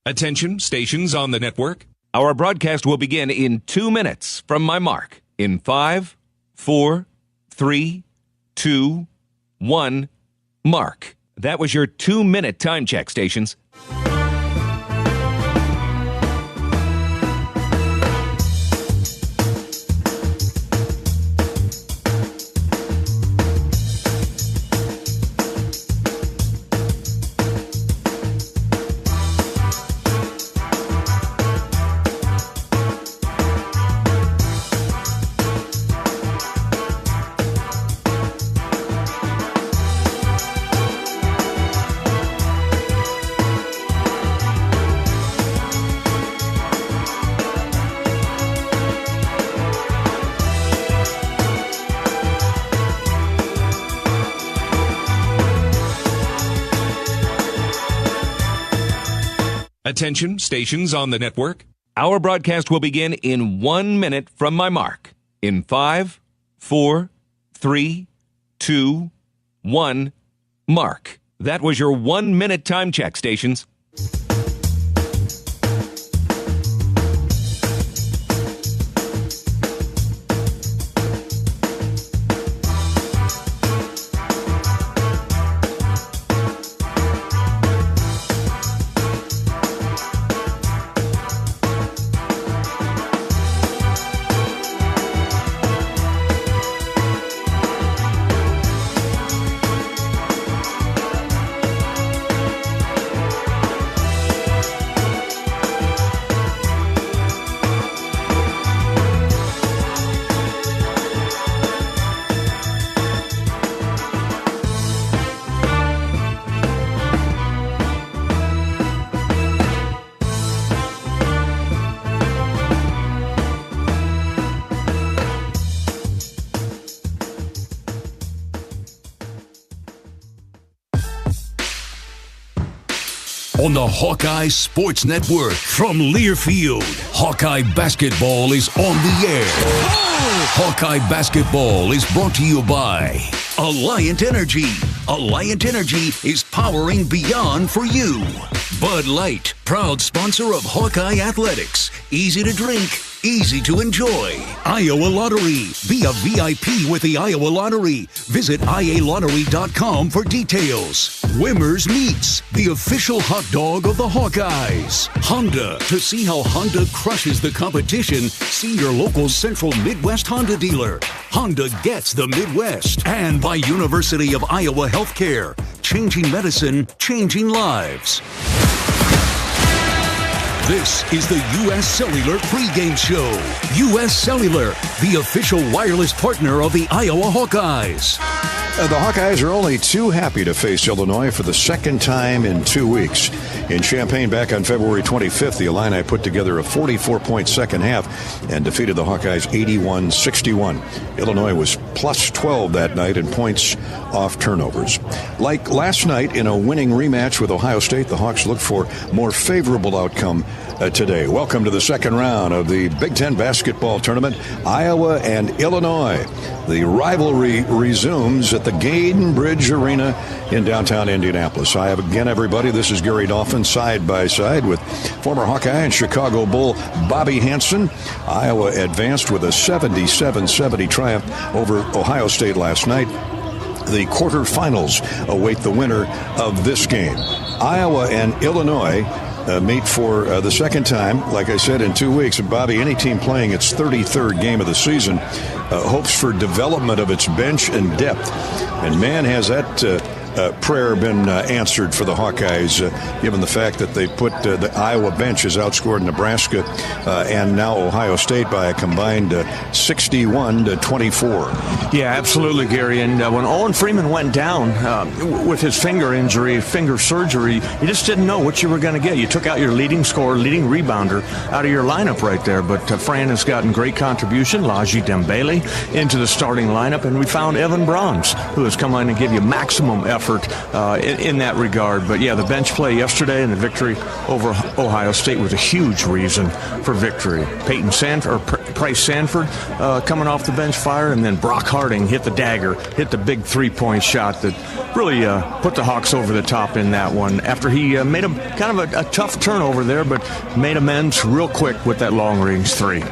Attention, stations on the network. Our broadcast will begin in 2 minutes from my mark. In 5, 4, 3, 2, 1, mark. That was your 2-minute time check, stations. Attention, stations on the network. Our broadcast will begin in 1 minute from my mark. In 5, 4, 3, 2, 1, mark. That was your 1-minute time check, stations. On the Hawkeye Sports Network from Learfield, Hawkeye Basketball is on the air. Oh! Hawkeye Basketball is brought to you by Alliant Energy. Alliant Energy is powering beyond for you. Bud Light, proud sponsor of Hawkeye Athletics. Easy to drink, easy to enjoy. Iowa Lottery. Be a VIP with the Iowa Lottery. Visit ialottery.com for details. Wimmer's Meats, the official hot dog of the Hawkeyes. Honda. To see how Honda crushes the competition, see your local Central Midwest Honda dealer. Honda gets the Midwest. And by University of Iowa Healthcare. Changing medicine, changing lives. This is the U.S. Cellular pregame show. U.S. Cellular, the official wireless partner of the Iowa Hawkeyes. The Hawkeyes are only too happy to face Illinois for the second time in 2 weeks. In Champaign back on February 25th, the Illini put together a 44-point second half and defeated the Hawkeyes 81-61. Illinois was plus 12 that night in points off turnovers. Like last night in a winning rematch with Ohio State, the Hawks look for more favorable outcome today. Welcome to the second round of the Big Ten basketball tournament, Iowa and Illinois. The rivalry resumes at the Gaden Bridge Arena in downtown Indianapolis. Hi again, everybody. This is Gary Dolphin, side by side with former Hawkeye and Chicago Bull Bobby Hansen. Iowa advanced with a 77-70 triumph over Ohio State last night. The quarterfinals await the winner of this game. Iowa and Illinois meet for the second time, like I said, in 2 weeks. And Bobby, any team playing its 33rd game of the season hopes for development of its bench and depth. And man, has that prayer been answered for the Hawkeyes, given the fact that they put the Iowa bench has outscored Nebraska and now Ohio State by a combined 61-24. Yeah, absolutely, Gary. And when Owen Freeman went down with his finger injury, finger surgery, you just didn't know what you were going to get. You took out your leading scorer, leading rebounder out of your lineup right there. But Fran has gotten great contribution. Laji Dembele Riley into the starting lineup, and we found Evan Brahms, who has come on and give you maximum effort in that regard. But yeah, the bench play yesterday and the victory over Ohio State was a huge reason for victory. Price Sanford coming off the bench fire, and then Brock Harding hit the dagger, hit the big three-point shot that really put the Hawks over the top in that one after he made a kind of a tough turnover there, but made amends real quick with that long-range three.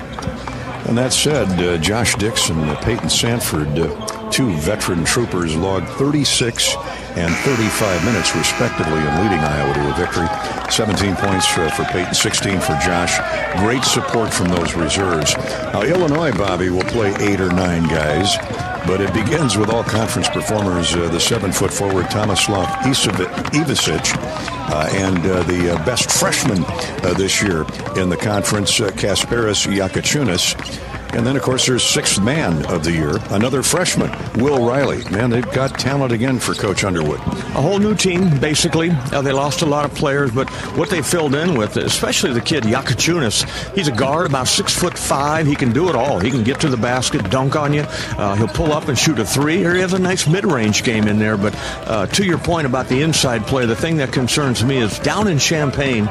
And that said, Josh Dixon and Peyton Sanford, two veteran troopers, logged 36 and 35 minutes, respectively, in leading Iowa to a victory. 17 points for Peyton, 16 for Josh. Great support from those reserves. Now, Illinois, Bobby, will play 8 or 9 guys, but it begins with all-conference performers, the 7-foot forward Tomislav Ivicic, and the best freshman this year in the conference, Kasparis Jakaciunas. And then, of course, there's sixth man of the year, another freshman, Will Riley. Man, they've got talent again for Coach Underwood. A whole new team, basically. They lost a lot of players, but what they filled in with, especially the kid Jakaciunas, he's a guard, about 6'5". He can do it all. He can get to the basket, dunk on you. He'll pull up and shoot a three, or he has a nice mid-range game in there. But to your point about the inside play, the thing that concerns me is down in Champaign,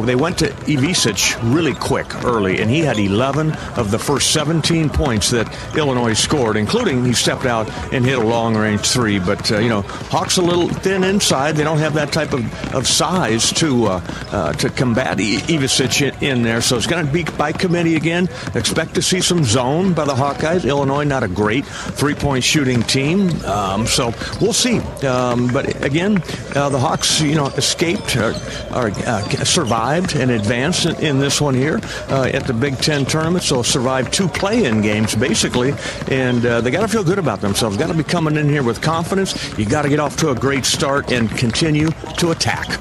they went to Ivicic really quick early, and he had 11 of the first 17 points that Illinois scored, including he stepped out and hit a long-range three. But, Hawks a little thin inside. They don't have that type of size to combat Ivicic in there. So it's going to be by committee again. Expect to see some zone by the Hawkeyes. Illinois, not a great three-point shooting team. So we'll see. But, again, the Hawks, escaped or survived and advanced in this one here at the Big Ten tournament. So survived 2 play-in games, basically, and they got to feel good about themselves. Got to be coming in here with confidence. You got to get off to a great start and continue to attack.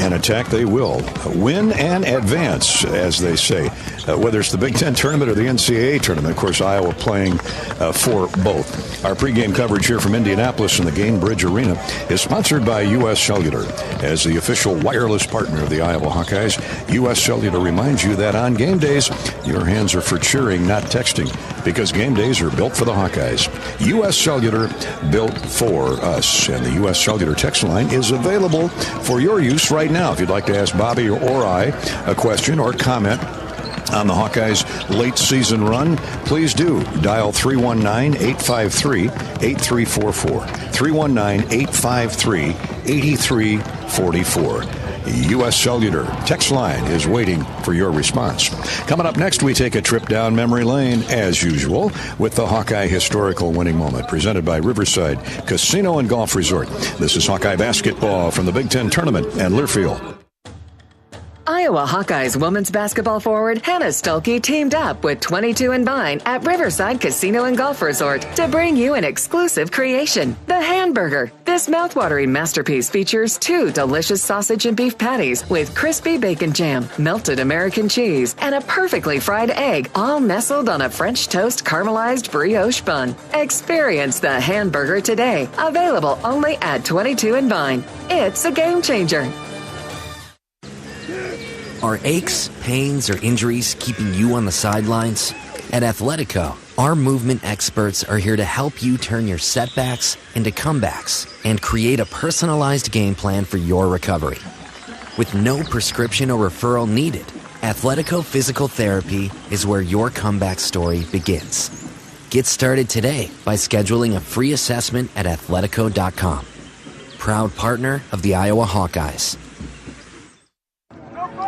And attack they will. Win and advance, as they say. Whether it's the Big Ten tournament or the NCAA tournament, of course, Iowa playing for both. Our pregame coverage here from Indianapolis in the Gainbridge Arena is sponsored by U.S. Cellular. As the official wireless partner of the Iowa Hawkeyes, U.S. Cellular reminds you that on game days, your hands are for cheering, not texting, because game days are built for the Hawkeyes. U.S. Cellular, built for us. And the U.S. Cellular text line is available for your use right now. If you'd like to ask Bobby or I a question or comment on the Hawkeyes' late season run, please do. Dial 319-853-8344. 319-853-8344. U.S. Cellular text line is waiting for your response. Coming up next, we take a trip down memory lane, as usual, with the Hawkeye Historical Winning Moment, presented by Riverside Casino and Golf Resort. This is Hawkeye basketball from the Big Ten Tournament and Learfield. Iowa Hawkeyes women's basketball forward Hannah Stuelke teamed up with 22 and Vine at Riverside Casino and Golf Resort to bring you an exclusive creation, the Hamburger. This mouthwatering masterpiece features 2 delicious sausage and beef patties with crispy bacon jam, melted American cheese, and a perfectly fried egg, all nestled on a French toast caramelized brioche bun. Experience the Hamburger today. Available only at 22 and Vine. It's a game changer. Are aches, pains, or injuries keeping you on the sidelines? At Athletico, our movement experts are here to help you turn your setbacks into comebacks and create a personalized game plan for your recovery. With no prescription or referral needed, Athletico Physical Therapy is where your comeback story begins. Get started today by scheduling a free assessment at athletico.com. Proud partner of the Iowa Hawkeyes.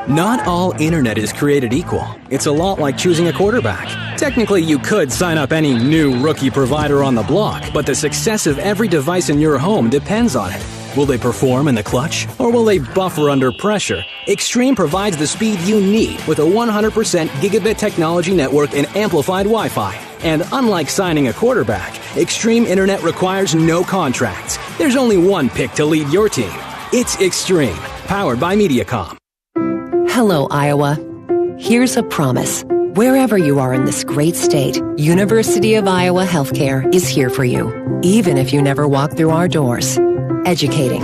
Not all internet is created equal. It's a lot like choosing a quarterback. Technically, you could sign up any new rookie provider on the block, but the success of every device in your home depends on it. Will they perform in the clutch, or will they buffer under pressure? Extreme provides the speed you need with a 100% gigabit technology network and amplified Wi-Fi. And unlike signing a quarterback, Extreme Internet requires no contracts. There's only one pick to lead your team. It's Extreme, powered by Mediacom. Hello, Iowa. Here's a promise. Wherever you are in this great state, University of Iowa Healthcare is here for you, even if you never walk through our doors. Educating,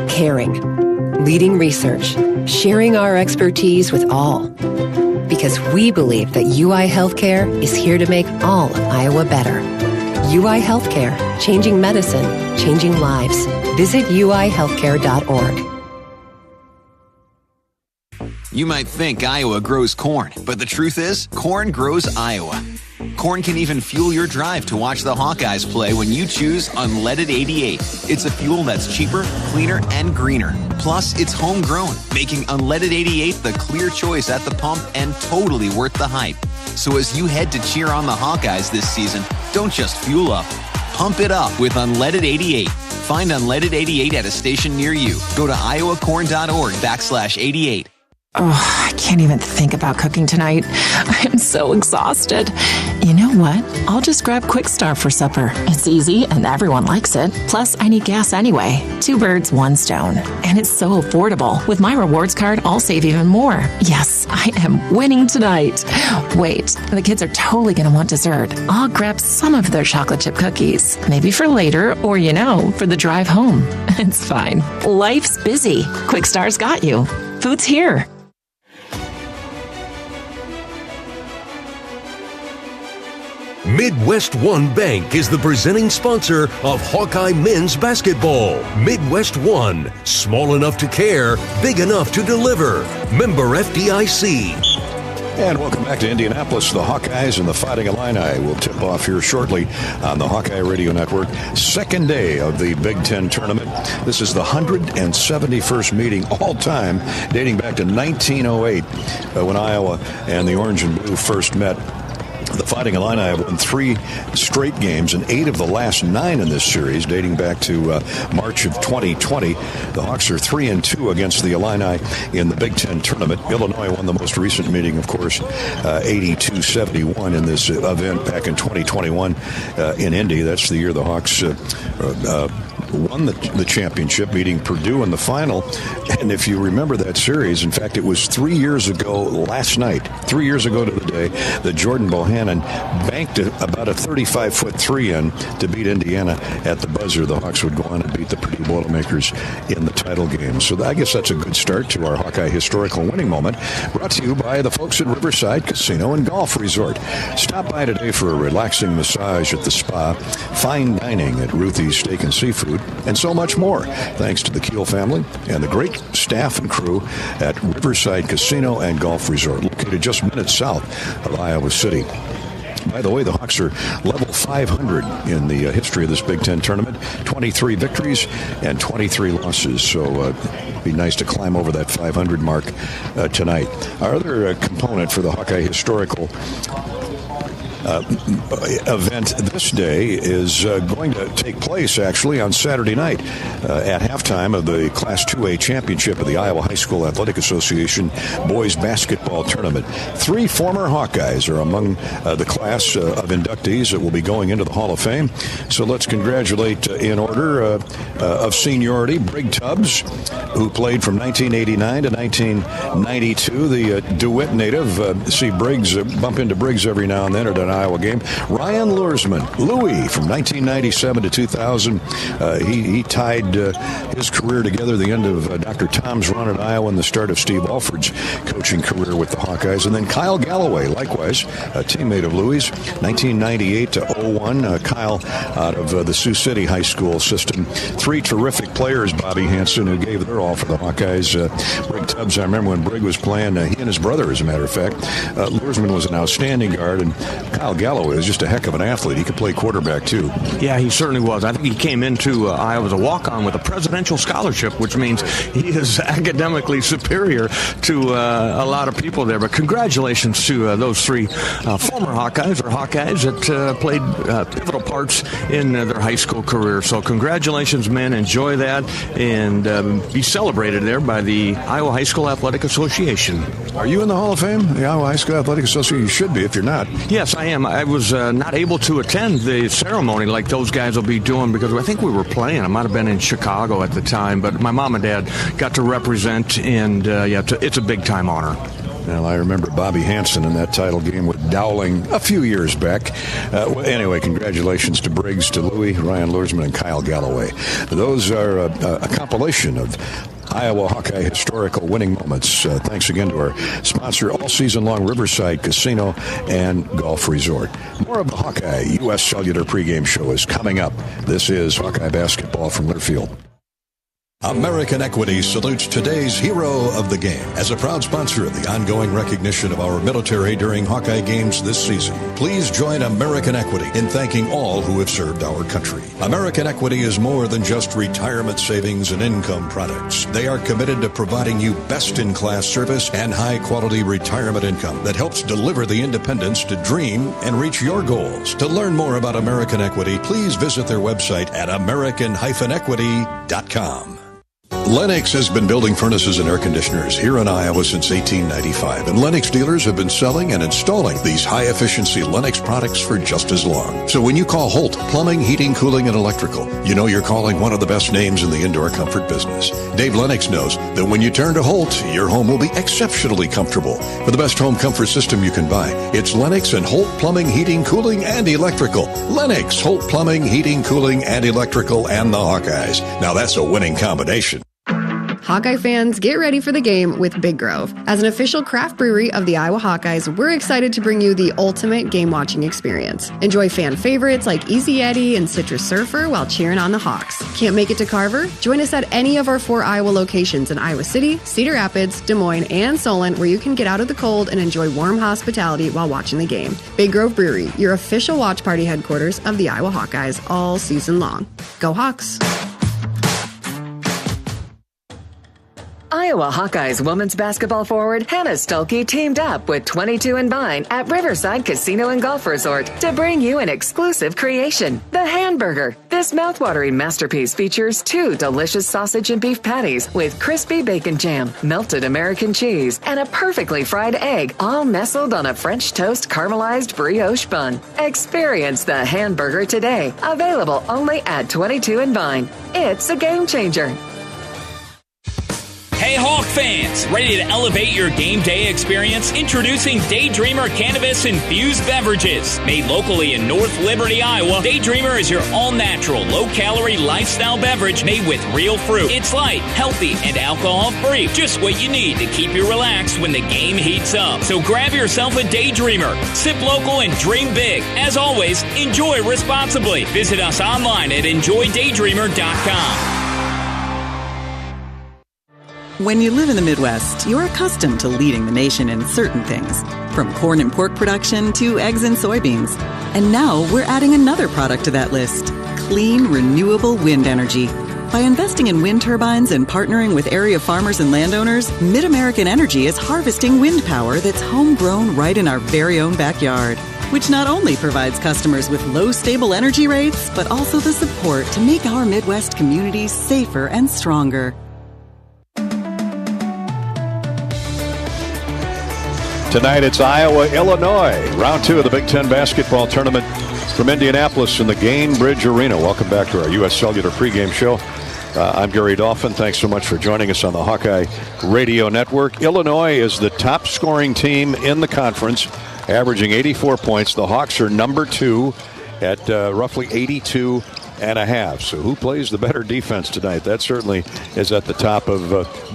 caring, leading research, sharing our expertise with all. Because we believe that UI Healthcare is here to make all of Iowa better. UI Healthcare, changing medicine, changing lives. Visit uihealthcare.org. You might think Iowa grows corn, but the truth is, corn grows Iowa. Corn can even fuel your drive to watch the Hawkeyes play when you choose Unleaded 88. It's a fuel that's cheaper, cleaner, and greener. Plus, it's homegrown, making Unleaded 88 the clear choice at the pump and totally worth the hype. So as you head to cheer on the Hawkeyes this season, don't just fuel up. Pump it up with Unleaded 88. Find Unleaded 88 at a station near you. Go to iowacorn.org/88. Oh, I can't even think about cooking tonight. I am so exhausted. You know what? I'll just grab Quick Start for supper. It's easy and everyone likes it. Plus, I need gas anyway. 2 birds, 1 stone. And it's so affordable. With my rewards card, I'll save even more. Yes, I am winning tonight. Wait, the kids are totally going to want dessert. I'll grab some of their chocolate chip cookies. Maybe for later or, for the drive home. It's fine. Life's busy. Quick Start's got you. Food's here. Midwest One Bank is the presenting sponsor of Hawkeye men's basketball. Midwest One, small enough to care, big enough to deliver. Member FDIC. And welcome back to Indianapolis. The Hawkeyes and the Fighting Illini will tip off here shortly on the Hawkeye Radio Network. Second day of the Big Ten tournament. This is the 171st meeting all time, dating back to 1908 when Iowa and the Orange and Blue first met. The Fighting Illini have won 3 straight games and 8 of the last 9 in this series, dating back to March of 2020. The Hawks are 3-2 against the Illini in the Big Ten tournament. Illinois won the most recent meeting, of course, 82-71 in this event back in 2021 in Indy. That's the year the Hawks won the championship, beating Purdue in the final. And if you remember that series, in fact, it was 3 years ago last night, 3 years ago to the day, that Jordan Bohannon banked about a 35-foot 3 in to beat Indiana at the buzzer. The Hawks would go on and beat the Purdue Boilermakers in the title game. So I guess that's a good start to our Hawkeye historical winning moment, brought to you by the folks at Riverside Casino and Golf Resort. Stop by today for a relaxing massage at the spa, fine dining at Ruthie's Steak and Seafood, and so much more, thanks to the Keel family and the great staff and crew at Riverside Casino and Golf Resort, located just minutes south of Iowa City. By the way, the Hawks are level 500 in the history of this Big Ten tournament, 23 victories and 23 losses. So it'd be nice to climb over that 500 mark tonight. Our other component for the Hawkeye historical event this day is going to take place actually on Saturday night at halftime of the Class 2A championship of the Iowa High School Athletic Association boys basketball tournament. 3 former Hawkeyes are among the class of inductees that will be going into the Hall of Fame. So let's congratulate in order of seniority Brig Tubbs, who played from 1989 to 1992. The DeWitt native. See Briggs, bump into Briggs every now and then at an Iowa game. Ryan Luersman, Louis, from 1997 to 2000. He tied his career together, the end of Dr. Tom's run at Iowa and the start of Steve Alford's coaching career with the Hawkeyes. And then Kyle Galloway, likewise, a teammate of Louis, 1998 to 01. Kyle out of the Sioux City High School system. 3 terrific players, Bobby Hansen, who gave their all for the Hawkeyes. Brig Tubbs, I remember when Brig was playing, he and his brother, as a matter of fact. Luersman was an outstanding guard, and Kyle Galloway was just a heck of an athlete. He could play quarterback, too. Yeah, he certainly was. I think he came into Iowa as a walk-on with a presidential scholarship, which means he is academically superior to a lot of people there. But congratulations to those 3 former Hawkeyes or Hawkeyes that played pivotal parts in their high school career. So congratulations, men. Enjoy that and be celebrated there by the Iowa High School Athletic Association. Are you in the Hall of Fame, the Iowa High School Athletic Association? You should be if you're not. Yes, I am. I was not able to attend the ceremony like those guys will be doing because I think we were playing. I might have been in Chicago at the time, but my mom and dad got to represent, and it's a big-time honor. Well, I remember Bobby Hansen in that title game with Dowling a few years back. Anyway, congratulations to Briggs, to Louis, Ryan Luersman, and Kyle Galloway. Those are a compilation of Iowa Hawkeye historical winning moments. Thanks again to our sponsor all season long, Riverside Casino and Golf Resort. More of the Hawkeye U.S. Cellular pregame show is coming up. This is Hawkeye basketball from Learfield. American Equity salutes today's hero of the game. As a proud sponsor of the ongoing recognition of our military during Hawkeye games this season, please join American Equity in thanking all who have served our country. American Equity is more than just retirement savings and income products. They are committed to providing you best-in-class service and high-quality retirement income that helps deliver the independence to dream and reach your goals. To learn more about American Equity, please visit their website at american-equity.com. Lennox has been building furnaces and air conditioners here in Iowa since 1895, and Lennox dealers have been selling and installing these high-efficiency Lennox products for just as long. So when you call Holt Plumbing, Heating, Cooling, and Electrical, you know you're calling one of the best names in the indoor comfort business. Dave Lennox knows that when you turn to Holt, your home will be exceptionally comfortable. For the best home comfort system you can buy, it's Lennox and Holt Plumbing, Heating, Cooling, and Electrical. Lennox, Holt Plumbing, Heating, Cooling, and Electrical, and the Hawkeyes. Now that's a winning combination. Hawkeye fans, get ready for the game with Big Grove. As an official craft brewery of the Iowa Hawkeyes, we're excited to bring you the ultimate game-watching experience. Enjoy fan favorites like Easy Eddie and Citrus Surfer while cheering on the Hawks. Can't make it to Carver? Join us at any of our 4 Iowa locations in Iowa City, Cedar Rapids, Des Moines, and Solon, where you can get out of the cold and enjoy warm hospitality while watching the game. Big Grove Brewery, your official watch party headquarters of the Iowa Hawkeyes all season long. Go Hawks! Iowa Hawkeyes women's basketball forward Hannah Stuelke teamed up with 22 and Vine at Riverside Casino and Golf Resort to bring you an exclusive creation, the Hamburger. This mouthwatering masterpiece features 2 delicious sausage and beef patties with crispy bacon jam, melted American cheese, and a perfectly fried egg, all nestled on a French toast caramelized brioche bun. Experience the Hamburger today, available only at 22 and Vine. It's a game changer. Hey Hawk fans, ready to elevate your game day experience? Introducing Daydreamer Cannabis-infused beverages. Made locally in North Liberty, Iowa, Daydreamer is your all-natural, low-calorie lifestyle beverage made with real fruit. It's light, healthy, and alcohol-free. Just what you need to keep you relaxed when the game heats up. So grab yourself a Daydreamer. Sip local and dream big. As always, enjoy responsibly. Visit us online at enjoydaydreamer.com. When you live in the Midwest, you're accustomed to leading the nation in certain things, from corn and pork production to eggs and soybeans. And now we're adding another product to that list, clean, renewable wind energy. By investing in wind turbines and partnering with area farmers and landowners, Mid-American Energy is harvesting wind power that's homegrown right in our very own backyard, which not only provides customers with low, stable energy rates, but also the support to make our Midwest communities safer and stronger. Tonight it's Iowa-Illinois, round 2 of the Big Ten basketball tournament from Indianapolis in the Gainbridge Arena. Welcome back to our U.S. Cellular pregame show. I'm Gary Dolphin. Thanks so much for joining us on the Hawkeye Radio Network. Illinois is the top scoring team in the conference, averaging 84 points. The Hawks are number 2 at roughly 82 and a half. So who plays the better defense tonight? That certainly is at the top of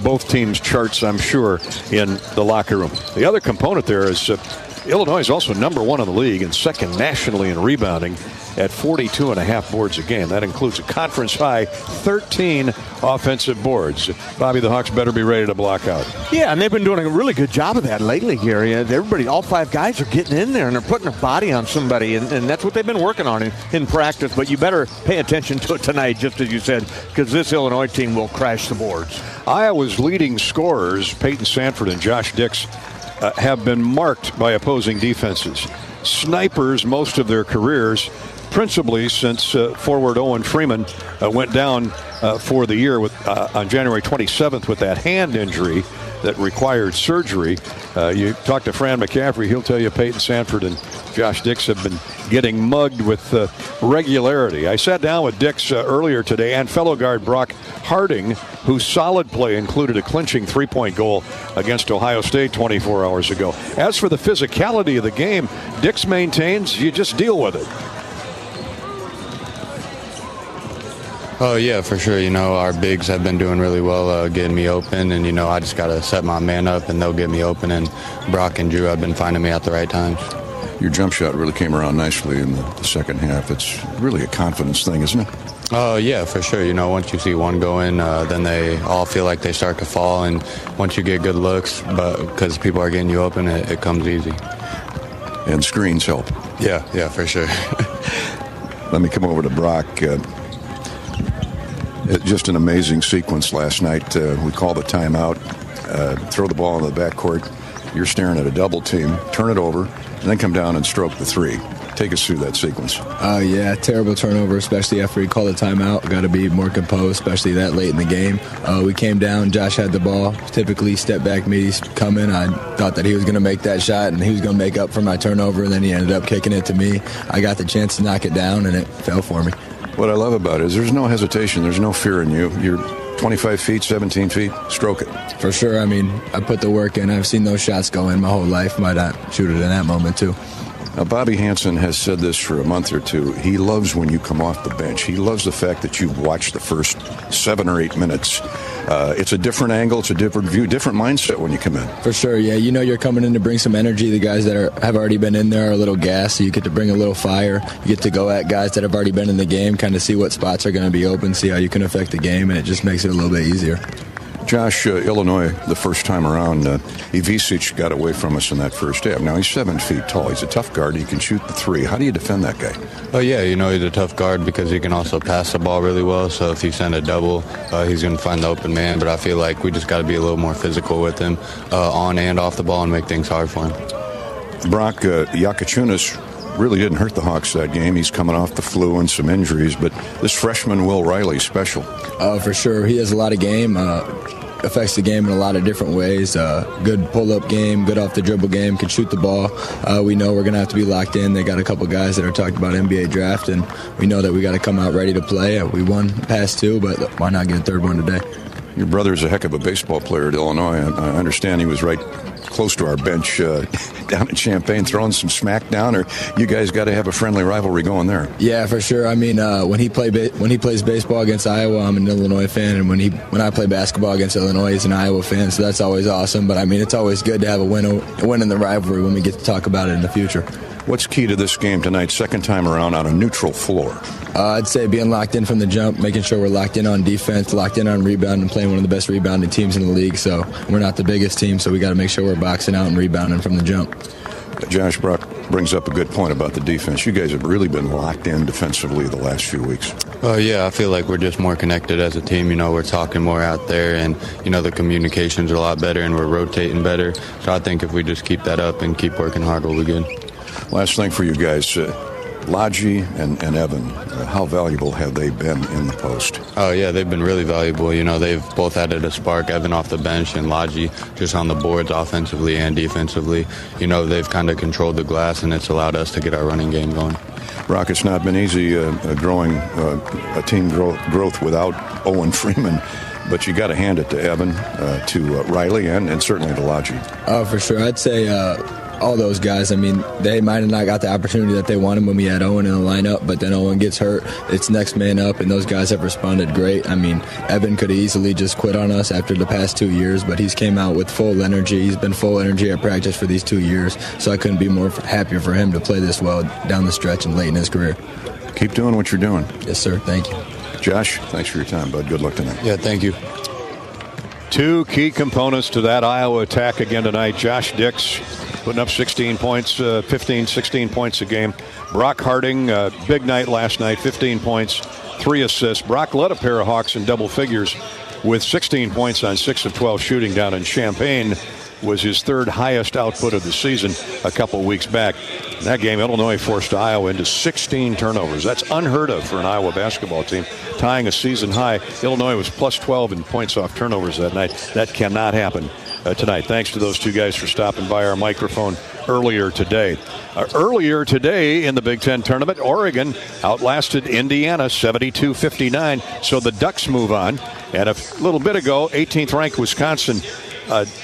both teams' charts, I'm sure, in the locker room. The other component there is Illinois is also number 1 in the league and second nationally in rebounding at 42 and a half boards a game. That includes a conference high 13 offensive boards. Bobby, the Hawks better be ready to block out. Yeah, and they've been doing a really good job of that lately, Gary. Everybody, all 5 guys are getting in there and they're putting their body on somebody, and that's what they've been working on in practice. But you better pay attention to it tonight, just as you said, because this Illinois team will crash the boards. Iowa's leading scorers, Peyton Sanford and Josh Dix, have been marked by opposing defenses. Snipers most of their careers, principally since forward Owen Freeman went down for the year on January 27th with that hand injury that required surgery. You talk to Fran McCaffrey, he'll tell you Peyton Sanford and Josh Dix have been getting mugged with regularity. I sat down with Dix earlier today and fellow guard Brock Harding, whose solid play included a clinching 3-point goal against Ohio State 24 hours ago. As for the physicality of the game, Dix maintains you just deal with it. Oh, yeah, for sure. Our bigs have been doing really well getting me open, and, I just got to set my man up, and they'll get me open, and Brock and Drew have been finding me at the right times. Your jump shot really came around nicely in the second half. It's really a confidence thing, isn't it? Oh, yeah, for sure. Once you see one go in, then they all feel like they start to fall, and once you get good looks, but because people are getting you open, it comes easy. And screens help. Yeah, for sure. Let me come over to Brock. Just an amazing sequence last night. We call the timeout, throw the ball in the backcourt. You're staring at a double team, turn it over, and then come down and stroke the three. Take us through that sequence. Yeah, terrible turnover, especially after he called a timeout. Got to be more composed, especially that late in the game. We came down. Josh had the ball. Typically, step back me, he's coming. I thought that he was going to make that shot, and he was going to make up for my turnover, and then he ended up kicking it to me. I got the chance to knock it down, and it fell for me. What I love about it is there's no hesitation. There's no fear in you. You're 25 feet, 17 feet, stroke it. For sure. I put the work in. I've seen those shots go in my whole life. Might not shoot it in that moment, too. Now, Bobby Hansen has said this for a month or two. He loves when you come off the bench. He loves the fact that you've watched the first 7 or 8 minutes. It's a different angle. It's a different view, different mindset when you come in. For sure, yeah. You're coming in to bring some energy. The guys that have already been in there are a little gas, so you get to bring a little fire. You get to go at guys that have already been in the game, kind of see what spots are going to be open, see how you can affect the game, and it just makes it a little bit easier. Josh, Illinois, the first time around, Ivisic got away from us in that first half. Now, he's 7 feet tall. He's a tough guard. He can shoot the three. How do you defend that guy? Oh, yeah, he's a tough guard because he can also pass the ball really well. So if you send a double, he's going to find the open man. But I feel like we just got to be a little more physical with him on and off the ball and make things hard for him. Brock, Yakachunas really didn't hurt the Hawks that game. He's coming off the flu and some injuries. But this freshman, Will Riley, special. For sure. He has a lot of game. Affects the game in a lot of different ways. Good pull-up game, good off-the-dribble game, can shoot the ball. We know we're going to have to be locked in. They got a couple guys that are talking about NBA draft, and we know that we got to come out ready to play. We won the past 2, but why not get a third one today? Your brother's a heck of a baseball player at Illinois. I understand he was right close to our bench down in Champaign throwing some smack down, or you guys got to have a friendly rivalry going there. Yeah, for sure. When he plays baseball against Iowa, I'm an Illinois fan, and when I play basketball against Illinois, he's an Iowa fan, so that's always awesome. But it's always good to have a win in the rivalry when we get to talk about it in the future. What's key to this game tonight, second time around on a neutral floor? I'd say being locked in from the jump, making sure we're locked in on defense, locked in on rebound, and playing one of the best rebounding teams in the league. So we're not the biggest team, so we got to make sure we're boxing out and rebounding from the jump. Josh, Brock brings up a good point about the defense. You guys have really been locked in defensively the last few weeks. Yeah, I feel like we're just more connected as a team. We're talking more out there, and, the communications are a lot better, and we're rotating better. So I think if we just keep that up and keep working hard, we'll be good. Last thing for you guys, Lodgy and Evan, how valuable have they been in the post? Oh, yeah, they've been really valuable. They've both added a spark, Evan off the bench and Lodgy just on the boards offensively and defensively. They've kind of controlled the glass, and it's allowed us to get our running game going. Brock, it's not been easy growing a team growth without Owen Freeman. But you got to hand it to Evan, to Riley, and certainly to Lodgy. Oh, for sure. I'd say all those guys, they might have not got the opportunity that they wanted when we had Owen in the lineup, but then Owen gets hurt. It's next man up, and those guys have responded great. Evan could have easily just quit on us after the past 2 years, but he's came out with full energy. He's been full energy at practice for these 2 years, so I couldn't be more happier for him to play this well down the stretch and late in his career. Keep doing what you're doing. Yes, sir. Thank you. Josh, thanks for your time, bud. Good luck tonight. Yeah, thank you. 2 key components to that Iowa attack again tonight. Josh Dix putting up 16 points, 16 points a game. Brock Harding, big night last night, 15 points, 3 assists. Brock led a pair of Hawks in double figures with 16 points on 6 of 12 shooting down in Champaign. Was his 3rd highest output of the season a couple weeks back. In that game, Illinois forced Iowa into 16 turnovers. That's unheard of for an Iowa basketball team, tying a season high. Illinois was plus 12 in points off turnovers that night. That cannot happen tonight. Thanks to those 2 guys for stopping by our microphone earlier today. Earlier today in the Big Ten tournament, Oregon outlasted Indiana 72-59. So the Ducks move on. And a little bit ago, 18th ranked Wisconsin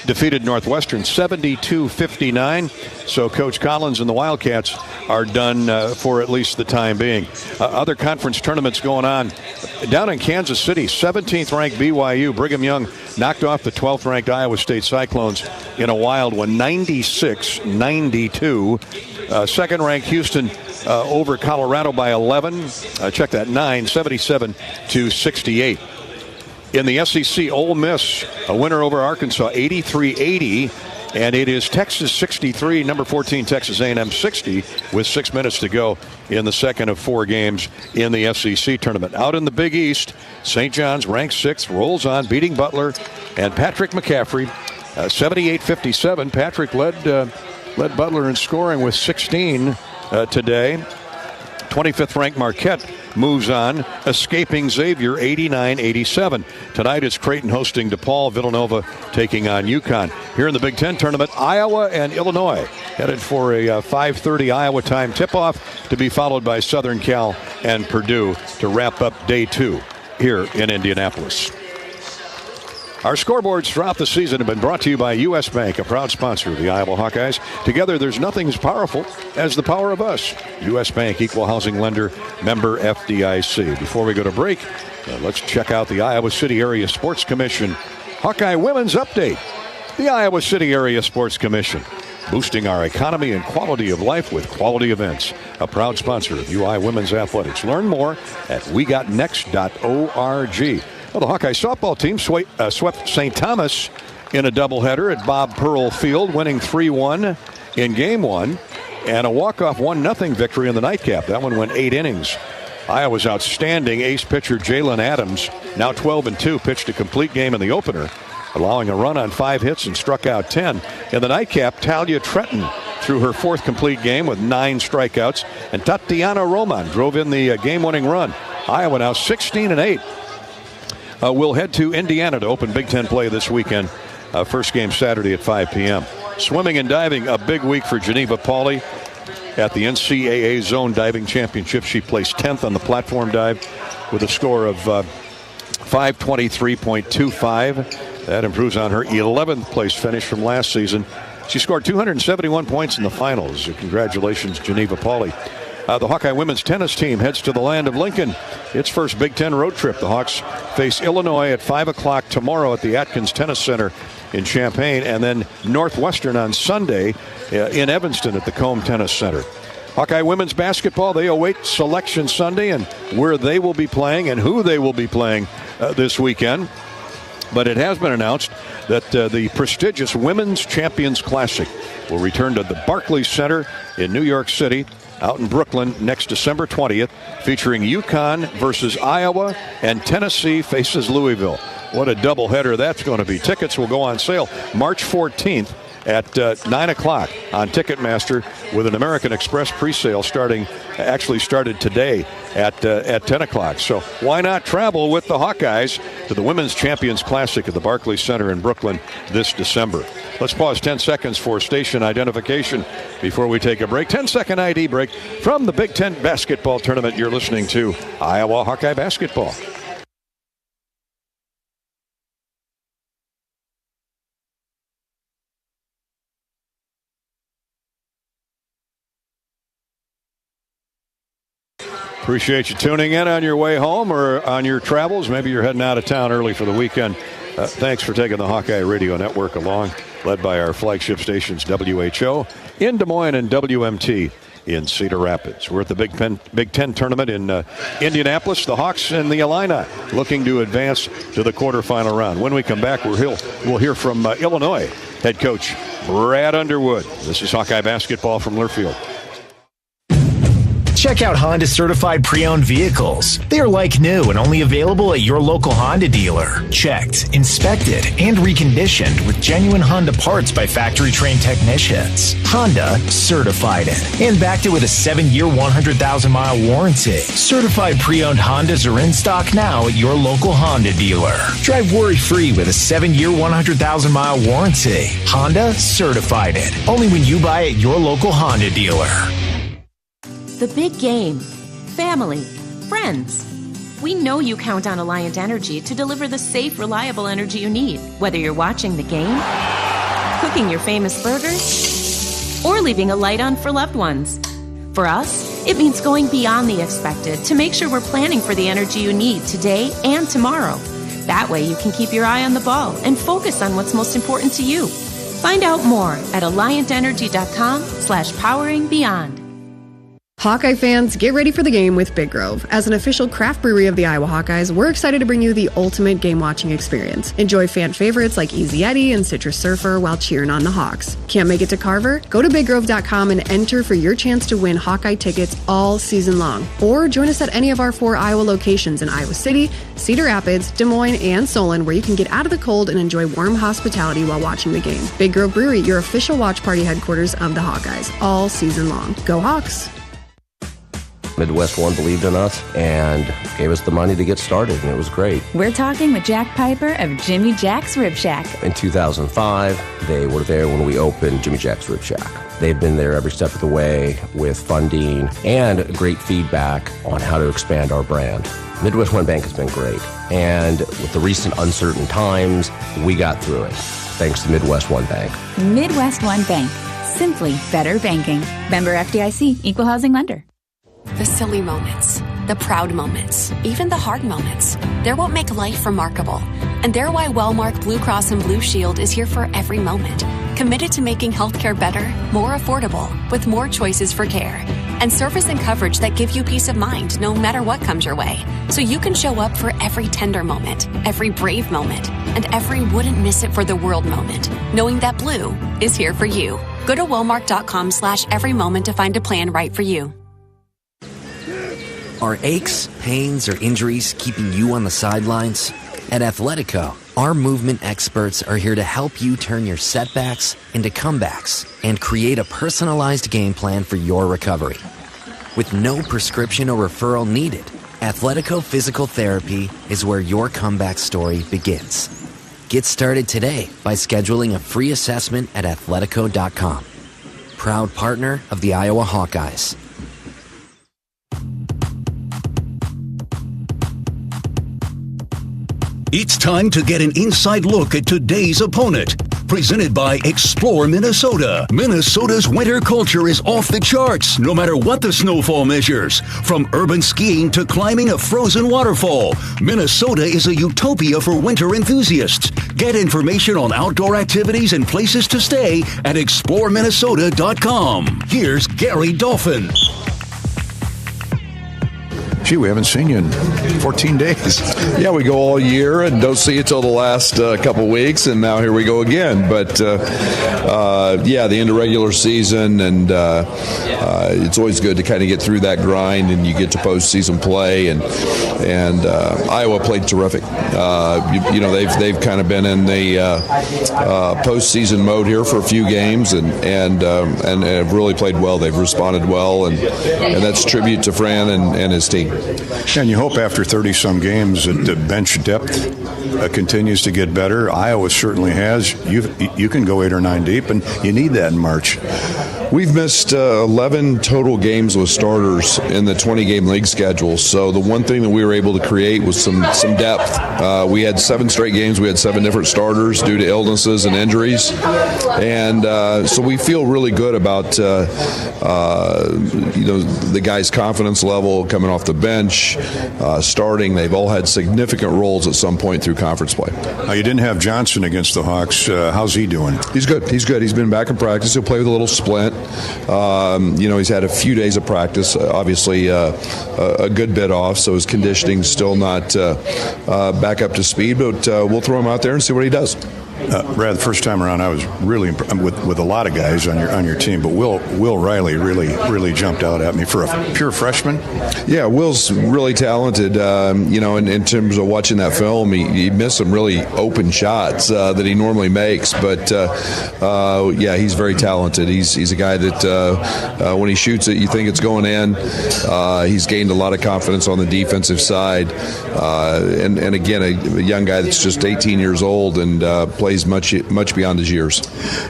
defeated Northwestern 72-59. So Coach Collins and the Wildcats are done for at least the time being. Other conference tournaments going on. Down in Kansas City, 17th-ranked BYU. Brigham Young knocked off the 12th-ranked Iowa State Cyclones in a wild one, 96-92. Second-ranked Houston over Colorado by 11. Check that, 9, 77-68. In the SEC, Ole Miss, a winner over Arkansas, 83-80. And it is Texas 63, number 14 Texas A&M 60 with 6 minutes to go in the second of 4 games in the SEC tournament. Out in the Big East, St. John's ranked 6th, rolls on, beating Butler and Patrick McCaffrey, 78-57. Patrick led Butler in scoring with 16 today. 25th ranked Marquette moves on, escaping Xavier 89-87. Tonight it's Creighton hosting DePaul, Villanova taking on UConn. Here in the Big Ten tournament, Iowa and Illinois headed for a 5:30 Iowa time tip-off to be followed by Southern Cal and Purdue to wrap up day 2 here in Indianapolis. Our scoreboards throughout the season have been brought to you by U.S. Bank, a proud sponsor of the Iowa Hawkeyes. Together, there's nothing as powerful as the power of us. U.S. Bank, equal housing lender, member FDIC. Before we go to break, let's check out the Iowa City Area Sports Commission Hawkeye Women's Update. The Iowa City Area Sports Commission, boosting our economy and quality of life with quality events. A proud sponsor of UI Women's Athletics. Learn more at wegotnext.org. Well, the Hawkeye softball team swept St. Thomas in a doubleheader at Bob Pearl Field, winning 3-1 in Game 1, and a walk-off 1-0 victory in the nightcap. That one went 8 innings. Iowa's outstanding ace pitcher Jalen Adams, now 12-2, pitched a complete game in the opener, allowing a run on 5 hits and struck out 10. In the nightcap, Talia Tretton threw her 4th complete game with 9 strikeouts, and Tatiana Roman drove in the game-winning run. Iowa now 16-8. We'll head to Indiana to open Big Ten play this weekend. First game Saturday at 5 p.m. Swimming and diving, a big week for Geneva Pauley at the NCAA Zone Diving Championship. She placed 10th on the platform dive with a score of 523.25. That improves on her 11th place finish from last season. She scored 271 points in the finals. Congratulations, Geneva Pauley. The Hawkeye women's tennis team heads to the land of Lincoln. Its first Big Ten road trip. The Hawks face Illinois at 5 o'clock tomorrow at the Atkins Tennis Center in Champaign, and then Northwestern on Sunday in Evanston at the Combe Tennis Center. Hawkeye women's basketball, they await Selection Sunday and where they will be playing and who they will be playing this weekend. But it has been announced that the prestigious Women's Champions Classic will return to the Barclays Center in New York City, out in Brooklyn next December 20th, featuring UConn versus Iowa and Tennessee faces Louisville. What a doubleheader that's going to be. Tickets will go on sale March 14th at 9 o'clock on Ticketmaster, with an American Express presale started today at 10 o'clock. So why not travel with the Hawkeyes to the Women's Champions Classic at the Barclays Center in Brooklyn this December. Let's pause 10 seconds for station identification before we take a break. 10-second ID break from the Big Ten basketball tournament. You're listening to Iowa Hawkeye Basketball. Appreciate you tuning in on your way home or on your travels. Maybe you're heading out of town early for the weekend. Thanks for taking the Hawkeye Radio Network along, led by our flagship stations WHO in Des Moines and WMT in Cedar Rapids. We're at the Big Ten tournament in Indianapolis. The Hawks and the Illini looking to advance to the quarterfinal round. When we come back, we'll hear from Illinois head coach Brad Underwood. This is Hawkeye Basketball from Learfield. Check out Honda certified pre-owned vehicles. They are like new and only available at your local Honda dealer. Checked, inspected, and reconditioned with genuine Honda parts by factory-trained technicians. Honda certified it and backed it with a 7-year, 100,000-mile warranty. Certified pre-owned Hondas are in stock now at your local Honda dealer. Drive worry-free with a 7-year, 100,000-mile warranty. Honda certified it. Only when you buy at your local Honda dealer. The big game, family, friends. We know you count on Alliant Energy to deliver the safe, reliable energy you need, whether you're watching the game, cooking your famous burgers, or leaving a light on for loved ones. For us, it means going beyond the expected to make sure we're planning for the energy you need today and tomorrow. That way you can keep your eye on the ball and focus on what's most important to you. Find out more at alliantenergy.com/poweringbeyond. Hawkeye fans, get ready for the game with Big Grove. As an official craft brewery of the Iowa Hawkeyes, we're excited to bring you the ultimate game-watching experience. Enjoy fan favorites like Easy Eddie and Citrus Surfer while cheering on the Hawks. Can't make it to Carver? Go to BigGrove.com and enter for your chance to win Hawkeye tickets all season long. Or join us at any of our 4 Iowa locations in Iowa City, Cedar Rapids, Des Moines, and Solon, where you can get out of the cold and enjoy warm hospitality while watching the game. Big Grove Brewery, your official watch party headquarters of the Hawkeyes, all season long. Go Hawks! Midwest One believed in us and gave us the money to get started, and it was great. We're talking with Jack Piper of Jimmy Jack's Rib Shack. In 2005, they were there when we opened Jimmy Jack's Rib Shack. They've been there every step of the way with funding and great feedback on how to expand our brand. Midwest One Bank has been great, and with the recent uncertain times, we got through it, thanks to Midwest One Bank. Midwest One Bank. Simply better banking. Member FDIC, Equal Housing Lender. The silly moments, the proud moments, even the hard moments. They're what make life remarkable. And they're why Wellmark Blue Cross and Blue Shield is here for every moment. Committed to making healthcare better, more affordable, with more choices for care. And service and coverage that give you peace of mind no matter what comes your way. So you can show up for every tender moment, every brave moment, and every wouldn't miss it for the world moment, knowing that Blue is here for you. Go to Wellmark.com/every moment to find a plan right for you. Are aches, pains, or injuries keeping you on the sidelines? At Athletico, our movement experts are here to help you turn your setbacks into comebacks and create a personalized game plan for your recovery. With no prescription or referral needed, Athletico Physical Therapy is where your comeback story begins. Get started today by scheduling a free assessment at Athletico.com. Proud partner of the Iowa Hawkeyes. It's time to get an inside look at today's opponent. Presented by Explore Minnesota. Minnesota's winter culture is off the charts, no matter what the snowfall measures. From urban skiing to climbing a frozen waterfall, Minnesota is a utopia for winter enthusiasts. Get information on outdoor activities and places to stay at exploreminnesota.com. Here's Gary Dolphin. Gee, we haven't seen you in 14 days. Yeah, we go all year and don't see you till the last couple weeks, and now here we go again. But, yeah, the end of regular season, and it's always good to kind of get through that grind, and you get to postseason play, and Iowa played terrific. You know, they've kind of been in the postseason mode here for a few games, and have really played well. They've responded well, and that's a tribute to Fran and his team. And you hope after 30-some games that the bench depth continues to get better. Iowa certainly has. You can go 8 or 9 deep, and you need that in March. We've missed 11 total games with starters in the 20-game league schedule. So the one thing that we were able to create was some depth. We had 7 straight games. We had 7 different starters due to illnesses and injuries. And so we feel really good about the guys' confidence level coming off the bench, starting. They've all had significant roles at some point through conference play. You didn't have Johnson against the Hawks. How's he doing? He's good. He's been back in practice. He'll play with a little splint. He's had a few days of practice, obviously a good bit off, so his conditioning's still not back up to speed, but we'll throw him out there and see what he does. Brad, the first time around, I was really impressed with a lot of guys on your team, but Will Riley really jumped out at me for a pure freshman. Yeah, Will's really talented. In terms of watching that film, he missed some really open shots that he normally makes, but he's very talented. He's a guy that when he shoots it, you think it's going in. He's gained a lot of confidence on the defensive side, and again, a young guy that's just 18 years old and played plays much beyond his years.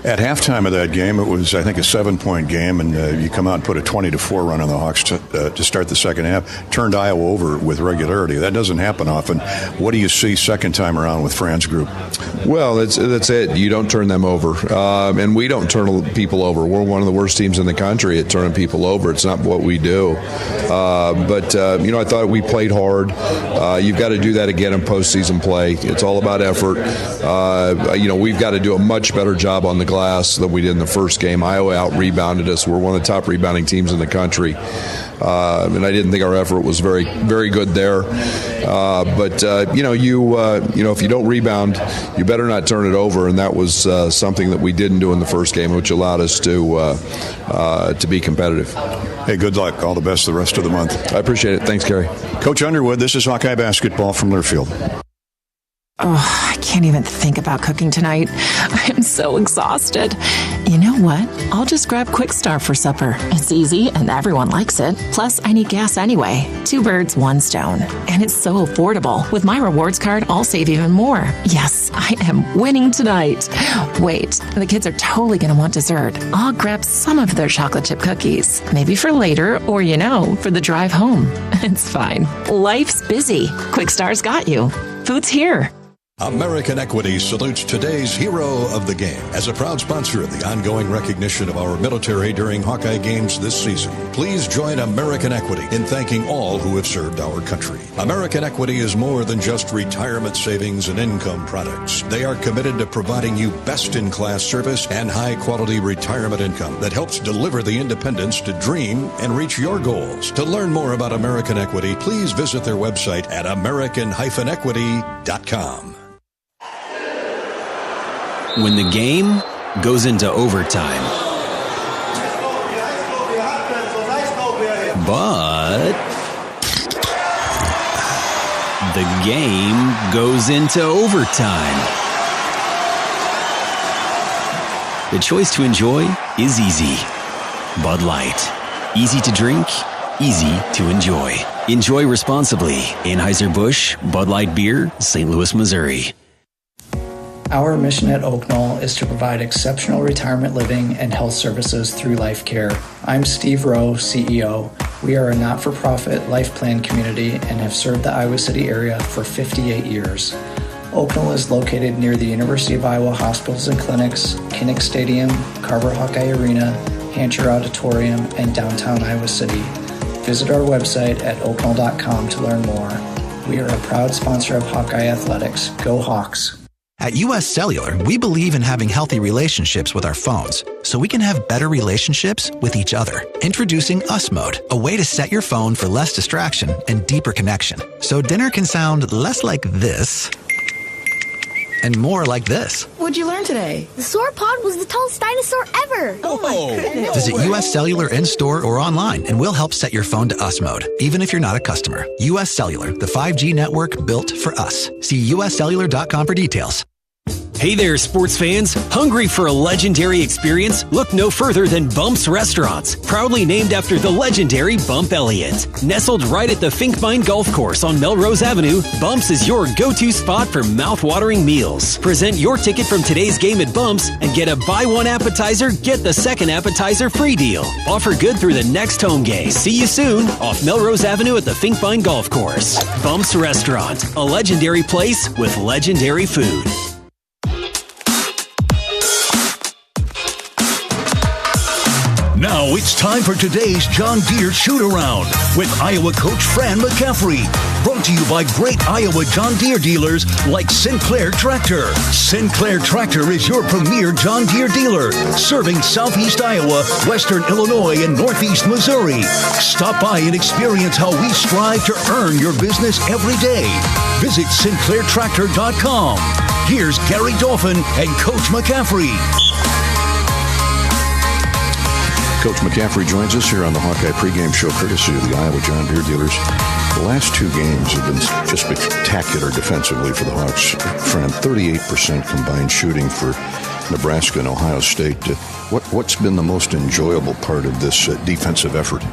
At halftime of that game, it was, I think, a 7-point game, and you come out and put a 20-4 run on the Hawks to start the second half. Turned Iowa over with regularity. That doesn't happen often. What do you see second time around with Fran's group? Well, that's it. You don't turn them over, and we don't turn people over. We're one of the worst teams in the country at turning people over. It's not what we do. But I thought we played hard. You've got to do that again in postseason play. It's all about effort. We've got to do a much better job on the glass than we did in the first game. Iowa out-rebounded us. We're one of the top rebounding teams in the country. And I didn't think our effort was very, very good there. If you don't rebound, you better not turn it over. And that was something that we didn't do in the first game, which allowed us to be competitive. Hey, good luck. All the best the rest of the month. I appreciate it. Thanks, Kerry. Coach Underwood, this is Hawkeye basketball from Learfield. Oh, I can't even think about cooking tonight. I'm so exhausted. You know what? I'll just grab Quick Star for supper. It's easy and everyone likes it. Plus, I need gas anyway. 2 birds, 1 stone. And it's so affordable. With my rewards card, I'll save even more. Yes, I am winning tonight. Wait, the kids are totally going to want dessert. I'll grab some of their chocolate chip cookies. Maybe for later or, for the drive home. It's fine. Life's busy. Quick Star's got you. Food's here. American Equity salutes today's hero of the game. As a proud sponsor of the ongoing recognition of our military during Hawkeye games this season, please join American Equity in thanking all who have served our country. American Equity is more than just retirement savings and income products. They are committed to providing you best-in-class service and high-quality retirement income that helps deliver the independence to dream and reach your goals. To learn more about American Equity, please visit their website at american-equity.com. When the game goes into overtime. But the game goes into overtime. The choice to enjoy is easy. Bud Light. Easy to drink, easy to enjoy. Enjoy responsibly. Anheuser-Busch, Bud Light Beer, St. Louis, Missouri. Our mission at Oak Knoll is to provide exceptional retirement living and health services through Life Care. I'm Steve Rowe, CEO. We are a not-for-profit life plan community and have served the Iowa City area for 58 years. Oak Knoll is located near the University of Iowa hospitals and clinics, Kinnick Stadium, Carver Hawkeye Arena, Hancher Auditorium, and downtown Iowa City. Visit our website at oakknoll.com to learn more. We are a proud sponsor of Hawkeye Athletics. Go Hawks! At US Cellular, we believe in having healthy relationships with our phones, so we can have better relationships with each other. Introducing Us Mode, a way to set your phone for less distraction and deeper connection. So dinner can sound less like this and more like this. What'd you learn today? The sauropod was the tallest dinosaur ever. Oh my goodness. Visit US Cellular in-store or online, and we'll help set your phone to Us Mode, even if you're not a customer. US Cellular, the 5G network built for us. See uscellular.com for details. Hey there, sports fans. Hungry for a legendary experience? Look no further than Bumps Restaurants, proudly named after the legendary Bump Elliott. Nestled right at the Finkbine Golf Course on Melrose Avenue, Bumps is your go-to spot for mouth-watering meals. Present your ticket from today's game at Bumps and get a buy one appetizer, get the second appetizer free deal. Offer good through the next home game. See you soon off Melrose Avenue at the Finkbine Golf Course. Bumps Restaurant, a legendary place with legendary food. Now it's time for today's John Deere Shoot-Around with Iowa coach Fran McCaffrey. Brought to you by great Iowa John Deere dealers like Sinclair Tractor. Sinclair Tractor is your premier John Deere dealer, serving southeast Iowa, western Illinois, and northeast Missouri. Stop by and experience how we strive to earn your business every day. Visit SinclairTractor.com. Here's Gary Dolphin and Coach McCaffrey. Coach McCaffrey joins us here on the Hawkeye pregame show, courtesy of the Iowa John Deere dealers. The last 2 games have been just spectacular defensively for the Hawks. Fran, 38% combined shooting for Nebraska and Ohio State. What's been the most enjoyable part of this defensive effort?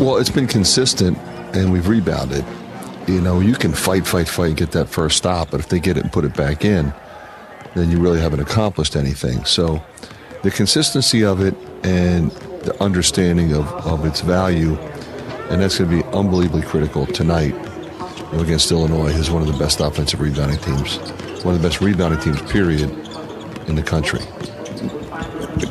Well, it's been consistent, and we've rebounded. You know, you can fight, and get that first stop, but if they get it and put it back in, then you really haven't accomplished anything. So the consistency of it and the understanding of its value, and that's going to be unbelievably critical tonight against Illinois, who's one of the best offensive rebounding teams, one of the best rebounding teams, period, in the country.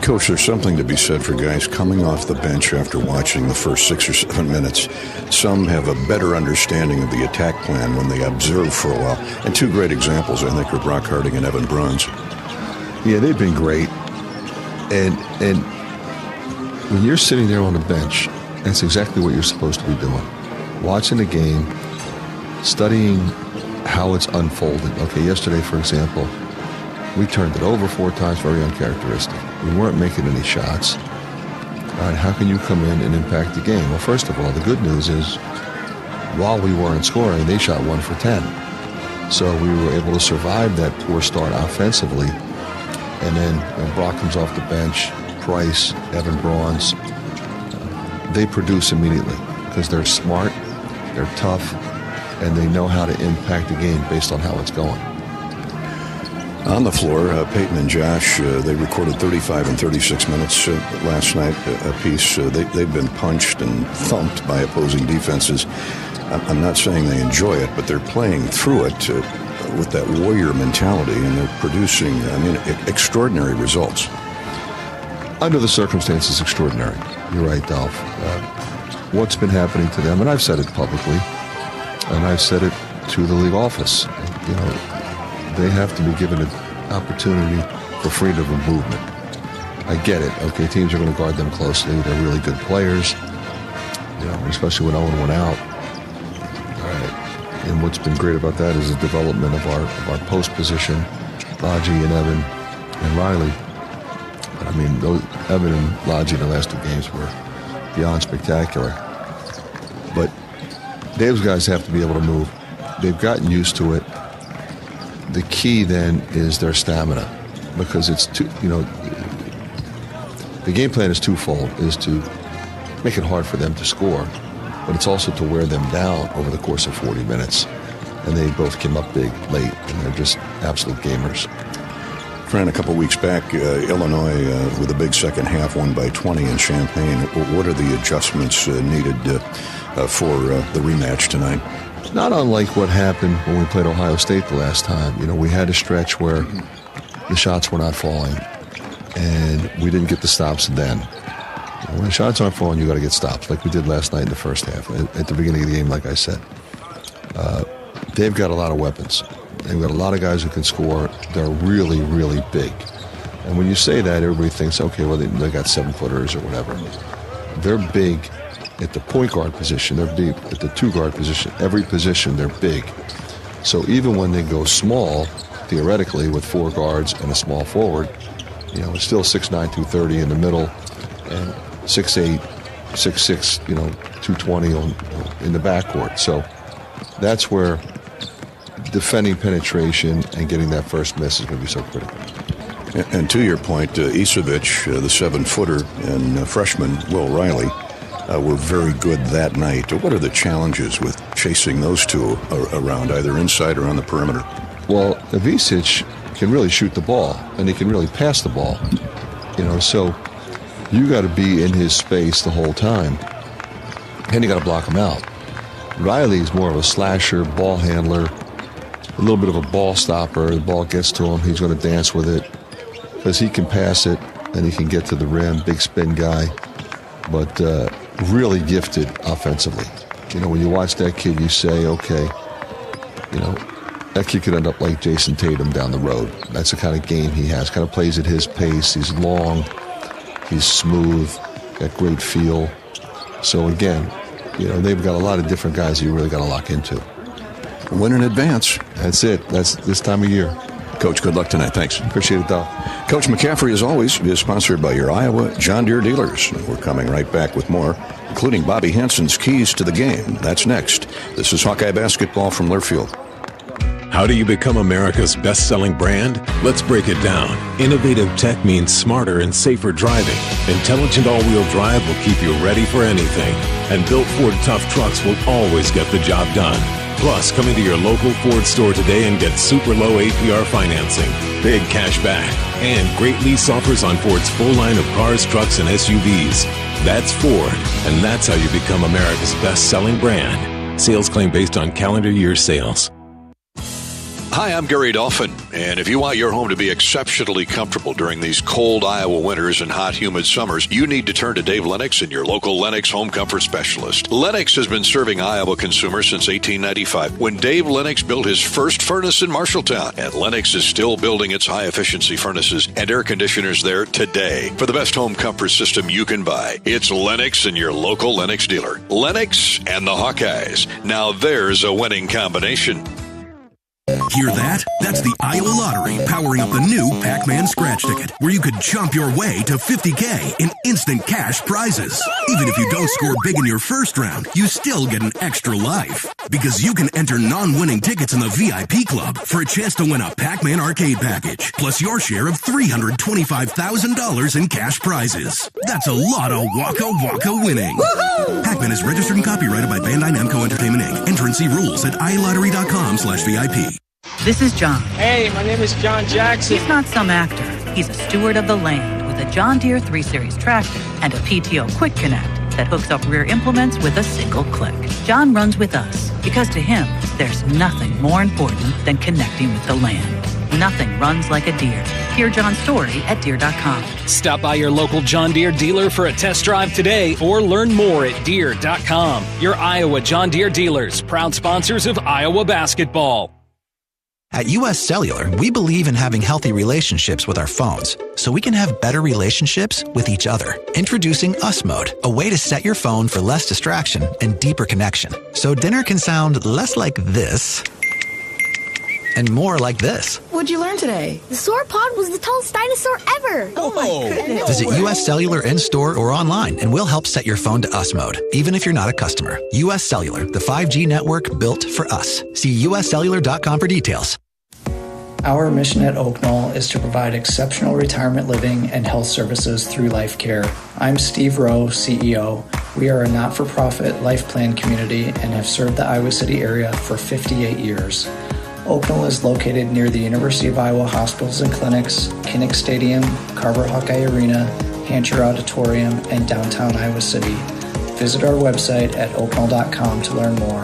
Coach, there's something to be said for guys coming off the bench after watching the first 6 or 7 minutes. Some have a better understanding of the attack plan when they observe for a while. And two great examples, I think, are Brock Harding and Evan Bruns. Yeah, they've been great. And when you're sitting there on the bench, that's exactly what you're supposed to be doing. Watching the game, studying how it's unfolded. Okay, yesterday, for example, we turned it over 4 times, very uncharacteristic. We weren't making any shots. All right, how can you come in and impact the game? Well, first of all, the good news is while we weren't scoring, they shot 1 for 10. So we were able to survive that poor start offensively. And then when Brock comes off the bench, Price, Evan Bruns, they produce immediately because they're smart, they're tough, and they know how to impact the game based on how it's going. On the floor, Peyton and Josh, they recorded 35 and 36 minutes last night apiece. They've been punched and thumped by opposing defenses. I'm not saying they enjoy it, but they're playing through it with that warrior mentality, and they're producing, extraordinary results. Under the circumstances, extraordinary. You're right, Dolph. What's been happening to them, and I've said it publicly, and I've said it to the league office, they have to be given an opportunity for freedom of movement. I get it. Okay, teams are going to guard them closely. They're really good players, especially when Owen went out. All right. And what's been great about that is the development of our post position, Lodgy and Evan and Riley. But Evan and Lodgy in the last 2 games were beyond spectacular. But those guys have to be able to move. They've gotten used to it. The key then is their stamina, because it's the game plan is twofold: is to make it hard for them to score, but it's also to wear them down over the course of 40 minutes. And they both came up big late, and they're just absolute gamers. Fran, a couple weeks back, Illinois with a big second half, won by 20 in Champaign. What are the adjustments needed for the rematch tonight? Not unlike what happened when we played Ohio State the last time. We had a stretch where the shots were not falling, and we didn't get the stops then. When the shots aren't falling, you got to get stops, like we did last night in the first half. At the beginning of the game, like I said, they've got a lot of weapons. They've got a lot of guys who can score. They're really, really big. And when you say that, everybody thinks, okay, well, they got 7-footers or whatever. They're big at the point guard position. They're big at the 2-guard position. Every position, they're big. So even when they go small, theoretically, with 4 guards and a small forward, it's still 6'9", 230 in the middle, and 6'8", 6'6", 220 in the backcourt. So that's where defending penetration and getting that first miss is going to be so critical. And to your point, Isevich, the 7-footer, and freshman Will Riley were very good that night. What are the challenges with chasing those two around, either inside or on the perimeter? Well, Isevich can really shoot the ball, and he can really pass the ball. So you got to be in his space the whole time, and you got to block him out. Riley's more of a slasher, ball handler, a little bit of a ball stopper. The ball gets to him, he's going to dance with it because he can pass it and he can get to the rim. Big spin guy, but really gifted offensively. When you watch that kid, you say, okay, that kid could end up like Jason Tatum down the road. That's the kind of game he has. Kind of plays at his pace. He's long, he's smooth, got great feel. So again, they've got a lot of different guys you really got to lock into. Win in advance. That's it. That's this time of year. Coach, good luck tonight. Thanks. Appreciate it, Doc. Coach McCaffrey, as always, is sponsored by your Iowa John Deere dealers. We're coming right back with more, including Bobby Hansen's keys to the game. That's next. This is Hawkeye basketball from Learfield. How do you become America's best-selling brand? Let's break it down. Innovative tech means smarter and safer driving. Intelligent all-wheel drive will keep you ready for anything. And built Ford tough trucks will always get the job done. Plus, come into your local Ford store today and get super low APR financing, big cash back, and great lease offers on Ford's full line of cars, trucks, and SUVs. That's Ford, and that's how you become America's best-selling brand. Sales claim based on calendar year sales. Hi, I'm Gary Dolphin, and if you want your home to be exceptionally comfortable during these cold Iowa winters and hot, humid summers, you need to turn to Dave Lennox and your local Lennox home comfort specialist. Lennox has been serving Iowa consumers since 1895, when Dave Lennox built his first furnace in Marshalltown, and Lennox is still building its high-efficiency furnaces and air conditioners there today. For the best home comfort system you can buy, it's Lennox and your local Lennox dealer. Lennox and the Hawkeyes. Now there's a winning combination. Hear that? That's the Iowa Lottery powering up the new Pac-Man scratch ticket, where you could jump your way to $50K in instant cash prizes. Even if you don't score big in your first round, you still get an extra life. Because you can enter non-winning tickets in the VIP club for a chance to win a Pac-Man arcade package, plus your share of $325,000 in cash prizes. That's a lot of waka winning. Woo-hoo! Pac-Man is registered and copyrighted by Bandai Namco Entertainment Inc. Enter and see rules at iLottery.com/VIP. This is John. Hey, my name is John Jackson. He's not some actor. He's a steward of the land with a John Deere 3 Series tractor and a PTO Quick Connect that hooks up rear implements with a single click. John runs with us because to him, there's nothing more important than connecting with the land. Nothing runs like a Deere. Hear John's story at Deere.com. Stop by your local John Deere dealer for a test drive today or learn more at Deere.com. Your Iowa John Deere dealers, proud sponsors of Iowa basketball. At U.S. Cellular, we believe in having healthy relationships with our phones, so we can have better relationships with each other. Introducing Us Mode, a way to set your phone for less distraction and deeper connection. So dinner can sound less like this and more like this. What'd you learn today? The sauropod was the tallest dinosaur ever. Oh my goodness. Visit U.S. Cellular in-store or online, and we'll help set your phone to Us Mode, even if you're not a customer. U.S. Cellular, the 5G network built for us. See uscellular.com for details. Our mission at Oak Knoll is to provide exceptional retirement living and health services through Life Care. I'm Steve Rowe, CEO. We are a not-for-profit life plan community and have served the Iowa City area for 58 years. Oak Knoll is located near the University of Iowa hospitals and clinics, Kinnick Stadium, Carver Hawkeye Arena, Hancher Auditorium, and downtown Iowa City. Visit our website at oakknoll.com to learn more.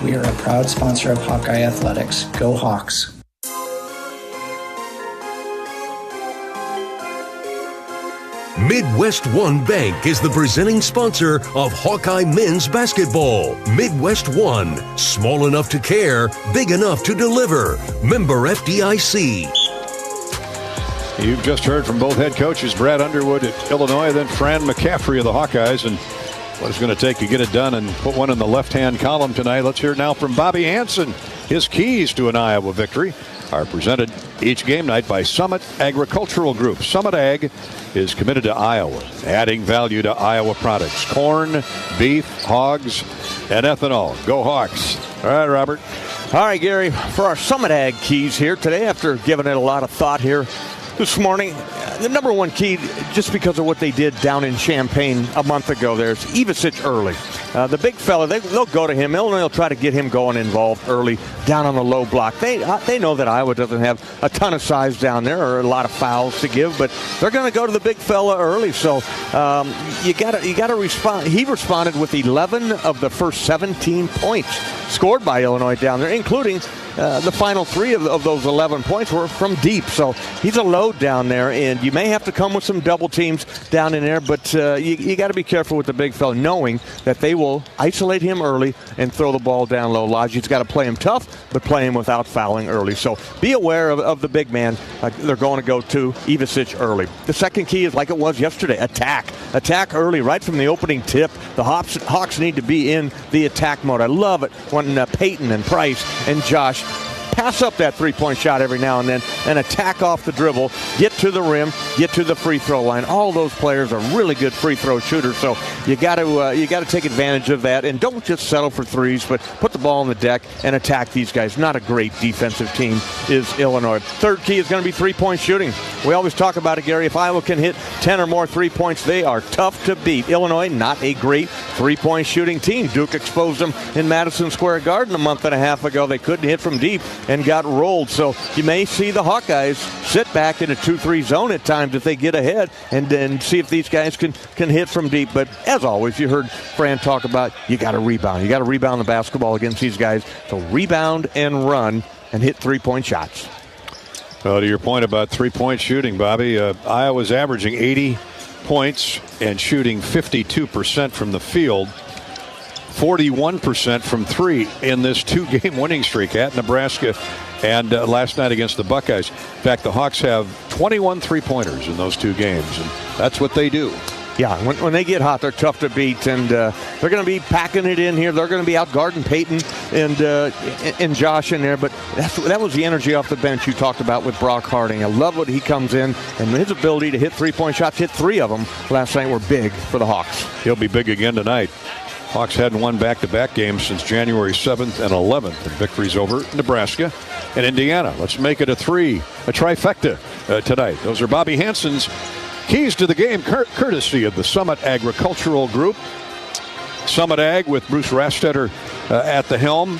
We are a proud sponsor of Hawkeye Athletics. Go Hawks! Midwest One Bank is the presenting sponsor of Hawkeye men's basketball. Midwest One, small enough to care, big enough to deliver. Member FDIC. You've just heard from both head coaches, Brad Underwood at Illinois, then Fran McCaffrey of the Hawkeyes, and what it's going to take to get it done and put one in the left-hand column tonight. Let's hear now from Bobby Hansen. His keys to an Iowa victory are presented each game night by Summit Agricultural Group. Summit Ag is committed to Iowa, adding value to Iowa products. Corn, beef, hogs, and ethanol. Go Hawks. All right, Robert. All right, Gary, for our Summit Ag keys here today, after giving it a lot of thought here this morning, the number one key, just because of what they did down in Champaign a month ago, there's Ivicic early. The big fella, they'll go to him. Illinois will try to get him going involved early down on the low block. They know that Iowa doesn't have a ton of size down there or a lot of fouls to give, but they're going to go to the big fella early. So you got to respond. He responded with 11 of the first 17 points scored by Illinois down there, including the final 3 of those 11 points were from deep. So he's a load down there, and you may have to come with some double teams down in there, but you got to be careful with the big fella, knowing that they will isolate him early and throw the ball down low. Lodge's got to play him tough, but play him without fouling early. So be aware of the big man. They're going to go to Ivicic early. The second key is like it was yesterday, attack. Attack early, right from the opening tip. The Hawks need to be in the attack mode. I love it when Peyton and Price and Josh pass up that three-point shot every now and then and attack off the dribble, get to the rim, get to the free throw line. All those players are really good free throw shooters, so you got to take advantage of that, and don't just settle for threes, but put the ball on the deck and attack these guys. Not a great defensive team is Illinois. Third key is going to be three-point shooting. We always talk about it, Gary. If Iowa can hit 10 or more 3 points, they are tough to beat. Illinois, not a great three-point shooting team. Duke exposed them in Madison Square Garden a month and a half ago. They couldn't hit from deep and got rolled. So you may see the Hawkeyes sit back in a 2-3 zone at times if they get ahead and then see if these guys can hit from deep. But as always, you heard Fran talk about you got to rebound. You got to rebound the basketball against these guys. So rebound and run and hit three-point shots. To your point about three-point shooting, Bobby, Iowa's averaging 80 points and shooting 52% from the field, 41% from three in this two-game winning streak at Nebraska and last night against the Buckeyes. In fact, the Hawks have 21 three-pointers in those two games, and that's what they do. Yeah, when they get hot, they're tough to beat, and they're going to be packing it in here. They're going to be out guarding Peyton and Josh in there, but that was the energy off the bench you talked about with Brock Harding. I love what he comes in, and his ability to hit three-point shots, hit 3 of them last night, were big for the Hawks. He'll be big again tonight. Hawks hadn't won back-to-back games since January 7th and 11th, and victories over Nebraska and Indiana. Let's make it a trifecta tonight. Those are Bobby Hansen's keys to the game, courtesy of the Summit Agricultural Group. Summit Ag with Bruce Rastetter at the helm.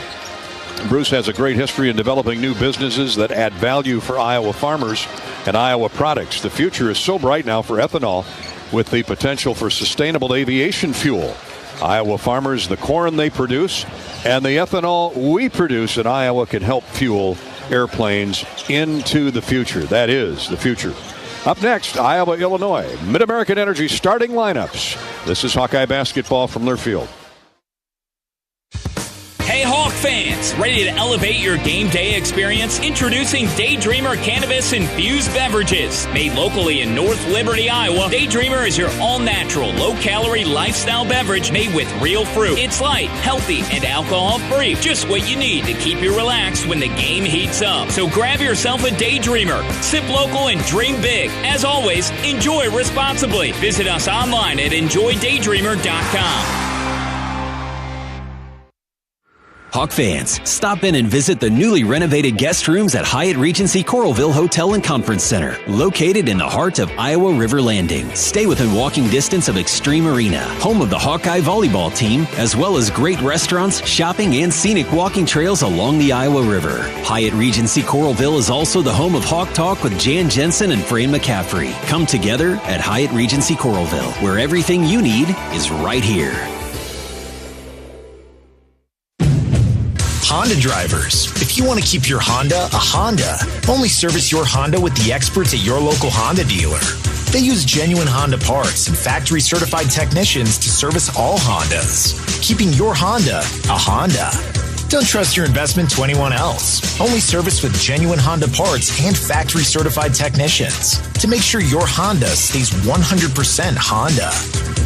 Bruce has a great history in developing new businesses that add value for Iowa farmers and Iowa products. The future is so bright now for ethanol, with the potential for sustainable aviation fuel. Iowa farmers, the corn they produce and the ethanol we produce in Iowa can help fuel airplanes into the future. That is the future. Up next, Iowa, Illinois, Mid-American Energy starting lineups. This is Hawkeye basketball from Learfield. Hey Hawk fans, ready to elevate your game day experience? Introducing Daydreamer Cannabis-infused beverages. Made locally in North Liberty, Iowa, Daydreamer is your all-natural, low-calorie lifestyle beverage made with real fruit. It's light, healthy, and alcohol-free. Just what you need to keep you relaxed when the game heats up. So grab yourself a Daydreamer. Sip local and dream big. As always, enjoy responsibly. Visit us online at enjoydaydreamer.com. Hawk fans, stop in and visit the newly renovated guest rooms at Hyatt Regency Coralville Hotel and Conference Center, located in the heart of Iowa River Landing. Stay within walking distance of Extreme Arena, home of the Hawkeye volleyball team, as well as great restaurants, shopping, and scenic walking trails along the Iowa River. Hyatt Regency Coralville is also the home of Hawk Talk with Jan Jensen and Fran McCaffrey. Come together at Hyatt Regency Coralville, where everything you need is right here. Honda drivers, if you want to keep your Honda a Honda, only service your Honda with the experts at your local Honda dealer. They use genuine Honda parts and factory certified technicians to service all Hondas, keeping your Honda a Honda. Don't trust your investment to anyone else. Only service with genuine Honda parts and factory certified technicians to make sure your Honda stays 100% Honda.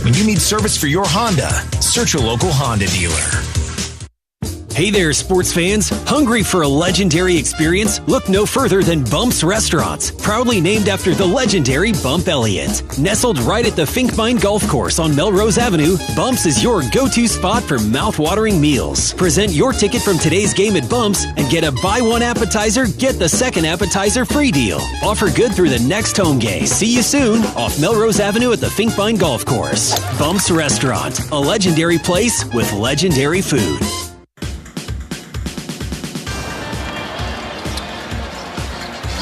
When you need service for your Honda, search your local Honda dealer. Hey there, sports fans. Hungry for a legendary experience? Look no further than Bumps Restaurants, proudly named after the legendary Bump Elliott. Nestled right at the Finkbine Golf Course on Melrose Avenue, Bumps is your go-to spot for mouth-watering meals. Present your ticket from today's game at Bumps and get a buy one appetizer, get the second appetizer free deal. Offer good through the next home game. See you soon off Melrose Avenue at the Finkbine Golf Course. Bumps Restaurant, a legendary place with legendary food.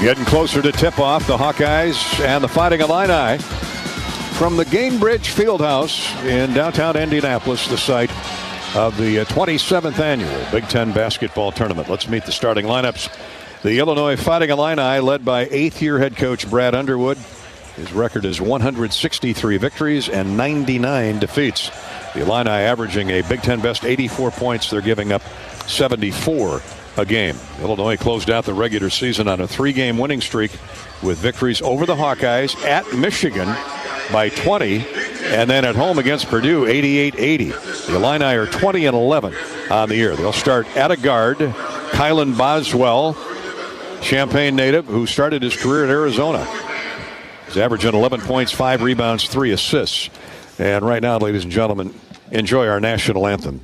Getting closer to tip-off, the Hawkeyes and the Fighting Illini from the Gainbridge Fieldhouse in downtown Indianapolis, the site of the 27th annual Big Ten basketball tournament. Let's meet the starting lineups. The Illinois Fighting Illini, led by 8th-year head coach Brad Underwood. His record is 163 victories and 99 defeats. The Illini averaging a Big Ten best 84 points. They're giving up 74 a game. Illinois closed out the regular season on a 3-game winning streak with victories over the Hawkeyes, at Michigan by 20, and then at home against Purdue 88-80. The Illini are 20-11 on the year. They'll start at a guard, Kylan Boswell, Champaign native, who started his career at Arizona. He's averaging 11 points, 5 rebounds, 3 assists. And right now, ladies and gentlemen, enjoy our national anthem.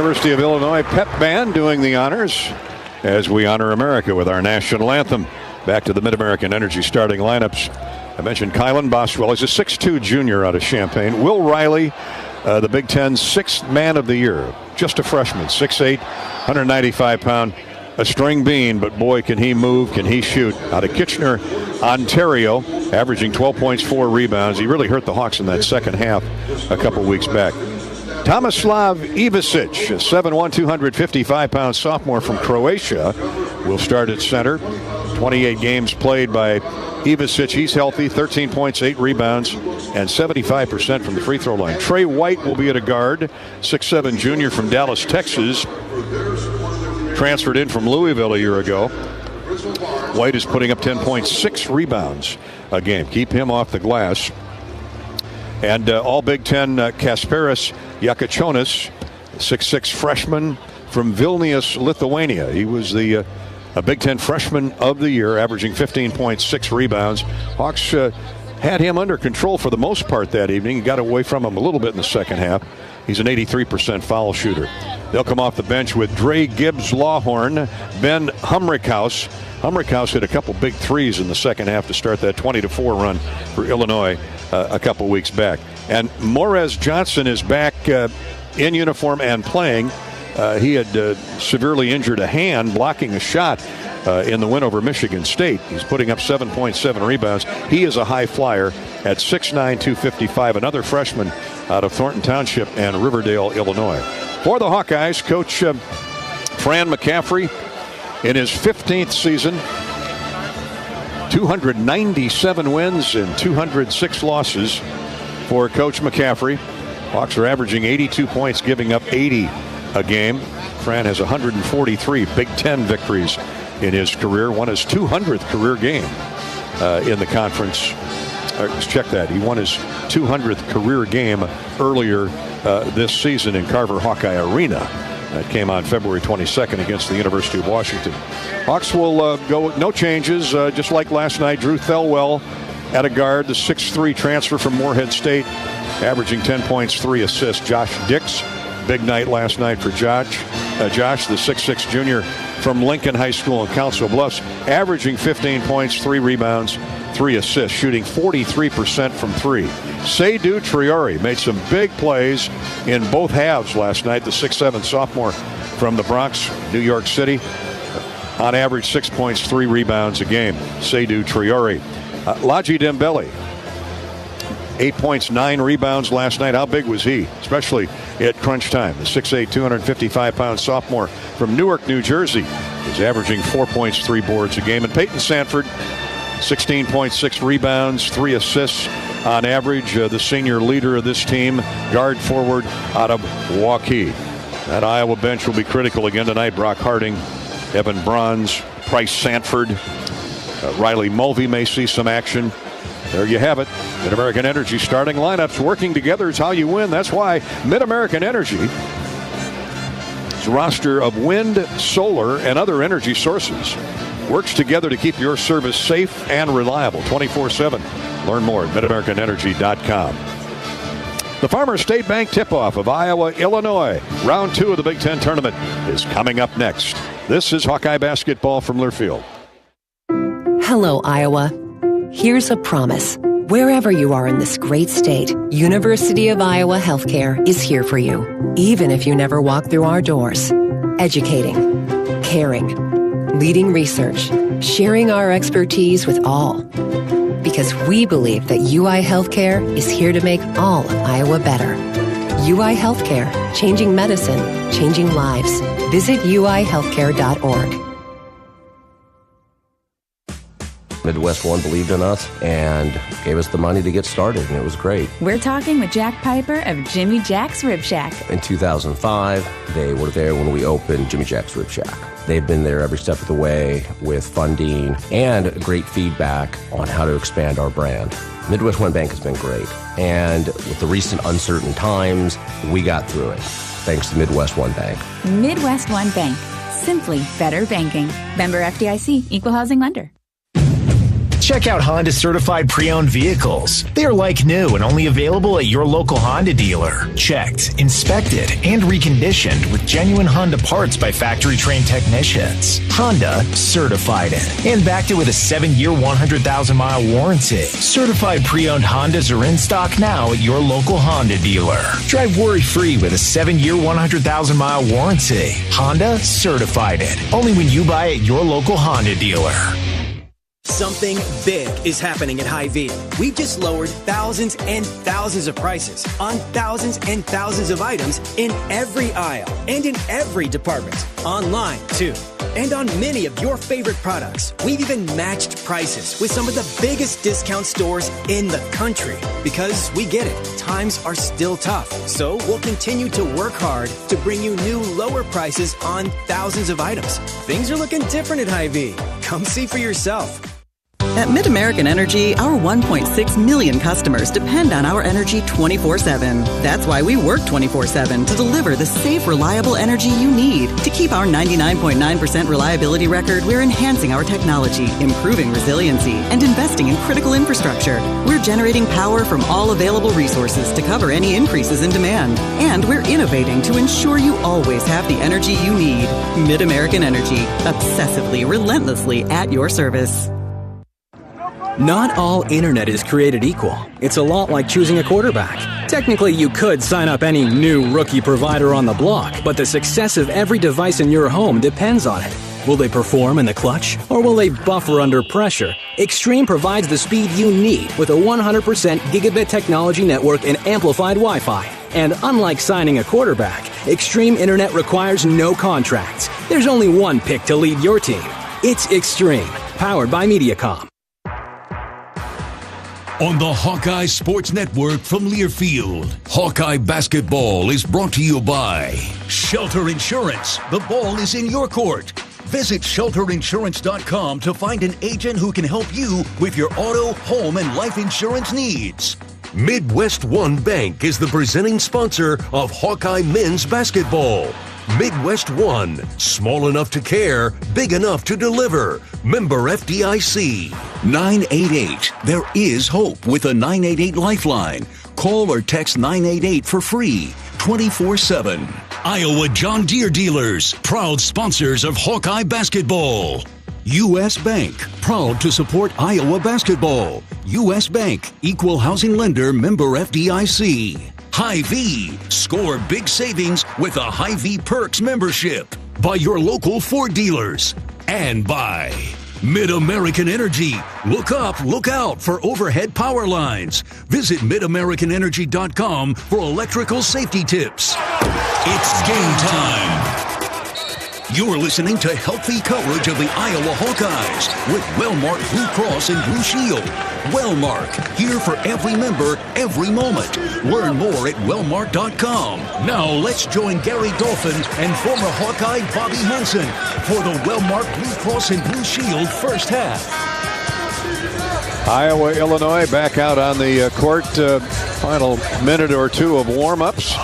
University of Illinois pep band doing the honors as we honor America with our national anthem. Back to the Mid-American Energy starting lineups. I mentioned Kylan Boswell. He's a 6'2 junior out of Champaign. Will Riley, the Big Ten's sixth man of the year. Just a freshman, 6'8", 195-pound, a string bean, but boy, can he move, can he shoot. Out of Kitchener, Ontario, averaging 12 points, 4 rebounds. He really hurt the Hawks in that second half a couple weeks back. Tomislav Ivicic, a 7'1", 255-pound sophomore from Croatia, will start at center. 28 games played by Ivicic. He's healthy, 13 points, 8 rebounds, and 75% from the free throw line. Trey White will be at a guard, 6'7 junior from Dallas, Texas. Transferred in from Louisville a year ago. White is putting up 10 points, 6 rebounds a game. Keep him off the glass. And all Big Ten, Kasparas Jakučionis, 6'6 freshman from Vilnius, Lithuania. He was the Big Ten freshman of the year, averaging 15 points, 6 rebounds. Hawks had him under control for the most part that evening. Got away from him a little bit in the second half. He's an 83% foul shooter. They'll come off the bench with Dre Gibbs-Lawhorn, Ben Humrickhouse. Humrickhouse hit a couple big threes in the second half to start that 20-4 run for Illinois a couple weeks back. And Morez Johnson is back in uniform and playing. He had severely injured a hand blocking a shot in the win over Michigan State. He's putting up 7.7 rebounds. He is a high flyer at 6'9", 255, another freshman out of Thornton Township and Riverdale, Illinois. For the Hawkeyes, Coach Fran McCaffrey in his 15th season, 297 wins and 206 losses for Coach McCaffrey. Hawks are averaging 82 points, giving up 80 a game. Fran has 143 Big Ten victories in his career, won his 200th career game in the conference. Check that. He won his 200th career game earlier this season in Carver Hawkeye Arena. That came on February 22nd against the University of Washington. Hawks will go no changes, just like last night. Drew Thelwell at a guard, the 6'3 transfer from Morehead State, averaging 10 points, 3 assists. Josh Dix, big night last night for Josh, the 6'6 junior from Lincoln High School in Council Bluffs, averaging 15 points, 3 rebounds, 3 assists, shooting 43% from 3. Seydou Traoré made some big plays in both halves last night. The 6'7 sophomore from the Bronx, New York City, on average 6 points, 3 rebounds a game. Seydou Traoré. Ladji Dembele, 8 points, 9 rebounds last night. How big was he, especially at crunch time? The 6'8", 255-pound sophomore from Newark, New Jersey, is averaging 4 points, 3 boards a game. And Peyton Sanford, 16 points, 6 rebounds, 3 assists on average. The senior leader of this team, guard forward out of Hawkeyes. That Iowa bench will be critical again tonight. Brock Harding, Evan Bronze, Price Sanford, Riley Mulvey may see some action. There you have it. Mid-American Energy starting lineups. Working together is how you win. That's why Mid-American Energy is a roster of wind, solar, and other energy sources. Works together to keep your service safe and reliable 24/7. Learn more at MidAmericanEnergy.com. The Farmers State Bank tip-off of Iowa, Illinois. Round 2 of the Big Ten tournament is coming up next. This is Hawkeye basketball from Learfield. Hello, Iowa. Here's a promise. Wherever you are in this great state, University of Iowa Healthcare is here for you, even if you never walk through our doors. Educating, caring, leading research, sharing our expertise with all. Because we believe that UI Healthcare is here to make all of Iowa better. UI Healthcare, changing medicine, changing lives. Visit uihealthcare.org. Midwest One believed in us and gave us the money to get started, and it was great. We're talking with Jack Piper of Jimmy Jack's Rib Shack. In 2005, they were there when we opened Jimmy Jack's Rib Shack. They've been there every step of the way with funding and great feedback on how to expand our brand. Midwest One Bank has been great, and with the recent uncertain times, we got through it, thanks to Midwest One Bank. Midwest One Bank. Simply better banking. Member FDIC, Equal Housing Lender. Check out Honda certified pre-owned vehicles. They are like new and only available at your local Honda dealer. Checked, inspected, and reconditioned with genuine Honda parts by factory-trained technicians. Honda certified it and backed it with a 7-year, 100,000-mile warranty. Certified pre-owned Hondas are in stock now at your local Honda dealer. Drive worry-free with a 7-year, 100,000-mile warranty. Honda certified it. Only when you buy at your local Honda dealer. Something big is happening at Hy-Vee. We've just lowered thousands and thousands of prices on thousands and thousands of items in every aisle and in every department. Online, too. And on many of your favorite products. We've even matched prices with some of the biggest discount stores in the country. Because we get it, times are still tough. So we'll continue to work hard to bring you new lower prices on thousands of items. Things are looking different at Hy-Vee. Come see for yourself. At MidAmerican Energy, our 1.6 million customers depend on our energy 24/7. That's why we work 24/7 to deliver the safe, reliable energy you need. To keep our 99.9% reliability record, we're enhancing our technology, improving resiliency, and investing in critical infrastructure. We're generating power from all available resources to cover any increases in demand. And we're innovating to ensure you always have the energy you need. MidAmerican Energy, obsessively, relentlessly at your service. Not all internet is created equal. It's a lot like choosing a quarterback. Technically, you could sign up any new rookie provider on the block, but the success of every device in your home depends on it. Will they perform in the clutch, or will they buffer under pressure? Extreme provides the speed you need with a 100% gigabit technology network and amplified Wi-Fi. And unlike signing a quarterback, Extreme Internet requires no contracts. There's only one pick to lead your team. It's Extreme, powered by Mediacom. On the Hawkeye Sports Network from Learfield, Hawkeye Basketball is brought to you by Shelter Insurance. The ball is in your court. Visit shelterinsurance.com to find an agent who can help you with your auto, home, and life insurance needs. Midwest One Bank is the presenting sponsor of Hawkeye Men's Basketball. Midwest One, small enough to care, big enough to deliver. Member FDIC. 988. There is hope with a 988 lifeline. Call or text 988 for free, 24/7. Iowa John Deere dealers, proud sponsors of Hawkeye Basketball. U.S. Bank, proud to support Iowa basketball. U.S. Bank, equal housing lender, member FDIC. Hy-Vee, score big savings with a Hy-Vee Perks membership. By your local Ford dealers. And by MidAmerican Energy. Look up, look out for overhead power lines. Visit MidAmericanEnergy.com for electrical safety tips. It's game time. You're listening to healthy coverage of the Iowa Hawkeyes with Wellmark Blue Cross and Blue Shield. Wellmark, here for every member, every moment. Learn more at wellmark.com. Now let's join Gary Dolphin and former Hawkeye Bobby Munson for the Wellmark Blue Cross and Blue Shield first half. Iowa, Illinois back out on the court. Final minute or two of warm-ups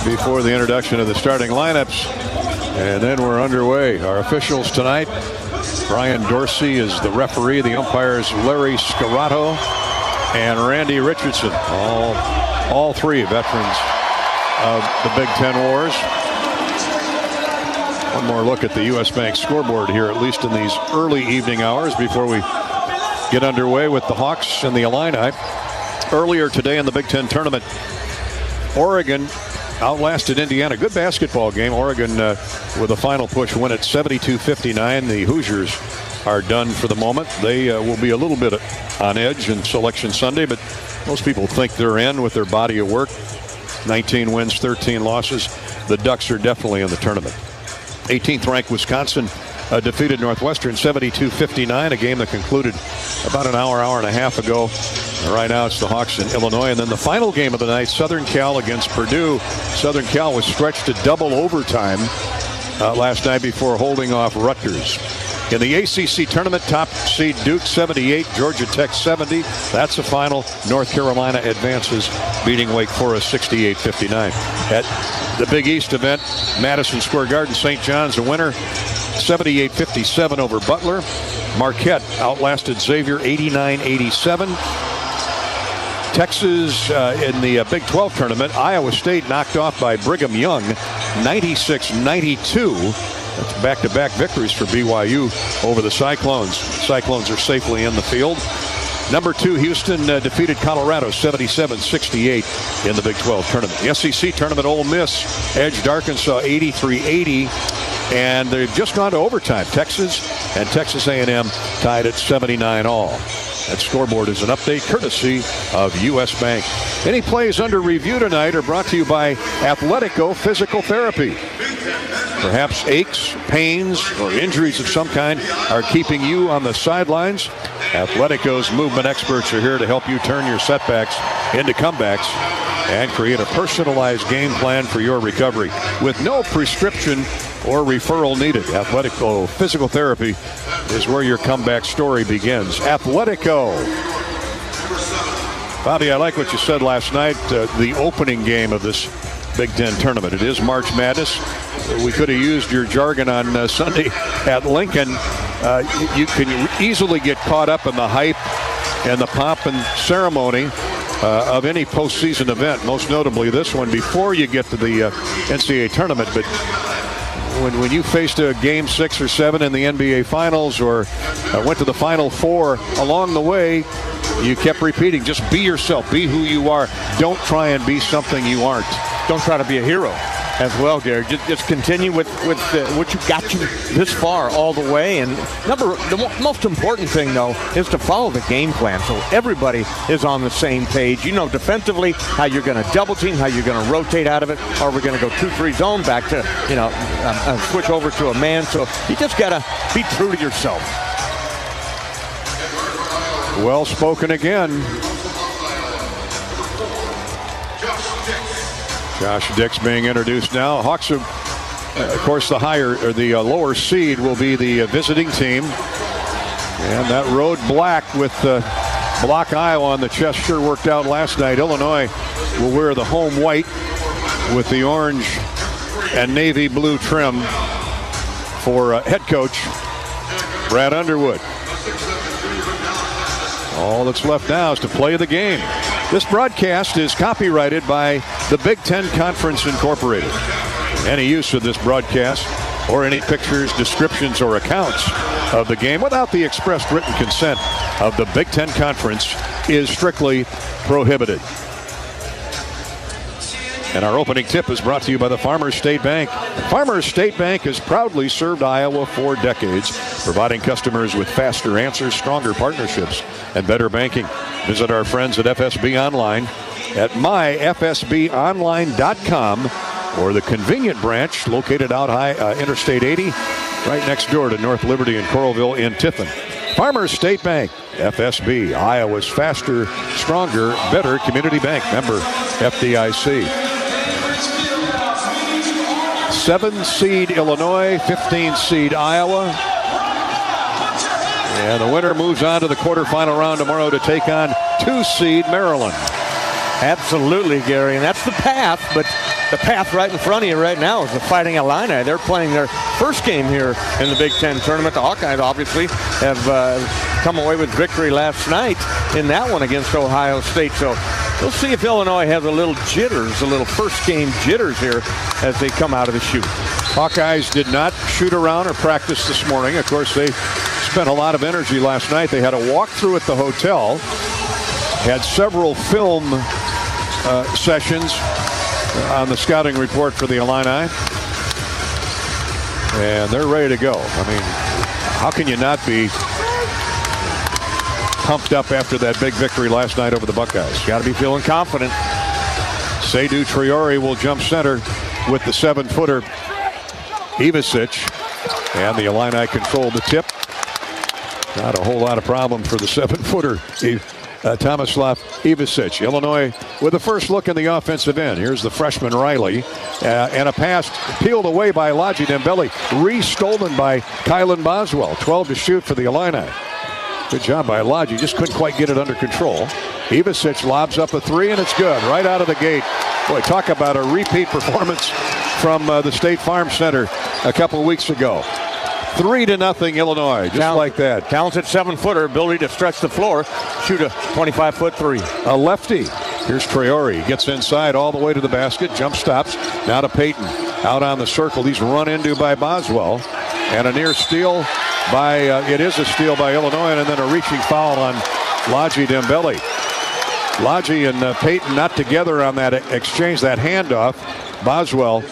before the introduction of the starting lineups. And then we're underway. Our officials tonight, Brian Dorsey is the referee. The umpires, Larry Scarato and Randy Richardson. All three veterans of the Big Ten Wars. One more look at the U.S. Bank scoreboard here, at least in these early evening hours before we get underway with the Hawks and the Illini. Earlier today in the Big Ten tournament, Oregon outlasted Indiana. Good basketball game. Oregon with a final push win at 72-59. The Hoosiers are done for the moment. They will be a little bit on edge in Selection Sunday, but most people think they're in with their body of work. 19 wins, 13 losses. The Ducks are definitely in the tournament. 18th ranked Wisconsin defeated Northwestern 72-59, a game that concluded about an hour and a half ago. Right now it's the Hawks in Illinois. And then the final game of the night, Southern Cal against Purdue. Southern Cal was stretched to double overtime last night before holding off Rutgers. In the ACC tournament, top seed Duke 78, Georgia Tech 70. That's the final. North Carolina advances, beating Wake Forest 68-59. At the Big East event, Madison Square Garden, St. John's a winner, 78-57 over Butler. Marquette outlasted Xavier 89-87. Texas in the Big 12 tournament, Iowa State knocked off by Brigham Young 96-92. That's back-to-back victories for BYU over the Cyclones. Cyclones are safely in the field. Number 2, Houston defeated Colorado 77-68 in the Big 12 tournament. The SEC tournament, Ole Miss edged Arkansas 83-80, and they've just gone to overtime. Texas and Texas A&M tied at 79 all. That scoreboard is an update courtesy of U.S. Bank. Any plays under review tonight are brought to you by Athletico Physical Therapy. Perhaps aches, pains, or injuries of some kind are keeping you on the sidelines. Athletico's movement experts are here to help you turn your setbacks into comebacks and create a personalized game plan for your recovery with no prescription or referral needed. Athletico Physical Therapy is where your comeback story begins. Athletico. Bobby, I like what you said last night, the opening game of this Big Ten tournament. It is March Madness. We could have used your jargon on Sunday at Lincoln. You can easily get caught up in the hype and the pomp and ceremony of any postseason event, most notably this one, before you get to the NCAA tournament. But when you faced a game 6 or 7 in the NBA Finals or went to the Final Four, along the way, you kept repeating, just be yourself, be who you are. Don't try and be something you aren't. Don't try to be a hero as well, Gary. Just continue with what you got you this far all the way. And the most important thing, though, is to follow the game plan so everybody is on the same page. You know defensively how you're going to double team, how you're going to rotate out of it. Are we going to go 2-3 zone back to, switch over to a man? So you just got to be true to yourself. Well spoken again. Josh Dix being introduced now. Hawks, of course, the lower seed will be the visiting team. And that road black with Block Iowa on the chest sure worked out last night. Illinois will wear the home white with the orange and navy blue trim for head coach Brad Underwood. All that's left now is to play the game. This broadcast is copyrighted by the Big Ten Conference Incorporated. Any use of this broadcast or any pictures, descriptions, or accounts of the game without the expressed written consent of the Big Ten Conference is strictly prohibited. And our opening tip is brought to you by the Farmers State Bank. Farmers State Bank has proudly served Iowa for decades, providing customers with faster answers, stronger partnerships, and better banking. Visit our friends at FSB Online at myfsbonline.com or the convenient branch located out high Interstate 80, right next door to North Liberty and Coralville in Tiffin. Farmers State Bank, FSB, Iowa's faster, stronger, better community bank. Member FDIC. 7-seed Illinois, 15-seed Iowa. And the winner moves on to the quarterfinal round tomorrow to take on 2-seed Maryland. Absolutely, Gary, and that's the path, but the path right in front of you right now is the Fighting Illini. They're playing their first game here in the Big Ten tournament. The Hawkeyes obviously have come away with victory last night in that one against Ohio State. So we'll see if Illinois has a little jitters, a little first game jitters here as they come out of the chute. Hawkeyes did not shoot around or practice this morning. Of course, they spent a lot of energy last night. They had a walkthrough at the hotel, had several film sessions on the scouting report for the Illini, and they're ready to go. I mean, how can you not be pumped up after that big victory last night over the Buckeyes? Got to be feeling confident. Seydou Traore will jump center with the 7-footer Ivicic, and the Illini control the tip. Not a whole lot of problem for the 7-footer Tomislav Ivicic. Illinois with the first look in the offensive end. Here's the freshman Riley. And a pass peeled away by Laji Dembele. Re-stolen by Kylan Boswell. 12 to shoot for the Illini. Good job by Laji. Just couldn't quite get it under control. Ivicic lobs up a 3, and it's good. Right out of the gate. Boy, talk about a repeat performance from the State Farm Center a couple of weeks ago. 3-0 Illinois, just like that. Talented 7-footer, ability to stretch the floor, shoot a 25-foot three. A lefty. Here's Traore. Gets inside all the way to the basket. Jump stops. Now to Payton. Out on the circle. He's run into by Boswell. And a near steal by, it is a steal by Illinois, and then a reaching foul on Laji Dembele. Laji and Payton not together on that exchange, that handoff. Boswell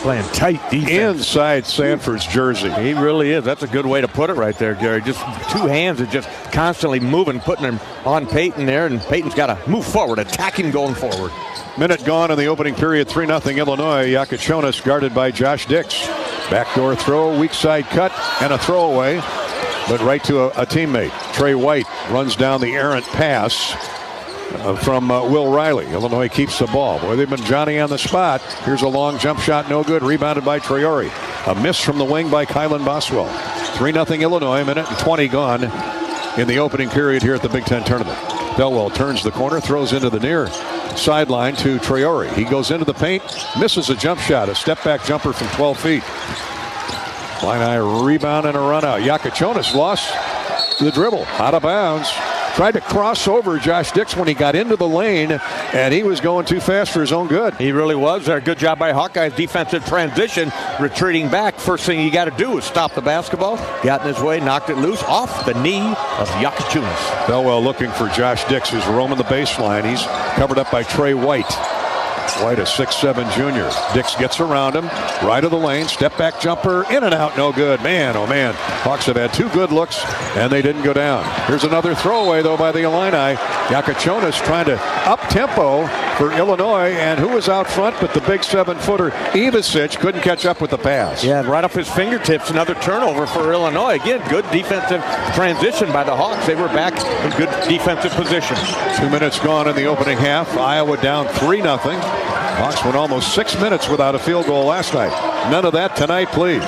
playing tight defense inside Sanford's jersey. He really is. That's a good way to put it right there, Gary. Just two hands are just constantly moving, putting him on Payton there, and Payton's got to move forward, attack him going forward. Minute gone in the opening period, 3-0 Illinois. Yakachonis guarded by Josh Dix. Backdoor throw, weak side cut, and a throwaway, but right to a teammate. Trey White runs down the errant pass from Will Riley. Illinois keeps the ball. Boy, they've been Johnny on the spot. Here's a long jump shot, no good. Rebounded by Traore. A miss from the wing by Kylan Boswell. 3-0 Illinois, minute and 20 gone in the opening period here at the Big Ten tournament. Belwell turns the corner, throws into the near sideline to Traore. He goes into the paint, misses a jump shot, a step-back jumper from 12 feet. Illini rebound and a run out. Yakachonis lost the dribble, out of bounds. Tried to cross over Josh Dix when he got into the lane, and he was going too fast for his own good. He really was. There, good job by Hawkeyes. Defensive transition, retreating back. First thing you got to do is stop the basketball. Got in his way, knocked it loose off the knee of Yakachunas. Belwell looking for Josh Dix, who's roaming the baseline. He's covered up by Trey White. White, a 6'7" junior. Dix gets around him, right of the lane, step back jumper, in and out, no good. Man, oh man, Hawks have had two good looks, and they didn't go down. Here's another throwaway, though, by the Illini. Yakachonis trying to up-tempo for Illinois, and who was out front but the big 7-footer, Ivicic, couldn't catch up with the pass. Yeah, right off his fingertips, another turnover for Illinois. Again, good defensive transition by the Hawks. They were back in good defensive position. 2 minutes gone in the opening half. Iowa down 3-0. Hawks went almost 6 minutes without a field goal last night. None of that tonight, please.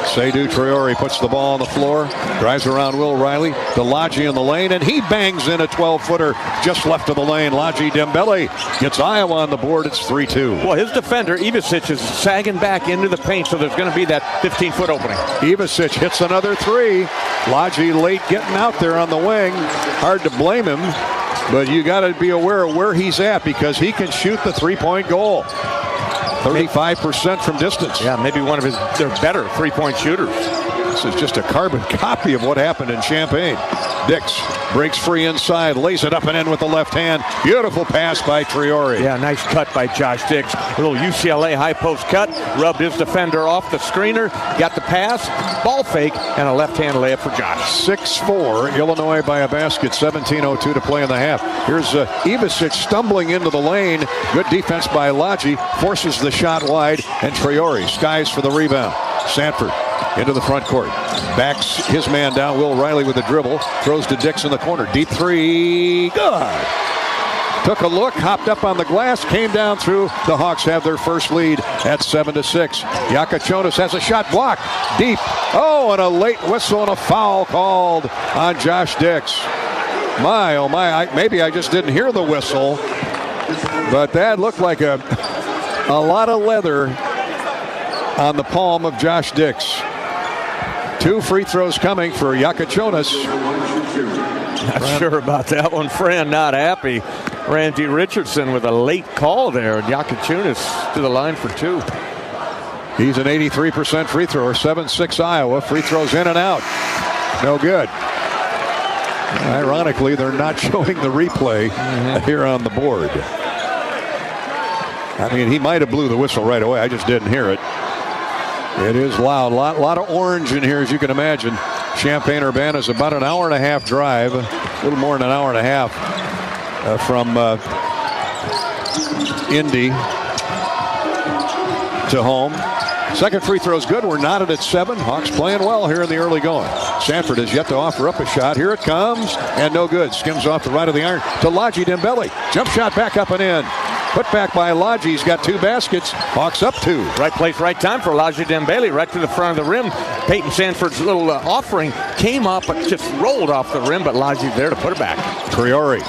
Seydou Traore puts the ball on the floor, drives around Will Riley to Laji in the lane, and he bangs in a 12-footer just left of the lane. Laji Dembele gets Iowa on the board. It's 3-2. Well, his defender, Ivicic, is sagging back into the paint, so there's going to be that 15-foot opening. Ivicic hits another three. Laji late getting out there on the wing. Hard to blame him, but you got to be aware of where he's at because he can shoot the three-point goal. 35% from distance. Yeah, maybe one of their better three-point shooters. This is just a carbon copy of what happened in Champaign. Dix breaks free inside, lays it up and in with the left hand. Beautiful pass by Traore. Yeah, nice cut by Josh Dix. A little UCLA high post cut, rubbed his defender off the screener, got the pass, ball fake, and a left-hand layup for Josh. 6-4, Illinois by a basket, 17:02 to play in the half. Here's Ivicic stumbling into the lane. Good defense by Laji, forces the shot wide, and Traore skies for the rebound. Sanford into the front court. Backs his man down. Will Riley with a dribble. Throws to Dix in the corner. Deep three. Good. Took a look, hopped up on the glass, came down through. The Hawks have their first lead at 7-6. Yakachonis has a shot blocked. Deep. Oh, and a late whistle and a foul called on Josh Dix. My, oh my. Maybe I just didn't hear the whistle. But that looked like a lot of leather on the palm of Josh Dix. 2 free throws coming for Yakachonis. Not sure about that one. Fran not happy. Randy Richardson with a late call there. Yakachonis to the line for 2. He's an 83% free thrower. 7-6 Iowa. Free throws in and out. No good. Ironically, they're not showing the replay here on the board. I mean, he might have blew the whistle right away. I just didn't hear it. It is loud. Lot of orange in here, as you can imagine. Champaign-Urbana is about an hour and a half drive, a little more than an hour and a half from Indy to home. Second free throw is good. We're knotted at 7. Hawks playing well here in the early going. Sanford has yet to offer up a shot. Here it comes, and no good. Skims off the right of the iron to Laji Dembele. Jump shot back up and in. Put back by Laji. He's got 2 baskets. Hawks up 2. Right place, right time for Laji Dembele. Right to the front of the rim. Peyton Sanford's little offering came up, but just rolled off the rim, but Laji there to put it back. Traore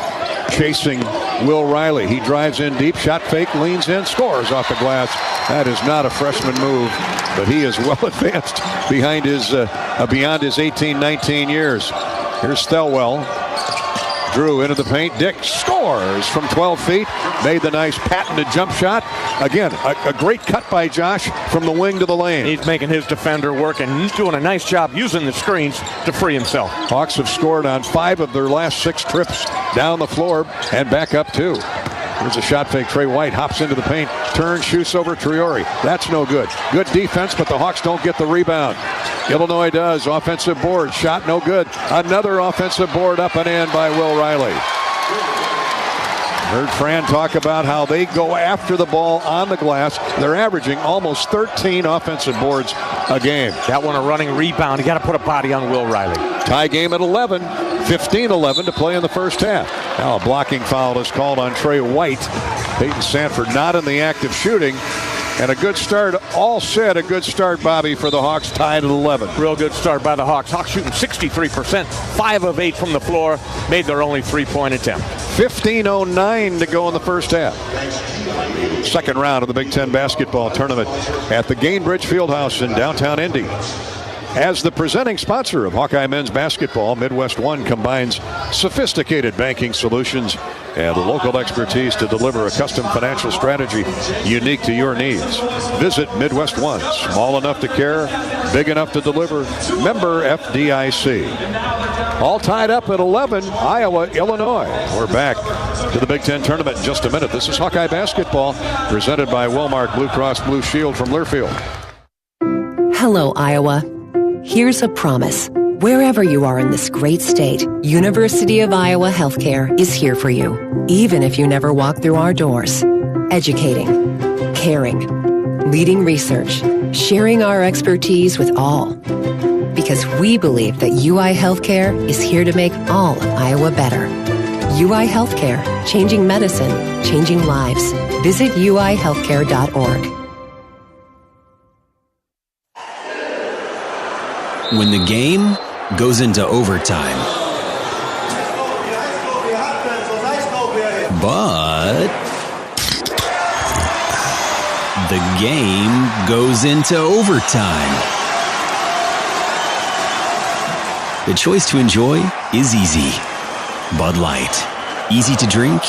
chasing Will Riley. He drives in deep. Shot fake, leans in, scores off the glass. That is not a freshman move but he is well advanced beyond his 18, 19 years. Here's Thelwell. Drew into the paint. Dick scores from 12 feet. Made the nice patented jump shot. Again, a great cut by Josh from the wing to the lane. He's making his defender work, and he's doing a nice job using the screens to free himself. Hawks have scored on 5 of their last 6 trips down the floor and back up 2. Here's a shot fake. Trey White hops into the paint. Turns, shoots over Traore. That's no good. Good defense, but the Hawks don't get the rebound. Illinois does. Offensive board. Shot no good. Another offensive board up and in by Will Riley. Heard Fran talk about how they go after the ball on the glass. They're averaging almost 13 offensive boards a game. That one a running rebound. You got to put a body on Will Riley. Tie game at 11. 15-11 to play in the first half. Now a blocking foul is called on Trey White. Peyton Sanford not in the act of shooting. And a good start, all said, a good start, Bobby, for the Hawks, tied at 11. Real good start by the Hawks. Hawks shooting 63%, 5 of 8 from the floor, made their only 3-point attempt. 15:09 to go in the first half. Second round of the Big Ten basketball tournament at the Gainbridge Fieldhouse in downtown Indy. As the presenting sponsor of Hawkeye men's basketball, Midwest One combines sophisticated banking solutions and local expertise to deliver a custom financial strategy unique to your needs. Visit Midwest One, small enough to care, big enough to deliver. Member FDIC. All tied up at 11, Iowa, Illinois. We're back to the Big Ten tournament in just a minute. This is Hawkeye basketball, presented by Wellmark Blue Cross Blue Shield from Learfield. Hello, Iowa. Here's a promise. Wherever you are in this great state, University of Iowa Healthcare is here for you, even if you never walk through our doors. Educating, caring, leading research, sharing our expertise with all. Because we believe that UI Healthcare is here to make all of Iowa better. UI Healthcare, changing medicine, changing lives. Visit uihealthcare.org. When the game goes into overtime. But the game goes into overtime. The choice to enjoy is easy. Bud Light. Easy to drink,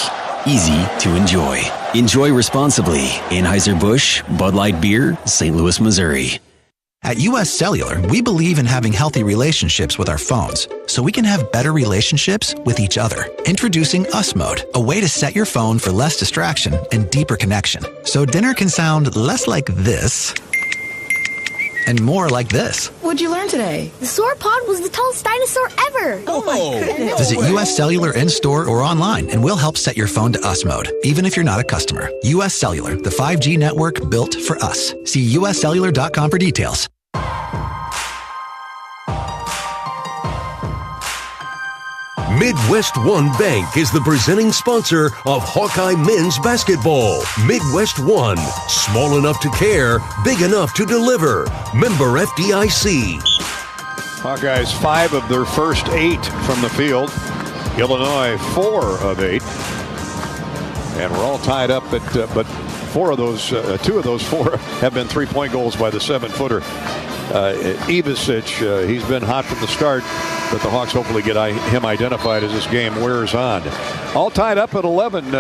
easy to enjoy. Enjoy responsibly. Anheuser-Busch, Bud Light Beer, St. Louis, Missouri. At US Cellular, we believe in having healthy relationships with our phones, so we can have better relationships with each other. Introducing Us Mode, a way to set your phone for less distraction and deeper connection. So dinner can sound less like this and more like this. What'd you learn today? The sauropod was the tallest dinosaur ever. Oh my goodness. Visit US Cellular in-store or online, and we'll help set your phone to Us Mode, even if you're not a customer. US Cellular, the 5G network built for us. See uscellular.com for details. Midwest One Bank is the presenting sponsor of Hawkeye men's basketball. Midwest One, small enough to care, big enough to deliver. Member FDIC. Hawkeyes 5 of their first 8 from the field. Illinois 4 of 8. And we're all tied up, but 2 of those 4 have been 3-point goals by the 7-footer. Ivicic, he's been hot from the start, but the Hawks hopefully get him identified as this game wears on. All tied up at 11.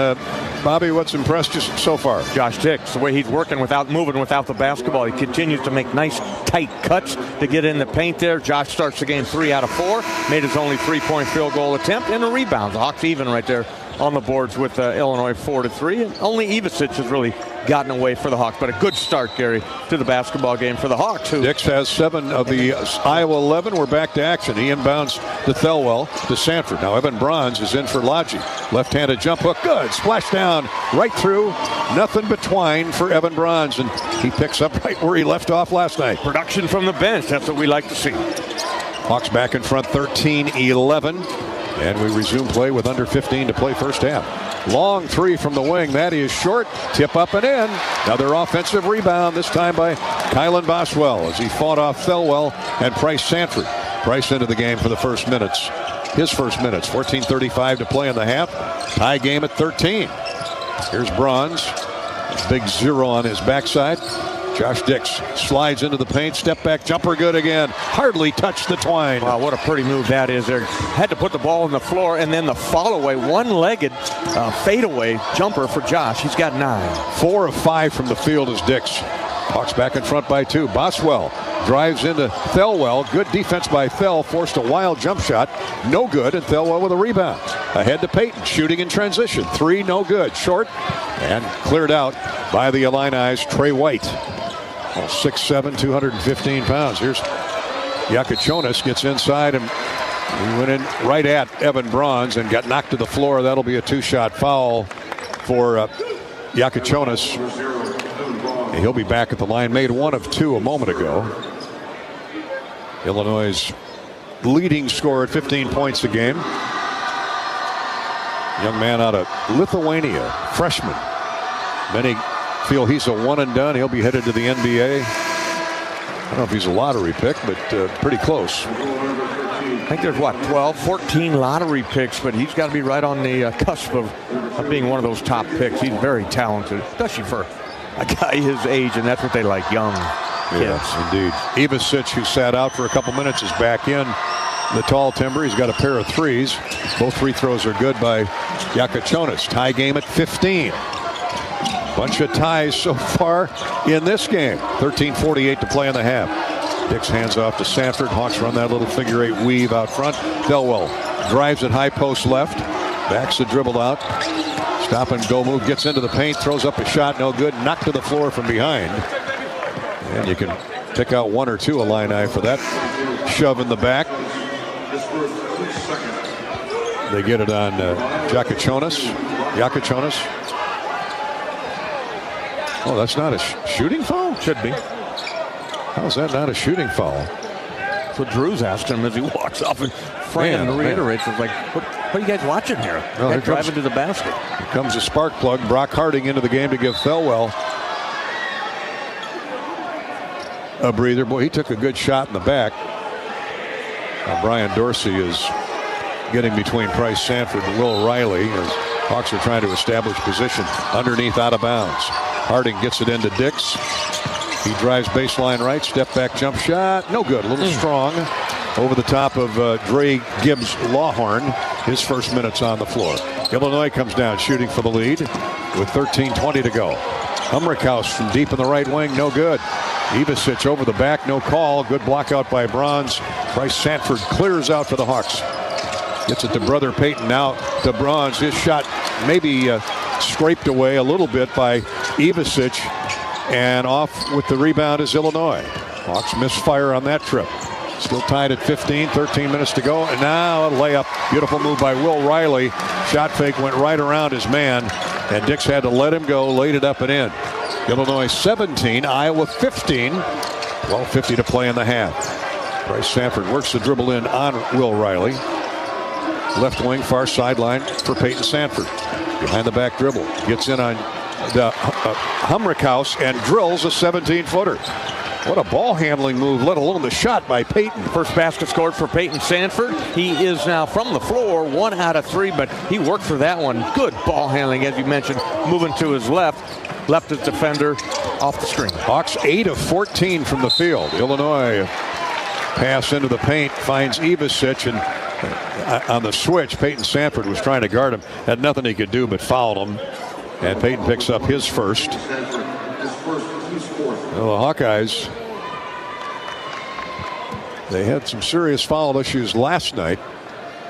Bobby, what's impressed you so far? Josh Dix, the way he's working without moving without the basketball. He continues to make nice, tight cuts to get in the paint there. Josh starts the game 3 out of 4. Made his only 3-point field goal attempt and a rebound. The Hawks even right there on the boards with Illinois 4-3. And only Ivicic has really gotten away for the Hawks. But a good start, Gary, to the basketball game for the Hawks. Dix has 7 of the Iowa 11. We're back to action. He inbounds to Thelwell, to Sanford. Now Evan Bronze is in for Lodgy. Left-handed jump hook. Good. Splash down right through. Nothing but twine for Evan Bronze. And he picks up right where he left off last night. Production from the bench. That's what we like to see. Hawks back in front 13-11. And we resume play with under 15 to play first half. Long 3 from the wing. That is short. Tip up and in. Another offensive rebound, this time by Kylan Boswell as he fought off Thelwell and Price Sanford. Price into the game for the first minutes. His first minutes. 14:35 to play in the half. Tie game at 13. Here's Bronze. Big 0 on his backside. Josh Dix slides into the paint. Step back jumper good again. Hardly touched the twine. Wow, what a pretty move that is there. Had to put the ball on the floor, and then the fall-away, one-legged fadeaway jumper for Josh. He's got 9. 4 of 5 from the field is Dix. Hawks back in front by 2. Boswell drives into Thelwell. Good defense by Thel. Forced a wild jump shot. No good, and Thelwell with a rebound. Ahead to Payton. Shooting in transition. 3, no good. Short, and cleared out by the Illini's Trey White. 6'7", 215 pounds. Here's Yakachonis, gets inside, and he went in right at Evan Bronze and got knocked to the floor. That'll be a 2-shot foul for Yakachonis. He'll be back at the line. Made 1 of 2 a moment ago. Illinois' leading scorer at 15 points a game. Young man out of Lithuania, freshman. Many feel he's a one and done. He'll be headed to the NBA. I don't know if he's a lottery pick, but pretty close. I think there's, 12, 14 lottery picks, but he's got to be right on the cusp of being one of those top picks. He's very talented, especially for a guy his age, and that's what they like, young kids. Yes, indeed. Ivasic, who sat out for a couple minutes, is back in the tall timber. He's got a pair of threes. Both free throws are good by Yakachonis. Tie game at 15. Bunch of ties so far in this game. 13:48 to play in the half. Dix hands off to Sanford. Hawks run that little figure 8 weave out front. Thelwell drives at high post left. Backs the dribble out. Stop and go move. Gets into the paint. Throws up a shot. No good. Knocked to the floor from behind. And you can pick out 1 or 2 Illini for that shove in the back. They get it on Yakachonis. Oh, that's not a shooting foul? Should be. How is that not a shooting foul? That's what Drew's asked him as he walks off, and Fran reiterates, it's like, what are you guys watching here? Well, driving to the basket. Here comes a spark plug. Brock Harding into the game to give Thelwell a breather. Boy, he took a good shot in the back. Brian Dorsey is getting between Price Sanford and Will Riley as Hawks are trying to establish position underneath, out of bounds. Harding gets it into Dix. He drives baseline right, step back jump shot, no good, a little strong. Over the top of Dre Gibbs Lawhorn, his first minutes on the floor. Illinois comes down shooting for the lead with 13:20 to go. Humrickhouse from deep in the right wing, no good. Ivasic over the back, no call. Good block out by Bronze. Price Sanford clears out for the Hawks. Gets it to Brother Payton, now to Bronze. His shot maybe scraped away a little bit by Ivasic, and off with the rebound is Illinois. Hawks misfire on that trip. Still tied at 15, 13 minutes to go, and now a layup. Beautiful move by Will Riley. Shot fake went right around his man, and Dix had to let him go, laid it up and in. Illinois 17, Iowa 15. 12:50 to play in the half. Price Sanford works the dribble in on Will Riley. Left wing, far sideline for Payton Sanford. Behind the back dribble. Gets in on the Humrickhouse and drills a 17-footer. What a ball handling move, let alone the shot by Payton. First basket scored for Payton Sanford. He is now from the floor, 1 out of 3, but he worked for that one. Good ball handling, as you mentioned, moving to his left. Left his defender off the screen. Hawks 8 of 14 from the field. Illinois pass into the paint, finds Ivasic, and on the switch, Payton Sanford was trying to guard him. Had nothing he could do but fouled him. And Payton picks up his first. Well, the Hawkeyes, they had some serious foul issues last night.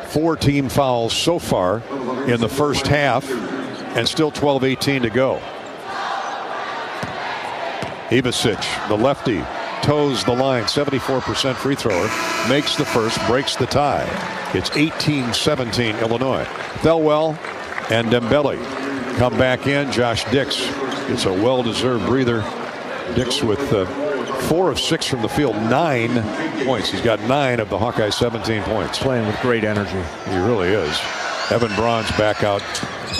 4 team fouls so far in the first half, and still 12:18 to go. Ivasic, the lefty, toes the line, 74% free thrower, makes the first, breaks the tie. It's 18-17 Illinois. Thelwell and Dembele come back in. Josh Dix, it's a well-deserved breather. Dix with 4 of 6 from the field, 9 points. He's got 9 of the Hawkeyes' 17 points. Playing with great energy. He really is. Evan Bronze back out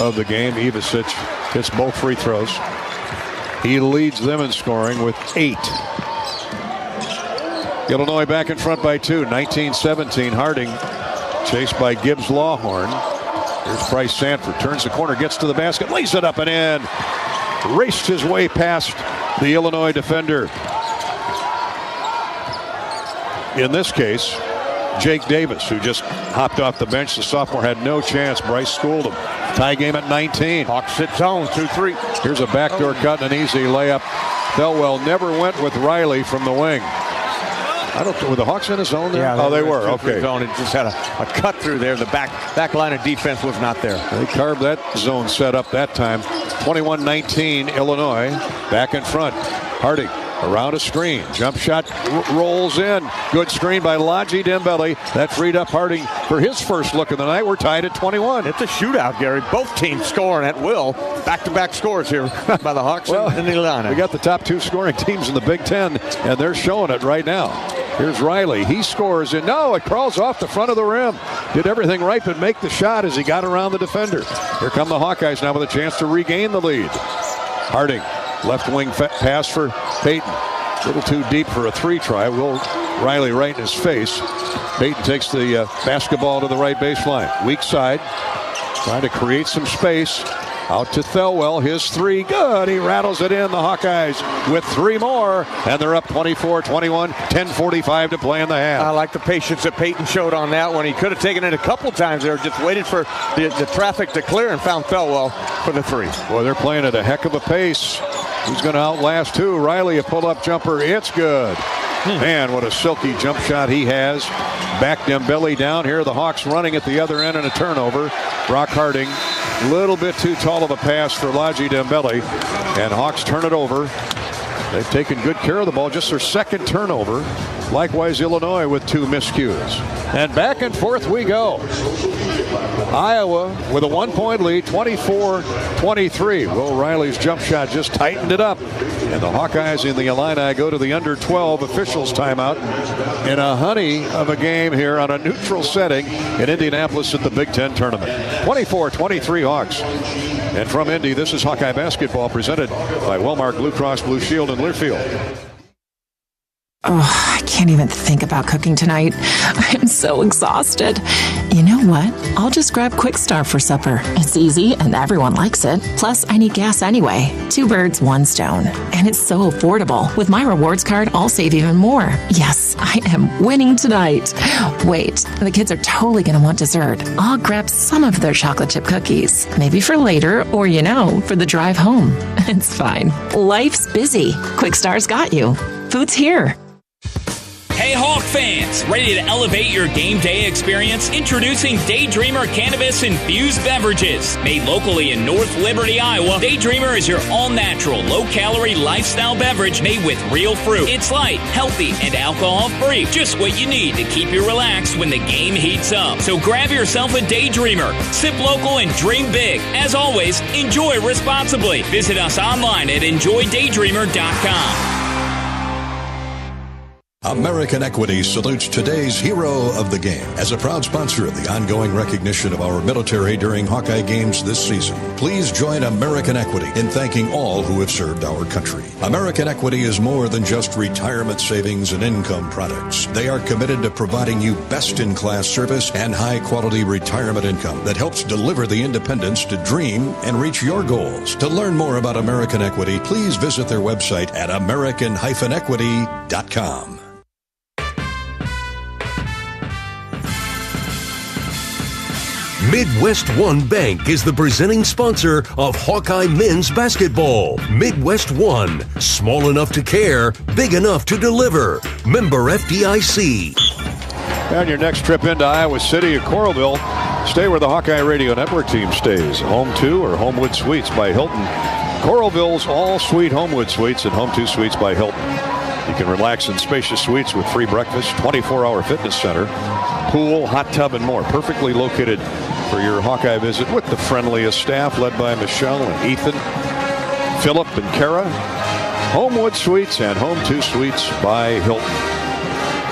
of the game. Ivasic hits both free throws. He leads them in scoring with 8. Illinois back in front by 2, 19-17. Harding chased by Gibbs Lawhorn. Here's Price Sanford, turns the corner, gets to the basket, lays it up and in. Raced his way past the Illinois defender. In this case, Jake Davis, who just hopped off the bench. The sophomore had no chance. Bryce schooled him. Tie game at 19. Hawks sit zone, 2-3. Here's a backdoor cut and an easy layup. Thelwell never went with Riley from the wing. Were the Hawks in a zone there? Yeah, they were. Okay. Zone. It just had a cut through there. The back line of defense was not there. They carved that zone set up that time. 21-19, Illinois back in front. Harding around a screen. Jump shot rolls in. Good screen by Laji Dembele. That freed up Harding for his first look of the night. We're tied at 21. It's a shootout, Gary. Both teams scoring at will. Back-to-back scores here by the Hawks and the Illini. We got the top two scoring teams in the Big Ten, and they're showing it right now. Here's Riley. He scores, and it crawls off the front of the rim. Did everything right but make the shot as he got around the defender. Here come the Hawkeyes now with a chance to regain the lead. Harding, left wing pass for Payton. A little too deep for a three try. Will Riley right in his face. Payton takes the basketball to the right baseline. Weak side, trying to create some space. Out to Thelwell, his three, good. He rattles it in. The Hawkeyes with three more, and they're up 24-21, 10:45 to play in the half. I like the patience that Payton showed on that one. He could have taken it a couple times there, just waited for the traffic to clear and found Thelwell for the three. Boy, they're playing at a heck of a pace. Who's going to outlast who? Riley, a pull-up jumper. It's good. Man, what a silky jump shot he has. Back Dembele down. Here the Hawks running at the other end and a turnover. Brock Harding, a little bit too tall of a pass for Laji Dembele. And Hawks turn it over. They've taken good care of the ball. Just their second turnover. Likewise, Illinois with two miscues. And back and forth we go. Iowa with a 1-point lead, 24-23. Will Riley's jump shot just tightened it up. And the Hawkeyes in the Illini go to the under 12 officials timeout in a honey of a game here on a neutral setting in Indianapolis at the Big Ten tournament. 24-23 Hawks. And from Indy, this is Hawkeye basketball presented by Wellmark Blue Cross Blue Shield in Learfield. Oh, I can't even think about cooking tonight. I'm so exhausted. You know what? I'll just grab Quick Start for supper. It's easy and everyone likes it. Plus, I need gas anyway. 2 birds, 1 stone. And it's so affordable. With my rewards card, I'll save even more. Yes, I am winning tonight. Wait, the kids are totally going to want dessert. I'll grab some of their chocolate chip cookies. Maybe for later or, for the drive home. It's fine. Life's busy. Quick Start's got you. Food's here. Hey Hawk fans, ready to elevate your game day experience? Introducing Daydreamer Cannabis Infused Beverages. Made locally in North Liberty, Iowa, Daydreamer is your all-natural, low-calorie lifestyle beverage made with real fruit. It's light, healthy, and alcohol-free. Just what you need to keep you relaxed when the game heats up. So grab yourself a Daydreamer. Sip local and dream big. As always, enjoy responsibly. Visit us online at enjoydaydreamer.com. American Equity salutes today's hero of the game. As a proud sponsor of the ongoing recognition of our military during Hawkeye games this season, please join American Equity in thanking all who have served our country. American Equity is more than just retirement savings and income products. They are committed to providing you best-in-class service and high-quality retirement income that helps deliver the independence to dream and reach your goals. To learn more about American Equity, please visit their website at american-equity.com. Midwest One Bank is the presenting sponsor of Hawkeye men's basketball. Midwest One, small enough to care, big enough to deliver. Member FDIC. On your next trip into Iowa City or Coralville, stay where the Hawkeye Radio Network team stays. Home 2 or Homewood Suites by Hilton. Coralville's all-suite Homewood Suites and Home 2 Suites by Hilton. You can relax in spacious suites with free breakfast, 24-hour fitness center, pool, hot tub, and more. Perfectly located for your Hawkeye visit with the friendliest staff led by Michelle and Ethan, Philip and Kara. Homewood Suites and Home 2 Suites by Hilton.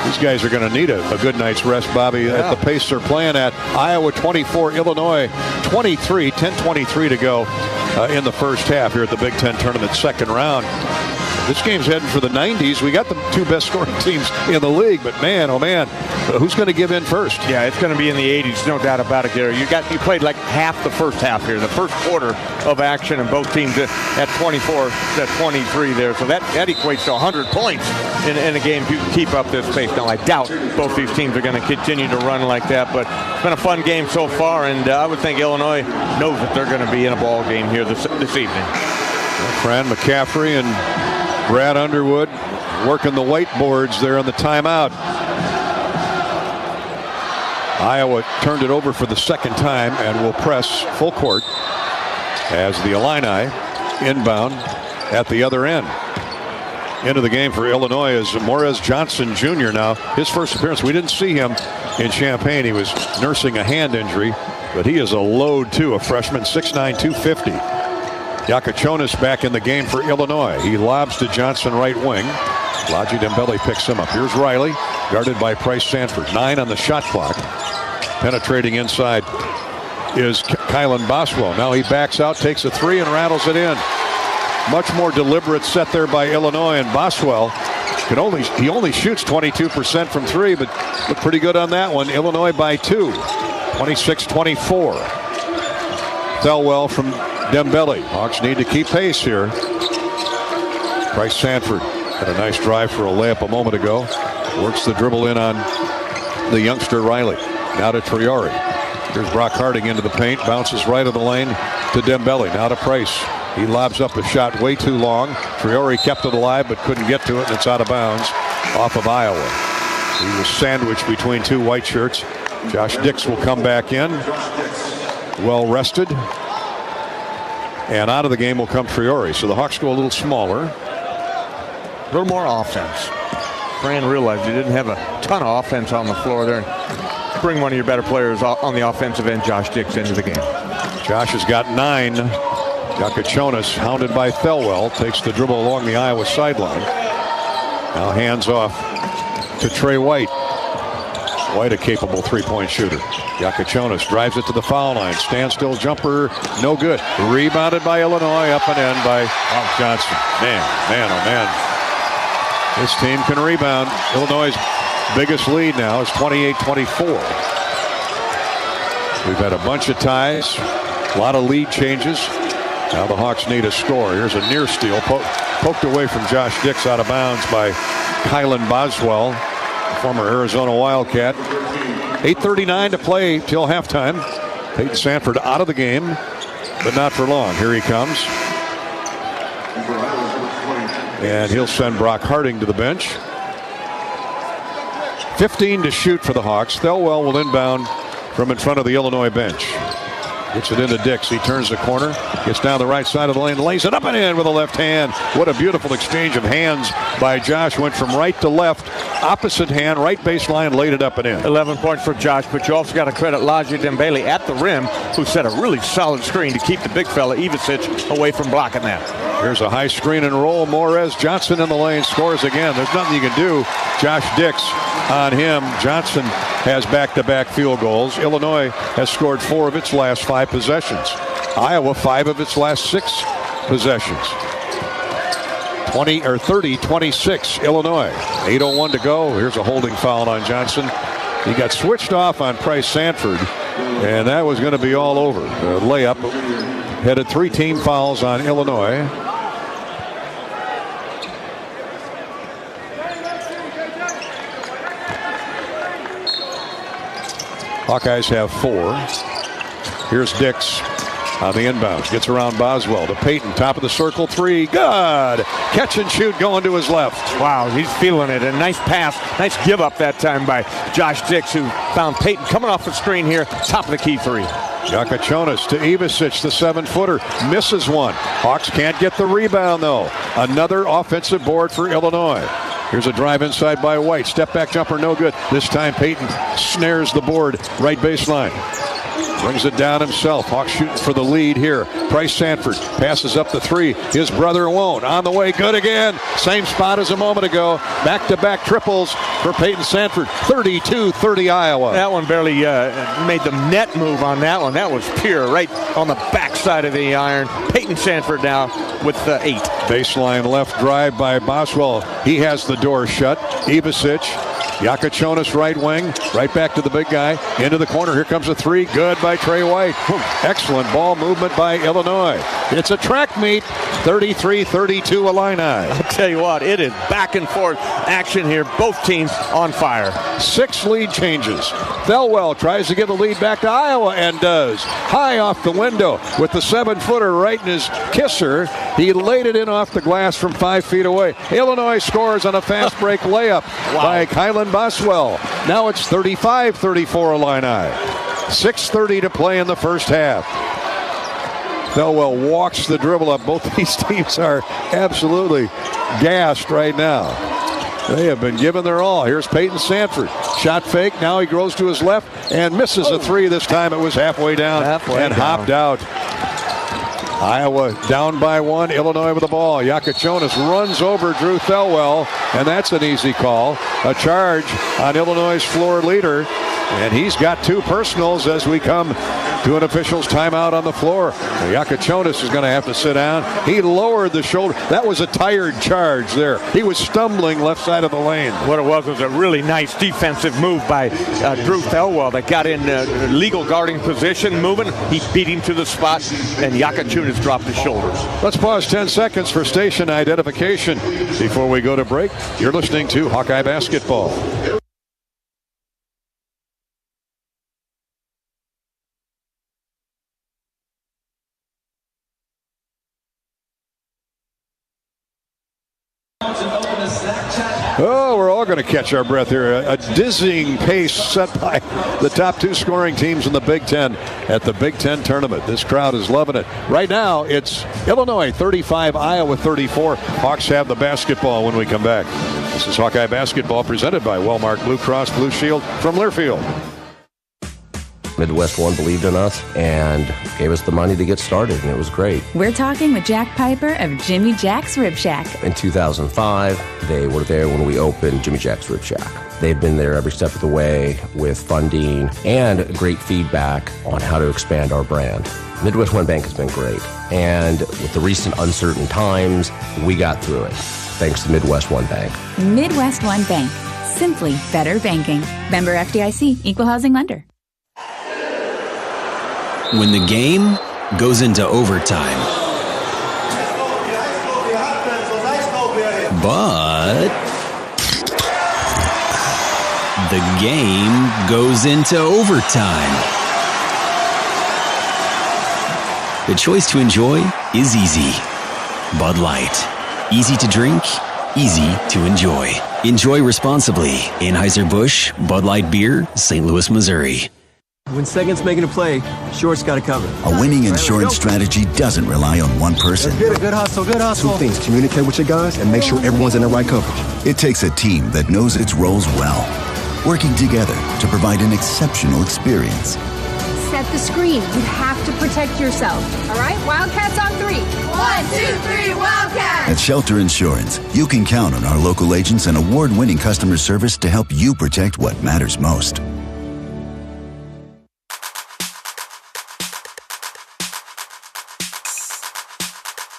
These guys are going to need a good night's rest, Bobby, at the pace they're playing at. Iowa 24, Illinois 23, 10:23 to go in the first half here at the Big Ten Tournament second round. This game's heading for the 90s. We got the two best scoring teams in the league, but man, oh man, who's going to give in first? Yeah, it's going to be in the 80s, no doubt about it, Gary. You played like half the first half here, the first quarter of action, and both teams at 24, at 23 there. So that equates to 100 points in a game if you keep up this pace. Now, I doubt both these teams are going to continue to run like that, but it's been a fun game so far, and I would think Illinois knows that they're going to be in a ball game here this evening. Fran McCaffrey and Brad Underwood working the whiteboards there on the timeout. Iowa turned it over for the second time and will press full court as the Illini inbound at the other end. Into the game for Illinois is Morez Johnson Jr. Now, his first appearance, we didn't see him in Champaign. He was nursing a hand injury, but he is a load too, a freshman, 6'9", 250. Yakachonis back in the game for Illinois. He lobs to Johnson right wing. Laji Dembele picks him up. Here's Riley, guarded by Price Sanford. 9 on the shot clock. Penetrating inside is Kylan Boswell. Now he backs out, takes a three, and rattles it in. Much more deliberate set there by Illinois, and Boswell he only shoots 22% from three, but looked pretty good on that one. Illinois by 2, 26-24. Thelwell from Dembele. Hawks need to keep pace here. Price Sanford had a nice drive for a layup a moment ago. Works the dribble in on the youngster Riley. Now to Triori. Here's Brock Harding into the paint. Bounces right of the lane to Dembele. Now to Price. He lobs up a shot way too long. Triori kept it alive but couldn't get to it, and it's out of bounds off of Iowa. He was sandwiched between two white shirts. Josh Dix will come back in. Well rested. And out of the game will come Triori. So the Hawks go a little smaller. A little more offense. Fran realized he didn't have a ton of offense on the floor there. Bring one of your better players on the offensive end, Josh Dix, into the game. Josh has got 9. Yakachonis, hounded by Thelwell, takes the dribble along the Iowa sideline. Now hands off to Trey White. White, a capable three-point shooter. Yakachonis drives it to the foul line. Standstill jumper, no good. Rebounded by Illinois, up and in by Johnson. Man, oh man. This team can rebound. Illinois' biggest lead now is 28-24. We've had a bunch of ties, a lot of lead changes. Now the Hawks need a score. Here's a near steal, poked away from Josh Dix out of bounds by Kylan Boswell, former Arizona Wildcat. 8:39 to play till halftime. Peyton Sanford out of the game, but not for long. Here he comes. And he'll send Brock Harding to the bench. 15 to shoot for the Hawks. Thelwell will inbound from in front of the Illinois bench. Gets it into Dix. He turns the corner. Gets down the right side of the lane. Lays it up and in with a left hand. What a beautiful exchange of hands by Josh. Went from right to left. Opposite hand. Right baseline. Laid it up and in. 11 points for Josh. But you also got to credit Laji Dembele at the rim, who set a really solid screen to keep the big fella, Ivicic, away from blocking that. Here's a high screen and roll. Morez Johnson in the lane. Scores again. There's nothing you can do. Josh Dix on him. Johnson has back-to-back field goals. Illinois has scored 4 of its last 5 possessions. Iowa 5 of its last 6 possessions. 30-26 Illinois. 8:01 to go. Here's a holding foul on Johnson. He got switched off on Price Sanford, and that was going to be all over. The layup headed 3 team fouls on Illinois. Hawkeyes have 4. Here's Dix on the inbounds. Gets around Boswell to Peyton. Top of the circle 3. Good. Catch and shoot going to his left. Wow, he's feeling it. A nice pass. Nice give up that time by Josh Dix, who found Peyton coming off the screen here. Top of the key 3. Yakachonis to Ivicic, the 7-footer. Misses one. Hawks can't get the rebound, though. Another offensive board for Illinois. Here's a drive inside by White. Step back jumper, no good. This time Peyton snares the board right baseline. brings it down himself. Hawks shooting for the lead here. Bryce Sanford passes up the three. His brother won't. On the way, good again. Same spot as a moment ago. Back-to-back triples for Peyton Sanford. 32-30 Iowa. That one barely made the net move on that one. That was pure, right on the backside of the iron. Peyton Sanford now with 8. Baseline left drive by Boswell. He has the door shut. Ivasic. Yakachonis right wing, right back to the big guy, into the corner. Here comes a three, good by Trey White. Excellent ball movement by Illinois. It's a track meet, 33-32 Illini. I'll tell you what, it is back and forth action here. Both teams on fire. 6 lead changes. Thelwell tries to give the lead back to Iowa and does. High off the window with the 7-footer right in his kisser. He laid it in off the glass from 5 feet away. Illinois scores on a fast break layup by Kylan Boswell. Now it's 35-34 Illini. 6:30 to play in the first half. Thelwell walks the dribble up. Both these teams are absolutely gassed right now. They have been given their all. Here's Peyton Sanford. Shot fake. Now he goes to his left and misses a three. This time it was halfway down and hopped out. Iowa down by 1. Illinois with the ball. Yakachonis runs over Drew Thelwell, and that's an easy call. A charge on Illinois' floor leader, and he's got 2 personals as we come to an official's timeout on the floor. Yakachonis is going to have to sit down. He lowered the shoulder. That was a tired charge there. He was stumbling left side of the lane. What it was a really nice defensive move by Drew Thelwell that got in legal guarding position, moving. He beat him to the spot, and Yakachonis dropped his shoulders. Let's pause 10 seconds for station identification before we go to break. You're listening to Hawkeye Basketball. Oh, we're all going to catch our breath here. A dizzying pace set by the top 2 scoring teams in the Big Ten at the Big Ten tournament. This crowd is loving it. Right now, it's Illinois 35, Iowa 34. Hawks have the basketball when we come back. This is Hawkeye Basketball presented by Wellmark Blue Cross Blue Shield from Learfield. Midwest One believed in us and gave us the money to get started, and it was great. We're talking with Jack Piper of Jimmy Jack's Rib Shack. In 2005, they were there when we opened Jimmy Jack's Rib Shack. They've been there every step of the way with funding and great feedback on how to expand our brand. Midwest One Bank has been great, and with the recent uncertain times, we got through it, thanks to Midwest One Bank. Midwest One Bank. Simply better banking. Member FDIC, Equal Housing Lender. When the game goes into overtime, but the game goes into overtime. The choice to enjoy is easy. Bud Light. Easy to drink, easy to enjoy. Enjoy responsibly. Anheuser-Busch, Bud Light Beer, St. Louis, Missouri. When second's making a play, short's got to cover. A winning insurance strategy doesn't rely on one person. Good hustle, good hustle. 2 things: communicate with your guys and make sure everyone's in the right coverage. It takes a team that knows its roles well, working together to provide an exceptional experience. Set the screen. You have to protect yourself. All right, Wildcats on 3. 1, 2, 3, Wildcats! At Shelter Insurance, you can count on our local agents and award-winning customer service to help you protect what matters most.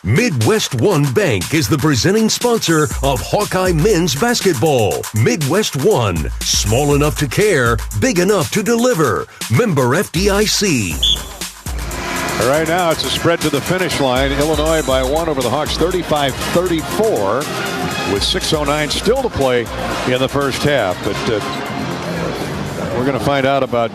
Midwest One Bank is the presenting sponsor of Hawkeye men's basketball. Midwest One, small enough to care, big enough to deliver. Member FDIC. Right now, it's a spread to the finish line. Illinois by 1 over the Hawks, 35-34, with 6:09 still to play in the first half. But we're going to find out about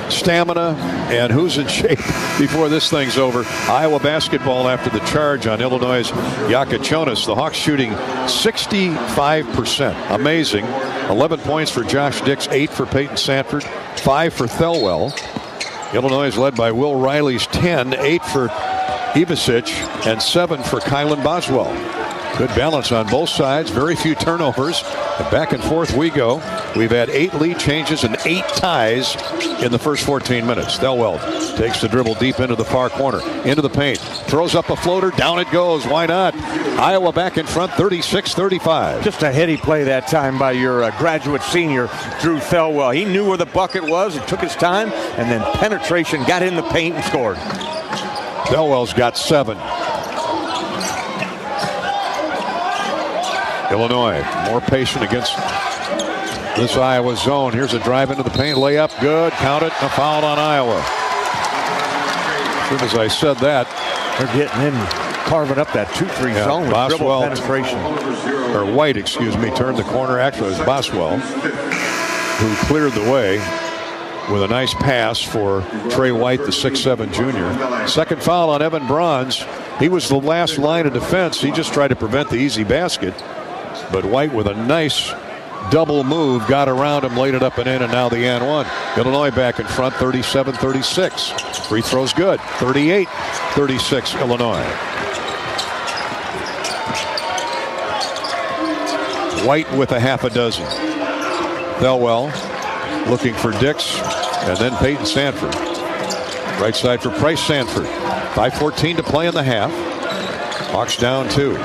stamina and who's in shape before this thing's over. Iowa basketball after the charge on Illinois' Yakachonis. The Hawks shooting 65%. Amazing. 11 points for Josh Dix, 8 for Peyton Sanford, 5 for Thelwell. Illinois is led by Will Riley's 10, 8 for Ivasic, and 7 for Kylan Boswell. Good balance on both sides. Very few turnovers. And back and forth we go. We've had 8 lead changes and 8 ties in the first 14 minutes. Thelwell takes the dribble deep into the far corner. Into the paint. Throws up a floater. Down it goes. Why not? Iowa back in front, 36-35. Just a heady play that time by your graduate senior, Drew Thelwell. He knew where the bucket was. He took his time, and then penetration, got in the paint and scored. Thelwell's got 7. Illinois more patient against this Iowa zone. Here's a drive into the paint, layup, good, count it, a foul on Iowa. As soon as I said that, they're getting in, carving up that 2-3 zone with Boswell, dribble penetration. Or White, excuse me, turned the corner. Actually, it was Boswell who cleared the way with a nice pass for Trey White, the 6'7 junior. Second foul on Evan Bronze. He was the last line of defense. He just tried to prevent the easy basket. But White with a nice double move, got around him, laid it up and in, and now the and one. Illinois back in front, 37-36. Free throw's good, 38-36 Illinois. White with a half a dozen. Thelwell looking for Dix, and then Peyton Sanford. Right side for Price Sanford. 5:14 to play in the half. Hawks down 2.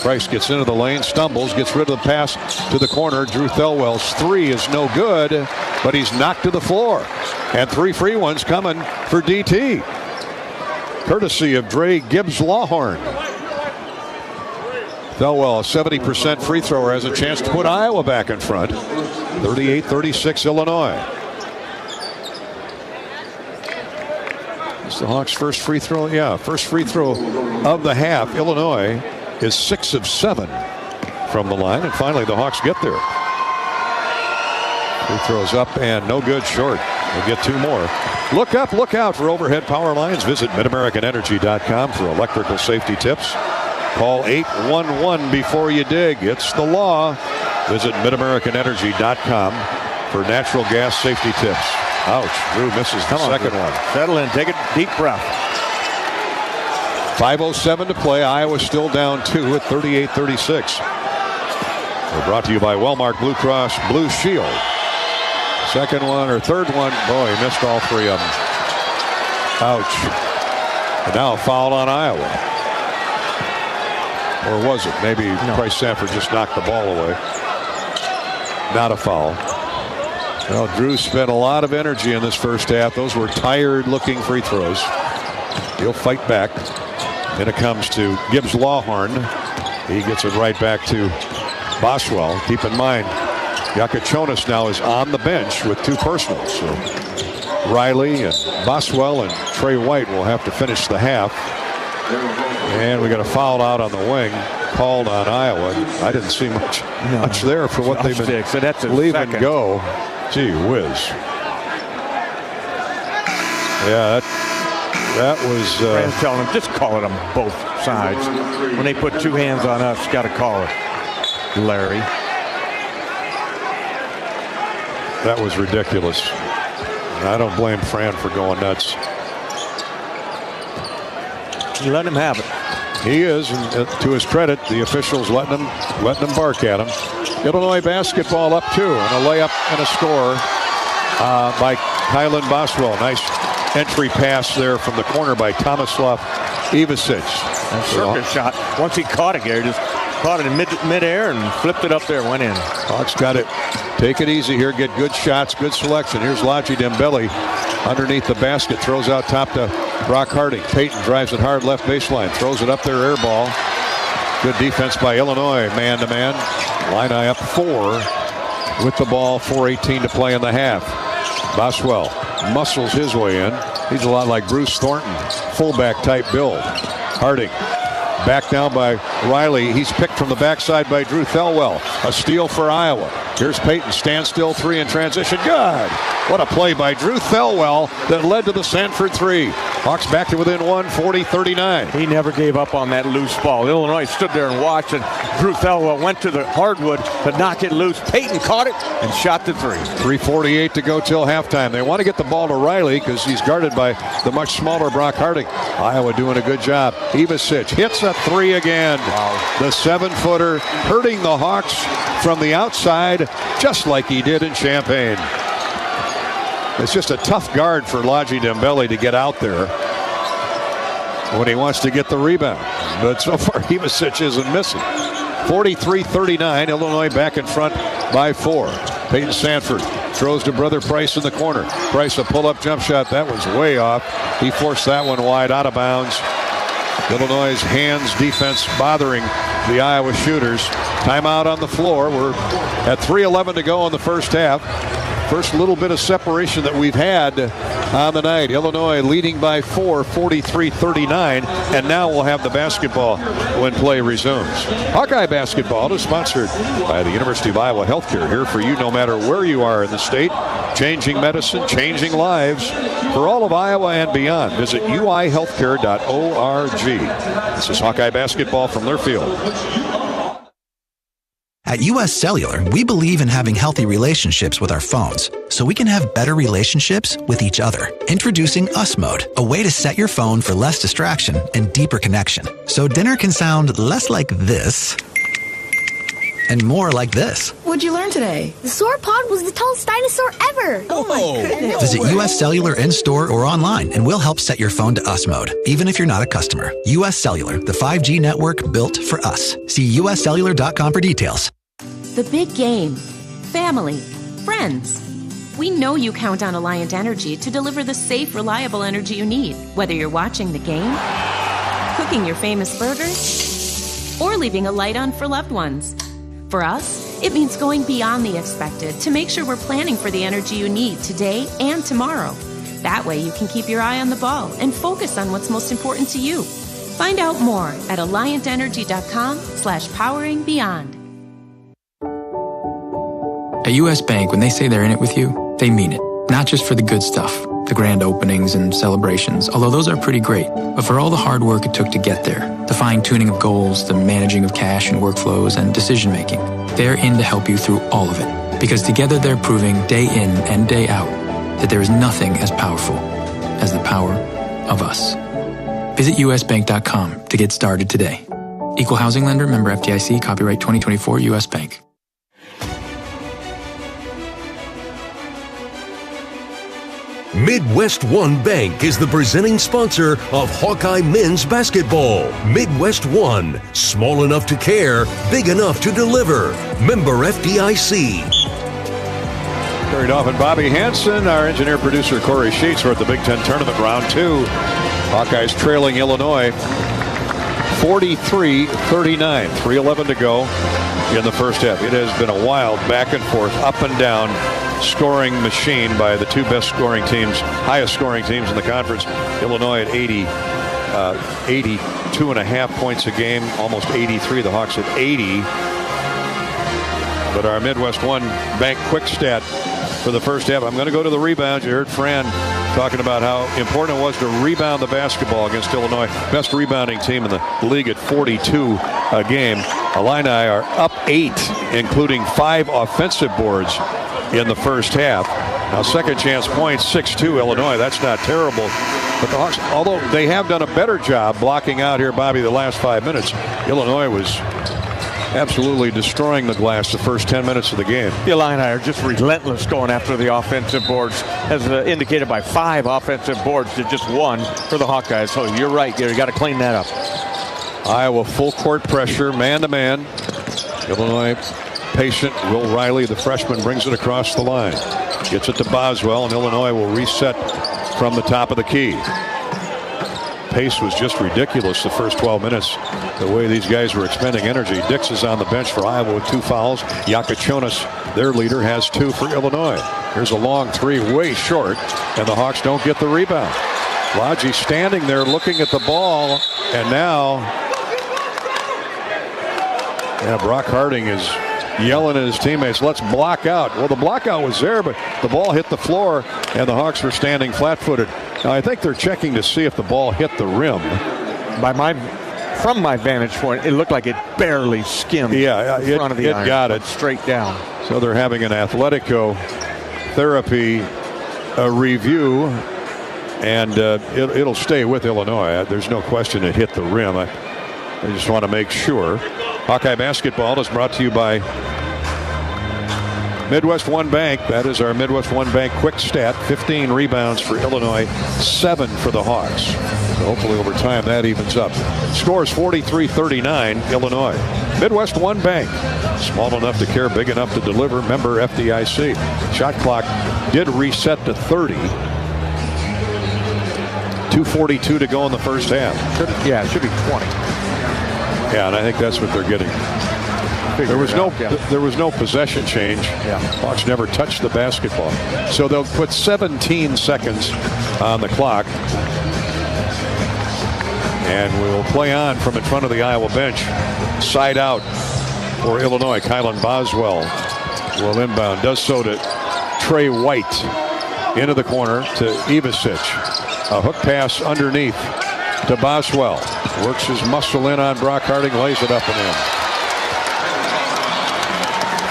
Price gets into the lane, stumbles, gets rid of the pass to the corner. Drew Thelwell's 3 is no good, but he's knocked to the floor. And 3 free ones coming for DT. Courtesy of Dre Gibbs-Lawhorn. Thelwell, a 70% free thrower, has a chance to put Iowa back in front. 38-36 Illinois. It's the Hawks' first free throw. Yeah, first free throw of the half. Illinois is 6 of 7 from the line, and finally the Hawks get there. Free throws up and no good, short. We'll get 2 more. Look up, look out for overhead power lines. Visit MidAmericanEnergy.com for electrical safety tips. Call 811 before you dig. It's the law. Visit MidAmericanEnergy.com for natural gas safety tips. Ouch. Drew misses the second one. Settle in. Take a deep breath. 5:07 to play. Iowa still down 2 at 38-36. We're brought to you by Wellmark Blue Cross Blue Shield. Second one or third one. Boy, he missed all 3 of them. Ouch. And now a foul on Iowa. Or was it? Maybe Price Sanford just knocked the ball away. Not a foul. Well, Drew spent a lot of energy in this first half. Those were tired-looking free throws. He'll fight back. Then it comes to Gibbs-Lawhorn. He gets it right back to Boswell. Keep in mind, Yakachonis now is on the bench with 2 personals. So Riley and Boswell and Trey White will have to finish the half. And we got a foul out on the wing called on Iowa. I didn't see much there for what they've been leaving go. Gee whiz. Yeah, that was... Fran's telling him, just call it on both sides. When they put 2 hands on us, got to call it. Larry. That was ridiculous. I don't blame Fran for going nuts. You let him have it. He is, and to his credit, the officials letting him bark at him. Illinois basketball up 2, and a layup and a score by Kylan Boswell. Nice entry pass there from the corner by Tomislav Ivicic. And circus shot. Once he caught it, Gary just caught it in midair and flipped it up there, went in. Hawks got it. Take it easy here. Get good shots, good selection. Here's Lachi Dembele underneath the basket. Throws out top to Brock Harding. Peyton drives it hard left baseline. Throws it up there, air ball. Good defense by Illinois, man-to-man. Illini up 4 with the ball. 4:18 to play in the half. Boswell muscles his way in. He's a lot like Bruce Thornton, fullback type build. Harding back down by Riley. He's picked from the backside by Drew Thelwell. A steal for Iowa. Here's Peyton, standstill 3 in transition. Good. What a play by Drew Thelwell that led to the Sanford 3. Hawks back to within 1, 40-39. He never gave up on that loose ball. Illinois stood there and watched, and Drew Thelwell went to the hardwood to knock it loose. Peyton caught it and shot the 3. 3:48 to go till halftime. They want to get the ball to Riley because he's guarded by the much smaller Brock Harding. Iowa doing a good job. Ivicic hits a 3 again. The 7-footer hurting the Hawks from the outside, just like he did in Champaign. It's just a tough guard for Laji Dembele to get out there when he wants to get the rebound. But so far, Ivasic isn't missing. 43-39, Illinois back in front by 4. Peyton Sanford throws to Brother Price in the corner. Price, a pull-up jump shot. That was way off. He forced that one wide, out of bounds. Illinois' hands defense bothering the Iowa shooters. Timeout on the floor. We're at 3:11 to go in the first half. First little bit of separation that we've had on the night. Illinois leading by 4, 43-39, and now we'll have the basketball when play resumes. Hawkeye basketball is sponsored by the University of Iowa Healthcare, here for you no matter where you are in the state. Changing medicine, changing lives for all of Iowa and beyond. Visit uihealthcare.org. This is Hawkeye basketball from Learfield. At US Cellular, we believe in having healthy relationships with our phones, so we can have better relationships with each other. Introducing Us Mode, a way to set your phone for less distraction and deeper connection. So dinner can sound less like this and more like this. What'd you learn today? The sauropod was the tallest dinosaur ever. Oh my goodness. Visit US Cellular in-store or online, and we'll help set your phone to Us Mode, even if you're not a customer. US Cellular, the 5G network built for us. See uscellular.com for details. The big game. Family. Friends. We know you count on Alliant Energy to deliver the safe, reliable energy you need, whether you're watching the game, cooking your famous burgers, or leaving a light on for loved ones. For us, it means going beyond the expected to make sure we're planning for the energy you need today and tomorrow. That way you can keep your eye on the ball and focus on what's most important to you. Find out more at alliantenergy.com/poweringbeyond. At U.S. Bank, when they say they're in it with you, they mean it. Not just for the good stuff, the grand openings and celebrations, although those are pretty great, but for all the hard work it took to get there, the fine-tuning of goals, the managing of cash and workflows, and decision-making. They're in to help you through all of it, because together they're proving day in and day out that there is nothing as powerful as the power of us. Visit usbank.com to get started today. Equal housing lender, member FDIC, copyright 2024 U.S. Bank. Midwest One Bank is the presenting sponsor of Hawkeye men's basketball. Midwest One, small enough to care, big enough to deliver. Member FDIC. Carried off, and Bobby Hansen, our engineer-producer Corey Sheets. We're at the Big Ten Tournament, round 2. Hawkeyes trailing Illinois 43-39. 3:11 to go in the first half. It has been a wild back and forth, up and down scoring machine by the two best scoring teams, highest scoring teams in the conference. Illinois at 82.5 points a game, almost 83. The Hawks at 80. But our Midwest One Bank quick stat for the first half. I'm going to go to the rebounds. You heard Fran talking about how important it was to rebound the basketball against Illinois. Best rebounding team in the league at 42 a game. Illini are up 8, including 5 offensive boards in the first half. Now second chance points, 6-2 Illinois. That's not terrible. But the Hawks, although they have done a better job blocking out here, Bobby, the last 5 minutes, Illinois was absolutely destroying the glass the first 10 minutes of the game. The Illini are just relentless going after the offensive boards, as indicated by 5 offensive boards to just 1 for the Hawkeyes. So you're right, you got to clean that up. Iowa full court pressure, man-to-man. Illinois patient. Will Riley, the freshman, brings it across the line. Gets it to Boswell, and Illinois will reset from the top of the key. Pace was just ridiculous the first 12 minutes, the way these guys were expending energy. Dix is on the bench for Iowa with 2 fouls. Yakachonis, their leader, has 2 for Illinois. Here's a long 3, way short, and the Hawks don't get the rebound. Lodgy standing there looking at the ball, and now Brock Harding is yelling at his teammates, let's block out. Well, the blockout was there, but the ball hit the floor, and the Hawks were standing flat-footed. Now, I think they're checking to see if the ball hit the rim. From my vantage point, it looked like it barely skimmed in front of the iron. Got it. Straight down. So they're having an Athletico therapy review, and it'll stay with Illinois. There's no question it hit the rim. I just want to make sure. Hawkeye basketball is brought to you by Midwest One Bank. That is our Midwest One Bank quick stat. 15 rebounds for Illinois, 7 for the Hawks. So hopefully over time that evens up. Scores 43-39 Illinois. Midwest One Bank. Small enough to care, big enough to deliver. Member FDIC. Shot clock did reset to 30. 2:42 to go in the first half. It should be 20. Yeah, and I think that's what they're getting. There was no possession change. Hawks never touched the basketball. So they'll put 17 seconds on the clock. And we will play on from in front of the Iowa bench. Side out for Illinois. Kylan Boswell will inbound. Does so to Trey White. Into the corner to Ivasic. A hook pass underneath to Boswell. Works his muscle in on Brock Harding. Lays it up and in.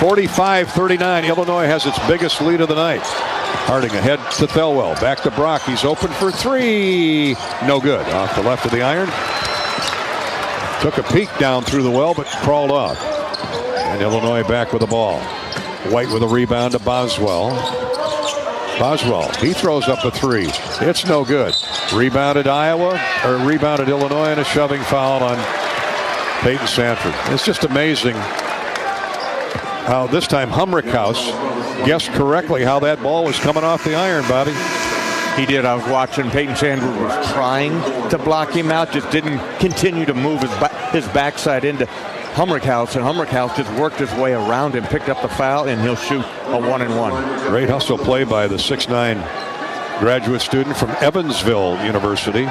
45-39. Illinois has its biggest lead of the night. Harding ahead to Thelwell. Back to Brock. He's open for three. No good. Off the left of the iron. Took a peek down through the well, but crawled off. And Illinois back with the ball. White with a rebound to Boswell. Boswell, he throws up a three. It's no good. Rebounded Illinois, and a shoving foul on Peyton Sanford. It's just amazing how this time Humrickhouse guessed correctly how that ball was coming off the iron, Bobby. He did. I was watching. Peyton Sanford was trying to block him out, just didn't continue to move his backside into Humrickhouse, and Humrickhouse just worked his way around him, picked up the foul, and he'll shoot a 1-and-1. Great hustle play by the 6'9" graduate student from Evansville University,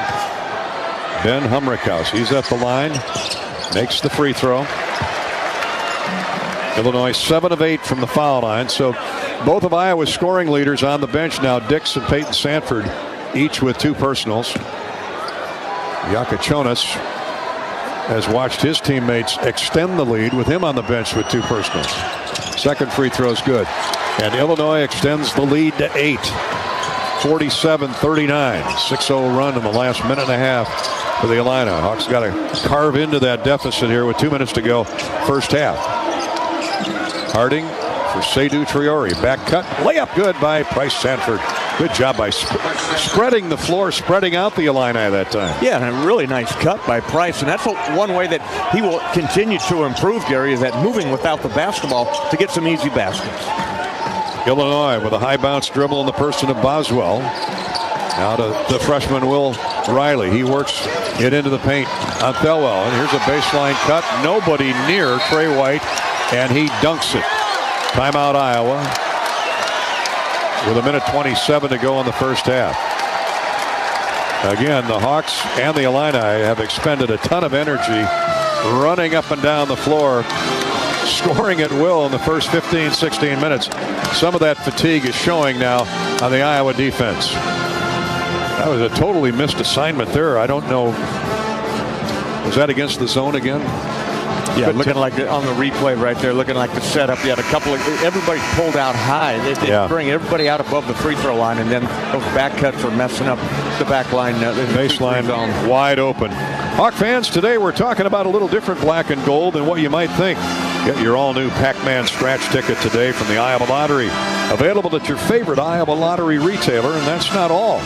Ben Humrickhouse. He's at the line, makes the free throw. Illinois 7 of 8 from the foul line. So both of Iowa's scoring leaders on the bench now, Dix and Peyton Sanford, each with 2 personals. Yakachonis has watched his teammates extend the lead with him on the bench with 2 personals. Second free throw is good. And Illinois extends the lead to 8. 47-39. 6-0 run in the last minute and a half for the Illini. Hawks got to carve into that deficit here with 2 minutes to go first half. Harding for Seydou Traore. Back cut. Layup good by Price Sanford. Good job by spreading the floor, spreading out the Illini that time. Yeah, and a really nice cut by Price. And that's one way that he will continue to improve, Gary, is that moving without the basketball to get some easy baskets. Illinois with a high bounce dribble in the person of Boswell. Now to the freshman Will Riley. He works it into the paint on Thelwell. And here's a baseline cut. Nobody near Trey White, and he dunks it. Timeout Iowa. With a minute 27 to go in the first half. Again, the Hawks and the Illini have expended a ton of energy running up and down the floor, scoring at will in the first 15-16 minutes. Some of that fatigue is showing now on the Iowa defense. That was a totally missed assignment there. I don't know. Was that against the zone again? Yeah, looking like on the replay right there, looking like the setup. You had a couple of, everybody pulled out high. They bring everybody out above the free throw line, and then those back cuts are messing up the back line. Baseline wide open. Hawk fans, today we're talking about a little different black and gold than what you might think. Get your all-new Pac-Man scratch ticket today from the Iowa Lottery. Available at your favorite Iowa Lottery retailer, and that's not all.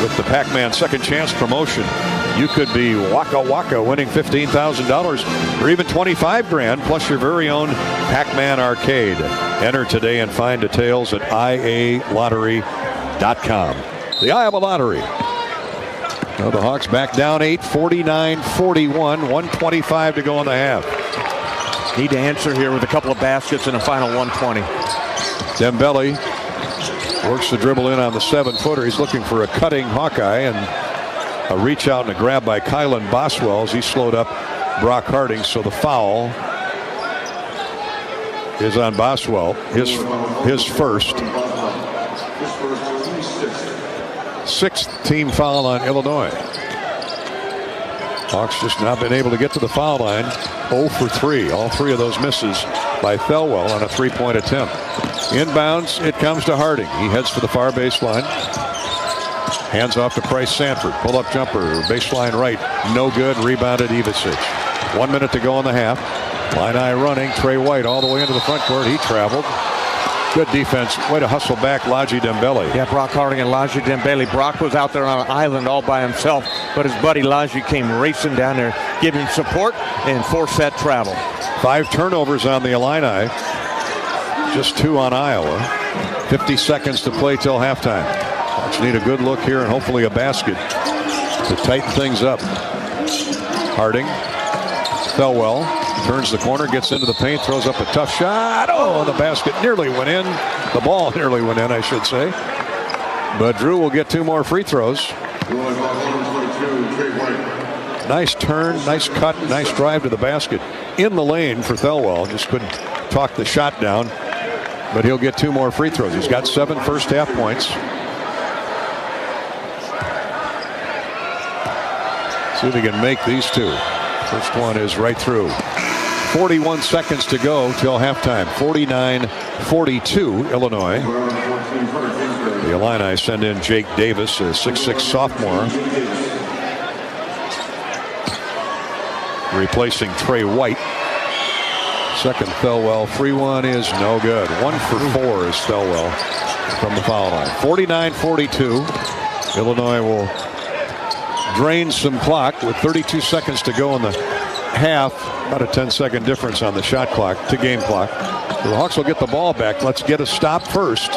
With the Pac-Man Second Chance promotion, you could be Waka Waka winning $15,000 or even $25,000 plus your very own Pac-Man arcade. Enter today and find details at ialottery.com. The Iowa Lottery. So the Hawks back down 8, 49-41, 1:25 to go in the half. Need to answer here with a couple of baskets and a final 120. Dembele works the dribble in on the 7-footer. He's looking for a cutting Hawkeye, and a reach out and a grab by Kylan Boswell as he slowed up Brock Harding. So the foul is on Boswell. His first. 6th team foul on Illinois. Hawks just not been able to get to the foul line. 0 for 3. All 3 of those misses by Thelwell on a 3-point attempt. Inbounds, it comes to Harding. He heads for the far baseline. Hands off to Price Sanford. Pull-up jumper, baseline right. No good. Rebounded Ivasic. 1 minute to go in the half. Illini running. Trey White all the way into the front court. He traveled. Good defense. Way to hustle back Laji Dembele. Yeah, Brock Harding and Laji Dembele. Brock was out there on an island all by himself, but his buddy Laji came racing down there, giving support and forced that travel. 5 turnovers on the Illini. Just 2 on Iowa. 50 seconds to play till halftime. Hawks need a good look here and hopefully a basket to tighten things up. Harding. Thelwell turns the corner, gets into the paint, throws up a tough shot. Oh, the basket nearly went in. The ball nearly went in, I should say. But Drew will get 2 more free throws. Nice turn, nice cut, nice drive to the basket. In the lane for Thelwell. Just couldn't talk the shot down. But he'll get 2 more free throws. He's got 7 first half points. See if he can make these 2. First one is right through. 41 seconds to go till halftime. 49-42 Illinois. The Illini send in Jake Davis, a 6'6 sophomore, replacing Trey White. Second Thelwell free one is no good. 1 for 4 is Thelwell from the foul line. 49-42. Illinois will drain some clock with 32 seconds to go in the half. About a 10-second difference on the shot clock to game clock. So the Hawks will get the ball back. Let's get a stop first.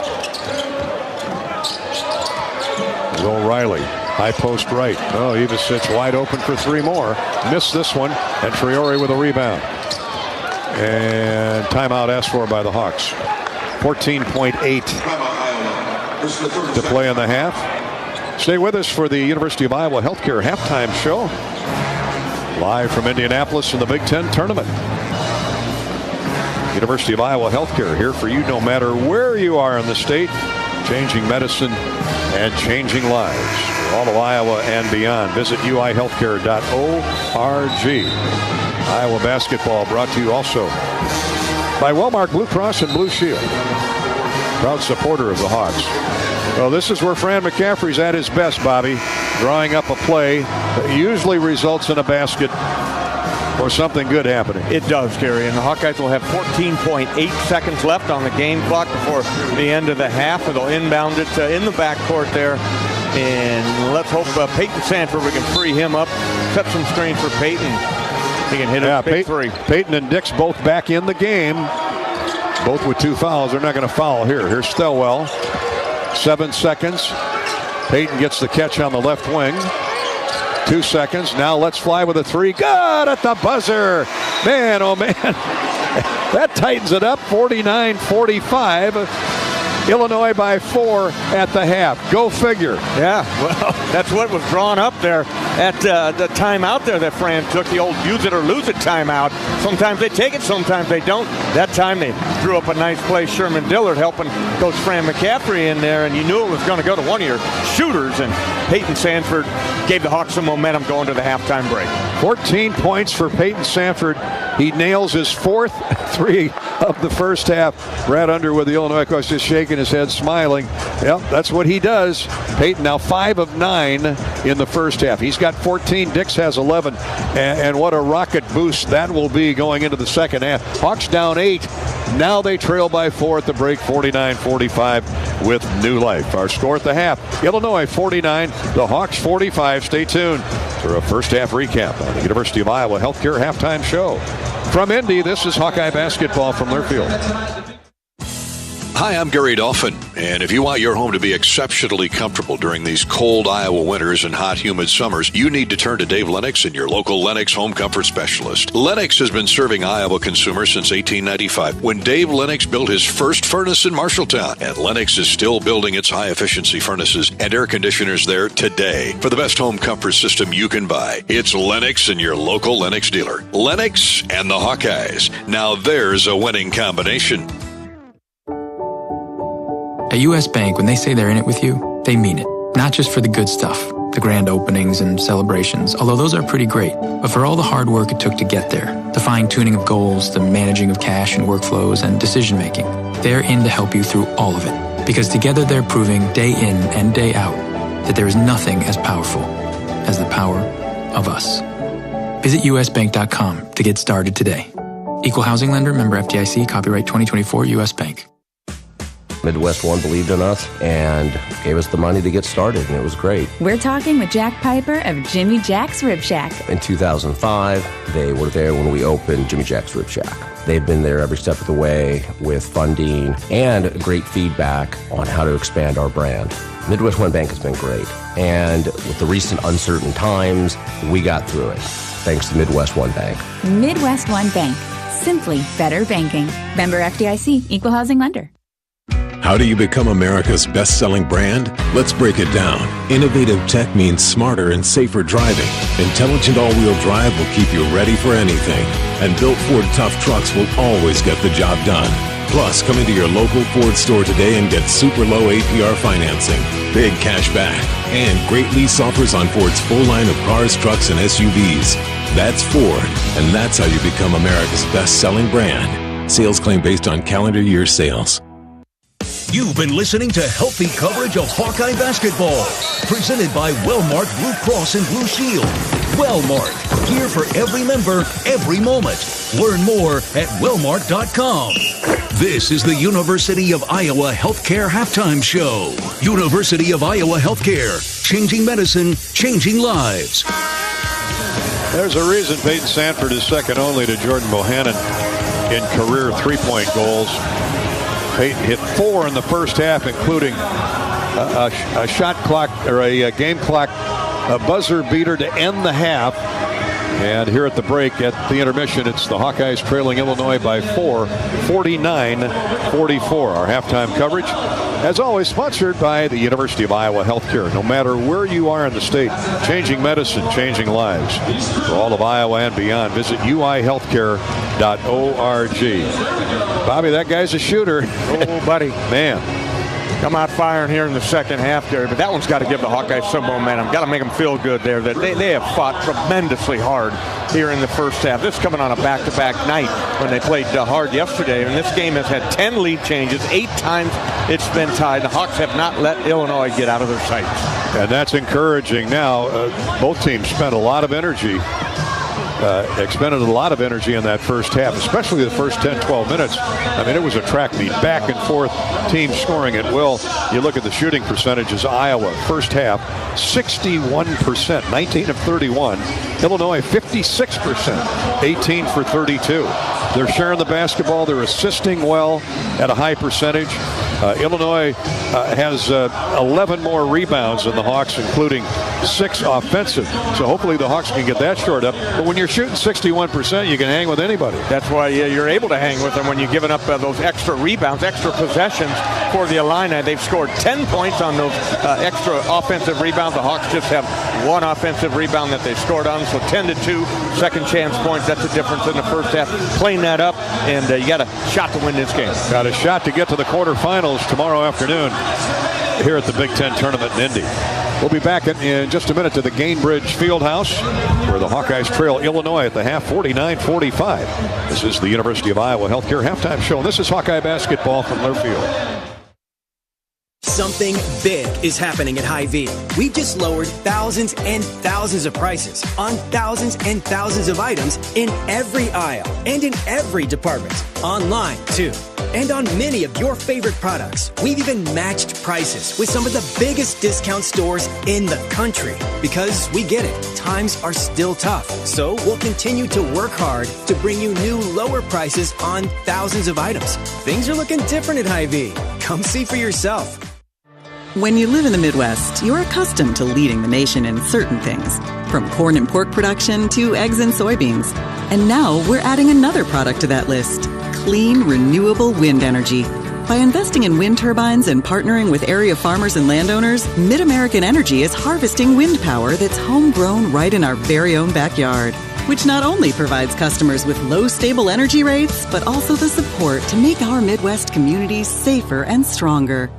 O'Reilly, high post right. Oh, Ivicic wide open for 3 more. Missed this one, and Traore with a rebound. And timeout asked for by the Hawks. 14.8 to play in the half. Stay with us for the University of Iowa Healthcare halftime show. Live from Indianapolis in the Big Ten tournament. University of Iowa Healthcare here for you no matter where you are in the state. Changing medicine and changing lives. For all of Iowa and beyond, visit uihealthcare.org. Iowa basketball brought to you also by Wellmark Blue Cross and Blue Shield. Proud supporter of the Hawks. Well, this is where Fran McCaffrey's at his best, Bobby. Drawing up a play that usually results in a basket or something good happening. It does, Gary, and the Hawkeyes will have 14.8 seconds left on the game clock before the end of the half. They'll inbound it in the backcourt there. And let's hope Peyton Sanford, we can free him up, set some screens for Peyton. He can hit a big 3. Peyton and Dix both back in the game. Both with 2 fouls. They're not going to foul here. Here's Thelwell. 7 seconds. Peyton gets the catch on the left wing. 2 seconds. Now let's fly with a 3. Good at the buzzer. Man, oh man. That tightens it up. 49-45. Illinois by 4 at the half. Go figure. Yeah, well, that's what was drawn up there at the timeout there that Fran took, the old use it or lose it timeout. Sometimes they take it, sometimes they don't. That time they drew up a nice play. Sherman Dillard helping Coach Fran McCaffrey in there, and you knew it was going to go to one of your shooters, and Peyton Sanford gave the Hawks some momentum going to the halftime break. 14 points for Peyton Sanford. He nails his 4th 3 of the first half. Brad Underwood, the Illinois coach, just shaking his head, smiling. Yep, that's what he does. Peyton now 5 of 9 in the first half. He's got 14. Dix has 11. And what a rocket boost that will be going into the second half. Hawks down 8. Now they trail by 4 at the break, 49-45 with new life. Our score at the half, Illinois 49, the Hawks 45. Stay tuned for a first half recap on the University of Iowa Healthcare halftime show. From Indy, this is Hawkeye basketball from Learfield. Hi, I'm Gary Dolphin, and if you want your home to be exceptionally comfortable during these cold Iowa winters and hot, humid summers, you need to turn to Dave Lennox and your local Lennox home comfort specialist. Lennox has been serving Iowa consumers since 1895, when Dave Lennox built his first furnace in Marshalltown, and Lennox is still building its high-efficiency furnaces and air conditioners there today. For the best home comfort system you can buy, it's Lennox and your local Lennox dealer. Lennox and the Hawkeyes. Now there's a winning combination. At U.S. Bank, when they say they're in it with you, they mean it. Not just for the good stuff, the grand openings and celebrations, although those are pretty great, but for all the hard work it took to get there, the fine-tuning of goals, the managing of cash and workflows, and decision-making. They're in to help you through all of it, because together they're proving day in and day out that there is nothing as powerful as the power of us. Visit usbank.com to get started today. Equal housing lender, member FDIC, copyright 2024 U.S. Bank. Midwest One believed in us and gave us the money to get started, and it was great. We're talking with Jack Piper of Jimmy Jack's Rib Shack. In 2005, they were there when we opened Jimmy Jack's Rib Shack. They've been there every step of the way with funding and great feedback on how to expand our brand. Midwest One Bank has been great, and with the recent uncertain times, we got through it, thanks to Midwest One Bank. Midwest One Bank. Simply better banking. Member FDIC, equal housing lender. How do you become America's best-selling brand? Let's break it down. Innovative tech means smarter and safer driving. Intelligent all-wheel drive will keep you ready for anything. And built Ford tough trucks will always get the job done. Plus, come into your local Ford store today and get super low APR financing, big cash back, and great lease offers on Ford's full line of cars, trucks, and SUVs. That's Ford, and that's how you become America's best-selling brand. Sales claim based on calendar year sales. You've been listening to healthy coverage of Hawkeye basketball, presented by Wellmark Blue Cross and Blue Shield. Wellmark, gear for every member, every moment. Learn more at wellmark.com. This is the University of Iowa Healthcare Halftime Show. University of Iowa Healthcare, changing medicine, changing lives. There's a reason Peyton Sanford is second only to Jordan Bohannon in career three-point goals. Peyton hit 4 in the first half, including a shot clock or a game clock, a buzzer beater to end the half. And here at the break, at the intermission, it's the Hawkeyes trailing Illinois by 4, 49-44. Our halftime coverage, as always, sponsored by the University of Iowa Healthcare. No matter where you are in the state, changing medicine, changing lives. For all of Iowa and beyond, visit uihealthcare.org. Bobby, that guy's a shooter. Oh, buddy. Man. Come out firing here in the second half there, but that one's got to give the Hawkeyes some momentum. Got to make them feel good there. That they have fought tremendously hard here in the first half. This is coming on a back-to-back night when they played hard yesterday, and this game has had 10 lead changes. 8 times it's been tied. The Hawks have not let Illinois get out of their sights. And that's encouraging. Now, both teams spent a lot of energy. Expended a lot of energy in that first half, especially the first 10-12 minutes. I mean, it was a track meet, back and forth, teams scoring at will. You look at the shooting percentages. Iowa, first half, 61%, 19 of 31. Illinois, 56%, 18 for 32. They're sharing the basketball. They're assisting well at a high percentage. Illinois has 11 more rebounds than the Hawks, including 6 offensive. So hopefully the Hawks can get that shored up. But when you're shooting 61%, you can hang with anybody. That's why you're able to hang with them when you're giving up those extra rebounds, extra possessions for the Illini. They've scored 10 points on those extra offensive rebounds. The Hawks just have 1 offensive rebound that they've scored on. So 10-2 second chance points. That's the difference in the first half. Clean that up, and you got a shot to win this game. Got a shot to get to the quarterfinals tomorrow afternoon here at the Big Ten tournament in Indy. We'll be back in just a minute to the Gainbridge Fieldhouse, where the Hawkeyes trail Illinois at the half, 49-45. This is the University of Iowa Healthcare Halftime Show, and this is Hawkeye basketball from Learfield. Something big is happening at Hy-Vee. We've just lowered thousands and thousands of prices on thousands and thousands of items in every aisle and in every department. Online, too. And on many of your favorite products. We've even matched prices with some of the biggest discount stores in the country. Because we get it, times are still tough. So we'll continue to work hard to bring you new lower prices on thousands of items. Things are looking different at Hy-Vee. Come see for yourself. When you live in the Midwest, you're accustomed to leading the nation in certain things, from corn and pork production to eggs and soybeans. And now we're adding another product to that list, clean, renewable wind energy. By investing in wind turbines and partnering with area farmers and landowners, Mid-American Energy is harvesting wind power that's homegrown right in our very own backyard, which not only provides customers with low, stable energy rates, but also the support to make our Midwest communities safer and stronger.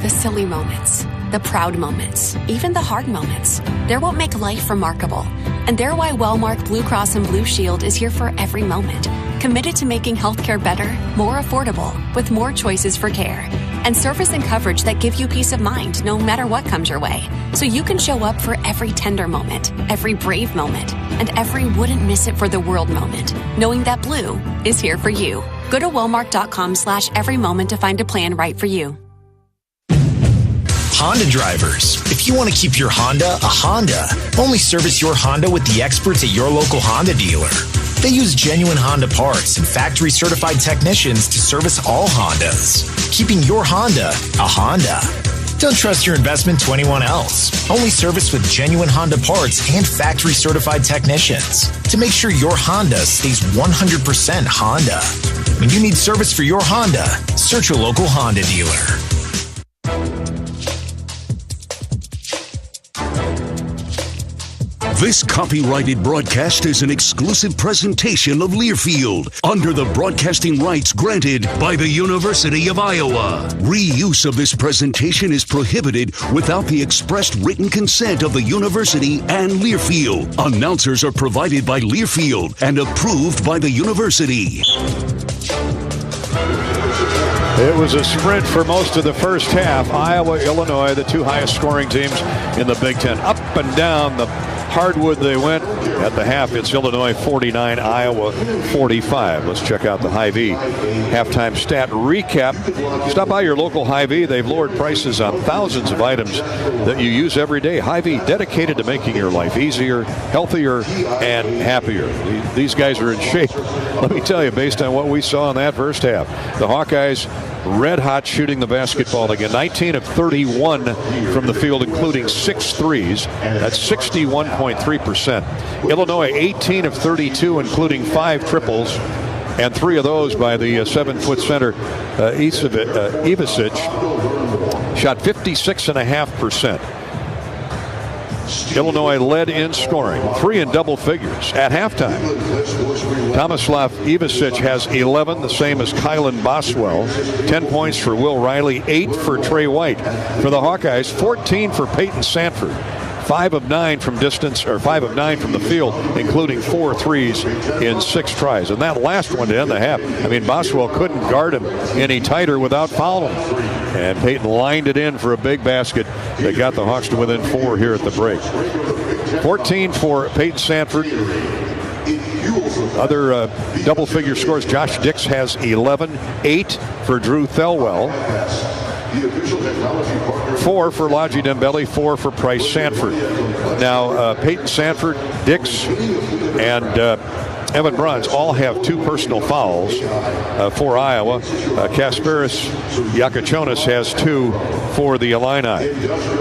The silly moments, the proud moments, even the hard moments. They're what make life remarkable. And they're why Wellmark Blue Cross and Blue Shield is here for every moment. Committed to making healthcare better, more affordable, with more choices for care. And service and coverage that give you peace of mind no matter what comes your way. So you can show up for every tender moment, every brave moment, and every wouldn't miss it for the world moment, knowing that Blue is here for you. Go to Walmart.com/every moment to find a plan right for you. Honda drivers, if you want to keep your Honda a Honda, only service your Honda with the experts at your local Honda dealer. They use genuine Honda parts and factory-certified technicians to service all Hondas, keeping your Honda a Honda. Don't trust your investment to anyone else. Only service with genuine Honda parts and factory-certified technicians to make sure your Honda stays 100% Honda. When you need service for your Honda, search your local Honda dealer. This copyrighted broadcast is an exclusive presentation of Learfield under the broadcasting rights granted by the University of Iowa. Reuse of this presentation is prohibited without the expressed written consent of the university and Learfield. Announcers are provided by Learfield and approved by the university. It was a sprint for most of the first half. Iowa, Illinois, the two highest scoring teams in the Big Ten. Up and down the hardwood they went. At the half, it's Illinois 49, Iowa 45. Let's check out the Hy-Vee halftime stat recap. Stop by your local Hy-Vee. They've lowered prices on thousands of items that you use every day. Hy-Vee, dedicated to making your life easier, healthier, and happier. These guys are in shape. Let me tell you, based on what we saw in that first half, the Hawkeyes red hot shooting the basketball again. 19 of 31 from the field, including 6 threes. That's 61.3%. Illinois 18 of 32, including 5 triples, and 3 of those by the 7-foot center Ivisic. Shot 56.5%. Illinois led in scoring, 3 in double figures at halftime. Tomislav Ivisic has 11, the same as Kylan Boswell. 10 points for Will Riley, 8 for Trey White. For the Hawkeyes, 14 for Peyton Sanford. 5 of 9 from distance, or 5 of 9 from the field, including 4 threes in 6 tries. And that last one to end the half, I mean, Boswell couldn't guard him any tighter without fouling him. And Peyton lined it in for a big basket that got the Hawks to within 4 here at the break. 14 for Peyton Sanford. Other double-figure scores, Josh Dix has 11, 8 for Drew Thelwell. 4 for Laji Dembele, 4 for Price Sanford. Now, Peyton Sanford, Dix, and Evan Bruns all have 2 personal fouls for Iowa. Kasparis Yakachonis has 2 for the Illini.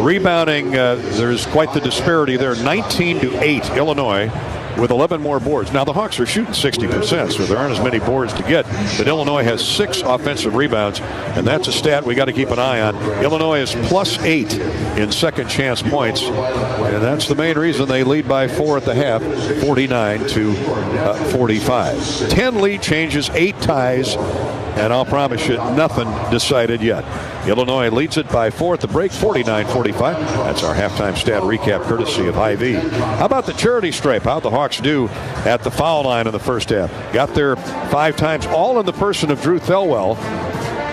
Rebounding, there's quite the disparity there. 19-8 Illinois, with 11 more boards. Now, the Hawks are shooting 60%, so there aren't as many boards to get. But Illinois has 6 offensive rebounds, and that's a stat we got to keep an eye on. Illinois is +8 in second chance points, and that's the main reason they lead by 4 at the half, 49-45. 10 lead changes, 8 ties, and I'll promise you, nothing decided yet. Illinois leads it by 4 at the break, 49-45. That's our halftime stat recap, courtesy of Hy-Vee. How about the charity stripe? How'd the Hawks do at the foul line in the first half? Got there 5 times, all in the person of Drew Thelwell.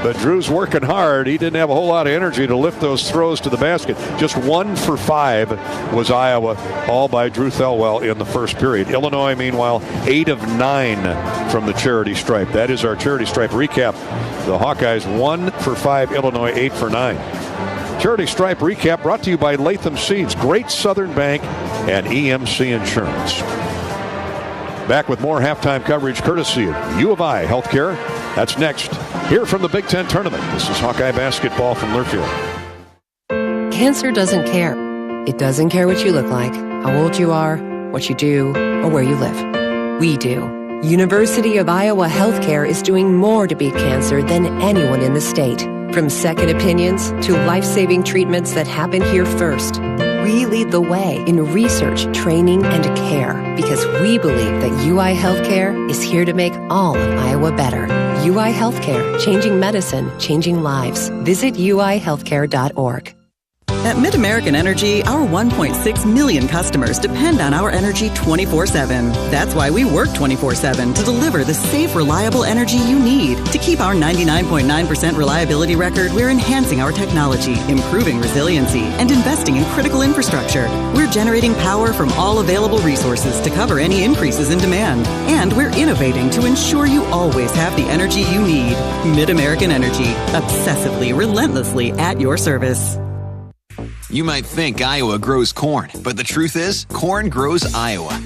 But Drew's working hard. He didn't have a whole lot of energy to lift those throws to the basket. Just 1 for 5 was Iowa, all by Drew Thelwell in the first period. Illinois, meanwhile, 8 of 9 from the charity stripe. That is our charity stripe recap. The Hawkeyes 1 for 5, Illinois 8 for 9. Charity stripe recap brought to you by Latham Seeds, Great Southern Bank, and EMC Insurance. Back with more halftime coverage courtesy of U of I Healthcare. That's next. Here from the Big Ten Tournament, this is Hawkeye basketball from Learfield. Cancer doesn't care. It doesn't care what you look like, how old you are, what you do, or where you live. We do. University of Iowa Healthcare is doing more to beat cancer than anyone in the state. From second opinions to life-saving treatments that happen here first. We lead the way in research, training, and care because we believe that UI Healthcare is here to make all of Iowa better. UI Healthcare, changing medicine, changing lives. Visit uihealthcare.org. At Mid-American Energy, our 1.6 million customers depend on our energy 24/7. That's why we work 24/7 to deliver the safe, reliable energy you need. To keep our 99.9% reliability record, we're enhancing our technology, improving resiliency, and investing in critical infrastructure. We're generating power from all available resources to cover any increases in demand. And we're innovating to ensure you always have the energy you need. Mid-American Energy, obsessively, relentlessly at your service. You might think Iowa grows corn, but the truth is, corn grows Iowa.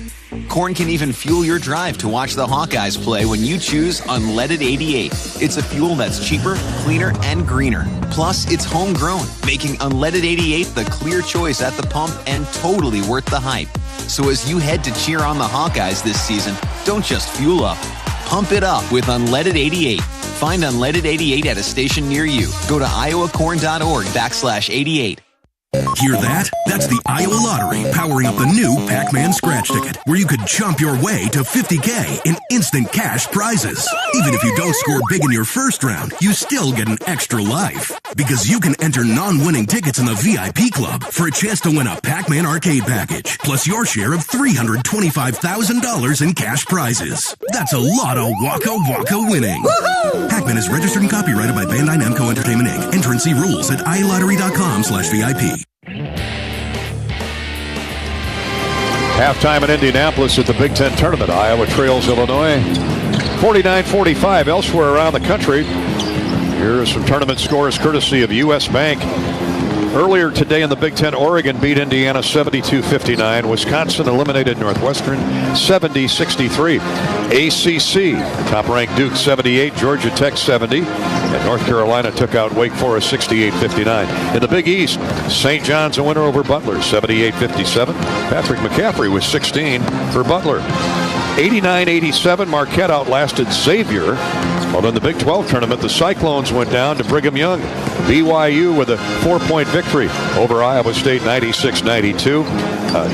Corn can even fuel your drive to watch the Hawkeyes play when you choose Unleaded 88. It's a fuel that's cheaper, cleaner, and greener. Plus, it's homegrown, making Unleaded 88 the clear choice at the pump and totally worth the hype. So as you head to cheer on the Hawkeyes this season, don't just fuel up. Pump it up with Unleaded 88. Find Unleaded 88 at a station near you. Go to iowacorn.org/88. Hear that? That's the Iowa Lottery powering up the new Pac-Man scratch ticket, where you could jump your way to $50K in instant cash prizes. Even if you don't score big in your first round, you still get an extra life. Because you can enter non-winning tickets in the VIP club for a chance to win a Pac-Man arcade package, plus your share of $325,000 in cash prizes. That's a lot of Waka Waka winning. Woo-hoo! Pac-Man is registered and copyrighted by Bandai Namco Entertainment Inc. Enter and see rules at iLottery.com/VIP. Halftime in Indianapolis at the Big Ten Tournament. Iowa trails Illinois 49-45. Elsewhere around the country, here are some tournament scores courtesy of U.S. Bank. Earlier today in the Big Ten, Oregon beat Indiana 72-59. Wisconsin eliminated Northwestern 70-63. ACC, top-ranked Duke 78, Georgia Tech 70, and North Carolina took out Wake Forest 68-59. In the Big East, St. John's a winner over Butler 78-57. Patrick McCaffrey was 16 for Butler. 89-87, Marquette outlasted Xavier. Well, in the Big 12 tournament, the Cyclones went down to Brigham Young. BYU with a 4-point victory over Iowa State 96-92.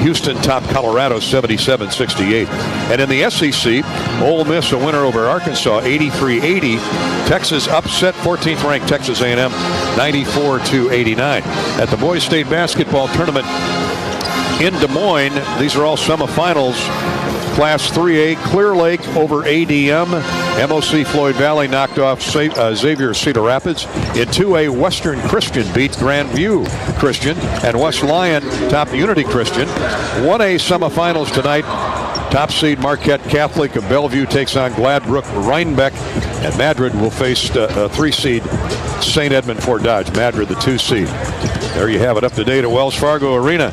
Houston topped Colorado 77-68. And in the SEC, Ole Miss a winner over Arkansas 83-80. Texas upset 14th ranked Texas A&M 94-89. At the Boys State basketball tournament in Des Moines, these are all semifinals. Class 3A, Clear Lake over ADM. MOC Floyd Valley knocked off Xavier Cedar Rapids. In 2A, Western Christian beat Grandview Christian. And West Lyon topped Unity Christian. 1A semifinals tonight. Top seed Marquette Catholic of Bellevue takes on Gladbrook Rhinebeck. And Madrid will face a 3-seed St. Edmund Fort Dodge. Madrid the 2 seed. There you have it, up to date at Wells Fargo Arena.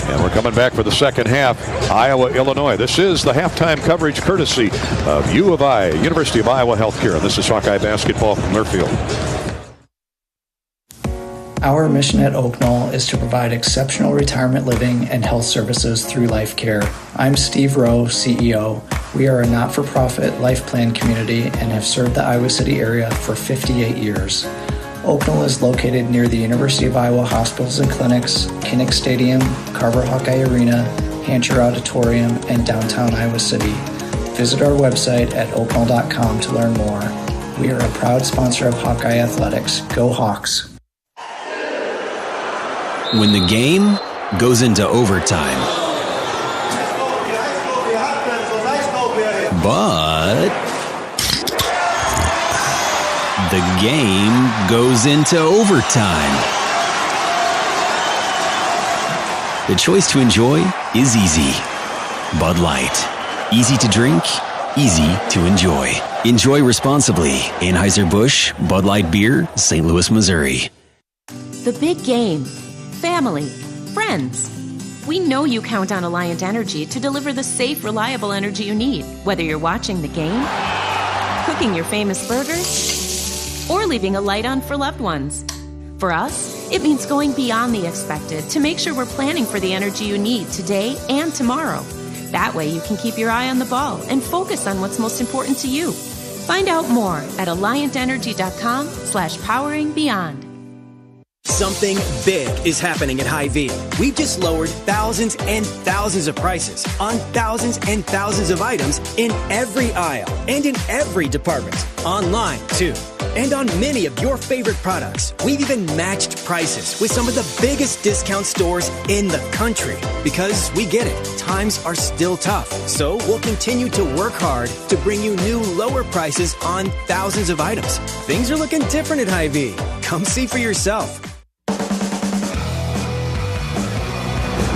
And we're coming back for the second half. Iowa, Illinois. This is the halftime coverage courtesy of U of I, University of Iowa Healthcare. And this is Hawkeye basketball from Learfield. Our mission at Oak Knoll is to provide exceptional retirement living and health services through life care. I'm Steve Rowe, CEO. We are a not-for-profit life plan community and have served the Iowa City area for 58 years. Oak Knoll is located near the University of Iowa hospitals and clinics, Kinnick Stadium, Carver Hawkeye Arena, Hancher Auditorium, and downtown Iowa City. Visit our website at oakknoll.com to learn more. We are a proud sponsor of Hawkeye Athletics. Go Hawks! When the game goes into overtime, but the game goes into overtime. The choice to enjoy is easy. Bud Light. Easy to drink, easy to enjoy. Enjoy responsibly. Anheuser-Busch, Bud Light Beer, St. Louis, Missouri. The big game. Family. Friends. We know you count on Alliant Energy to deliver the safe, reliable energy you need, whether you're watching the game, cooking your famous burgers, or leaving a light on for loved ones. For us, it means going beyond the expected to make sure we're planning for the energy you need today and tomorrow. That way you can keep your eye on the ball and focus on what's most important to you. Find out more at alliantenergy.com/poweringbeyond. Something big is happening at Hy-Vee. We've just lowered thousands and thousands of prices on thousands and thousands of items in every aisle and in every department. Online, too. And on many of your favorite products, we've even matched prices with some of the biggest discount stores in the country. Because we get it, times are still tough. So we'll continue to work hard to bring you new lower prices on thousands of items. Things are looking different at Hy-Vee. Come see for yourself.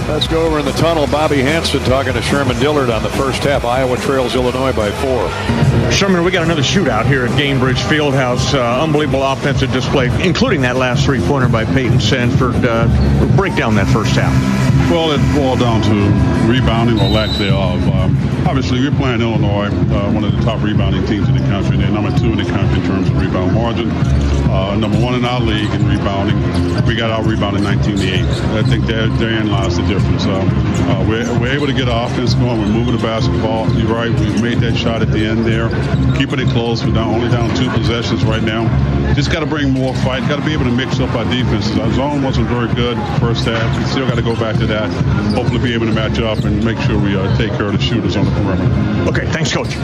Let's go over in the tunnel. Bobby Hansen talking to Sherman Dillard on the first half. Iowa trails Illinois by 4. Sherman, we got another shootout here at Gamebridge Fieldhouse. Unbelievable offensive display, including that last three-pointer by Peyton Sanford. Break down that first half. Well, it boiled down to rebounding or lack thereof. Obviously, we're playing Illinois, one of the top rebounding teams in the country. They're number 2 in the country in terms of rebound margin. Number 1 in our league in rebounding. We got out rebounded 19-8. I think therein lies the difference. We're able to get our offense going. We're moving the basketball. You're right. We made that shot at the end there. Keeping it close. We're only down 2 possessions right now. Just got to bring more fight. Got to be able to mix up our defenses. Our zone wasn't very good first half. We still got to go back to that. Hopefully be able to match up and make sure we take care of the shooters on the perimeter. Okay, thanks, Coach.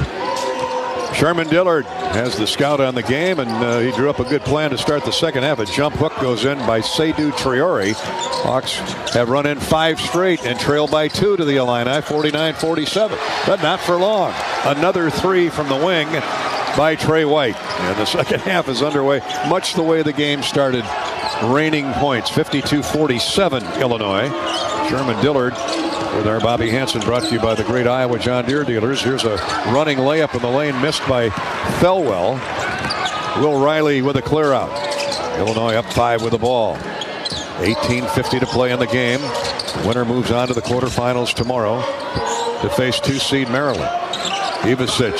Sherman Dillard has the scout on the game, and he drew up a good plan to start the second half. A jump hook goes in by Seydou Traore. Hawks have run in 5 straight and trail by 2 to the Illini, 49-47. But not for long. Another 3 from the wing by Trey White. And the second half is underway, much the way the game started. Raining points, 52-47 Illinois. Sherman Dillard with our Bobby Hansen, brought to you by the great Iowa John Deere dealers. Here's a running layup in the lane missed by Thelwell. Will Riley with a clear out. Illinois up 5 with the ball. 18:50 to play in the game. The winner moves on to the quarterfinals tomorrow to face 2-seed Maryland. Ivasic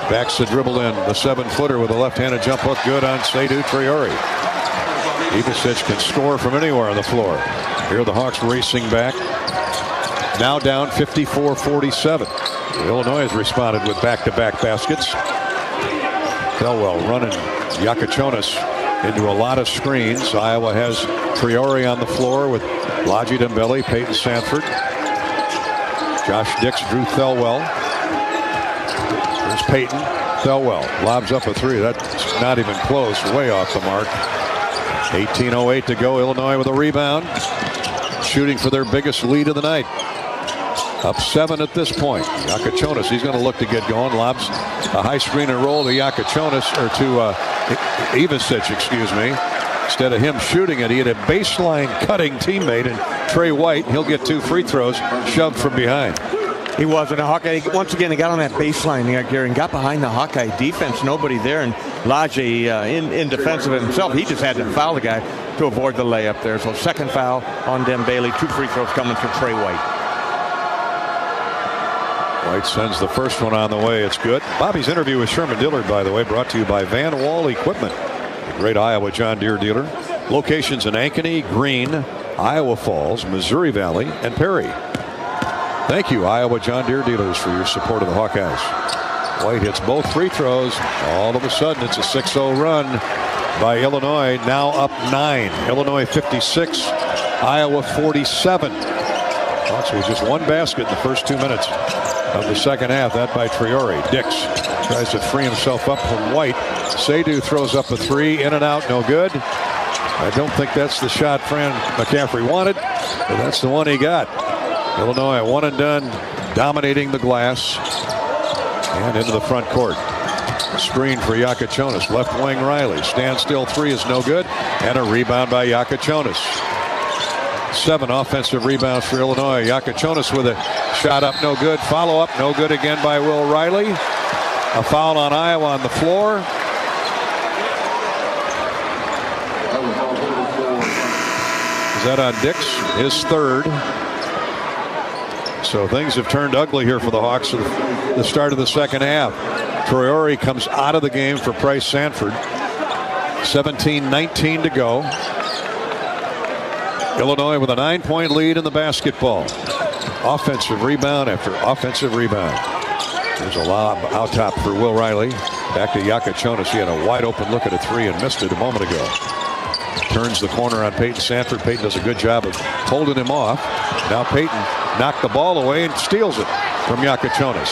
backs the dribble in. The 7-footer with a left-handed jump hook good on Seydou Traore. Ivasic can score from anywhere on the floor. Here are the Hawks racing back. Now down 54-47. Illinois has responded with back-to-back baskets. Thelwell running Yakachonis into a lot of screens. Iowa has Traore on the floor with Laji Dembele, Peyton Sanford. Josh Dix drew Thelwell. There's Peyton. Thelwell lobs up a 3. That's not even close. Way off the mark. 18:08 to go. Illinois with a rebound. Shooting for their biggest lead of the night. Up 7 at this point. Yakachonis, he's going to look to get going. Lobs a high screen and roll to Yakachonis, or to Ivasic, excuse me. Instead of him shooting it, he had a baseline cutting teammate in Trey White. He'll get 2 free throws shoved from behind. He was. And Hawkeye, once again, he got on that baseline there, Gary, and got behind the Hawkeye defense. Nobody there. And Laji, in defense of himself, he just had to foul the guy to avoid the layup there. So second foul on Dembele. 2 free throws coming for Trey White. White sends the first one on the way. It's good. Bobby's interview with Sherman Dillard, by the way, brought to you by Van Wall Equipment, the great Iowa John Deere dealer. Locations in Ankeny, Greene, Iowa Falls, Missouri Valley, and Perry. Thank you, Iowa John Deere dealers, for your support of the Hawkeyes. White hits both free throws. All of a sudden, it's a 6-0 run by Illinois, now up 9. Illinois 56, Iowa 47. Hawks with just 1 basket in the first 2 minutes of the second half. That by Traore. Dix tries to free himself up from White. Seydou throws up a 3, in and out, no good. I don't think that's the shot Fran McCaffrey wanted, but that's the one he got. Illinois 1 and done, dominating the glass and into the front court. Screen for Yakachonis. Left wing Riley. Standstill 3 is no good, and a rebound by Yakachonis. 7 offensive rebounds for Illinois. Yakachonis with a shot up, no good. Follow up, no good again by Will Riley. A foul on Iowa on the floor. Is that on Dix? His 3rd. So things have turned ugly here for the Hawks at the start of the second half. Traore comes out of the game for Price Sanford. 17-19 to go. Illinois with a 9-point lead in the basketball. Offensive rebound after offensive rebound. There's a lob out top for Will Riley. Back to Yakachonis. He had a wide open look at a 3 and missed it a moment ago. Turns the corner on Peyton Sanford. Peyton does a good job of holding him off. Now Peyton knocked the ball away and steals it from Yakachonis.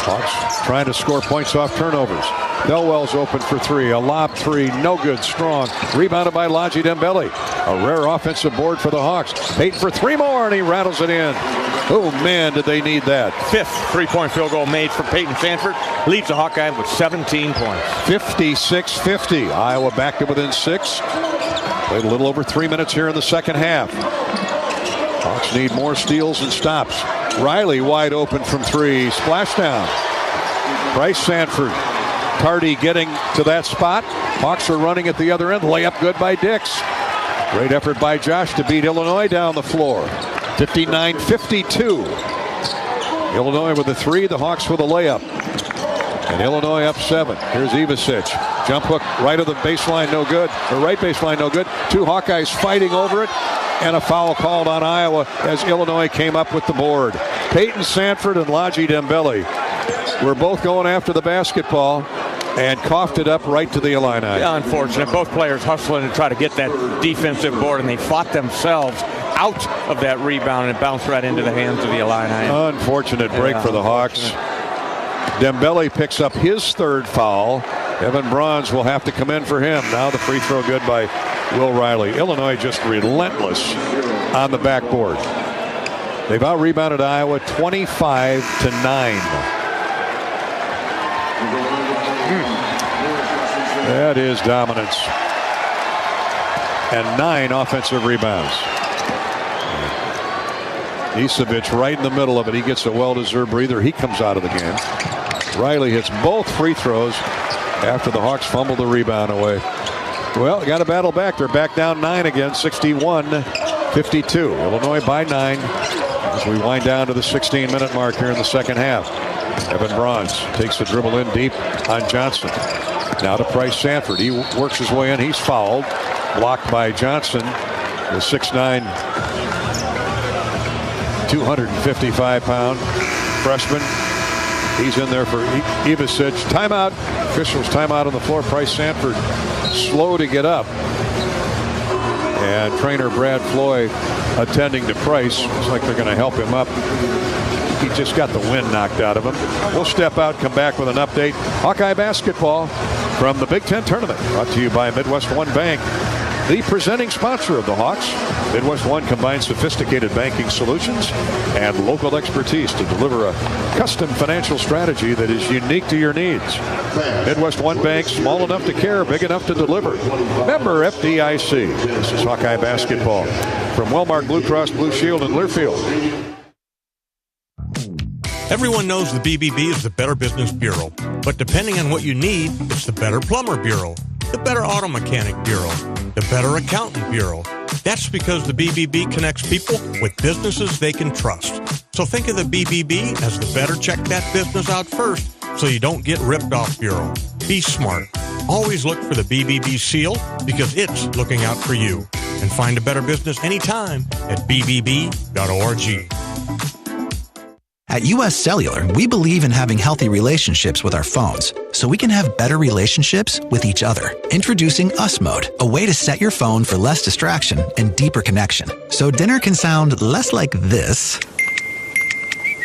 Hawks trying to score points off turnovers. Bellwell's open for three. A lob three, no good, strong. Rebounded by Laji Dembele. A rare offensive board for the Hawks. Peyton for three more, and he rattles it in. Oh, man, did they need that. Fifth three-point field goal made for Peyton Sanford. Leads the Hawkeyes with 17 points. 56-50. Iowa back to within 6. Played a little over 3 minutes here in the second half. Hawks need more steals and stops. Riley wide open from three. Splashdown. Bryce Sanford. Tardy getting to that spot. Hawks are running at the other end. Layup good by Dix. Great effort by Josh to beat Illinois down the floor. 59-52. Illinois with a three. The Hawks with a layup. And Illinois up 7. Here's Ivasic. Jump hook right of the baseline, no good. Or right baseline, no good. Two Hawkeyes fighting over it. And a foul called on Iowa as Illinois came up with the board. Peyton Sanford and Laji Dembele were both going after the basketball and coughed it up right to the Illini. Yeah, unfortunate. Both players hustling to try to get that defensive board, and they fought themselves out of that rebound, and it bounced right into the hands of the Illini. Unfortunate break for the Hawks. Dembele picks up his third foul. Evan Bronze will have to come in for him. Now the free throw good by Will Riley. Illinois just relentless on the backboard. They've out-rebounded Iowa 25-9. That is dominance. And 9 offensive rebounds. Isavic right in the middle of it. He gets a well-deserved breather. He comes out of the game. Riley hits both free throws after the Hawks fumbled the rebound away. Well, got to battle back. They're back down 9 again, 61-52. Illinois by 9 as we wind down to the 16-minute mark here in the second half. Evan Bronze takes the dribble in deep on Johnson. Now to Bryce Sanford. He works his way in. He's fouled. Blocked by Johnson, the 6'9", 255-pound freshman. He's in there for Ivasic. Timeout. Officials timeout on the floor. Bryce Sanford slow to get up. And trainer Brad Floyd attending to Price. Looks like they're going to help him up. He just got the wind knocked out of him. We'll step out, come back with an update. Hawkeye basketball from the Big Ten Tournament. Brought to you by Midwest One Bank, the presenting sponsor of the Hawks. Midwest One combines sophisticated banking solutions and local expertise to deliver a custom financial strategy that is unique to your needs. Midwest One Bank, small enough to care, big enough to deliver. Member FDIC. This is Hawkeye basketball from Wellmark Blue Cross Blue Shield in Learfield. Everyone knows the BBB is the Better Business Bureau, but depending on what you need, it's the Better Plumber Bureau, the Better Auto Mechanic Bureau, the Better Accountant Bureau. That's because the BBB connects people with businesses they can trust. So think of the BBB as the better check that business out first so you don't get ripped off bureau. Be smart. Always look for the BBB seal because it's looking out for you. And find a better business anytime at bbb.org. At U.S. Cellular, we believe in having healthy relationships with our phones, so we can have better relationships with each other. Introducing US Mode, a way to set your phone for less distraction and deeper connection. So dinner can sound less like this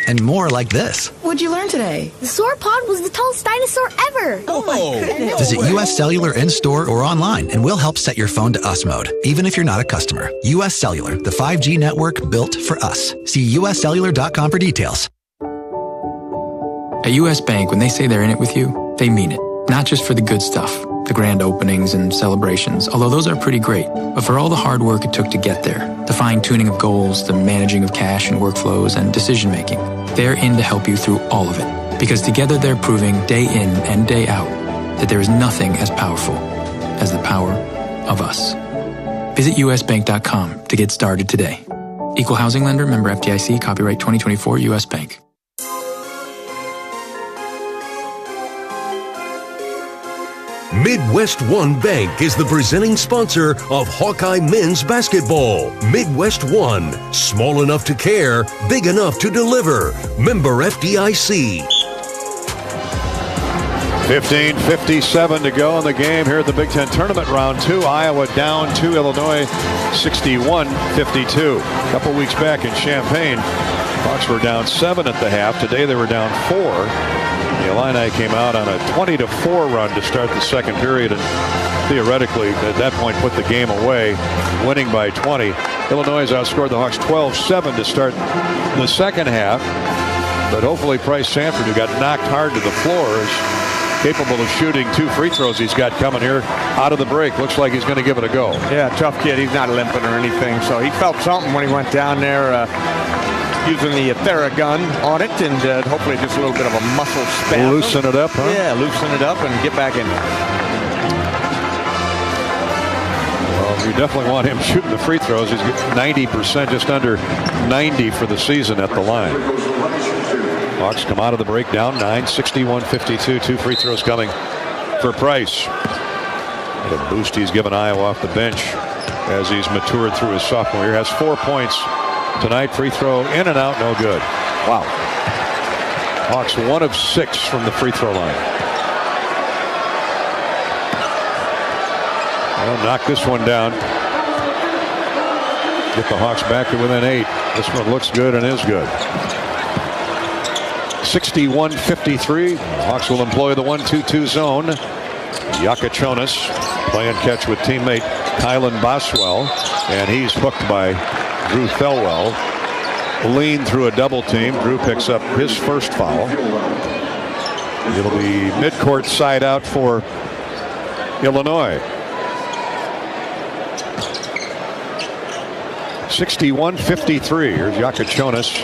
and more like this. What'd you learn today? The sauropod was the tallest dinosaur ever. Oh my goodness. Visit U.S. Cellular in-store or online, and we'll help set your phone to US Mode, even if you're not a customer. U.S. Cellular, the 5G network built for us. See uscellular.com for details. At U.S. Bank, when they say they're in it with you, they mean it. Not just for the good stuff, the grand openings and celebrations, although those are pretty great, but for all the hard work it took to get there, the fine-tuning of goals, the managing of cash and workflows, and decision-making. They're in to help you through all of it, because together they're proving day in and day out that there is nothing as powerful as the power of us. Visit usbank.com to get started today. Equal housing lender, member FDIC, copyright 2024 U.S. Bank. Midwest One Bank is the presenting sponsor of Hawkeye men's basketball. Midwest One, small enough to care, big enough to deliver. Member FDIC. 15:57 to go in the game here at the Big Ten Tournament Round 2. Iowa down to Illinois 61-52. A couple weeks back in Champaign, Hawks were down 7 at the half. Today they were down 4. The Illini came out on a 20-4 run to start the second period, and theoretically at that point put the game away, winning by 20. Illinois has outscored the Hawks 12-7 to start the second half, but hopefully Price Sanford, who got knocked hard to the floor, is capable of shooting 2 free throws he's got coming here out of the break. Looks like he's going to give it a go. Yeah, tough kid. He's not limping or anything, so he felt something when he went down there using the Theragun on it, and hopefully just a little bit of a muscle spasm. Loosen it up, huh? Yeah, loosen it up and get back in there. Well, you definitely want him shooting the free throws. He's 90%, just under 90 for the season at the line. Hawks come out of the break down 9, 61-52. 2 free throws coming for Price. The boost he's given Iowa off the bench as he's matured through his sophomore year. Has 4 points tonight. Free throw in and out, no good. Wow. Hawks 1 of 6 from the free throw line. They'll knock this one down. Get the Hawks back to within 8. This one looks good and is good. 61-53. Hawks will employ the 1-2-2 zone. Yakachonis playing catch with teammate Kylan Boswell, and he's hooked by Drew Thelwell. Lean through a double team. Drew picks up his first foul. It'll be midcourt side out for Illinois. 61-53. Here's Yakachonis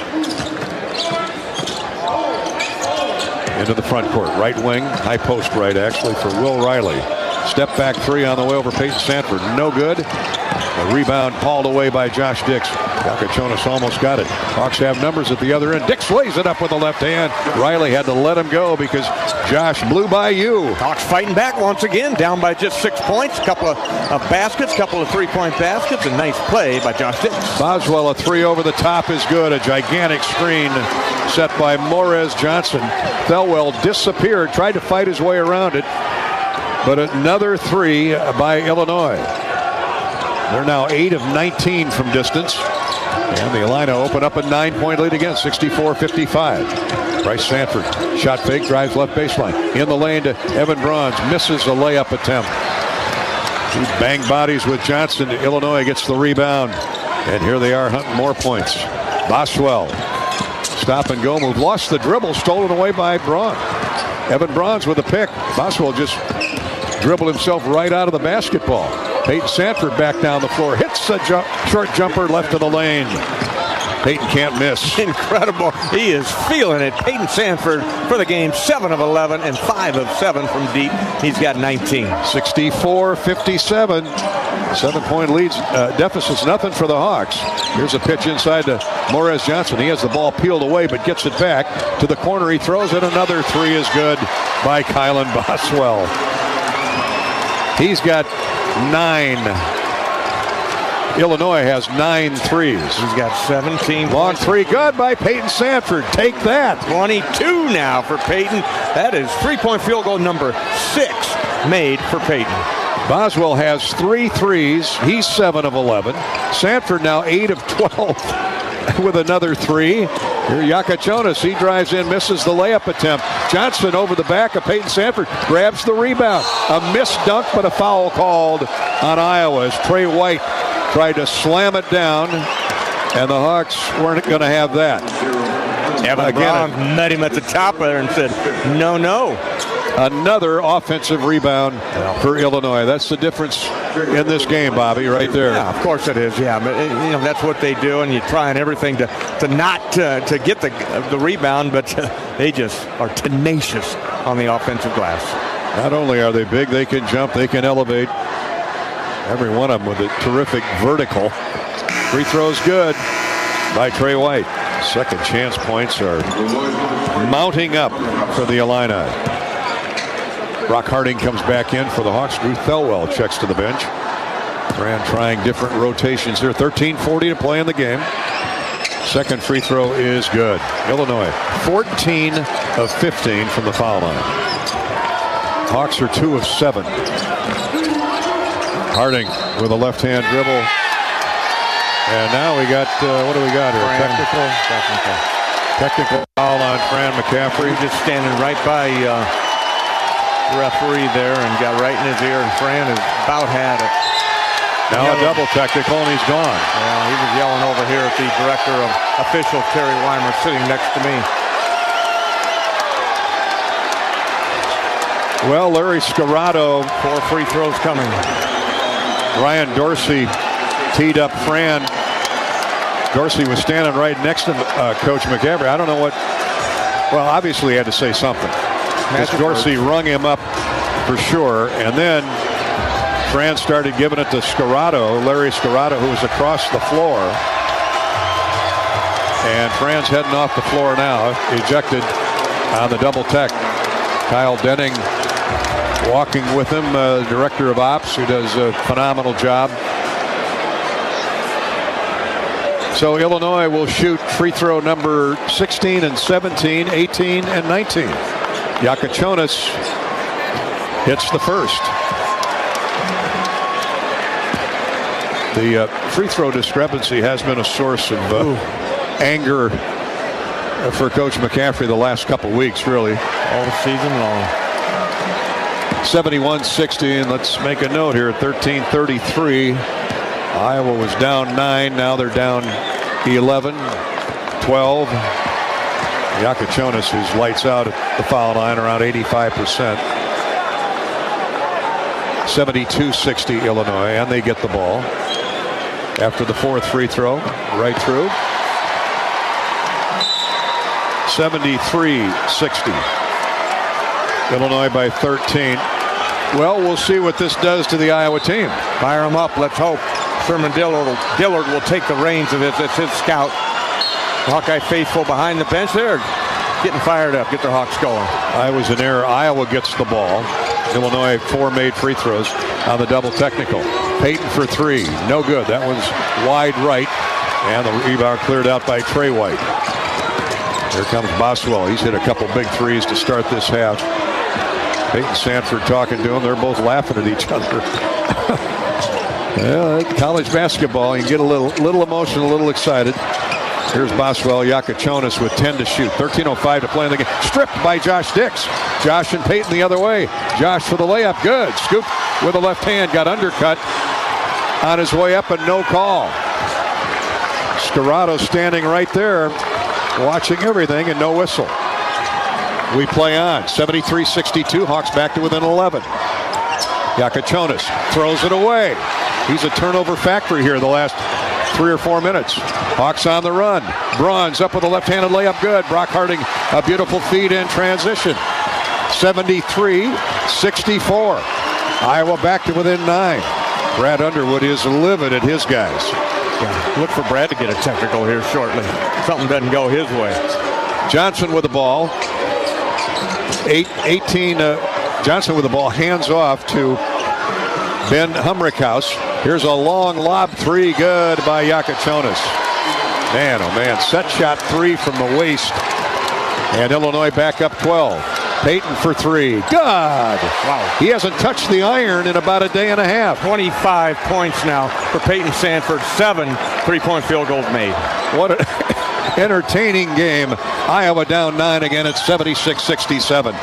into the front court. Right wing, high post right actually for Will Riley. Step back 3 on the way over Peyton Sanford. No good. A rebound hauled away by Josh Dix. Yakachonis almost got it. Hawks have numbers at the other end. Dix lays it up with the left hand. Riley had to let him go because Josh blew by you. Hawks fighting back once again, down by just 6 points. A couple of baskets, couple of 3-point baskets. A nice play by Josh Dix. Boswell, a 3 over the top is good. A gigantic screen set by Morez Johnson. Thelwell disappeared, tried to fight his way around it, but another 3 by Illinois. They're now 8 of 19 from distance, and the Illini open up a 9-point lead again, 64-55. Price Sanford, shot fake, drives left baseline. In the lane to Evan Bronze, misses a layup attempt. He banged bodies with Johnson. Illinois gets the rebound, and here they are hunting more points. Boswell, stop and go move, lost the dribble, stolen away by Braun. Evan Bronze with a pick. Boswell just dribbled himself right out of the basketball. Peyton Sanford back down the floor, hits a short jumper left of the lane. Peyton can't miss. Incredible. He is feeling it. Peyton Sanford for the game, 7 of 11 and 5 of 7 from deep. He's got 19. 64-57. 7-point leads, deficits, nothing for the Hawks. Here's a pitch inside to Morez Johnson. He has the ball peeled away, but gets it back to the corner. He throws it. Another 3 is good by Kylan Boswell. He's got 9. Illinois has 9 threes. He's got 17. Long 3, good by Peyton Sanford. Take that. 22 now for Peyton. That is 3-point field goal number 6 made for Peyton. Boswell has 3 threes. He's 7 of 11. Sanford now 8 of 12 with another 3. Here Yakachonis, he drives in, misses the layup attempt. Johnson over the back of Peyton Sanford, grabs the rebound. A missed dunk, but a foul called on Iowa as Trey White tried to slam it down, and the Hawks weren't going to have that. Evan Brown met him at the top there and said, no, no. Another offensive rebound for Illinois. That's the difference in this game, Bobby, right there. Yeah, of course it is. Yeah, but, that's what they do, and you're trying everything to not to get the rebound, but they just are tenacious on the offensive glass. Not only are they big, they can jump, they can elevate. Every one of them with a terrific vertical. Free throws good by Trey White. Second chance points are mounting up for the Illini. Brock Harding comes back in for the Hawks. Drew Thelwell checks to the bench. Grant trying different rotations here. 13:40 to play in the game. Second free throw is good. Illinois 14 of 15 from the foul line. Hawks are 2 of 7. Harding with a left-hand dribble. And now we got, what do we got here? Technical foul on Fran McCaffrey. He's just standing right by the referee there and got right in his ear, and Fran has about had it. Now a double technical, and he's gone. Yeah, he was yelling over here at the director of officials, Terry Weimer, sitting next to me. Well, Larry Scorado. 4 free throws coming. Ryan Dorsey teed up Fran. Dorsey was standing right next to Coach McCaffrey. I don't know what. Well, obviously he had to say something. Because Dorsey rung him up for sure. And then Fran started giving it to Scorado, Larry Scorado, who was across the floor. And Fran's heading off the floor now, ejected on the double tech. Kyle Denning walking with him, the director of ops, who does a phenomenal job. So Illinois will shoot free throw number 16 and 17, 18 and 19. Yakachonis hits the first. The free throw discrepancy has been a source of anger for Coach McCaffrey the last couple weeks, really. All season long. 71-60, and let's make a note here, 13-33. Iowa was down 9, now they're down 11, 12. Yakachonis is lights out at the foul line, around 85%. 72-60 Illinois, and they get the ball. After the fourth free throw, right through. 73-60. Illinois by 13. Well, we'll see what this does to the Iowa team. Fire them up. Let's hope Sherman Dillard will take the reins of this. It's his scout. The Hawkeye faithful behind the bench. They're getting fired up. Get their Hawks going. Iowa's in error. Iowa gets the ball. Illinois 4 made free throws on the double technical. Payton for 3. No good. That one's wide right. And the rebound cleared out by Trey White. Here comes Boswell. He's hit a couple big threes to start this half. Peyton Sanford talking to him. They're both laughing at each other. Yeah, college basketball, you can get a little emotional, a little excited. Here's Boswell, Yakachonis with 10 to shoot. 13:05 to play in the game. Stripped by Josh Dix. Josh and Peyton the other way. Josh for the layup. Good. Scoop with the left hand. Got undercut on his way up, and no call. Scorado standing right there, watching everything, and no whistle. We play on. 73-62. Hawks back to within 11. Yakachonis throws it away. He's a turnover factory here the last 3 or 4 minutes. Hawks on the run. Bronze up with a left-handed layup. Good. Brock Harding, a beautiful feed in transition. 73-64. Iowa back to within 9. Brad Underwood is livid at his guys. Yeah, look for Brad to get a technical here shortly. Something doesn't go his way. Johnson with the ball. 18. Johnson with the ball. Hands off to Ben Humrickhouse. Here's a long lob 3. Good by Yakachonis. Man, oh man. Set shot 3 from the waist. And Illinois back up 12. Peyton for 3. Good. Wow. He hasn't touched the iron in about a day and a half. 25 points now for Peyton Sanford. 7 3-point field goals made. What an entertaining game. Iowa down 9 again at 76-67.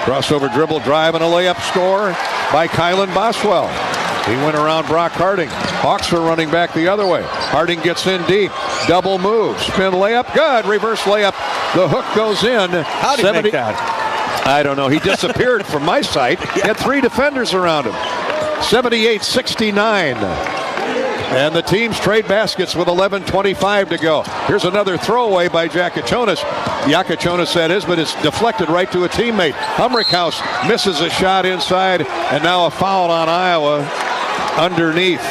Crossover dribble drive and a layup score by Kylan Boswell. He went around Brock Harding. Hawks are running back the other way. Harding gets in deep. Double move. Spin layup. Good. Reverse layup. The hook goes in. How did he make that? I don't know. He disappeared from my sight. He had 3 defenders around him. 78-69. And the teams trade baskets with 11:25 to go. Here's another throwaway by Yakachonis. Yakachonis, that is, but it's deflected right to a teammate. Humrickhouse misses a shot inside, and now a foul on Iowa underneath.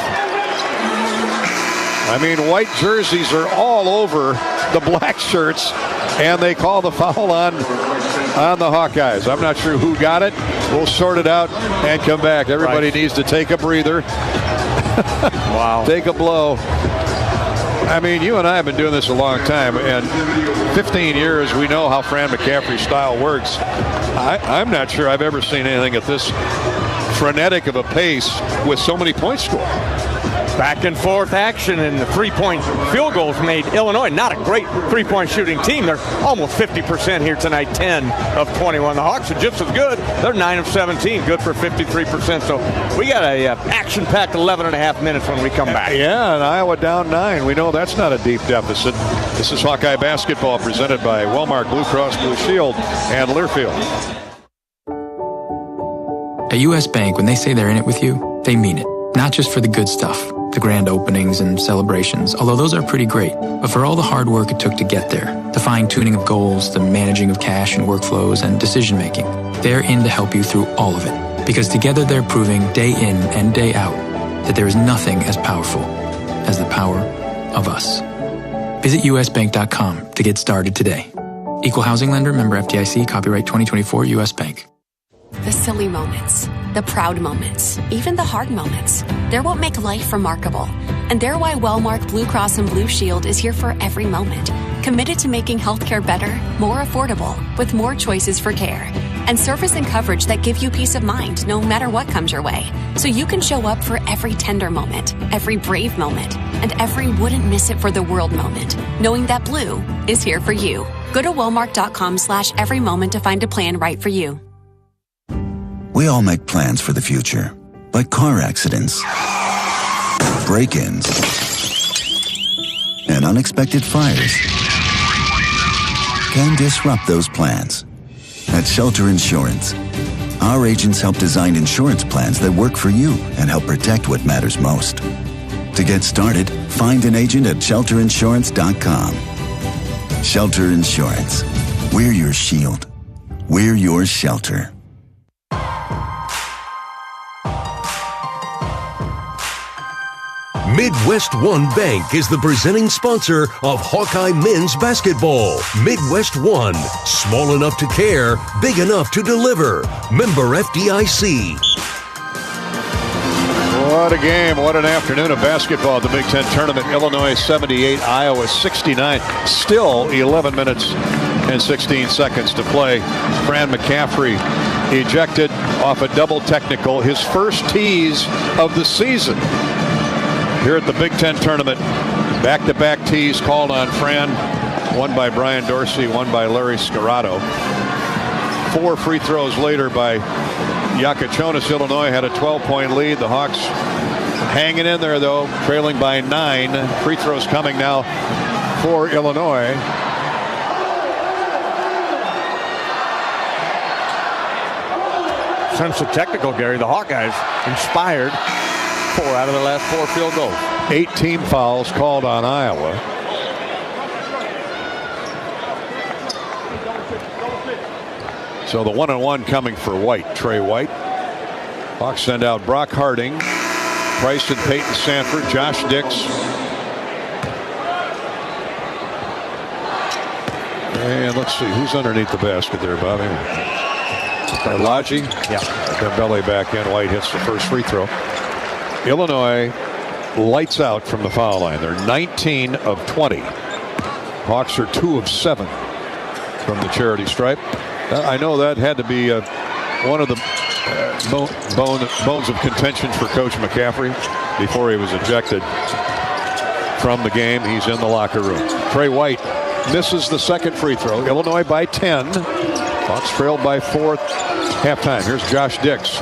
I mean, white jerseys are all over the black shirts, and they call the foul on the Hawkeyes. I'm not sure who got it. We'll sort it out and come back. Everybody needs to take a breather. Wow. Take a blow. I mean, you and I have been doing this a long time, and 15 years, we know how Fran McCaffrey's style works. I'm not sure I've ever seen anything at this frenetic of a pace with so many points scored. Back and forth action, and the three-point field goals made Illinois not a great three-point shooting team. They're almost 50% here tonight, 10 of 21. The Hawks are just as good. They're 9 of 17, good for 53%. So we got a action-packed 11 and a half minutes when we come back. Yeah, and Iowa down 9. We know that's not a deep deficit. This is Hawkeye basketball presented by Wellmark Blue Cross Blue Shield and Learfield. At U.S. Bank, when they say they're in it with you, they mean it. Not just for the good stuff, the grand openings and celebrations, although those are pretty great, but for all the hard work it took to get there, the fine-tuning of goals, the managing of cash and workflows, and decision-making. They're in to help you through all of it, because together they're proving day in and day out that there is nothing as powerful as the power of us. Visit usbank.com to get started today. Equal housing lender, member FDIC, copyright 2024, U.S. Bank. The silly moments, the proud moments, even the hard moments. They're what make life remarkable. And they're why Wellmark Blue Cross and Blue Shield is here for every moment. Committed to making healthcare better, more affordable, with more choices for care. And service and coverage that give you peace of mind no matter what comes your way. So you can show up for every tender moment, every brave moment, and every wouldn't miss it for the world moment, knowing that Blue is here for you. Go to Wellmark.com/every moment to find a plan right for you. We all make plans for the future, but car accidents, break-ins, and unexpected fires can disrupt those plans. At Shelter Insurance, our agents help design insurance plans that work for you and help protect what matters most. To get started, find an agent at shelterinsurance.com. Shelter Insurance. We're your shield. We're your shelter. Midwest One Bank is the presenting sponsor of Hawkeye men's basketball. Midwest One, small enough to care, big enough to deliver. Member FDIC. What a game. What an afternoon of basketball at the Big Ten Tournament. Illinois 78, Iowa 69. Still 11 minutes and 16 seconds to play. Fran McCaffrey ejected off a double technical. His first tease of the season. Here at the Big Ten Tournament, back-to-back tees called on Fran. One by Brian Dorsey, one by Larry Scarato. 4 free throws later by Yakachonis. Illinois had a 12-point lead. The Hawks hanging in there, though, trailing by 9. Free throws coming now for Illinois. Since the technical, Gary, the Hawkeyes inspired 4 out of the last 4 field goals. 8 team fouls called on Iowa. So the 1-on-1 coming for White, Trey White. Hawks send out Brock Harding, Bryson Peyton Sanford, Josh Dix. And let's see, who's underneath the basket there, Bobby? Lodgy? Yeah. Dembele back in. White hits the first free throw. Illinois lights out from the foul line. They're 19 of 20. Hawks are 2 of 7 from the charity stripe. I know that had to be one of the bones of contention for Coach McCaffrey before he was ejected from the game. He's in the locker room. Trey White misses the second free throw. Illinois by 10. Hawks trailed by 4 halftime. Here's Josh Dix.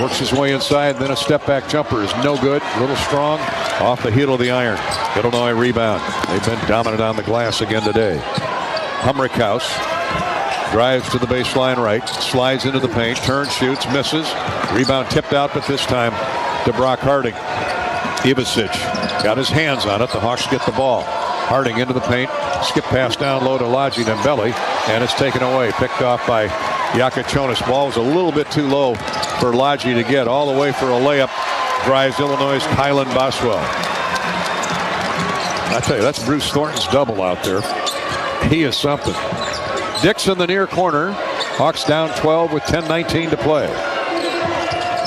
Works his way inside, then a step-back jumper is no good. A little strong, off the heel of the iron. Illinois rebound. They've been dominant on the glass again today. Humrickhouse drives to the baseline right, slides into the paint, turns, shoots, misses. Rebound tipped out, but this time to Brock Harding. Ivasic got his hands on it. The Hawks get the ball. Harding into the paint, skip pass down low to Lodgy Dembele, and it's taken away. Picked off by Yakachonis. Ball was a little bit too low for Lodgy to get. All the way for a layup. Drives Illinois' Kylan Boswell. I tell you, that's Bruce Thornton's double out there. He is something. Dix in the near corner. Hawks down 12 with 10:19 to play.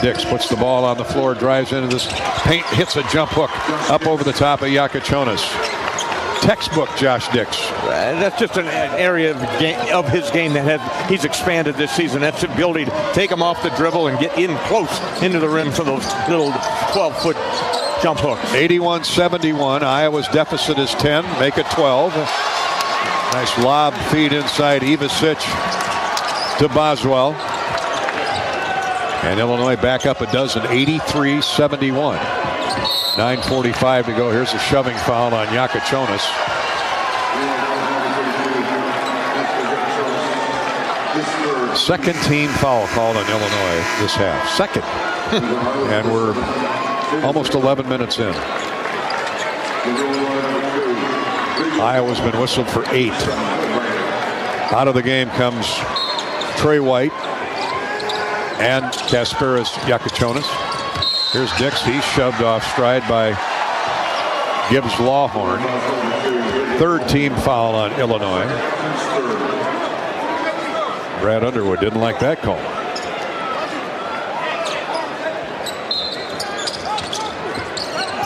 Dix puts the ball on the floor, drives into this paint, hits a jump hook up over the top of Yakachonis. Textbook Josh Dix. That's just an area of his game that he's expanded this season. That's the ability to take him off the dribble and get in close into the rim for those little 12-foot Jump hook. 81-71. Iowa's deficit is 10. Make it 12. Nice lob feed inside Ivasic to Boswell. And Illinois back up a dozen, 83-71. 9:45 to go. Here's a shoving foul on Yakachonis. Second team foul called on Illinois this half. Second. And we're almost 11 minutes in. Iowa's been whistled for 8. Out of the game comes Trey White and Kasparas Yakachonis. Here's Dix. He's shoved off stride by Gibbs Lawhorn. Third team foul on Illinois. Brad Underwood didn't like that call.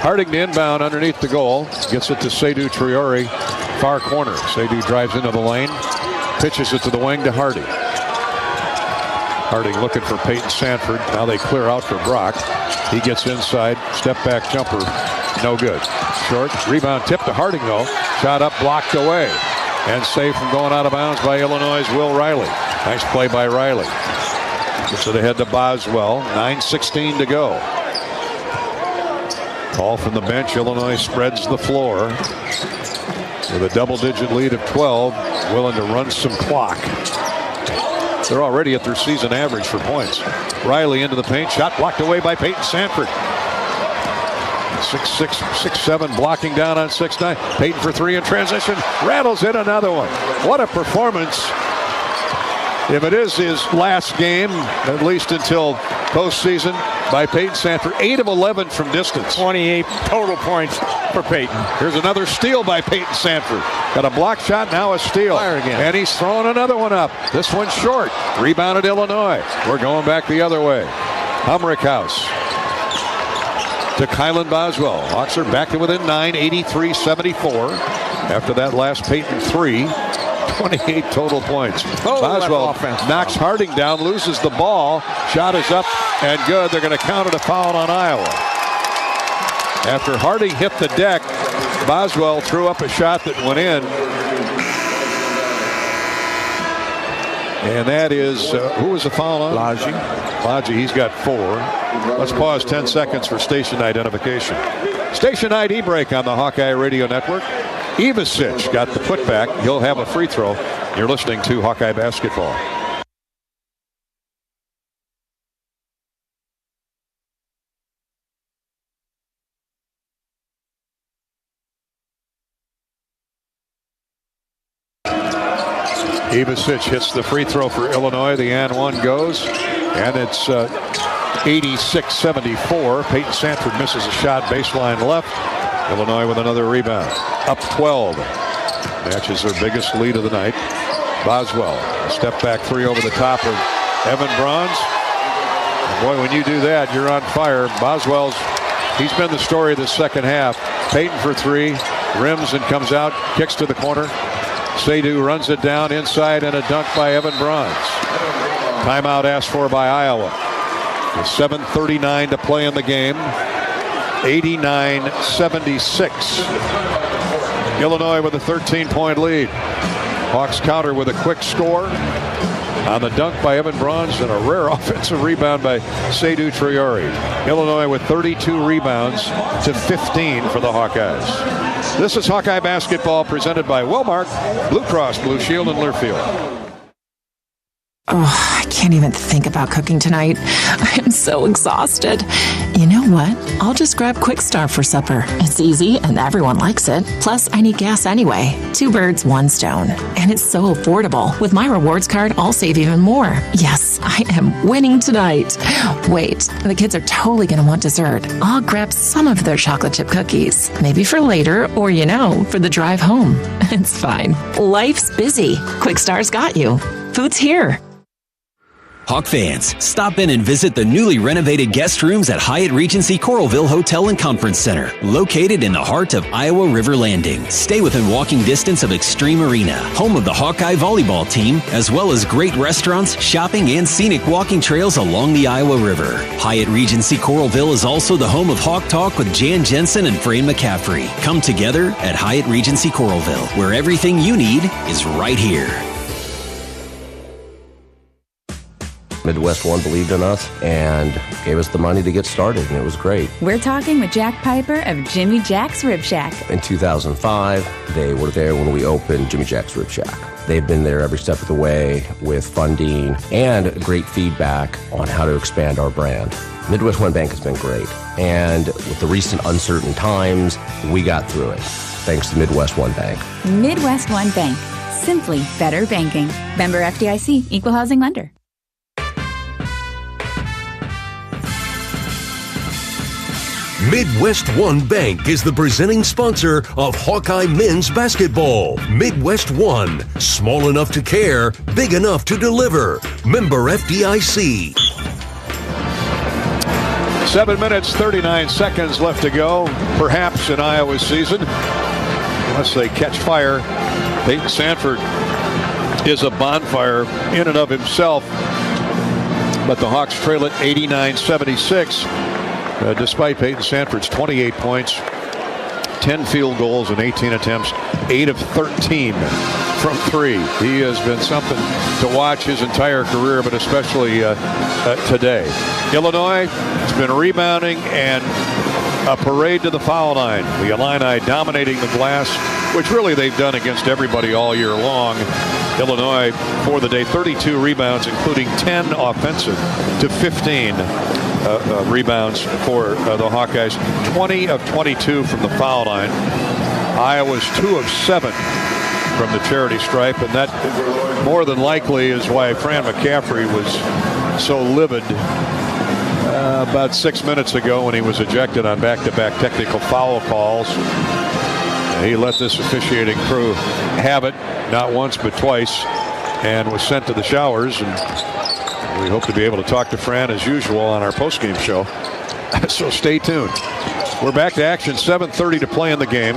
Harding to inbound underneath the goal. Gets it to Seydou Traore, far corner. Seydou drives into the lane. Pitches it to the wing to Harding. Harding looking for Peyton Sanford. Now they clear out for Brock. He gets inside. Step back jumper. No good. Short. Rebound tip to Harding though. Shot up, blocked away. And saved from going out of bounds by Illinois' Will Riley. Nice play by Riley. Gets it ahead to Boswell. 9:16 to go. Call from the bench. Illinois spreads the floor with a double-digit lead of 12, willing to run some clock. They're already at their season average for points. Riley into the paint. Shot blocked away by Peyton Sanford. 6'6", 6'7", blocking down on 6'9". Peyton for three in transition. Rattles in another one. What a performance. If it is his last game, at least until postseason, by Peyton Sanford. 8 of 11 from distance. 28 total points for Peyton. Here's another steal by Peyton Sanford. Got a block shot, now a steal. Fire again. And he's throwing another one up. This one's short. Rebounded Illinois. We're going back the other way. Humrickhouse to Kylan Boswell. Hawks are back to within 9, 83-74. After that last Peyton 3. 28 total points. Boswell knocks Harding down, loses the ball. Shot is up and good. They're going to count it a foul on Iowa. After Harding hit the deck, Boswell threw up a shot that went in. And that is, who was the foul on? Lodgy, he's got 4. Let's pause 10 seconds for station identification. Station ID break on the Hawkeye Radio Network. Ivasic got the putback. He'll have a free throw. You're listening to Hawkeye Basketball. Ivasic hits the free throw for Illinois. The and one goes. And it's 86-74. Peyton Sanford misses a shot, baseline left. Illinois with another rebound. Up 12. Matches their biggest lead of the night. Boswell, step back 3 over the top of Evan Bronze. And boy, when you do that, you're on fire. Boswell's, he's been the story of the second half. Peyton for 3, rims and comes out, kicks to the corner. Seydou runs it down inside and a dunk by Evan Bronze. Timeout asked for by Iowa. With 7:39 to play in the game. 89-76. Illinois with a 13-point lead. Hawks counter with a quick score on the dunk by Evan Bronze and a rare offensive rebound by Seydou Traore. Illinois with 32 rebounds to 15 for the Hawkeyes. This is Hawkeye Basketball presented by Wellmark, Blue Cross Blue Shield, and Learfield. Oh, I can't even think about cooking tonight. I am so exhausted. You know what? I'll just grab Quick Start for supper. It's easy and everyone likes it. Plus, I need gas anyway. 2 birds, 1 stone. And it's so affordable. With my rewards card, I'll save even more. Yes, I am winning tonight. Wait, the kids are totally going to want dessert. I'll grab some of their chocolate chip cookies. Maybe for later or, for the drive home. It's fine. Life's busy. Quick Start's got you. Food's here. Hawk fans, stop in and visit the newly renovated guest rooms at Hyatt Regency Coralville Hotel and Conference Center, located in the heart of Iowa River Landing. Stay within walking distance of Extreme Arena, home of the Hawkeye volleyball team, as well as great restaurants, shopping, and scenic walking trails along the Iowa River. Hyatt Regency Coralville is also the home of Hawk Talk with Jan Jensen and Fran McCaffrey. Come together at Hyatt Regency Coralville, where everything you need is right here. Midwest One believed in us and gave us the money to get started, and it was great. We're talking with Jack Piper of Jimmy Jack's Rib Shack. In 2005, they were there when we opened Jimmy Jack's Rib Shack. They've been there every step of the way with funding and great feedback on how to expand our brand. Midwest One Bank has been great, and with the recent uncertain times, we got through it, thanks to Midwest One Bank. Midwest One Bank. Simply better banking. Member FDIC, Equal Housing Lender. Midwest One Bank is the presenting sponsor of Hawkeye men's basketball. Midwest One, small enough to care, big enough to deliver. Member FDIC. 7 minutes, 39 seconds left to go, perhaps in Iowa's season. Unless they catch fire, Peyton Sanford is a bonfire in and of himself. But the Hawks trail it 89-76. Despite Peyton Sanford's 28 points, 10 field goals in 18 attempts, 8 of 13 from 3. He has been something to watch his entire career, but especially today. Illinois has been rebounding and a parade to the foul line. The Illini dominating the glass, which really they've done against everybody all year long. Illinois for the day, 32 rebounds, including 10 offensive to 15 rebounds for the Hawkeyes. 20 of 22 from the foul line. Iowa's 2 of 7 from the charity stripe, and that more than likely is why Fran McCaffrey was so livid about 6 minutes ago when he was ejected on back-to-back technical foul calls. He let this officiating crew have it, not once but twice, and was sent to the showers. And we hope to be able to talk to Fran as usual on our postgame show. So stay tuned. We're back to action. 7:30 to play in the game.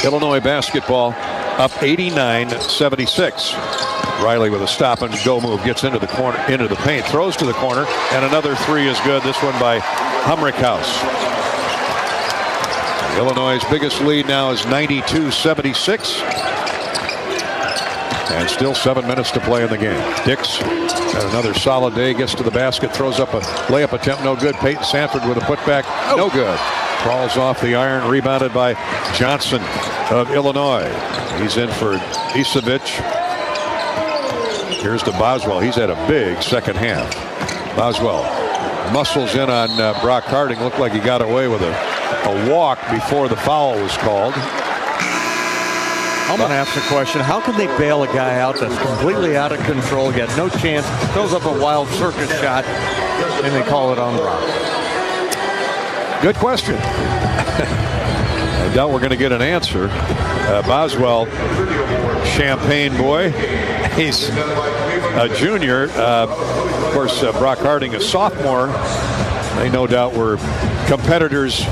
Illinois basketball up 89-76. Riley with a stop and go move, gets into the corner, into the paint, throws to the corner, and another three is good. This one by Humrickhouse. Illinois' biggest lead now is 92-76. And still 7 minutes to play in the game. Dix had another solid day, gets to the basket, throws up a layup attempt, no good. Peyton Sanford with a putback, no good. Crawls off the iron, rebounded by Johnson of Illinois. He's in for Isevich. Here's to Boswell. He's had a big second half. Boswell muscles in on Brock Harding. Looked like he got away with a walk before the foul was called. I'm going to ask the question, how can they bail a guy out that's completely out of control, get no chance, throws up a wild circus shot, and they call it on Brock? Good question. I doubt we're going to get an answer. Boswell, Champagne boy. He's a junior. Of course, Brock Harding, a sophomore. They no doubt were competitors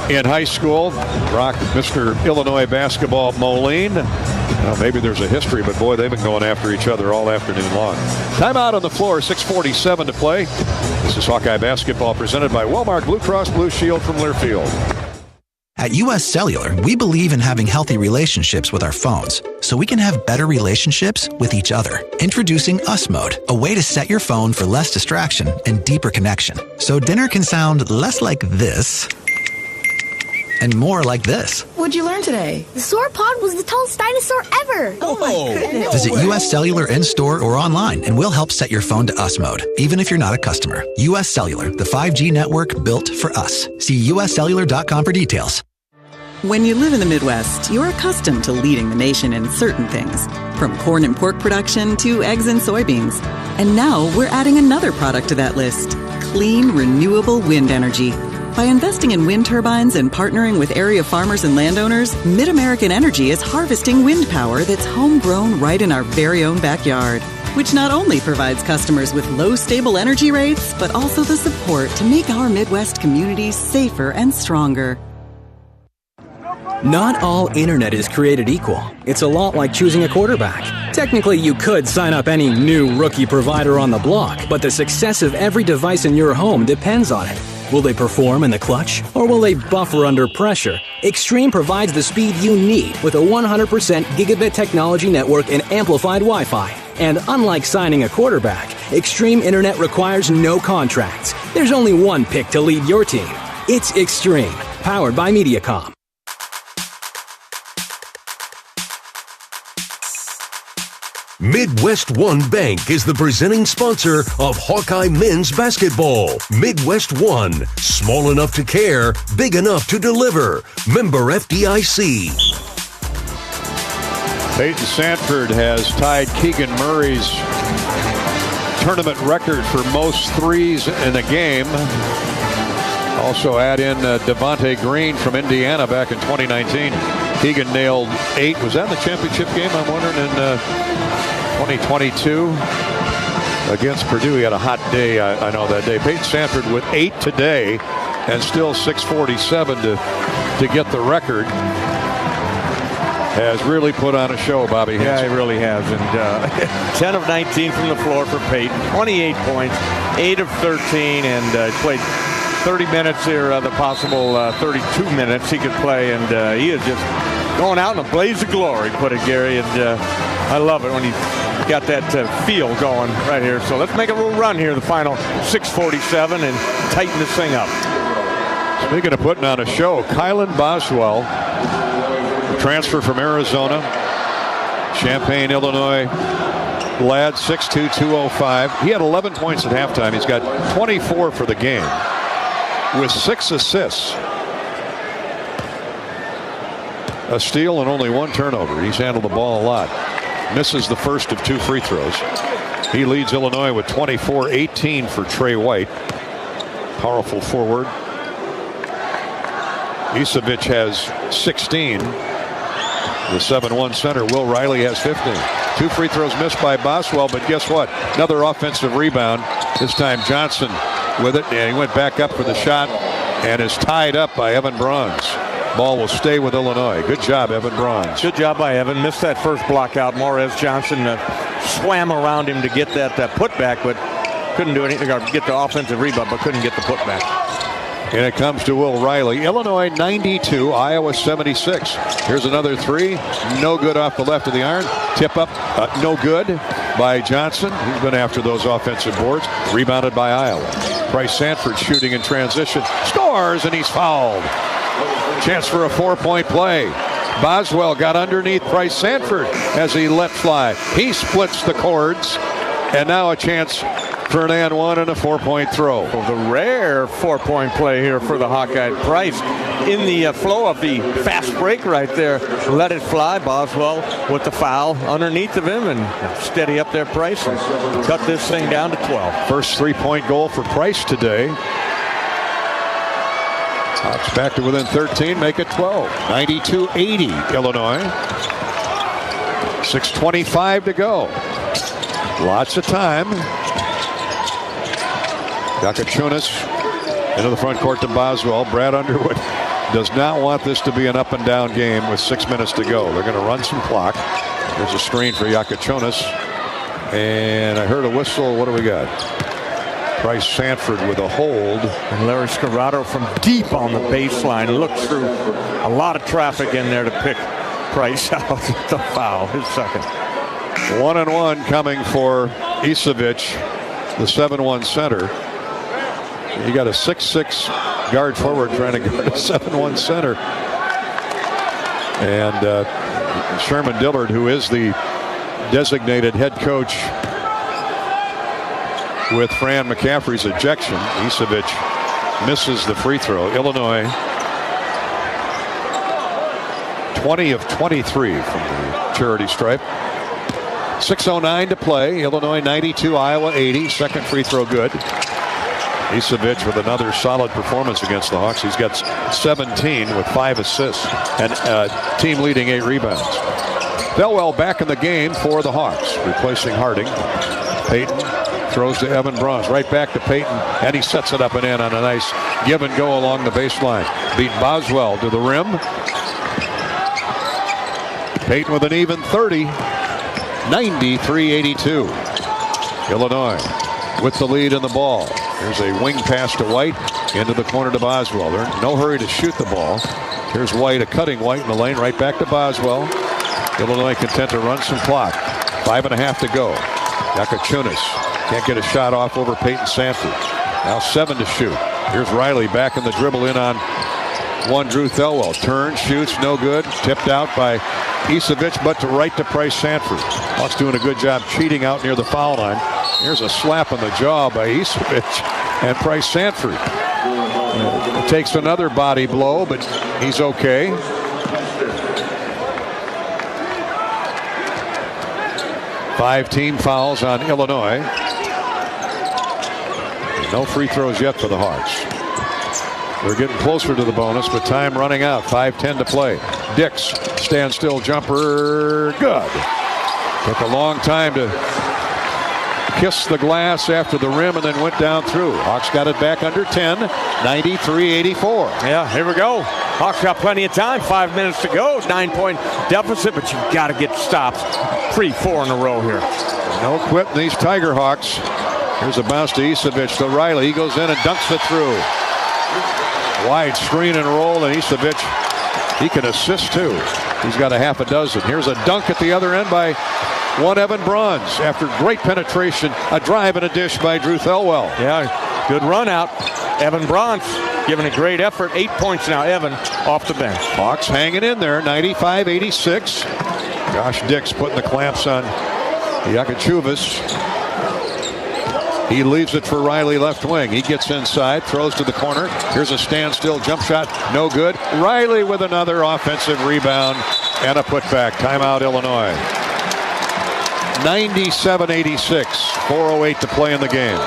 in high school. Brock, Mr. Illinois basketball, Moline. Well, maybe there's a history, but boy, they've been going after each other all afternoon long. Timeout on the floor, 6:47 to play. This is Hawkeye basketball presented by Wellmark Blue Cross Blue Shield from Learfield. At U.S. Cellular, we believe in having healthy relationships with our phones, so we can have better relationships with each other. Introducing Us Mode, a way to set your phone for less distraction and deeper connection. So dinner can sound less like this and more like this. What'd you learn today? The sauropod was the tallest dinosaur ever. Oh my goodness. Visit U.S. Cellular in-store or online, and we'll help set your phone to Us Mode, even if you're not a customer. U.S. Cellular, the 5G network built for us. See uscellular.com for details. When you live in the Midwest, you're accustomed to leading the nation in certain things, from corn and pork production to eggs and soybeans. And now we're adding another product to that list: clean, renewable wind energy. By investing in wind turbines and partnering with area farmers and landowners, Mid-American Energy is harvesting wind power that's homegrown right in our very own backyard. which not only provides customers with low, stable energy rates, but also the support to make our Midwest communities safer and stronger. Not all internet is created equal. It's a lot like choosing a quarterback. Technically, you could sign up any new rookie provider on the block, but the success of every device in your home depends on it. Will they perform in the clutch, or will they buffer under pressure? Extreme provides the speed you need with a 100% gigabit technology network and amplified Wi-Fi. And unlike signing a quarterback, Extreme Internet requires no contracts. There's only one pick to lead your team. It's Extreme, powered by Mediacom. Midwest One Bank is the presenting sponsor of Hawkeye men's basketball. Midwest One, small enough to care, big enough to deliver. Member FDIC. Peyton Sanford has tied Keegan Murray's tournament record for most threes in a game. Also add in Devontae Green from Indiana back in 2019. Keegan nailed 8. Was that in the championship game, I'm wondering, in 2022 against Purdue? He had a hot day, I know, that day. Peyton Sanford with 8 today and still 6:47 to get the record. Has really put on a show, Bobby Hansen. Yeah, he really has. And 10 of 19 from the floor for Peyton. 28 points, 8 of 13, and played 30 minutes here, the possible 32 minutes he could play, and he is just going out in a blaze of glory, put it, Gary, and I love it when he got that feel going right here. So let's make a little run here, the final 6:47, and tighten this thing up. Speaking of putting on a show, Kylan Boswell, transfer from Arizona, Champaign, Illinois lad, 6'2", 205. He had 11 points at halftime. He's got 24 for the game with 6 assists, a steal, and only 1 turnover. He's handled the ball a lot. Misses the first of 2 free throws. He leads Illinois with 24, 18 for Trey White. Powerful forward. Isevich has 16. The 7-1 center, Will Riley, has 15. 2 free throws missed by Boswell, but guess what? Another offensive rebound. This time Johnson with it, and he went back up for the shot and is tied up by Evan Bronze. Ball will stay with Illinois. Good job, Evan Bronze. Good job by Evan. Missed that first block out. Morez Johnson swam around him to get that putback, but couldn't do anything. Get the offensive rebound, but couldn't get the putback. And it comes to Will Riley. Illinois 92, Iowa 76. Here's another 3. No good off the left of the iron. Tip up, no good by Johnson. He's been after those offensive boards. Rebounded by Iowa. Bryce Sanford shooting in transition. Scores, and he's fouled. Chance for a 4-point play. Boswell got underneath Bryce Sanford as he let fly. He splits the cords, and now a chance for an and 1 and a 4-point throw. Well, the rare 4-point play here for the Hawkeye. Price in the flow of the fast break right there. Let it fly. Boswell with the foul underneath of him, and steady up there, Price, and cut this thing down to 12. First 3-point goal for Price today. Hawks back to within 13, make it 12. 92-80 Illinois. 6:25 to go. Lots of time. Yakachunas into the front court to Boswell. Brad Underwood does not want this to be an up and down game with 6 minutes to go. They're going to run some clock. There's a screen for Yakachunas. And I heard a whistle. What do we got? Bryce Sanford with a hold. And Larry Scarrato from deep on the baseline looked through a lot of traffic in there to pick Price out with the foul, his second. 1-and-1 coming for Isevich, the 7-1 center. You got a 6'6" guard forward trying to guard a 7'1" center. And Sherman Dillard, who is the designated head coach with Fran McCaffrey's ejection. Isevich misses the free throw. Illinois 20 of 23 from the charity stripe. 6:09 to play. Illinois 92, Iowa 80. Second free throw good. Isevich with another solid performance against the Hawks. He's got 17 with 5 assists and team leading 8 rebounds. Thelwell back in the game for the Hawks, replacing Harding. Payton throws to Evan Bruns, right back to Payton, and he sets it up and in on a nice give and go along the baseline. Beat Boswell to the rim. Payton with an even 30, 93-82. Illinois with the lead in the ball. Here's a wing pass to White into the corner to Boswell. They're in no hurry to shoot the ball. Here's White, a cutting White in the lane, right back to Boswell. Illinois content to run some clock. 5.5 to go. Yakachunas can't get a shot off over Peyton Sanford. Now 7 to shoot. Here's Riley back in the dribble in on one Drew Thelwell. Turns, shoots, no good. Tipped out by Isevich, but to right to Price Sanford. Hawks doing a good job cheating out near the foul line. Here's a slap on the jaw by Isevich and Price Sanford. Takes another body blow, but he's okay. Five team fouls on Illinois. No free throws yet for the Hawks. They're getting closer to the bonus, but time running out. 5:10 to play. Dix, standstill jumper, good. Took a long time to kiss the glass after the rim and then went down through. Hawks got it back under 10, 93-84. Yeah, here we go. Hawks got plenty of time. 5 minutes to go. 9-point deficit, but you've got to get stops. 3-4 in a row here. No quitting these Tiger Hawks. Here's a bounce to Isevich to Riley. He goes in and dunks it through. Wide screen and roll, and Isevich, he can assist too. He's got a half a dozen. Here's a dunk at the other end by one Evan Bruns. After great penetration, a drive and a dish by Drew Thelwell. Yeah, good run out. Evan Bruns giving a great effort. 8 points now, Evan, off the bench. Hawks hanging in there, 95-86. Josh Dix putting the clamps on Yakachuvas. He leaves it for Riley left wing. He gets inside, throws to the corner. Here's a standstill jump shot, no good. Riley with another offensive rebound and a putback. Timeout, Illinois. 97-86, 4:08 to play in the game.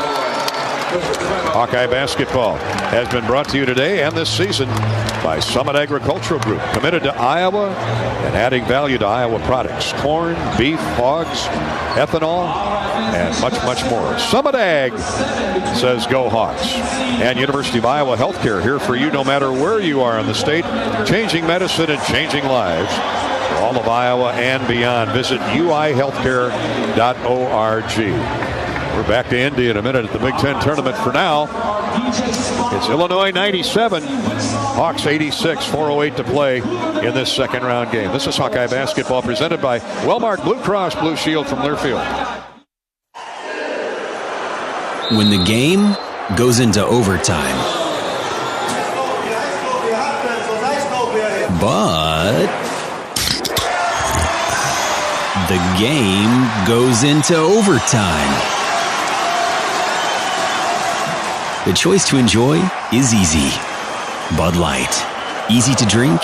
Hawkeye basketball has been brought to you today and this season by Summit Agricultural Group, committed to Iowa and adding value to Iowa products. Corn, beef, hogs, ethanol, and much, much more. Summit Ag says go Hawks. And University of Iowa Healthcare here for you no matter where you are in the state, changing medicine and changing lives. For all of Iowa and beyond, visit uihealthcare.org. We're back to Indy in a minute at the Big Ten tournament. For now, it's Illinois 97, Hawks 86, 4:08 to play in this second round game. This is Hawkeye basketball presented by Wellmark Blue Cross Blue Shield from Learfield. When the game goes into overtime, but the game goes into overtime. The choice to enjoy is easy. Bud Light. Easy to drink,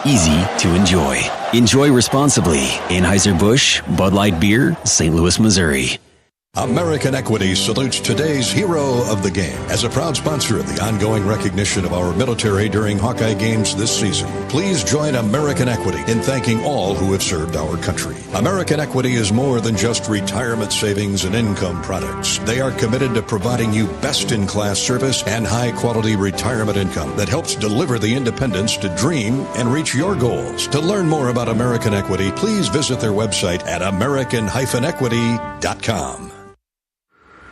easy to enjoy. Enjoy responsibly. Anheuser-Busch, Bud Light Beer, St. Louis, Missouri. American Equity salutes today's hero of the game as a proud sponsor of the ongoing recognition of our military during Hawkeye games this season. Please join American Equity in thanking all who have served our country. American Equity is more than just retirement savings and income products. They are committed to providing you best-in-class service and high-quality retirement income that helps deliver the independence to dream and reach your goals. To learn more about American Equity, please visit their website at american-equity.com.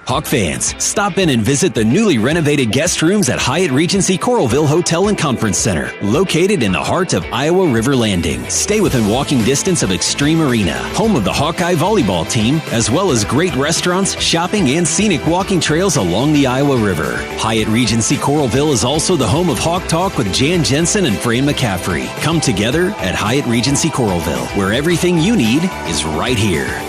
Hawk fans, stop in and visit the newly renovated guest rooms at Hyatt Regency Coralville Hotel and Conference Center, located in the heart of Iowa River Landing. Stay within walking distance of Extreme Arena, home of the Hawkeye volleyball team, as well as great restaurants, shopping, and scenic walking trails along the Iowa River. Hyatt Regency Coralville is also the home of Hawk Talk with Jan Jensen and Fran McCaffrey. Come together at Hyatt Regency Coralville, where everything you need is right here.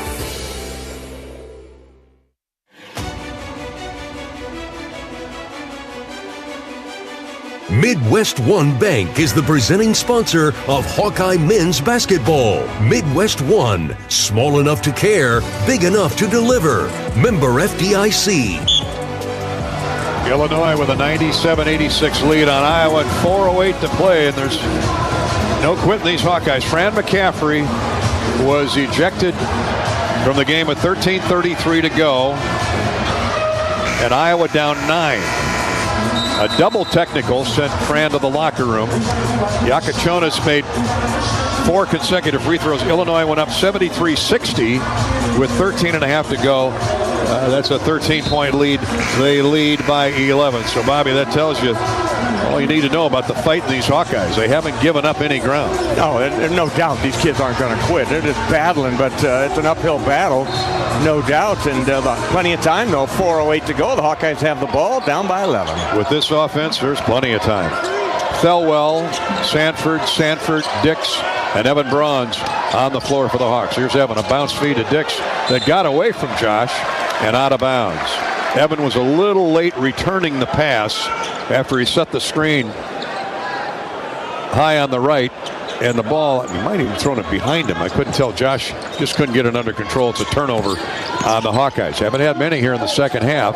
Midwest One Bank is the presenting sponsor of Hawkeye men's basketball. Midwest One, small enough to care, big enough to deliver. Member FDIC. Illinois with a 97-86 lead on Iowa and 4:08 to play, and there's no quitting these Hawkeyes. Fran McCaffrey was ejected from the game with 13:33 to go, and Iowa down 9. A double technical sent Fran to the locker room. Yakachonis made 4 consecutive free throws. Illinois went up 73-60 with 13.5 to go. That's a 13-point lead. They lead by 11. So, Bobby, that tells you all you need to know about the fight in these Hawkeyes. They haven't given up any ground. No, there's no doubt these kids aren't going to quit. They're just battling, but it's an uphill battle, no doubt. And plenty of time, though. 4:08 to go. The Hawkeyes have the ball, down by 11. With this offense, there's plenty of time. Thelwell, Sanford, Dix, and Evan Bronze on the floor for the Hawks. Here's Evan, a bounce feed to Dix that got away from Josh and out of bounds. Evan was a little late returning the pass after he set the screen high on the right, and the ball, he might have even thrown it behind him. I couldn't tell. Josh just couldn't get it under control. It's a turnover on the Hawkeyes. Haven't had many here in the second half,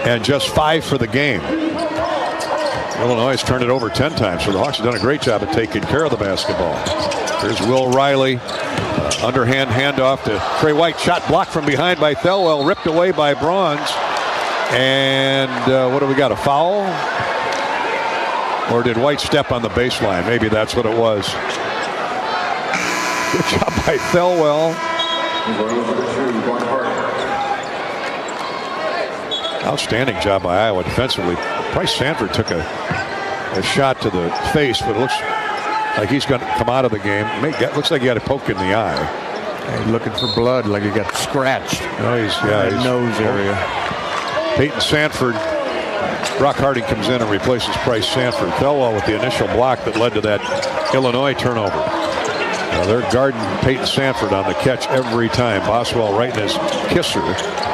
and just 5 for the game. Illinois has turned it over 10 times, so the Hawks have done a great job at taking care of the basketball. Here's Will Riley. Underhand handoff to Trey White. Shot blocked from behind by Thelwell. Ripped away by Bronze. And what do we got? A foul? Or did White step on the baseline? Maybe that's what it was. Good job by Thelwell. Outstanding job by Iowa defensively. Bryce Sanford took a shot to the face, but it looks like he's going to come out of the game. Looks like he got a poke in the eye. He's looking for blood, like he got scratched. No, he's nose area. Peyton Sanford. Brock Harding comes in and replaces Bryce Sanford. Thelwell with the initial block that led to that Illinois turnover. They're guarding Peyton Sanford on the catch every time. Boswell right in his kisser.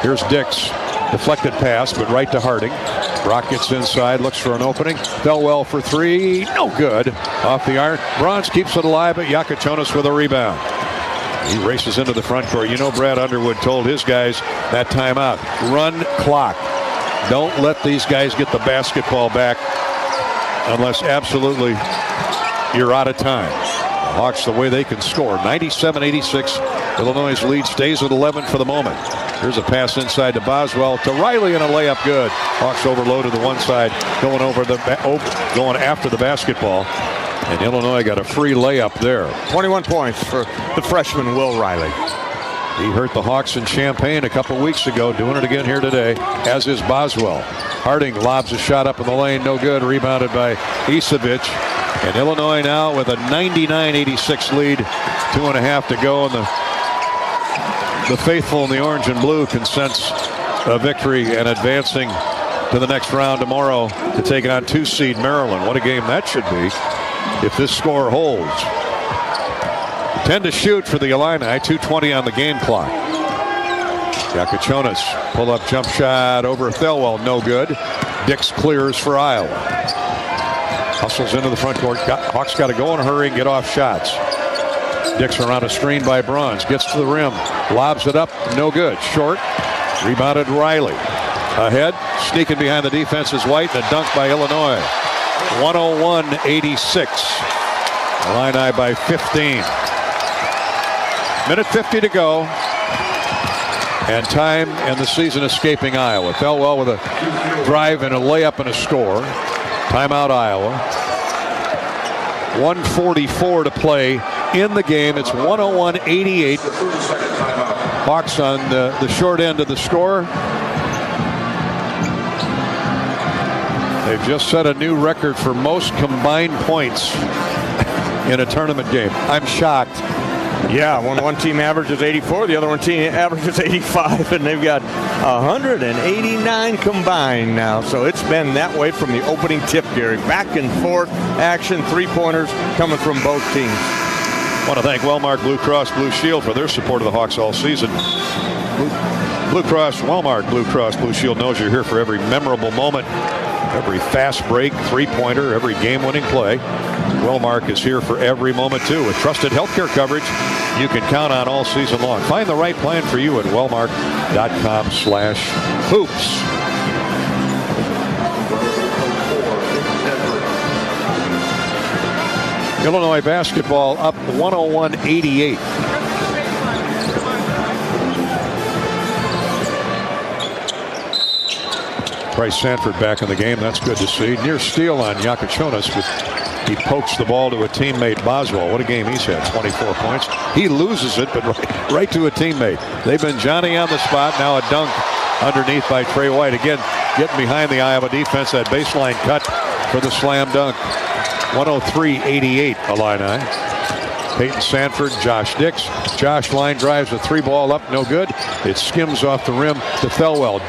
Here's Dix. Deflected pass, but right to Harding. Brock gets inside, looks for an opening. Thelwell for 3, no good. Off the iron. Bronze keeps it alive, but Yakachonis with a rebound. He races into the front court. You know, Brad Underwood told his guys that timeout. Run clock. Don't let these guys get the basketball back unless absolutely you're out of time. The Hawks, the way they can score. 97-86. Illinois' lead stays at 11 for the moment. Here's a pass inside to Boswell to Riley, and a layup good. Hawks overloaded the one side, going after the basketball. And Illinois got a free layup there. 21 points for the freshman Will Riley. He hurt the Hawks in Champaign a couple weeks ago, doing it again here today, as is Boswell. Harding lobs a shot up in the lane, no good, rebounded by Isevich. And Illinois now with a 99-86 lead, 2.5 to go, and the faithful in the orange and blue can sense a victory and advancing to the next round tomorrow to take on 2-seed Maryland. What a game that should be if this score holds. 10 to shoot for the Illini, 2:20 on the game clock. Yakachonis, pull-up jump shot over Thelwell, no good. Dix clears for Iowa. Hustles into the front court. Hawks got to go in a hurry and get off shots. Dix around a screen by Bronze, gets to the rim, lobs it up, no good. Short, rebounded Riley. Ahead, sneaking behind the defense is White, and a dunk by Illinois. 101-86. Illini by 15. Minute 50 to go. And time and the season escaping Iowa. Thelwell with a drive and a layup and a score. Timeout Iowa. 1:44 to play in the game. It's 101-88. Hawks on the short end of the score. They've just set a new record for most combined points in a tournament game. I'm shocked. Yeah, when one team averages 84, the other one team averages 85, and they've got 189 combined now. So it's been that way from the opening tip, Gary. Back and forth action, three-pointers coming from both teams. I want to thank Wellmark Blue Cross Blue Shield for their support of the Hawks all season. Wellmark Blue Cross Blue Shield knows you're here for every memorable moment, every fast break, three-pointer, every game-winning play. Wellmark is here for every moment, too, with trusted healthcare coverage you can count on all season long. Find the right plan for you at wellmark.com/hoops. Illinois basketball up 101-88. Bryce Sanford back in the game. That's good to see. Near steal on Yakachunas, but he pokes the ball to a teammate, Boswell. What a game he's had, 24 points. He loses it, but right to a teammate. They've been Johnny on the spot. Now a dunk underneath by Trey White. Again, getting behind the Iowa defense. That baseline cut for the slam dunk. 103-88 Illini. Peyton Sanford, Josh Dix. Josh line drives a 3-ball up, no good. It skims off the rim to Thelwell.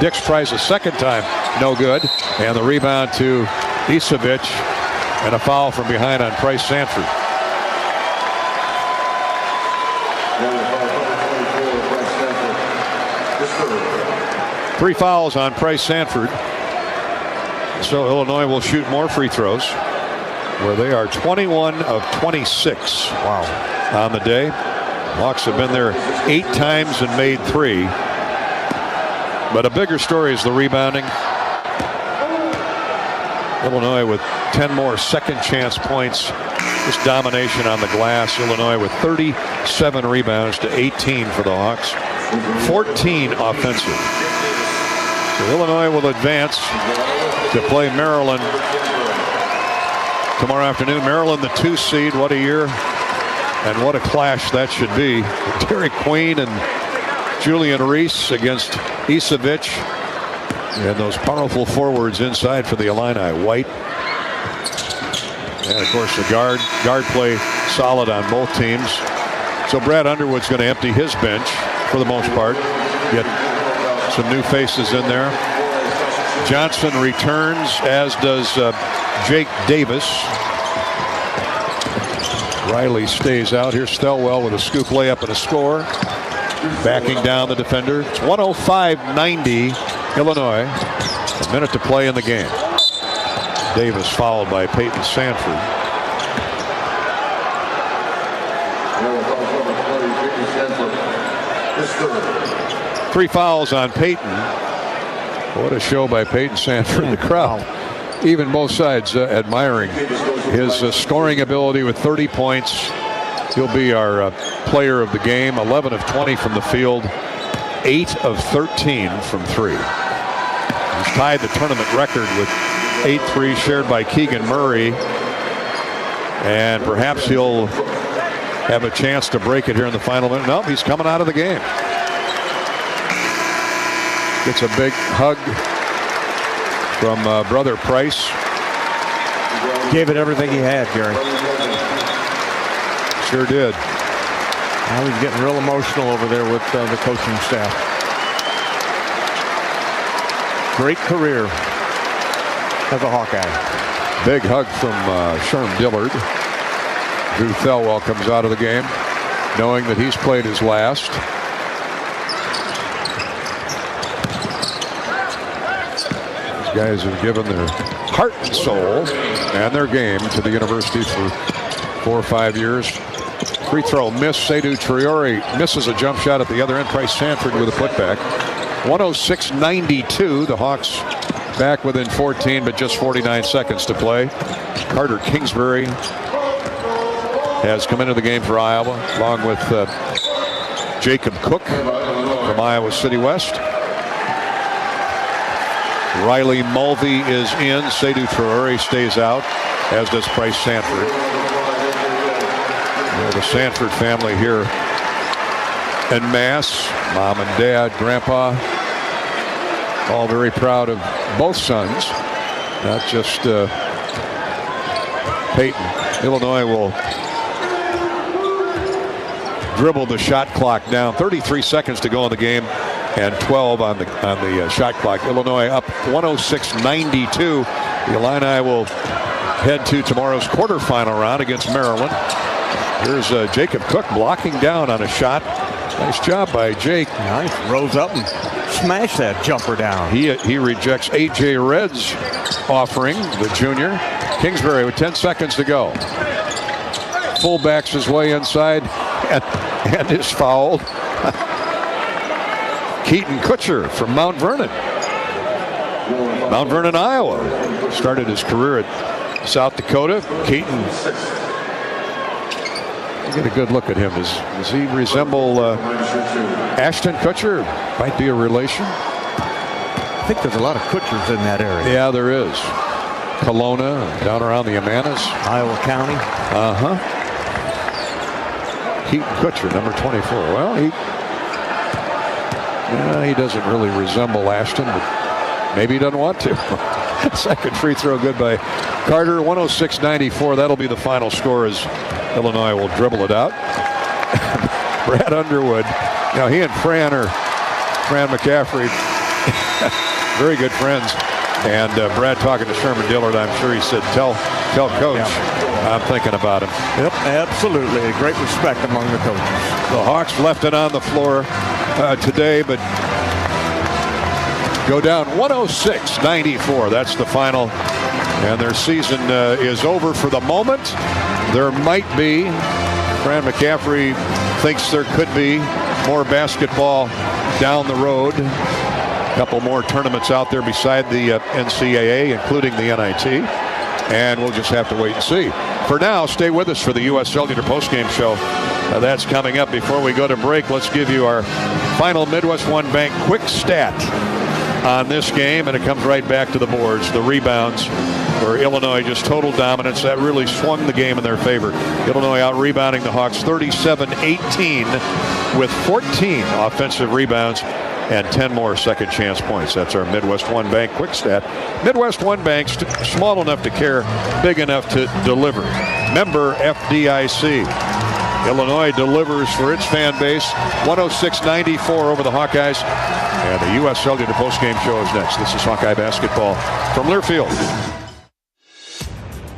Dix tries a second time, no good. And the rebound to Isevich, and a foul from behind on Bryce Sanford. Three fouls on Bryce Sanford. So Illinois will shoot more free throws, where they are 21 of 26 on the day. Hawks have been there 8 times and made 3. But a bigger story is the rebounding. Illinois with 10 more second chance points. Just domination on the glass. Illinois with 37 rebounds to 18 for the Hawks. 14 offensive. So Illinois will advance to play Maryland tomorrow afternoon. Maryland, the 2 seed. What a year and what a clash that should be. Derek Queen and Julian Reese against Isevich, and those powerful forwards inside for the Illini. White, and of course the guard play solid on both teams. So Brad Underwood's going to empty his bench for the most part. Get some new faces in there. Johnson returns, as does Jake Davis. Riley stays out. Here's Thelwell with a scoop layup and a score. Backing down the defender. It's 105-90 Illinois. A minute to play in the game. Davis fouled by Peyton Sanford. Three fouls on Peyton. What a show by Peyton Sanford. The crowd, even both sides, admiring his scoring ability with 30 points. He'll be our player of the game. 11 of 20 from the field. 8 of 13 from 3. He's tied the tournament record with 8 threes shared by Keegan Murray. And perhaps he'll have a chance to break it here in the final minute. No, he's coming out of the game. Gets a big hug from brother Price. Gave it everything he had, Gary. Sure did. Now he's getting real emotional over there with the coaching staff. Great career as a Hawkeye. Big hug from Sherm Dillard. Drew Thelwell comes out of the game knowing that he's played his last. These guys have given their heart and soul and their game to the university for 4 or 5 years. Free throw miss. Seydou Traore misses a jump shot at the other end. Bryce Sanford with a putback. 106-92. The Hawks back within 14, but just 49 seconds to play. Carter Kingsbury has come into the game for Iowa, along with Jacob Cook from Iowa City West. Riley Mulvey is in. Seydou Traore stays out, as does Bryce Sanford. The Sanford family here en masse. Mom and Dad, Grandpa, all very proud of both sons, not just Peyton. Illinois will dribble the shot clock down. 33 seconds to go in the game, and 12 on the shot clock. Illinois up 106-92. The Illini will head to tomorrow's quarterfinal round against Maryland. Here's Jacob Cook blocking down on a shot. Nice job by Jake. Nice. Rose up and smashed that jumper down. He rejects A.J. Red's offering, the junior. Kingsbury with 10 seconds to go. Fullbacks his way inside and is fouled. Keaton Kutcher from Mount Vernon, Iowa. Started his career at South Dakota. Keaton. Get a good look at him. Does he resemble Ashton Kutcher? Might be a relation. I think there's a lot of Kutchers in that area. Yeah, there is. Kelowna, down around the Amanas. Iowa County. Keaton Kutcher, number 24. Well, he doesn't really resemble Ashton, but maybe he doesn't want to. Second free throw good by Carter. 106-94. That'll be the final score as Illinois will dribble it out. Brad Underwood. He and Fran McCaffrey, very good friends. And Brad talking to Sherman Dillard, I'm sure he said, tell Coach I'm thinking about him. Yep, absolutely. A great respect among the coaches. The Hawks left it on the floor today, but go down 106-94. That's the final. And their season is over for the moment. There might be, Fran McCaffrey thinks there could be more basketball down the road. A couple more tournaments out there beside the NCAA, including the NIT. And we'll just have to wait and see. For now, stay with us for the U.S. Cellular postgame show. That's coming up. Before we go to break, let's give you our final Midwest One Bank quick stat on this game, and it comes right back to the boards. The rebounds, where Illinois just total dominance. That really swung the game in their favor. Illinois out-rebounding the Hawks 37-18 with 14 offensive rebounds and 10 more second chance points. That's our Midwest One Bank quick stat. Midwest One Bank's small enough to care, big enough to deliver. Member FDIC. Illinois delivers for its fan base. 106-94 over the Hawkeyes. And the U.S. Cellular postgame show is next. This is Hawkeye basketball from Learfield.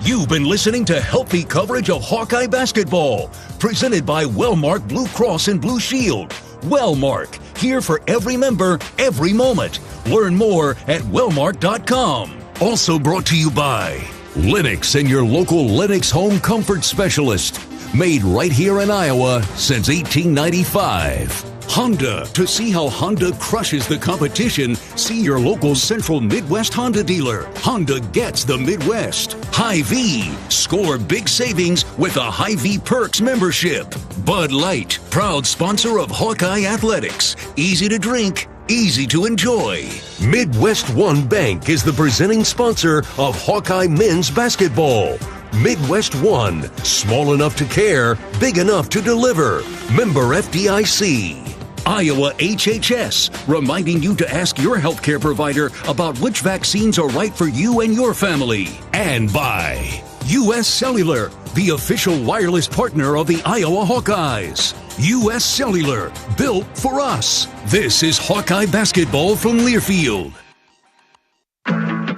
You've been listening to healthy coverage of Hawkeye basketball, presented by Wellmark Blue Cross and Blue Shield. Wellmark, here for every member, every moment. Learn more at wellmark.com. Also brought to you by Lennox and your local Lennox home comfort specialist. Made right here in Iowa since 1895. Honda. To see how Honda crushes the competition, see your local Central Midwest Honda dealer. Honda gets the Midwest. Hy-Vee. Score big savings with a Hy-Vee Perks membership. Bud Light. Proud sponsor of Hawkeye Athletics. Easy to drink, easy to enjoy. Midwest One Bank is the presenting sponsor of Hawkeye men's basketball. Midwest One. Small enough to care, big enough to deliver. Member FDIC. Iowa HHS, reminding you to ask your healthcare provider about which vaccines are right for you and your family. And by U.S. Cellular, the official wireless partner of the Iowa Hawkeyes. U.S. Cellular, built for us. This is Hawkeye basketball from Learfield.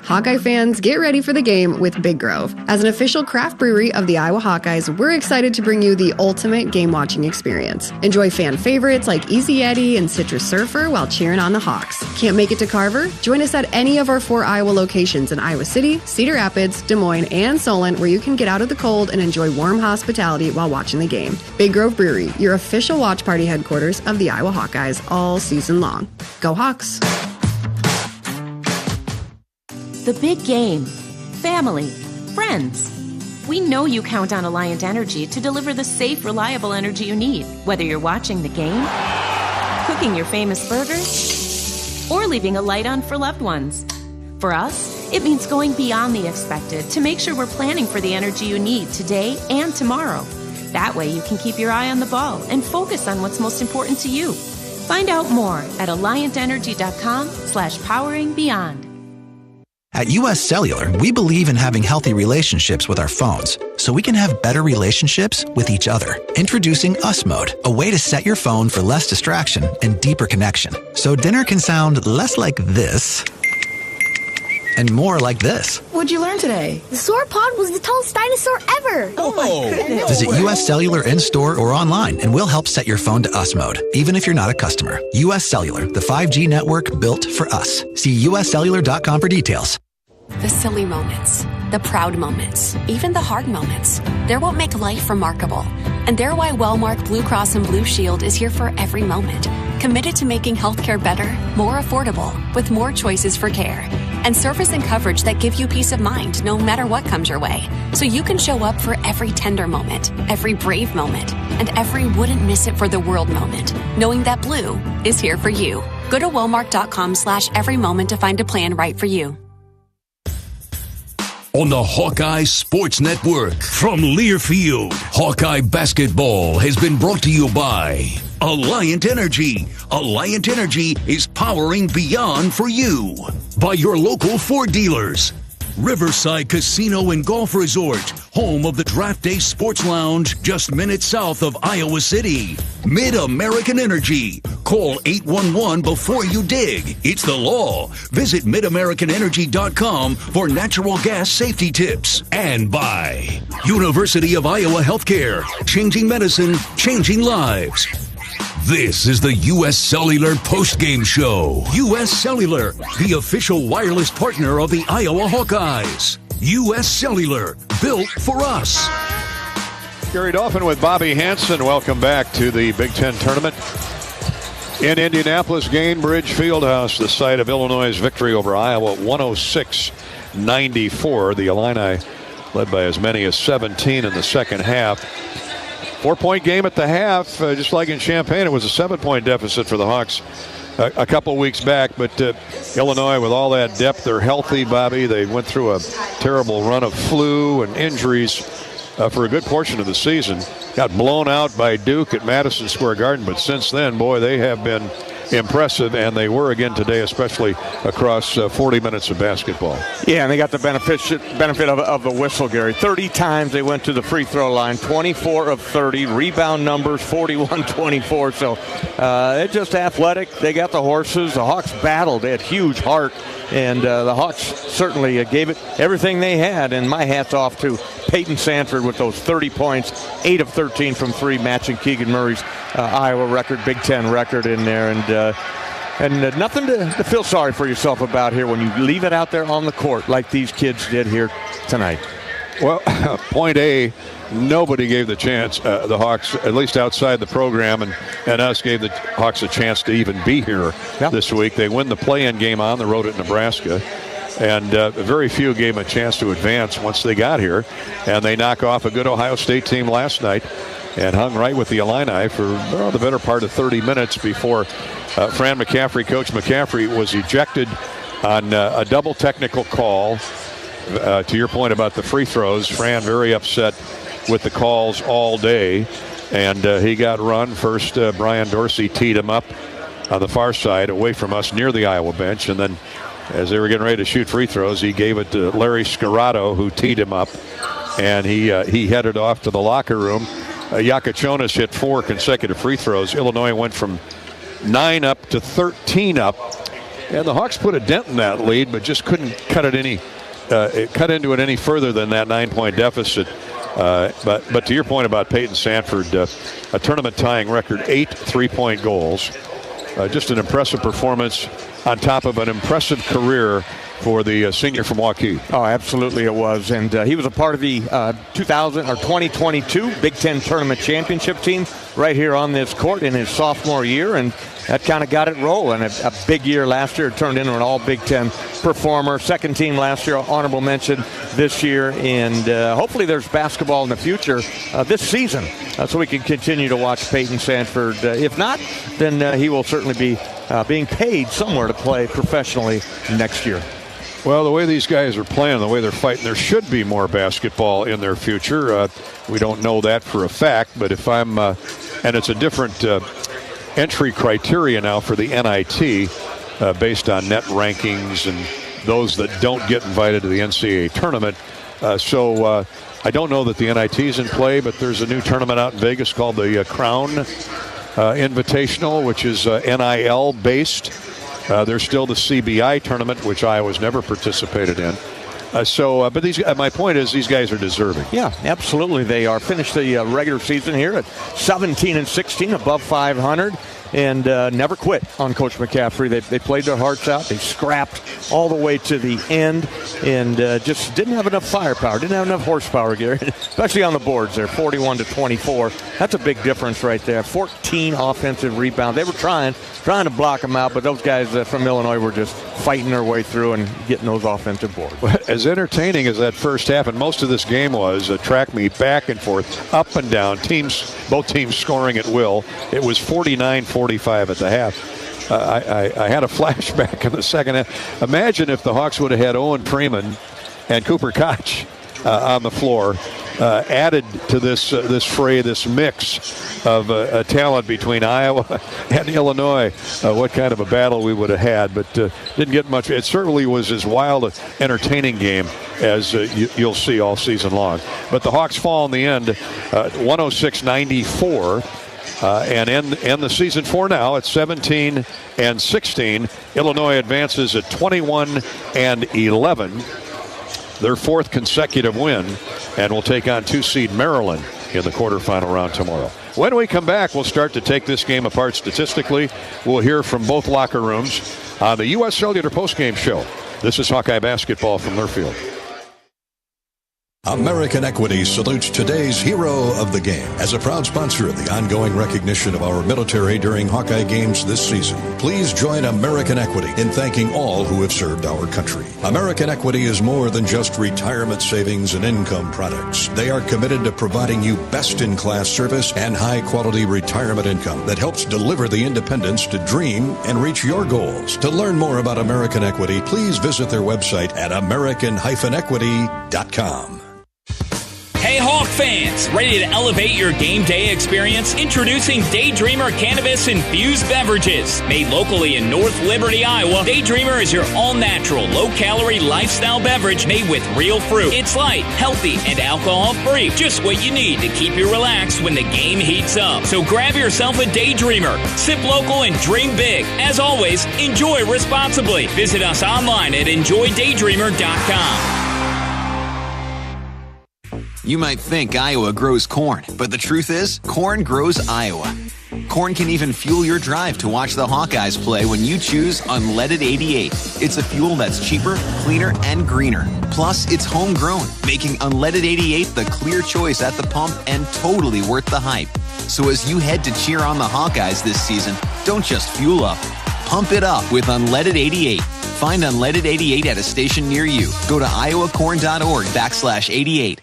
Hawkeye fans, get ready for the game with Big Grove. As an official craft brewery of the Iowa Hawkeyes, we're excited to bring you the ultimate game-watching experience. Enjoy fan favorites like Easy Eddie and Citrus Surfer while cheering on the Hawks. Can't make it to Carver? Join us at any of our 4 Iowa locations in Iowa City, Cedar Rapids, Des Moines, and Solon, where you can get out of the cold and enjoy warm hospitality while watching the game. Big Grove Brewery, your official watch party headquarters of the Iowa Hawkeyes all season long. Go Hawks! The big game. Family. Friends. We know you count on Alliant Energy to deliver the safe, reliable energy you need, whether you're watching the game, cooking your famous burgers, or leaving a light on for loved ones. For us, it means going beyond the expected to make sure we're planning for the energy you need today and tomorrow. That way you can keep your eye on the ball and focus on what's most important to you. Find out more at alliantenergy.com/poweringbeyond. At U.S. Cellular, we believe in having healthy relationships with our phones, so we can have better relationships with each other. Introducing Us Mode, a way to set your phone for less distraction and deeper connection. So dinner can sound less like this and more like this. What'd you learn today? The sauropod was the tallest dinosaur ever. Oh my goodness. Visit U.S. Cellular in-store or online, and we'll help set your phone to Us Mode, even if you're not a customer. U.S. Cellular, the 5G network built for us. See uscellular.com for details. The silly moments, the proud moments, even the hard moments. They're what make life remarkable. And they're why Wellmark Blue Cross and Blue Shield is here for every moment. Committed to making healthcare better, more affordable, with more choices for care. and service and coverage that give you peace of mind no matter what comes your way. So you can show up for every tender moment, every brave moment, and every wouldn't miss it for the world moment, knowing that Blue is here for you. Go to Walmart.com/every moment to find a plan right for you. On the Hawkeye Sports Network from Learfield, Hawkeye basketball has been brought to you by Alliant Energy. Alliant Energy is powering beyond for you. By your local Ford dealers. Riverside Casino and Golf Resort, home of the Draft Day Sports Lounge, just minutes south of Iowa City. Mid-American Energy. Call 811 before you dig. It's the law. Visit midamericanenergy.com for natural gas safety tips. And by University of Iowa Healthcare. Changing medicine, changing lives. This is the U.S. Cellular Postgame Show. U.S. Cellular, the official wireless partner of the Iowa Hawkeyes. U.S. Cellular, built for us. Gary Dolphin with Bobby Hansen. Welcome back to the Big Ten Tournament in Indianapolis. Gainbridge Fieldhouse, the site of Illinois' victory over Iowa, 106-94. The Illini led by as many as 17 in the second half. 4-point game at the half, just like in Champaign. It was a 7-point deficit for the Hawks a couple weeks back. But Illinois, with all that depth, they're healthy, Bobby. They went through a terrible run of flu and injuries for a good portion of the season. Got blown out by Duke at Madison Square Garden. But since then, boy, they have been impressive, and they were again today, especially across 40 minutes of basketball. Yeah, and they got the benefit of the whistle, Gary. 30 times they went to the free throw line, 24 of 30, rebound numbers 41-24. So they're just athletic. They got the horses. The Hawks battled. They had huge heart, and the Hawks certainly gave it everything they had. And my hat's off to Peyton Sanford with those 30 points, 8 of 13 from 3, matching Keegan Murray's Iowa record, Big Ten record in there. And nothing to feel sorry for yourself about here when you leave it out there on the court like these kids did here tonight. Well, point A, nobody gave the chance, the Hawks, at least outside the program, and us, gave the Hawks a chance to even be here this week. They win the play-in game on the road at Nebraska, and very few gave them a chance to advance once they got here. And they knock off a good Ohio State team last night and hung right with the Illini for the better part of 30 minutes before Fran McCaffrey, Coach McCaffrey, was ejected on a double technical call. To your point about the free throws, Fran very upset with the calls all day, and he got run. First, Brian Dorsey teed him up on the far side away from us near the Iowa bench, and then as they were getting ready to shoot free throws, he gave it to Larry Scarato, who teed him up, and he headed off to the locker room. Yakachonis hit 4 consecutive free throws. Illinois went from 9 up to 13 up, and the Hawks put a dent in that lead, but just couldn't cut into it any further than that 9-point deficit. But to your point about Peyton Sanford, a tournament tying record, 8 3-point goals. Just an impressive performance on top of an impressive career for the senior from Hawkeyes. Oh, absolutely it was. And he was a part of the 2022 Big Ten Tournament Championship team right here on this court in his sophomore year, and that kind of got it rolling. A big year last year, turned into an all Big Ten performer. Second team last year, honorable mention this year, and hopefully there's basketball in the future this season so we can continue to watch Peyton Sanford. If not, then he will certainly be being paid somewhere to play professionally next year. Well, the way these guys are playing, the way they're fighting, there should be more basketball in their future. We don't know that for a fact, but if I'm, and it's a different entry criteria now for the NIT based on net rankings and those that don't get invited to the NCAA tournament. So I don't know that the NIT is in play, but there's a new tournament out in Vegas called the Crown Invitational, which is NIL based. There's still the CBI tournament, which Iowa's never participated in. But my point is, these guys are deserving. Yeah, absolutely they are. Finished the regular season here at 17-16, above 500. and never quit on Coach McCaffrey. They played their hearts out. They scrapped all the way to the end and just didn't have enough firepower, didn't have enough horsepower, Gary, especially on the boards there, 41-24. That's a big difference right there. 14 offensive rebounds. They were trying to block them out, but those guys from Illinois were just fighting their way through and getting those offensive boards. As entertaining as that first half, and most of this game was a track meet back and forth, up and down, both teams scoring at will. It was 49-45 at the half. I had a flashback in the second half. Imagine if the Hawks would have had Owen Freeman and Cooper Koch on the floor, added to this fray, this mix of talent between Iowa and Illinois. What kind of a battle we would have had, but didn't get much. It certainly was as wild, entertaining game as you'll see all season long. But the Hawks fall in the end, 106-94. And end the season for now at 17-16. Illinois advances at 21-11. Their fourth consecutive win, and will take on 2-seed Maryland in the quarterfinal round tomorrow. When we come back, we'll start to take this game apart statistically. We'll hear from both locker rooms on the U.S. Cellular Postgame Show. This is Hawkeye basketball from Learfield. American Equity salutes today's hero of the game as a proud sponsor of the ongoing recognition of our military during Hawkeye games this season. Please join American Equity in thanking all who have served our country. American Equity is more than just retirement savings and income products. They are committed to providing you best-in-class service and high-quality retirement income that helps deliver the independence to dream and reach your goals. To learn more about American Equity, please visit their website at american-equity.com. Hey Hawk fans, ready to elevate your game day experience? Introducing Daydreamer Cannabis Infused Beverages. Made locally in North Liberty, Iowa, Daydreamer is your all-natural, low-calorie lifestyle beverage made with real fruit. It's light, healthy, and alcohol-free. Just what you need to keep you relaxed when the game heats up. So grab yourself a Daydreamer. Sip local and dream big. As always, enjoy responsibly. Visit us online at enjoydaydreamer.com. You might think Iowa grows corn, but the truth is, corn grows Iowa. Corn can even fuel your drive to watch the Hawkeyes play when you choose Unleaded 88. It's a fuel that's cheaper, cleaner, and greener. Plus, it's homegrown, making Unleaded 88 the clear choice at the pump and totally worth the hype. So as you head to cheer on the Hawkeyes this season, don't just fuel up. Pump it up with Unleaded 88. Find Unleaded 88 at a station near you. Go to iowacorn.org/88.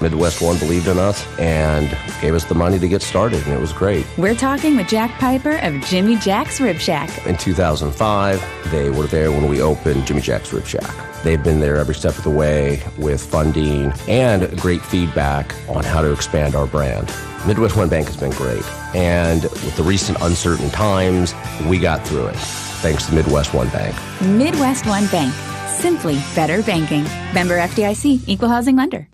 Midwest One believed in us and gave us the money to get started, and it was great. We're talking with Jack Piper of Jimmy Jack's Rib Shack. In 2005, they were there when we opened Jimmy Jack's Rib Shack. They've been there every step of the way with funding and great feedback on how to expand our brand. Midwest One Bank has been great, and with the recent uncertain times, we got through it, thanks to Midwest One Bank. Midwest One Bank. Simply better banking. Member FDIC, Equal Housing Lender.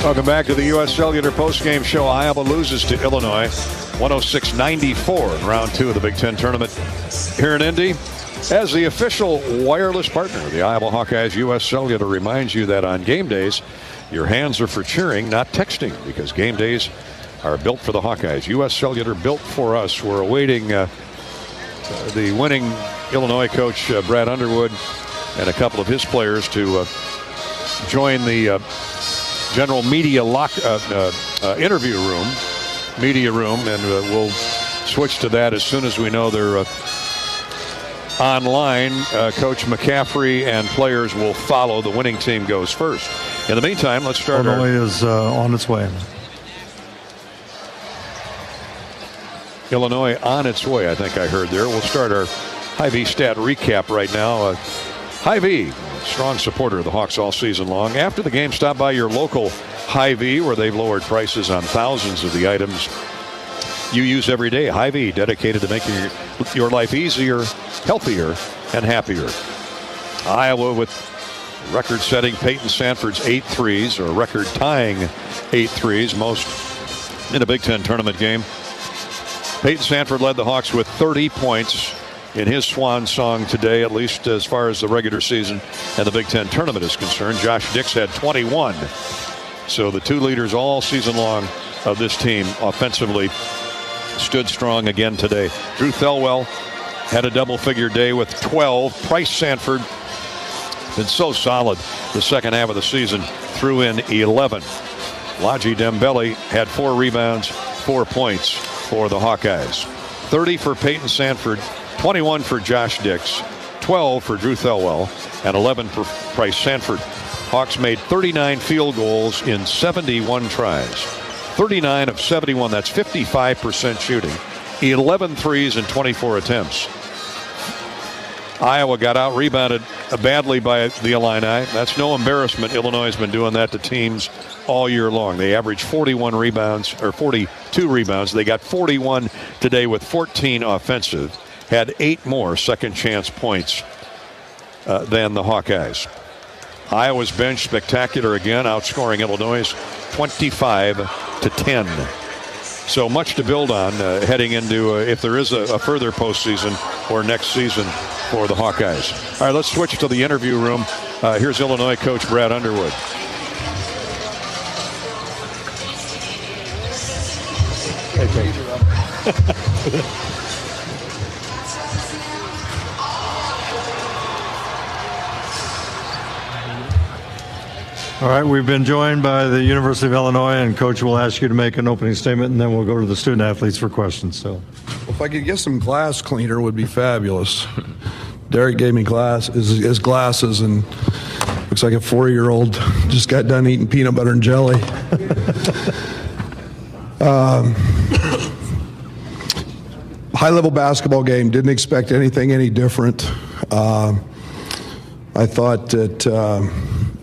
Welcome back to the U.S. Cellular Postgame Show. Iowa loses to Illinois 106-94 in round 2 of the Big Ten tournament here in Indy. As the official wireless partner of the Iowa Hawkeyes, U.S. Cellular reminds you that on game days, your hands are for cheering, not texting, because game days are built for the Hawkeyes. U.S. Cellular built for us. We're awaiting the winning Illinois coach, Brad Underwood, and a couple of his players to join the general media interview room, and we'll switch to that as soon as we know they're online. Coach McCaffrey and players will follow. The winning team goes first. In the meantime, let's start. Illinois is on its way. Illinois on its way, I think I heard there. We'll start our Hy-Vee stat recap right now. Hy-Vee, strong supporter of the Hawks all season long. After the game, stop by your local Hy-Vee, where they've lowered prices on thousands of the items you use every day. Hy-Vee, dedicated to making your life easier, healthier, and happier. Iowa with record-setting Peyton Sanford's 8 threes, or record-tying 8 threes, most in a Big Ten tournament game. Peyton Sanford led the Hawks with 30 points in his swan song today, at least as far as the regular season and the Big Ten tournament is concerned. Josh Dix had 21. So the two leaders all season long of this team offensively stood strong again today. Drew Thelwell had a double-figure day with 12. Price Sanford been so solid the second half of the season, threw in 11. Laji Dembele had 4 rebounds, 4 points for the Hawkeyes. 30 for Peyton Sanford, 21 for Josh Dix, 12 for Drew Thelwell, and 11 for Price Sanford. Hawks made 39 field goals in 71 tries. 39 of 71, that's 55% shooting. 11 threes in 24 attempts. Iowa got out-rebounded badly by the Illini. That's no embarrassment. Illinois has been doing that to teams all year long. They averaged 41 rebounds, or 42 rebounds. They got 41 today with 14 offensive. Had 8 more second-chance points than the Hawkeyes. Iowa's bench spectacular again, outscoring Illinois 25-10. So much to build on heading into if there is a further postseason or next season for the Hawkeyes. All right, let's switch to the interview room. Here's Illinois coach Brad Underwood. All right, we've been joined by the University of Illinois, and Coach will ask you to make an opening statement, and then we'll go to the student athletes for questions. So, if I could get some glass cleaner, it would be fabulous. Derek gave me his glasses, and looks like a 4-year-old just got done eating peanut butter and jelly. High-level basketball game. Didn't expect anything any different. I thought that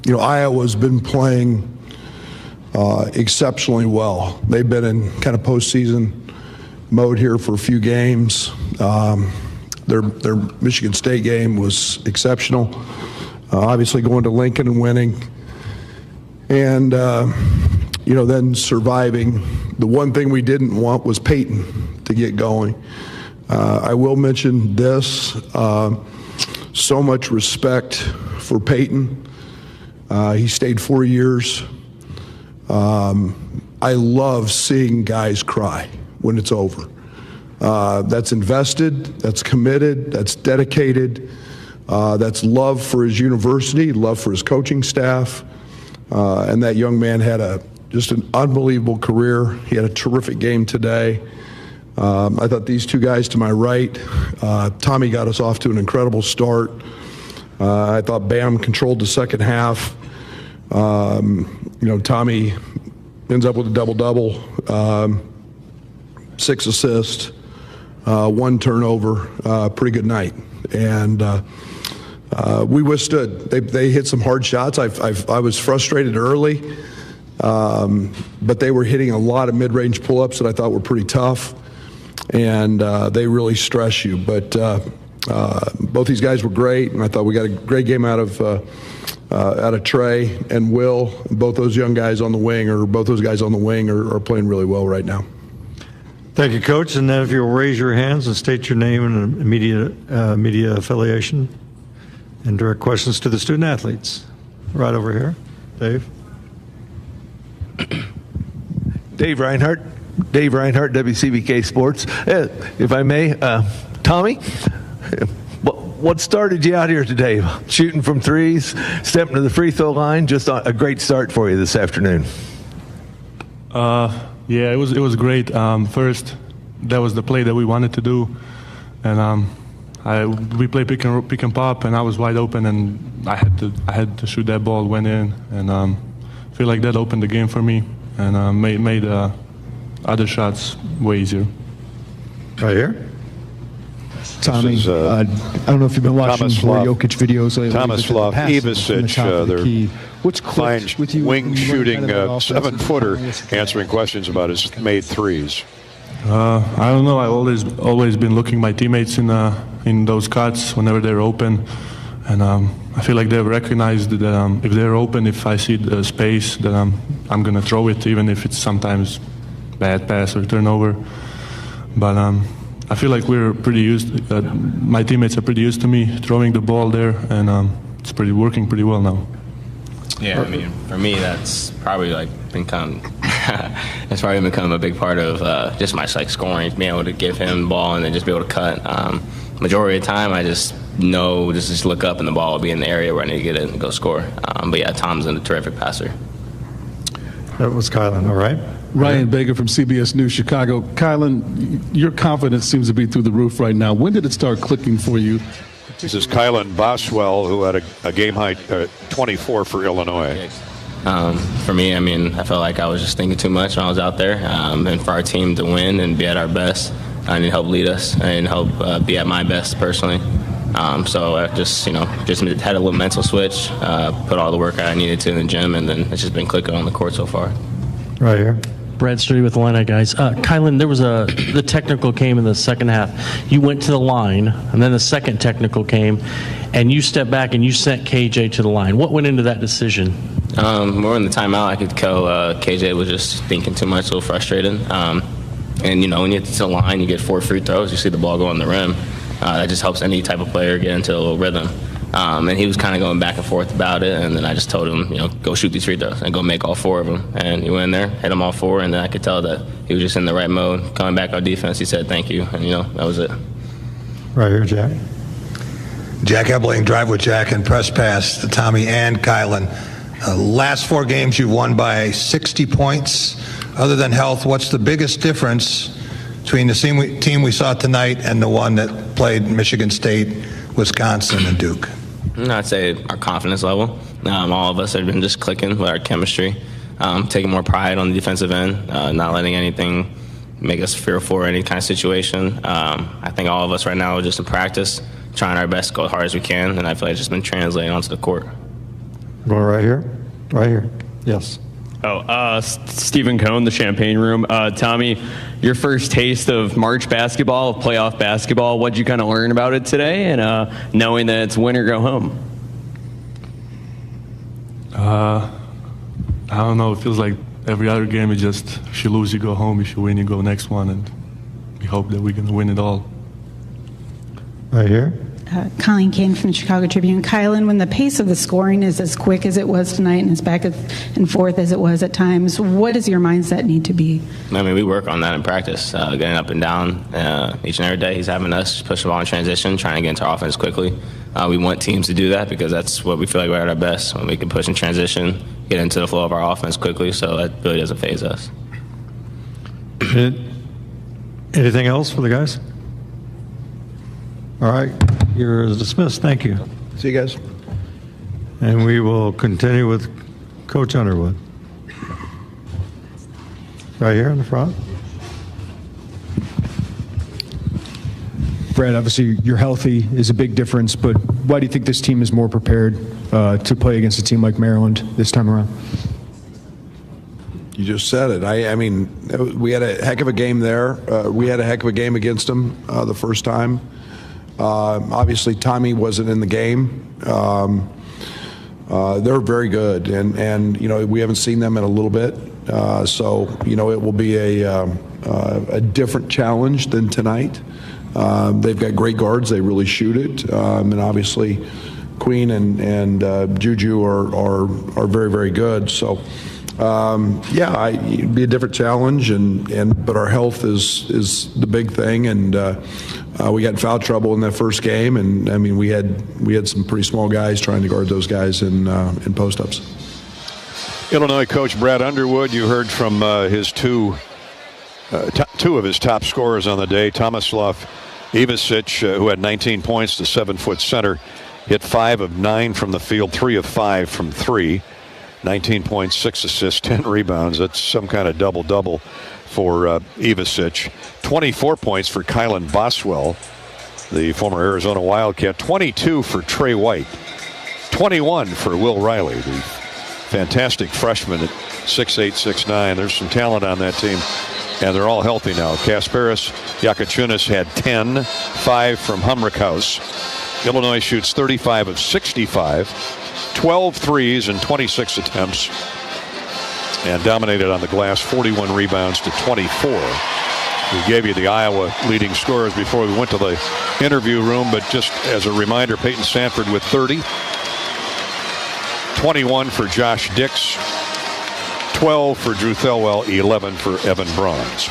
Iowa's been playing exceptionally well. They've been in kind of postseason mode here for a few games. Their Michigan State game was exceptional. Obviously going to Lincoln and winning. And, then surviving. The one thing we didn't want was Peyton to get going. I will mention this. So much respect for Peyton. He stayed 4 years. I love seeing guys cry when it's over. That's invested, that's committed, that's dedicated, that's love for his university, love for his coaching staff. And that young man had just an unbelievable career. He had a terrific game today. I thought these two guys to my right, Tommy got us off to an incredible start. I thought Bam controlled the second half. Tommy ends up with a double-double, 6 assists, 1 turnover, pretty good night. And we withstood. They hit some hard shots. I was frustrated early, but they were hitting a lot of mid-range pull-ups that I thought were pretty tough, and they really stress you. But both these guys were great, and I thought we got a great game out of Trey and Will. Both those guys on the wing are playing really well right now. Thank you, Coach. And then if you'll raise your hands and state your name and media affiliation, and direct questions to the student athletes. Right over here, Dave. Dave Reinhardt, WCBK Sports. If I may, Tommy, what started you out here today? Shooting from threes, stepping to the free throw line, just a great start for you this afternoon. Yeah, it was great. First, that was the play that we wanted to do, and we played pick and pop, and I was wide open, and I had to shoot that ball. Went in, and I feel like that opened the game for me, and made other shots way easier. Right here. Tommy, I don't know if you've been watching more Jokic videos lately. Tomislav Ivicic, their fine wing shooting 7-footer, answering questions about his made threes. I don't know. I've always been looking my teammates in those cuts whenever they're open, and I feel like they've recognized that if they're open, if I see the space, that I'm gonna throw it, even if it's sometimes bad pass or turnover. But I feel like we're pretty used. My teammates are pretty used to me throwing the ball there, and it's working pretty well now. Yeah, I mean, for me, that's probably been kind of It's probably become a big part of just my scoring, being able to give him the ball and then just be able to cut. Majority of the time, I just know just look up and the ball will be in the area where I need to get it and go score. But yeah, Tom's a terrific passer. That was Kylan, all right? Ryan Baker from CBS News Chicago. Kylan, your confidence seems to be through the roof right now. When did it start clicking for you? This is Kylan Boswell, who had a game-high 24 for Illinois. For me, I felt like I was just thinking too much when I was out there. And for our team to win and be at our best, I need help lead us and help be at my best personally. So I just had a little mental switch, put all the work I needed to in the gym, and then it's just been clicking on the court so far. Right here. Brad Sturdy with Illini, guys. Kylan, there was the technical came in the second half. You went to the line, and then the second technical came, and you stepped back and you sent KJ to the line. What went into that decision? More in the timeout, I could tell KJ was just thinking too much, a little frustrated. And, when you get to the line, you get 4 free throws, you see the ball go on the rim. That just helps any type of player get into a little rhythm. And he was kind of going back and forth about it, and then I just told him, go shoot these free throws and go make all 4 of them. And he went in there, hit them all 4, and then I could tell that he was just in the right mode. Coming back on defense, he said thank you, and that was it. Right here, Jack. Jack Ebling, Drive with Jack, and press pass to Tommy and Kylan. Last 4 games you've won by 60 points. Other than health, what's the biggest difference between the team we saw tonight and the one that played Michigan State, Wisconsin, and Duke? I'd say our confidence level. All of us have been just clicking with our chemistry, taking more pride on the defensive end, not letting anything make us fearful or any kind of situation. I think all of us right now are just in practice, trying our best to go as hard as we can, and I feel like it's just been translating onto the court. Going right here? Right here. Yes. Stephen Cohn, the Champagne Room. Tommy, your first taste of March basketball, of playoff basketball, what'd you kind of learn about it today, and knowing that it's win or go home? I don't know. It feels like every other game is just, if you lose, you go home. If you win, you go next one, and we hope that we're going to win it all. Right here. Colleen Kane from the Chicago Tribune. Kylan, when the pace of the scoring is as quick as it was tonight and as back and forth as it was at times, what does your mindset need to be? We work on that in practice, getting up and down each and every day. He's having us push the ball in transition, trying to get into our offense quickly. We want teams to do that because that's what we feel like we're at our best, when we can push in transition, get into the flow of our offense quickly, so that really doesn't faze us. Anything else for the guys? All right, you're dismissed. Thank you. See you guys. And we will continue with Coach Underwood. Right here in the front. Brad, obviously you're healthy is a big difference, but why do you think this team is more prepared to play against a team like Maryland this time around? You just said it. I mean, we had a heck of a game there. We had a heck of a game against them the first time. Obviously, Tommy wasn't in the game. They're very good, and we haven't seen them in a little bit. So it will be a different challenge than tonight. They've got great guards. They really shoot it, and obviously, Queen and Juju are very, very good. So. It'd be a different challenge, but our health is the big thing, and we got in foul trouble in that first game, and I mean we had some pretty small guys trying to guard those guys in post-ups. Illinois coach Brad Underwood, you heard from his two of his top scorers on the day, Tomislav Ivicic, who had 19 points, the 7-foot center, hit 5 of 9 from the field, 3 of 5 from 3. 19 points, 6 assists, 10 rebounds. That's some kind of double-double for Ivicic. 24 points for Kylan Boswell, the former Arizona Wildcat. 22 for Trey White. 21 for Will Riley, the fantastic freshman at 6'8", 6'9". There's some talent on that team, and they're all healthy now. Kasparis Yakachunas had 10, 5 from Humrickhouse. Illinois shoots 35 of 65. 12 threes and 26 attempts, and dominated on the glass, 41 rebounds to 24. We gave you the Iowa leading scorers before we went to the interview room, but just as a reminder, Peyton Sanford with 30. 21 for Josh Dix. 12 for Drew Thelwell, 11 for Evan Bronze.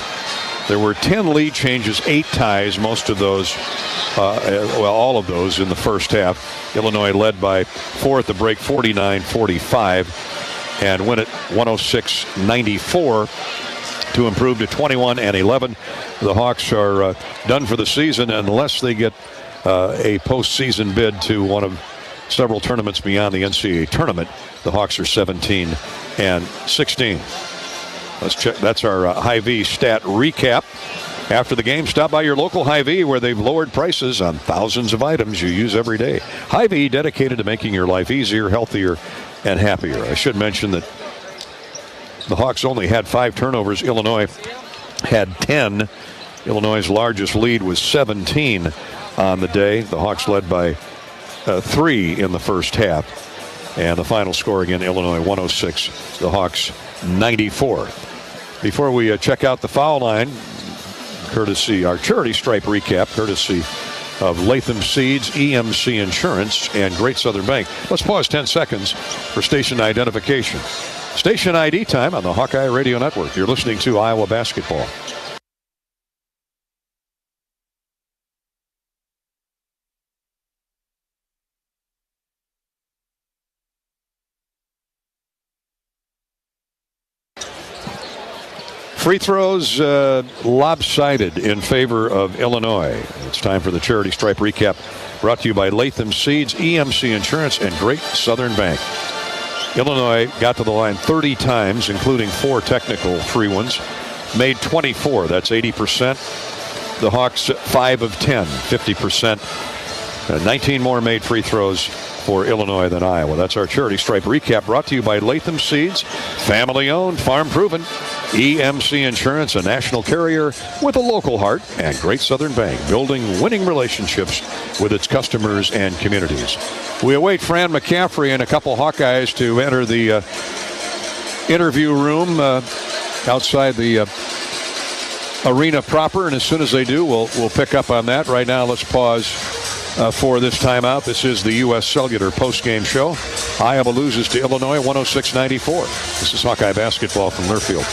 There were 10 lead changes, 8 ties, most of those, all of those in the first half. Illinois led by 4 at the break, 49-45, and win it 106-94 to improve to 21-11. The Hawks are done for the season unless they get a postseason bid to one of several tournaments beyond the NCAA tournament. The Hawks are 17-16. Let's check. That's our Hy-Vee stat recap. After the game, stop by your local Hy-Vee where they've lowered prices on thousands of items you use every day. Hy-Vee, dedicated to making your life easier, healthier, and happier. I should mention that the Hawks only had 5 turnovers. Illinois had 10. Illinois' largest lead was 17 on the day. The Hawks led by 3 in the first half. And the final score again, Illinois 106, the Hawks 94. Before we check out the foul line, courtesy our charity stripe recap, courtesy of Latham Seeds, EMC Insurance, and Great Southern Bank. Let's pause 10 seconds for station identification. Station ID time on the Hawkeye Radio Network. You're listening to Iowa Basketball. Free throws lopsided in favor of Illinois. It's time for the charity stripe recap, brought to you by Latham Seeds, EMC Insurance, and Great Southern Bank. Illinois got to the line 30 times, including 4 technical free ones. Made 24. That's 80%. The Hawks 5 of 10, 50%. 19 more made free throws for Illinois than Iowa. That's our charity stripe recap, brought to you by Latham Seeds, family-owned, farm-proven, EMC Insurance, a national carrier with a local heart, and Great Southern Bank, building winning relationships with its customers and communities. We await Fran McCaffrey and a couple Hawkeyes to enter the interview room outside the arena proper, and as soon as they do, we'll pick up on that. Right now, let's pause for this timeout. This is the U.S. Cellular postgame show. Iowa loses to Illinois 106-94. This is Hawkeye basketball from Learfield.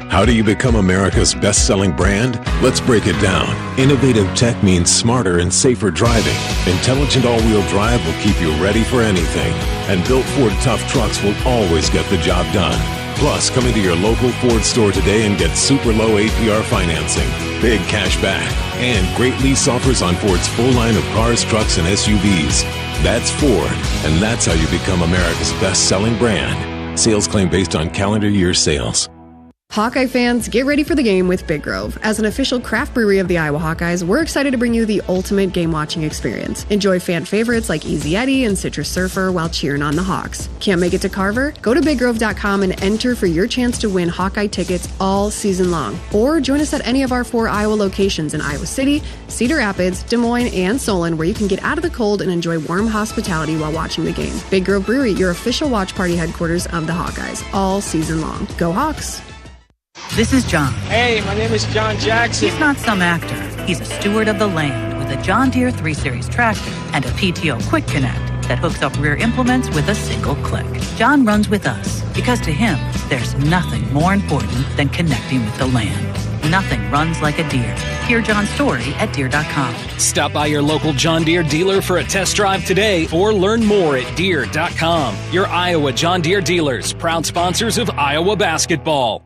How do you become America's best-selling brand? Let's break it down. Innovative tech means smarter and safer driving. Intelligent all-wheel drive will keep you ready for anything. And built Ford tough trucks will always get the job done. Plus, come into your local Ford store today and get super low APR financing, big cash back, and great lease offers on Ford's full line of cars, trucks, and SUVs. That's Ford, and that's how you become America's best-selling brand. Sales claim based on calendar year sales. Hawkeye fans, get ready for the game with Big Grove. As an official craft brewery of the Iowa Hawkeyes, we're excited to bring you the ultimate game-watching experience. Enjoy fan favorites like Easy Eddie and Citrus Surfer while cheering on the Hawks. Can't make it to Carver? Go to BigGrove.com and enter for your chance to win Hawkeye tickets all season long. Or join us at any of our 4 Iowa locations in Iowa City, Cedar Rapids, Des Moines, and Solon, where you can get out of the cold and enjoy warm hospitality while watching the game. Big Grove Brewery, your official watch party headquarters of the Hawkeyes, all season long. Go Hawks! This is John. Hey, my name is John Jackson. He's not some actor. He's a steward of the land with a John Deere 3 Series tractor and a PTO Quick Connect that hooks up rear implements with a single click. John runs with us because to him, there's nothing more important than connecting with the land. Nothing runs like a Deere. Hear John's story at Deere.com. Stop by your local John Deere dealer for a test drive today or learn more at Deere.com. Your Iowa John Deere dealers, proud sponsors of Iowa basketball.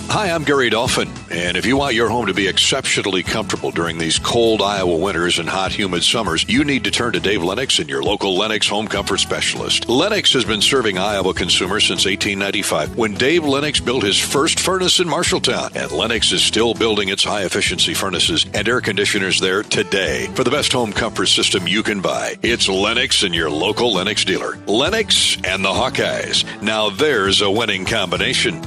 Hi, I'm Gary Dolphin, and if you want your home to be exceptionally comfortable during these cold Iowa winters and hot, humid summers, you need to turn to Dave Lennox and your local Lennox home comfort specialist. Lennox has been serving Iowa consumers since 1895, when Dave Lennox built his first furnace in Marshalltown, and Lennox is still building its high-efficiency furnaces and air conditioners there today. For the best home comfort system you can buy, it's Lennox and your local Lennox dealer. Lennox and the Hawkeyes. Now there's a winning combination.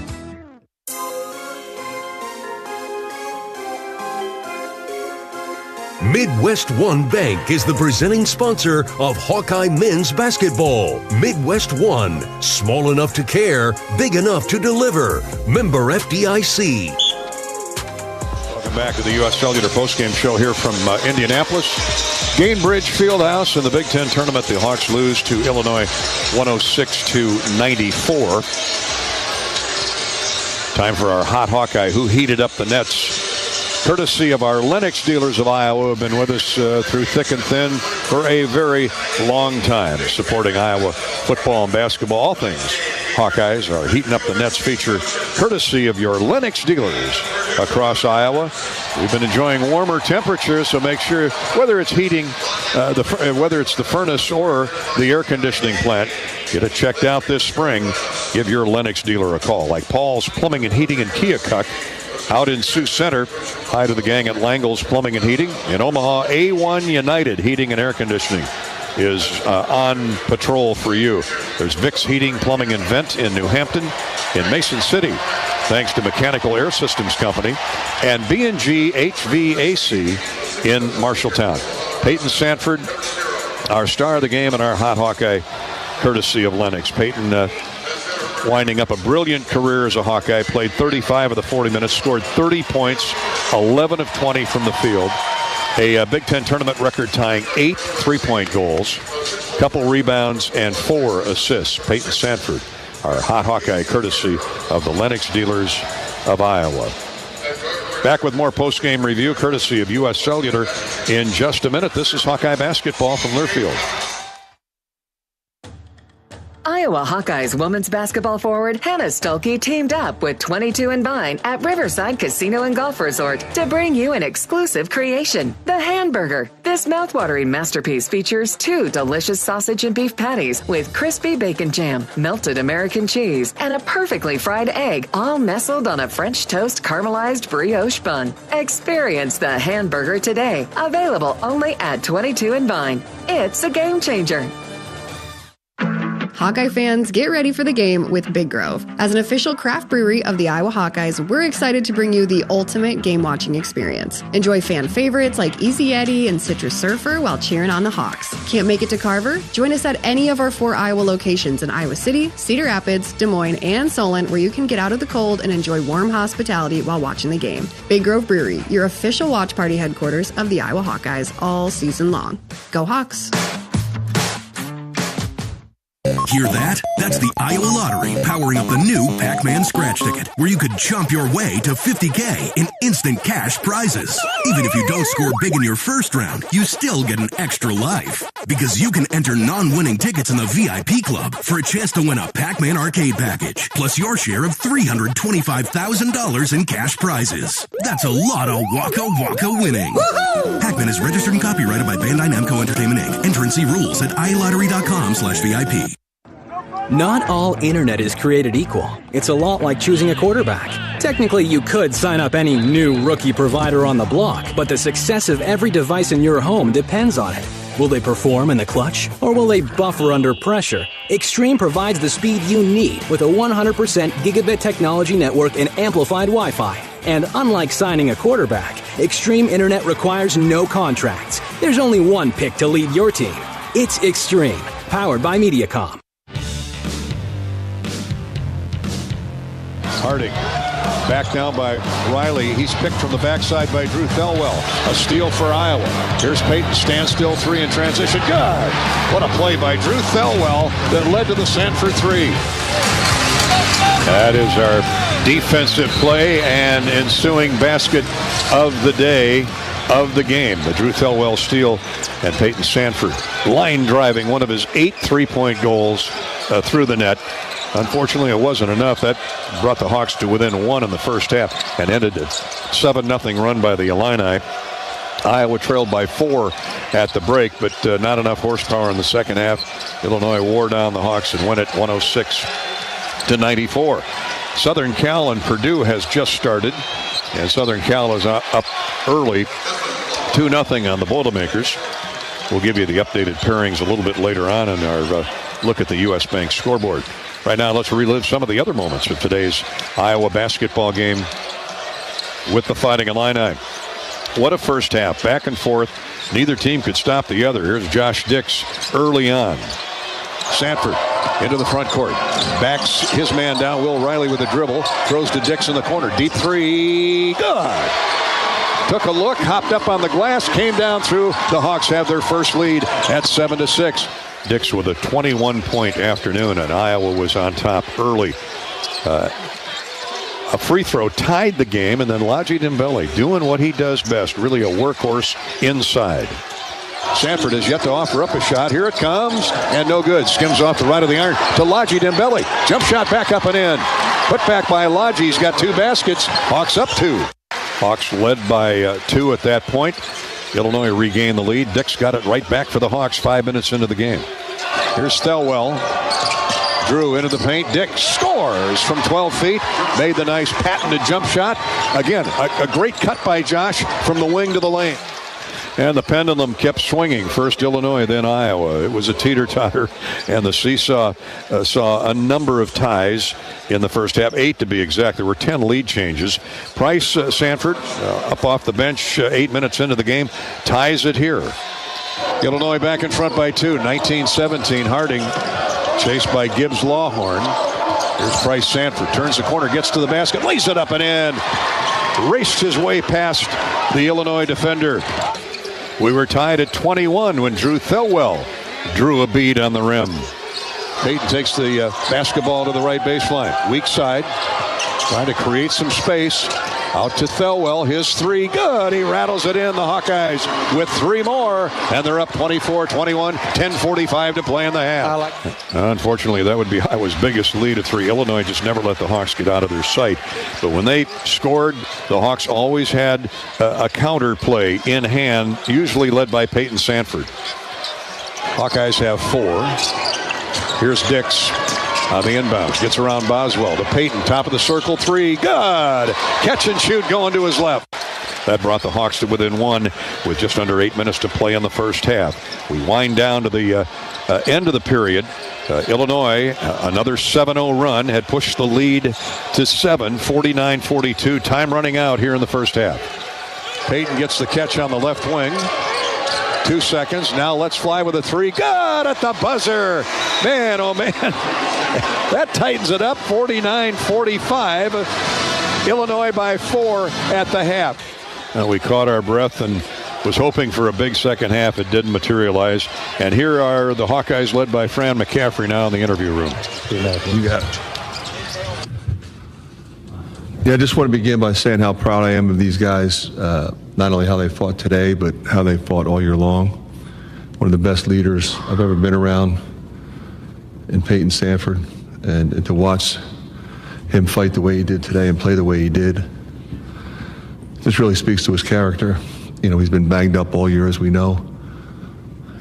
Midwest One Bank is the presenting sponsor of Hawkeye men's basketball. Midwest One, small enough to care, big enough to deliver. Member FDIC. Welcome back to the U.S. Cellular postgame show here from Indianapolis. Gainbridge Fieldhouse in the Big Ten tournament. The Hawks lose to Illinois 106-94. Time for our hot Hawkeye who heated up the nets. Courtesy of our Lennox dealers of Iowa, who have been with us through thick and thin for a very long time, supporting Iowa football and basketball. All things Hawkeyes are heating up the nets feature courtesy of your Lennox dealers across Iowa. We've been enjoying warmer temperatures, so make sure, whether it's heating, whether it's the furnace or the air conditioning plant, get it checked out this spring. Give your Lennox dealer a call, like Paul's Plumbing and Heating in Keokuk, out in Sioux Center. Hi to the gang at Langle's Plumbing and Heating. In Omaha, A1 United Heating and Air Conditioning is on patrol for you. There's Vic's Heating, Plumbing, and Vent in New Hampton. In Mason City, thanks to Mechanical Air Systems Company. And B&G HVAC in Marshalltown. Peyton Sanford, our star of the game and our hot Hawkeye, courtesy of Lennox. Peyton winding up a brilliant career as a Hawkeye, played 35 of the 40 minutes, scored 30 points, 11 of 20 from the field. A Big Ten tournament record tying 8 3-point goals, couple rebounds, and 4 assists. Peyton Sanford, our hot Hawkeye, courtesy of the Lennox dealers of Iowa. Back with more post-game review, courtesy of U.S. Cellular in just a minute. This is Hawkeye basketball from Learfield. Iowa Hawkeyes women's basketball forward Hannah Stolke teamed up with 22 and Vine at Riverside Casino and Golf Resort to bring you an exclusive creation, the Hamburger. This mouthwatering masterpiece features 2 delicious sausage and beef patties with crispy bacon jam, melted American cheese, and a perfectly fried egg, all nestled on a French toast caramelized brioche bun. Experience the Hamburger today. Available only at 22 and Vine. It's a game changer. Hawkeye fans, get ready for the game with Big Grove. As an official craft brewery of the Iowa Hawkeyes, we're excited to bring you the ultimate game-watching experience. Enjoy fan favorites like Easy Eddie and Citrus Surfer while cheering on the Hawks. Can't make it to Carver? Join us at any of our 4 Iowa locations in Iowa City, Cedar Rapids, Des Moines, and Solon, where you can get out of the cold and enjoy warm hospitality while watching the game. Big Grove Brewery, your official watch party headquarters of the Iowa Hawkeyes all season long. Go Hawks! Hear that? That's the Iowa Lottery powering up the new Pac-Man scratch ticket, where you could jump your way to $50K in instant cash prizes. Even if you don't score big in your first round, you still get an extra life. Because you can enter non-winning tickets in the VIP club for a chance to win a Pac-Man arcade package, plus your share of $325,000 in cash prizes. That's a lot of Waka Waka winning. Woo-hoo! Pac-Man is registered and copyrighted by Bandai Namco Entertainment Inc. Enter and see rules at iLottery.com/VIP. Not all internet is created equal. It's a lot like choosing a quarterback. Technically, you could sign up any new rookie provider on the block, but the success of every device in your home depends on it. Will they perform in the clutch, or will they buffer under pressure? Extreme provides the speed you need with a 100% gigabit technology network and amplified Wi-Fi. And unlike signing a quarterback, Extreme Internet requires no contracts. There's only one pick to lead your team. It's Extreme, powered by Mediacom. Harding back down by Riley. He's picked from the backside by Drew Thelwell. A steal for Iowa. Here's Peyton, standstill 3 in transition. Good! What a play by Drew Thelwell that led to the Sanford 3. That is our defensive play and ensuing basket of the day of the game. The Drew Thelwell steal, and Peyton Sanford line driving one of his 8 3-point goals through the net. Unfortunately, it wasn't enough. That brought the Hawks to within 1 in the first half and ended a 7-0 run by the Illini. Iowa trailed by 4 at the break, but not enough horsepower in the second half. Illinois wore down the Hawks and won it 106-94. Southern Cal and Purdue has just started, and Southern Cal is up early, 2-0 on the Boilermakers. We'll give you the updated pairings a little bit later on in our look at the U.S. Bank scoreboard. Right now, let's relive some of the other moments of today's Iowa basketball game with the Fighting Illini. What a first half, back and forth. Neither team could stop the other. Here's Josh Dix early on. Sanford into the front court. Backs his man down. Will Riley with a dribble. Throws to Dix in the corner. Deep 3. Good. took a look, hopped up on the glass, came down through. The Hawks have their first lead at 7-6. Dix with a 21-point afternoon, and Iowa was on top early. A free throw tied the game, and then Laji Dembele doing what he does best, really a workhorse inside. Sanford has yet to offer up a shot. Here it comes, and no good. Skims off the right of the iron to Laji Dembele. Jump shot back up and in. Put back by Laji. He's got 2 baskets. Hawks up 2. Hawks led by 2 at that point. Illinois regained the lead. Dix got it right back for the Hawks 5 minutes into the game. Here's Thelwell. Drew into the paint. Dix scores from 12 feet. Made the nice patented jump shot. Again, a great cut by Josh from the wing to the lane. And the pendulum kept swinging. First Illinois, then Iowa. It was a teeter-totter, and the seesaw saw a number of ties in the first half, 8 to be exact. There were 10 lead changes. Price Sanford, up off the bench 8 minutes into the game, ties it here. Illinois back in front by 2, 19-17. Harding chased by Gibbs Lawhorn. Here's Price Sanford, turns the corner, gets to the basket, lays it up and in. Raced his way past the Illinois defender. We were tied at 21 when Drew Thelwell drew a bead on the rim. Payton takes the basketball to the right baseline. Weak side, trying to create some space. Out to Thelwell, his 3, good. He rattles it in. The Hawkeyes with 3 more, and they're up 24-21, 10:45 to play in the half. Unfortunately, that would be Iowa's biggest lead of 3. Illinois just never let the Hawks get out of their sight. But when they scored, the Hawks always had a counter play in hand, usually led by Peyton Sanford. Hawkeyes have 4. Here's Dix. On the inbound, gets around Boswell to Peyton, top of the circle, 3, good! Catch and shoot going to his left. That brought the Hawks to within 1 with just under 8 minutes to play in the first half. We wind down to the end of the period. Illinois, another 7-0 run, had pushed the lead to 7, 49-42. Time running out here in the first half. Peyton gets the catch on the left wing. 2 seconds. Now let's fly with a 3. Good at the buzzer. Man, oh man. That tightens it up. 49-45. Illinois by 4 at the half. We caught our breath and was hoping for a big second half. It didn't materialize. And here are the Hawkeyes led by Fran McCaffrey now in the interview room. You got it. Yeah, I just want to begin by saying how proud I am of these guys, not only how they fought today, but how they fought all year long. One of the best leaders I've ever been around in Peyton Sanford, and to watch him fight the way he did today and play the way he did, this really speaks to his character. You know, he's been banged up all year, as we know.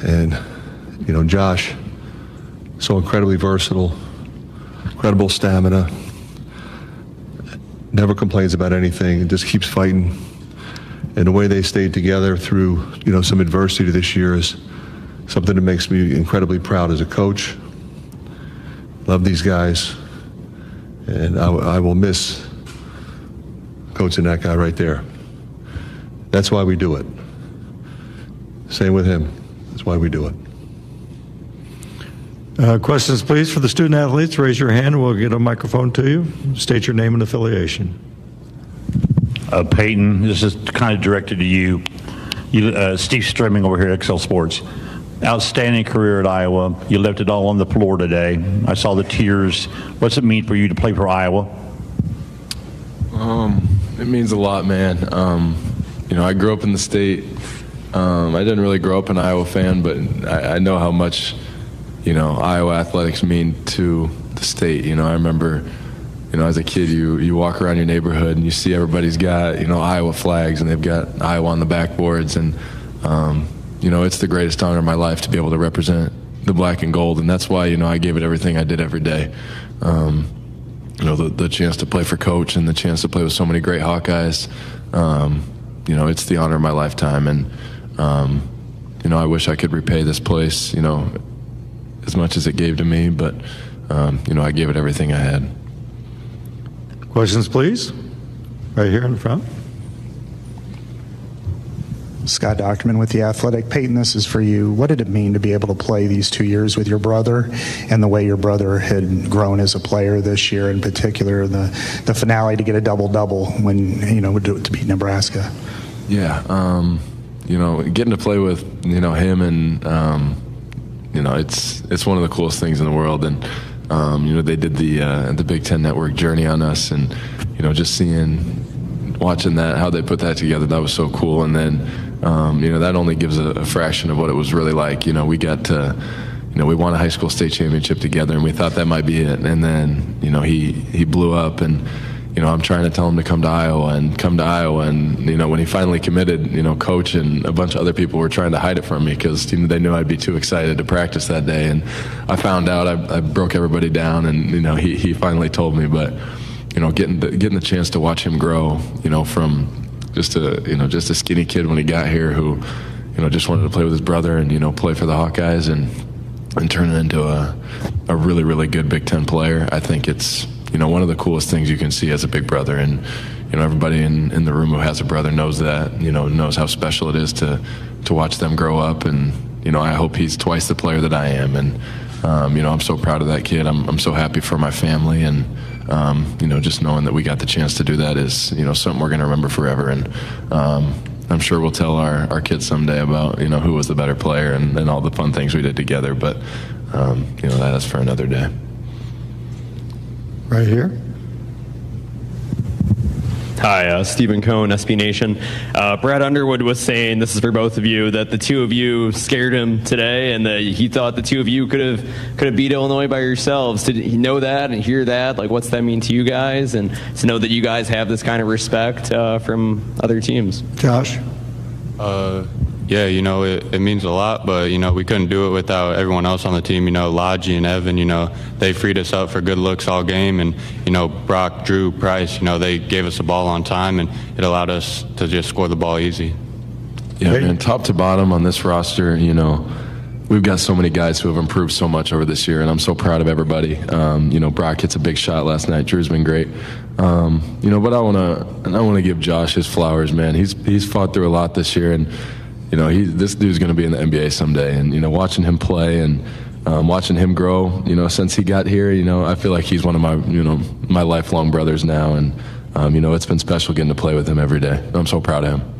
And, you know, Josh, so incredibly versatile, incredible stamina, never complains about anything and just keeps fighting. And the way they stayed together through, you know, some adversity this year is something that makes me incredibly proud as a coach. Love these guys. And I will miss coaching that guy right there. That's why we do it. Same with him. That's why we do it. Questions, please, for the student athletes. Raise your hand and we'll get a microphone to you. State your name and affiliation. Peyton, this is kind of directed to you. Steve Strimming over here at Excel Sports. Outstanding career at Iowa. You left it all on the floor today. I saw the tears. What's it mean for you to play for Iowa? It means a lot, man. You know, I grew up in the state. I didn't really grow up an Iowa fan, but I know how much, you know, Iowa athletics mean to the state. You know, I remember, you know, as a kid, you walk around your neighborhood and you see everybody's got, you know, Iowa flags and they've got Iowa on the backboards. And, you know, it's the greatest honor of my life to be able to represent the black and gold. And that's why, you know, I gave it everything I did every day. You know, the chance to play for Coach and the chance to play with so many great Hawkeyes, you know, it's the honor of my lifetime. And, you know, I wish I could repay this place, you know, as much as it gave to me, but, you know, I gave it everything I had. Questions, please. Right here in the front. Scott Docterman with The Athletic. Peyton, this is for you. What did it mean to be able to play these 2 years with your brother and the way your brother had grown as a player this year, in particular the finale to get a double-double when, you know, to beat Nebraska? Yeah, getting to play with him and it's one of the coolest things in the world. And they did the Big Ten Network journey on us, and just watching that, how they put that together, that was so cool. And then that only gives a fraction of what it was really like. We got to we won a high school state championship together, and we thought that might be it. And then he blew up, and I'm trying to tell him to come to Iowa. And when he finally committed, coach and a bunch of other people were trying to hide it from me because they knew I'd be too excited to practice that day. And I found out, I broke everybody down, and he finally told me. But getting the chance to watch him grow, from just a skinny kid when he got here who just wanted to play with his brother and play for the Hawkeyes and turn it into a really, really good Big Ten player. I think it's one of the coolest things you can see as a big brother. And everybody in the room who has a brother knows that, knows how special it is to watch them grow up. And I hope he's twice the player that I am. And I'm so proud of that kid. I'm so happy for my family. And just knowing that we got the chance to do that is something we're going to remember forever. And I'm sure we'll tell our kids someday about who was the better player and all the fun things we did together. But that is for another day. Right here. Hi, Stephen Cohn, SB Nation. Brad Underwood was saying, this is for both of you, that the two of you scared him today, and that he thought the two of you could have beat Illinois by yourselves. Did he know that and hear that? Like, what's that mean to you guys? And to know that you guys have this kind of respect from other teams. Josh? Yeah, it means a lot, but, we couldn't do it without everyone else on the team. Lodgy and Evan, they freed us up for good looks all game. And, Brock, Drew, Price, they gave us the ball on time, and it allowed us to just score the ball easy. Yeah, man, top to bottom on this roster, we've got so many guys who have improved so much over this year, and I'm so proud of everybody. Brock hits a big shot last night. Drew's been great. But I want to give Josh his flowers, man. He's fought through a lot this year, and this dude's going to be in the NBA someday. And watching him play and watching him grow, since he got here, I feel like he's one of my my lifelong brothers now. And it's been special getting to play with him every day. I'm so proud of him.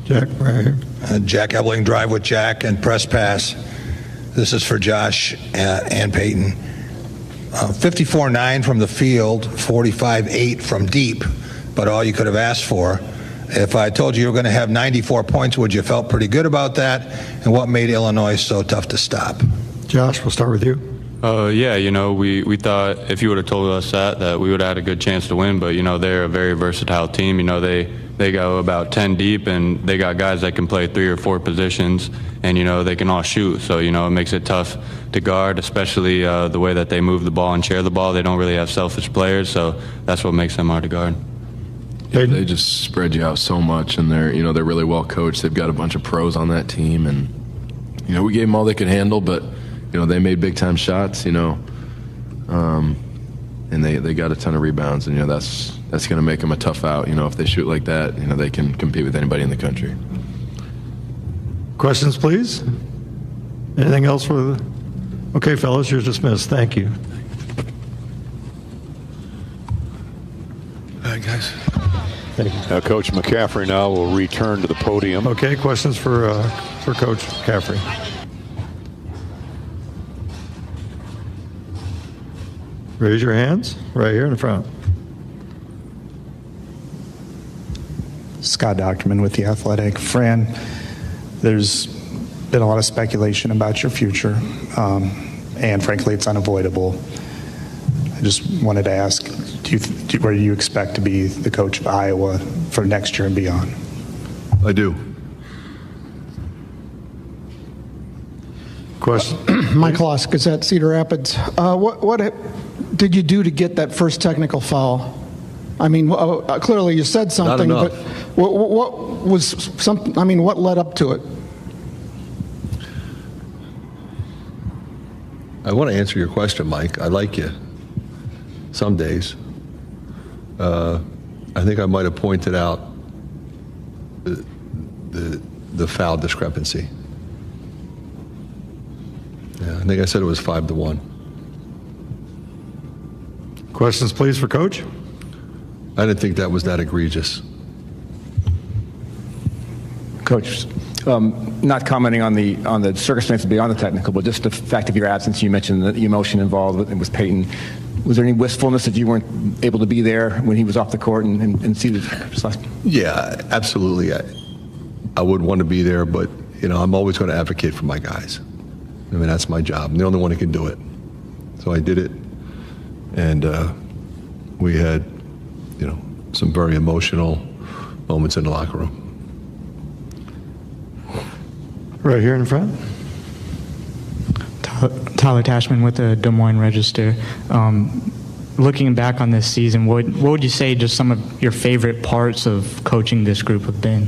Jack, right here. Jack Ebling, drive with Jack and press pass. This is for Josh and Peyton. 54-9 from the field, 45-8 from deep, but all you could have asked for. If I told you were going to have 94 points, would you felt pretty good about that? And what made Illinois so tough to stop? Josh, we'll start with you. Yeah, we thought if you would have told us that we would have had a good chance to win, but, they're a very versatile team. They go about 10 deep, and they got guys that can play 3 or 4 positions, and, they can all shoot. So, it makes it tough to guard, especially the way that they move the ball and share the ball. They don't really have selfish players, so that's what makes them hard to guard. They just spread you out so much, and they're really well coached. They've got a bunch of pros on that team, and we gave them all they could handle, but they made big time shots, and they got a ton of rebounds, and that's going to make them a tough out. If they shoot like that, they can compete with anybody in the country. Questions, please. Anything else for the? Okay, fellas, you're dismissed. Thank you. All right, guys. Thank you. Now, Coach McCaffrey now will return to the podium. Okay, questions for Coach McCaffrey. Raise your hands right here in the front. Scott Docterman with The Athletic. Fran, there's been a lot of speculation about your future, and frankly, it's unavoidable. I just wanted to ask, where do you expect to be the coach of Iowa for next year and beyond? I do. Question? Michael Oskis at Cedar Rapids. What did you do to get that first technical foul? I mean, clearly you said something, but what was something? I mean, what led up to it? I want to answer your question, Mike. I like you. Some days. I think I might have pointed out the foul discrepancy. Yeah, I think I said it was 5-1. Questions, please, for Coach? I didn't think that was that egregious. Coach, not commenting on the circumstances beyond the technical, but just the fact of your absence. You mentioned the emotion involved with Peyton. Was there any wistfulness that you weren't able to be there when he was off the court and see the? Yeah, absolutely. I would want to be there, but I'm always going to advocate for my guys. I mean, that's my job. I'm the only one who can do it. So I did it, and we had, some very emotional moments in the locker room. Right here in front. Tyler Tashman with the Des Moines Register. Looking back on this season, what would you say just some of your favorite parts of coaching this group have been?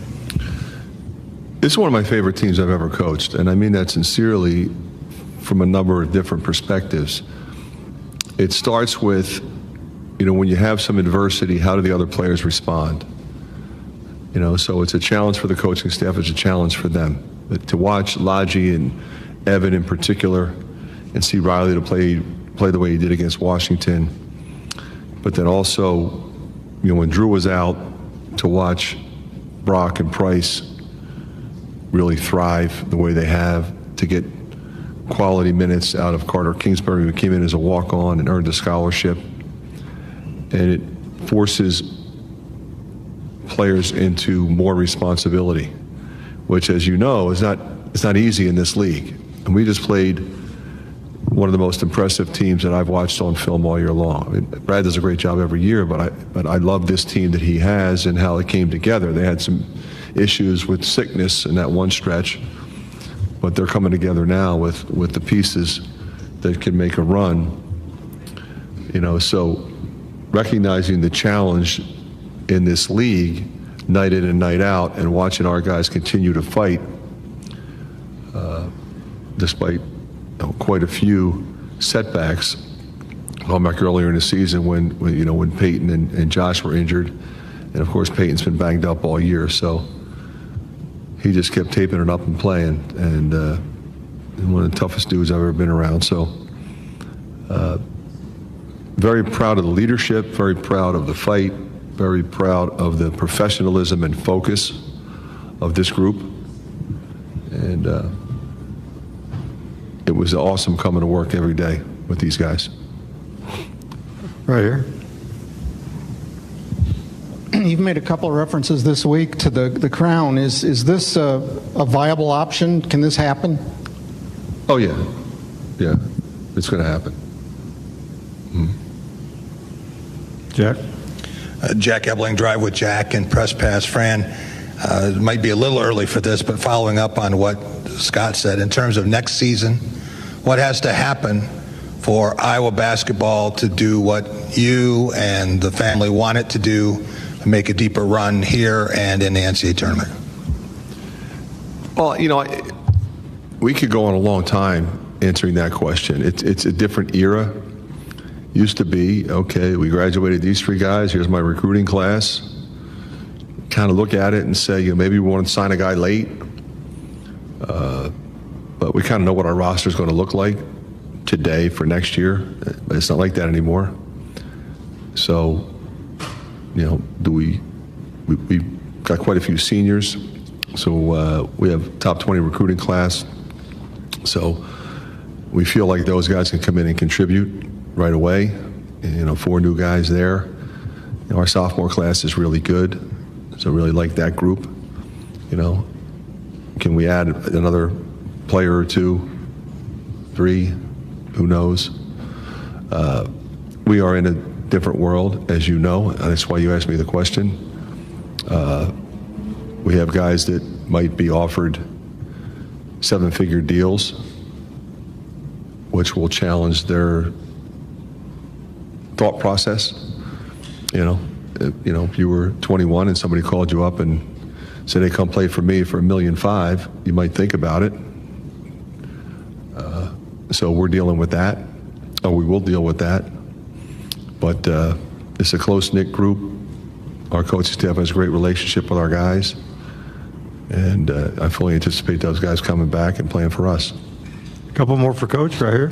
This is one of my favorite teams I've ever coached, and I mean that sincerely from a number of different perspectives. It starts with, when you have some adversity, how do the other players respond? So it's a challenge for the coaching staff, it's a challenge for them. But to watch Laji and Evan in particular, and see Riley to play the way he did against Washington. But then also, when Drew was out, to watch Brock and Price really thrive the way they have, to get quality minutes out of Carter Kingsbury, who came in as a walk-on and earned a scholarship. And it forces players into more responsibility, which, as you know, it's not easy in this league. And we just played one of the most impressive teams that I've watched on film all year long. I mean, Brad does a great job every year, but I love this team that he has and how it came together. They had some issues with sickness in that one stretch, but they're coming together now with the pieces that can make a run. So recognizing the challenge in this league night in and night out, and watching our guys continue to fight despite quite a few setbacks. Going back earlier in the season when Peyton and Josh were injured, and of course Peyton's been banged up all year, so he just kept taping it up and playing, and one of the toughest dudes I've ever been around. So very proud of the leadership, very proud of the fight, very proud of the professionalism and focus of this group. And it was awesome coming to work every day with these guys. Right here. You've made a couple of references this week to the crown. Is this a viable option? Can this happen? Oh, yeah. Yeah, it's going to happen. Jack? Jack Ebling, Drive with Jack, and Press Pass Fran. It might be a little early for this, but following up on what Scott said, in terms of next season, what has to happen for Iowa basketball to do what you and the family want it to do, make a deeper run here and in the NCAA tournament? Well, we could go on a long time answering that question. It's a different era. Used to be, okay, we graduated these three guys, here's my recruiting class. Kind of look at it and say, maybe we want to sign a guy late. But we kind of know what our roster is going to look like today for next year. It's not like that anymore. So, we've got quite a few seniors. So we have top 20 recruiting class. So we feel like those guys can come in and contribute right away. 4 new guys there. Our sophomore class is really good. So really like that group. Can we add another player or 2, 3? Who knows? We are in a different world, as you know. That's why you asked me the question. We have guys that might be offered 7-figure deals, which will challenge their thought process. If you were 21 and somebody called you up and said, "Hey, come play for me for $1.5 million," you might think about it. So we're dealing with that, or we will deal with that. But it's a close-knit group. Our coaching staff has a great relationship with our guys, and I fully anticipate those guys coming back and playing for us. A couple more for Coach right here.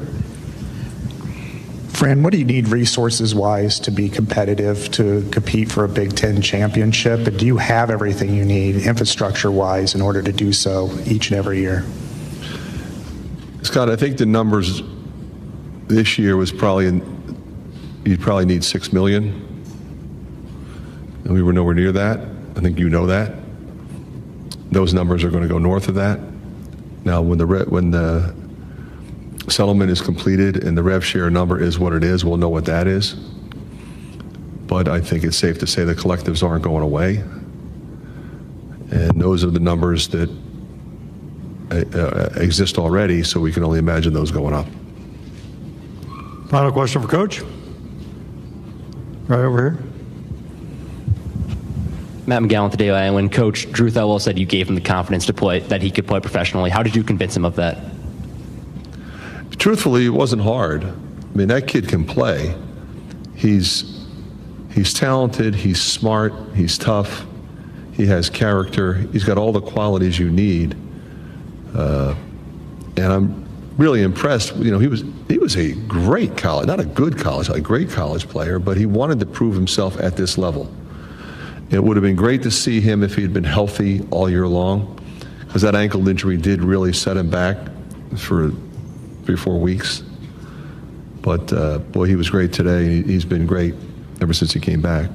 Fran, what do you need resources-wise to be competitive, to compete for a Big Ten championship? And do you have everything you need infrastructure-wise in order to do so each and every year? Scott, I think the numbers this year was you'd probably need $6 million. And we were nowhere near that. I think you know that. Those numbers are going to go north of that. Now, when the settlement is completed and the rev share number is what it is, we'll know what that is. But I think it's safe to say the collectives aren't going away. And those are the numbers that exist already, so we can only imagine those going up. Final question for Coach. Right over here. Matt McGowan with the Daily Iowa. When Coach Drew Thelwell said you gave him the confidence to play, that he could play professionally, how did you convince him of that? Truthfully, it wasn't hard. I mean, that kid can play. He's talented, he's smart, he's tough, he has character, he's got all the qualities you need. And I'm really impressed. You know, he was a great college, not a good college, a great college player, but he wanted to prove himself at this level. It would have been great to see him if he had been healthy all year long, because that ankle injury did really set him back for 3 or 4 weeks. But boy, he was great today. He's been great ever since he came back.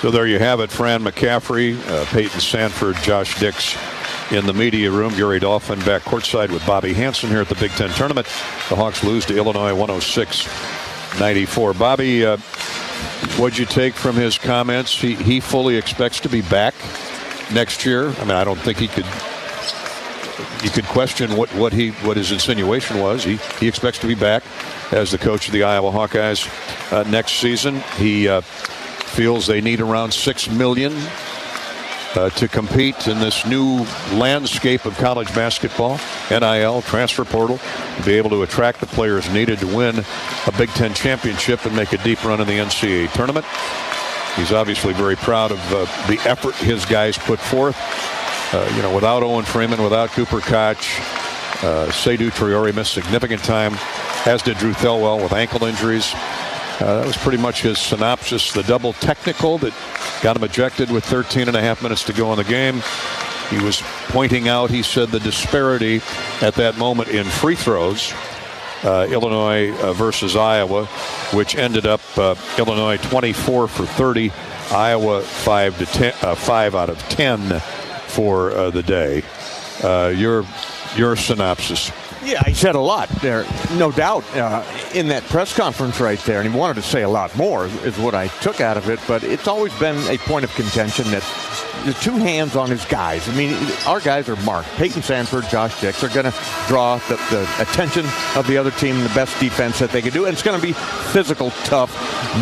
So there you have it. Fran McCaffrey, Peyton Sanford, Josh Dix in the media room. Gary Dolphin back courtside with Bobby Hansen here at the Big Ten tournament. The Hawks lose to Illinois 106-94. Bobby, what'd you take from his comments? He fully expects to be back next year. I mean, I don't think you could question what his insinuation was. He expects to be back as the coach of the Iowa Hawkeyes next season. He feels they need around $6 million to compete in this new landscape of college basketball, NIL, transfer portal, to be able to attract the players needed to win a Big Ten championship and make a deep run in the NCAA tournament. He's obviously very proud of the effort his guys put forth. Without Owen Freeman, without Cooper Koch, Seydou Traore missed significant time, as did Drew Thelwell with ankle injuries. That was pretty much his synopsis. The double technical that got him ejected with 13 and a half minutes to go in the game. He was pointing out, he said, the disparity at that moment in free throws. Illinois versus Iowa, which ended up Illinois 24 for 30, Iowa 5 out of 10 for the day. Your synopsis. Yeah, he said a lot there, no doubt, in that press conference right there, and he wanted to say a lot more is what I took out of it, but it's always been a point of contention that the two hands on his guys. I mean, our guys are marked. Peyton Sanford, Josh Dix are going to draw the attention of the other team, the best defense that they can do, and it's going to be physical, tough,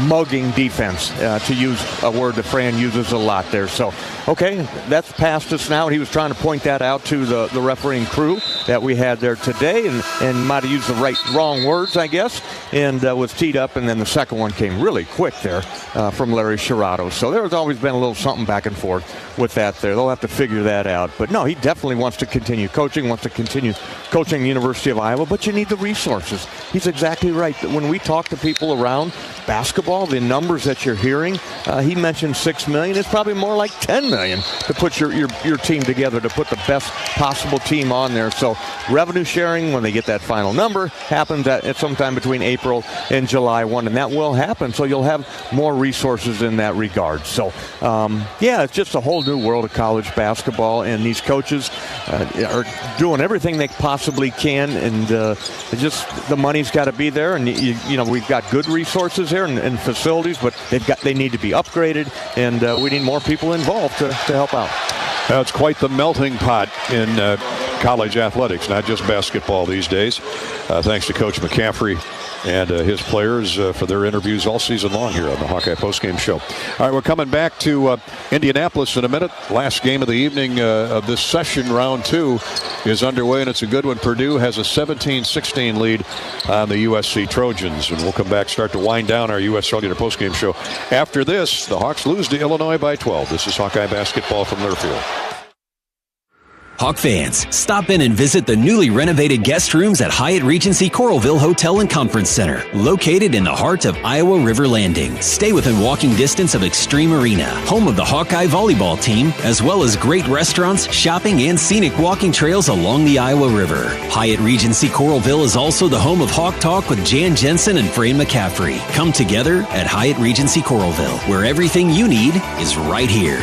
mugging defense, to use a word that Fran uses a lot there. So, okay, that's past us now, and he was trying to point that out to the refereeing crew that we had there today, and might have used the wrong words, I guess, and was teed up, and then the second one came really quick there from Larry Shirato. So there has always been a little something back and forth with that there. They'll have to figure that out. But no, he definitely wants to continue coaching, wants to continue coaching the University of Iowa, but you need the resources. He's exactly right. When we talk to people around basketball, the numbers that you're hearing, he mentioned $6 million. It's probably more like $10 million to put your team together, to put the best possible team on there. So revenue sharing, when they get that final number, happens at sometime between April and July 1, and that will happen. So you'll have more resources in that regard. So, it's just a whole new world of college basketball, and these coaches are doing everything they possibly can, and just the money's got to be there. And we've got good resources here and facilities, but they need to be upgraded, and we need more people involved to help out. Now, it's quite the melting pot in college athletics, not just basketball these days. Thanks to Coach McCaffrey and his players for their interviews all season long here on the Hawkeye Postgame Show. All right, we're coming back to Indianapolis in a minute. Last game of the evening of this session, round 2, is underway, and it's a good one. Purdue has a 17-16 lead on the USC Trojans, and we'll come back, start to wind down our U.S. Cellular Postgame Show. After this, the Hawks lose to Illinois by 12. This is Hawkeye basketball from Learfield. Hawk fans, stop in and visit the newly renovated guest rooms at Hyatt Regency Coralville Hotel and Conference Center, located in the heart of Iowa River Landing. Stay within walking distance of Extreme Arena, home of the Hawkeye volleyball team, as well as great restaurants, shopping, and scenic walking trails along the Iowa River. Hyatt Regency Coralville is also the home of Hawk Talk with Jan Jensen and Fran McCaffrey. Come together at Hyatt Regency Coralville, where everything you need is right here.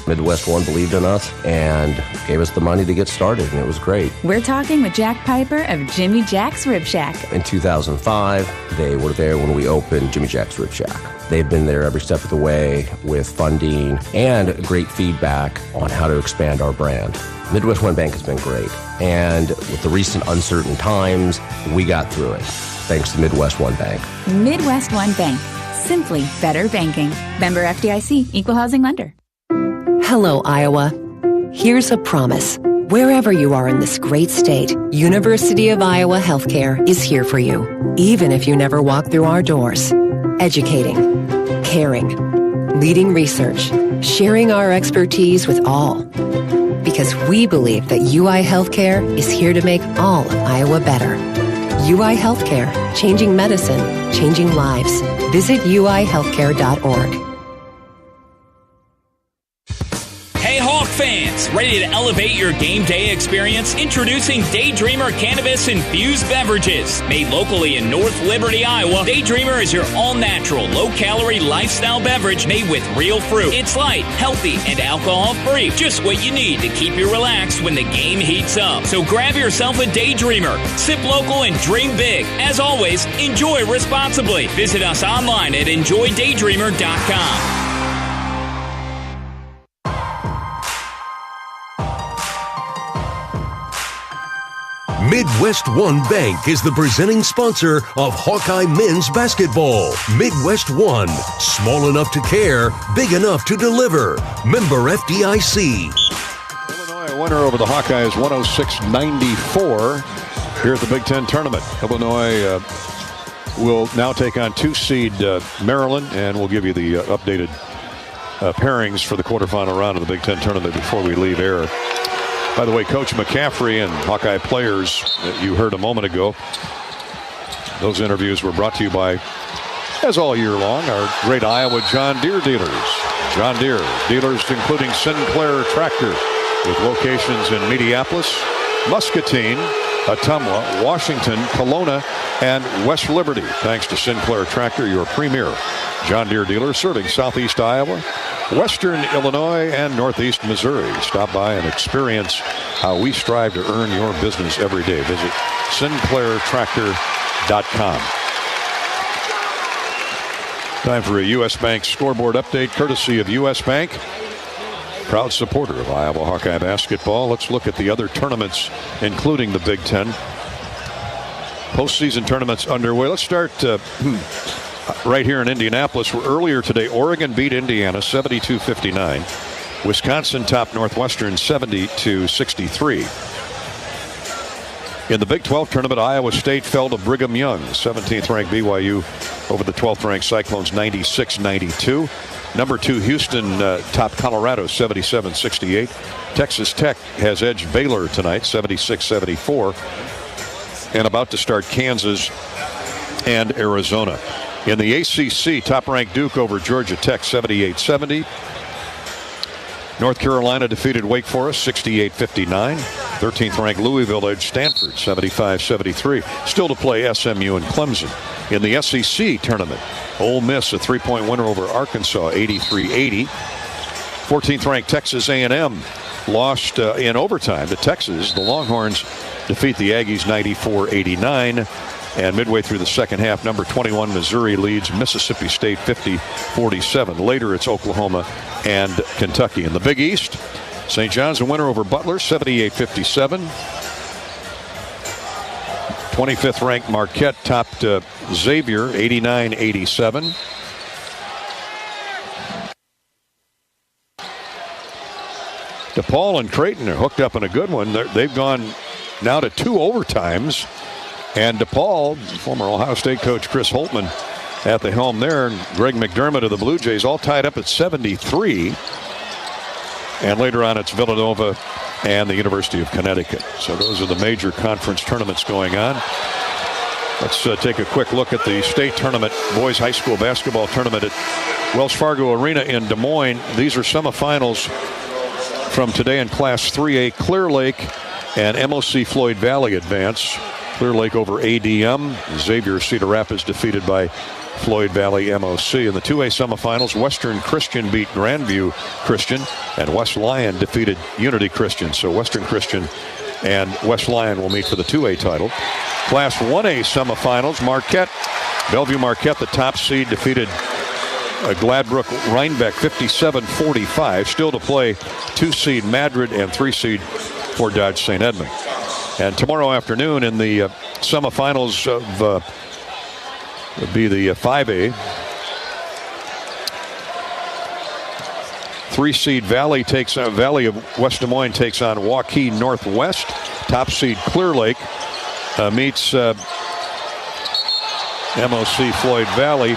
Midwest One believed in us and gave us the money to get started, and it was great. We're talking with Jack Piper of Jimmy Jack's Rib Shack. In 2005, they were there when we opened Jimmy Jack's Rib Shack. They've been there every step of the way with funding and great feedback on how to expand our brand. Midwest One Bank has been great, and with the recent uncertain times, we got through it, thanks to Midwest One Bank. Midwest One Bank. Simply better banking. Member FDIC, Equal Housing Lender. Hello, Iowa. Here's a promise. Wherever you are in this great state, University of Iowa Healthcare is here for you, even if you never walk through our doors. Educating, caring, leading research, sharing our expertise with all. Because we believe that UI Healthcare is here to make all of Iowa better. UI Healthcare, changing medicine, changing lives. Visit uihealthcare.org. Hey Hawk fans, ready to elevate your game day experience? Introducing Daydreamer Cannabis Infused Beverages. Made locally in North Liberty, Iowa, Daydreamer is your all-natural, low-calorie lifestyle beverage made with real fruit. It's light, healthy, and alcohol-free. Just what you need to keep you relaxed when the game heats up. So grab yourself a Daydreamer. Sip local and dream big. As always, enjoy responsibly. Visit us online at enjoydaydreamer.com. Midwest One Bank is the presenting sponsor of Hawkeye men's basketball. Midwest One, small enough to care, big enough to deliver. Member FDIC. Illinois winner over the Hawkeyes 106-94 here at the Big Ten tournament. Illinois will now take on 2-seed Maryland, and we'll give you the updated pairings for the quarterfinal round of the Big Ten tournament before we leave air. By the way, Coach McCaffrey and Hawkeye players that you heard a moment ago, those interviews were brought to you by, as all year long, our great Iowa John Deere dealers. John Deere dealers including Sinclair Tractor with locations in Minneapolis, Muscatine, Ottumwa, Washington, Kelowna, and West Liberty. Thanks to Sinclair Tractor, your premier John Deere dealer serving southeast Iowa, western Illinois, and northeast Missouri. Stop by and experience how we strive to earn your business every day. Visit SinclairTractor.com. Time for a U.S. Bank scoreboard update courtesy of U.S. Bank, proud supporter of Iowa Hawkeye basketball. Let's look at the other tournaments, including the Big Ten. Postseason tournaments underway. Let's start right here in Indianapolis, where earlier today Oregon beat Indiana 72-59. Wisconsin topped Northwestern 70-63. In the Big 12 tournament, Iowa State fell to Brigham Young. 17th-ranked BYU over the 12th-ranked Cyclones 96-92. Number 2 Houston topped Colorado 77-68. Texas Tech has edged Baylor tonight 76-74. And about to start Kansas and Arizona. In the ACC, top-ranked Duke over Georgia Tech 78-70. North Carolina defeated Wake Forest 68-59. 13th-ranked Louisville edged Stanford 75-73. Still to play SMU and Clemson. In the SEC tournament, Ole Miss a 3-point winner over Arkansas 83-80. 14th-ranked Texas A&M lost in overtime to Texas. The Longhorns defeat the Aggies 94-89. And midway through the second half, number 21 Missouri leads Mississippi State 50-47. Later, it's Oklahoma and Kentucky. In the Big East, St. John's a winner over Butler 78-57. 25th ranked Marquette topped Xavier 89-87. DePaul and Creighton are hooked up in a good one. They've gone now to 2 overtimes. And DePaul, former Ohio State coach Chris Holtmann at the helm there, and Greg McDermott of the Blue Jays all tied up at 73. And later on, it's Villanova and the University of Connecticut. So those are the major conference tournaments going on. Let's take a quick look at the state tournament, boys high school basketball tournament at Wells Fargo Arena in Des Moines. These are semifinals from today in Class 3A. Clear Lake and MOC Floyd Valley advance. Clear Lake over ADM. Xavier Cedar Rapids defeated by Floyd Valley MOC. In the 2A semifinals, Western Christian beat Grandview Christian, and West Lyon defeated Unity Christian. So Western Christian and West Lyon will meet for the 2A title. Class 1A semifinals, Marquette, Bellevue Marquette, the top seed, defeated Gladbrook Rhinebeck 57-45. Still to play 2-seed Madrid and 3-seed Fort Dodge St. Edmund. And tomorrow afternoon in the semifinals of would be the 5A. 3-seed Valley Valley of West Des Moines takes on Hawkeyes Northwest. Top seed Clear Lake meets MOC Floyd Valley.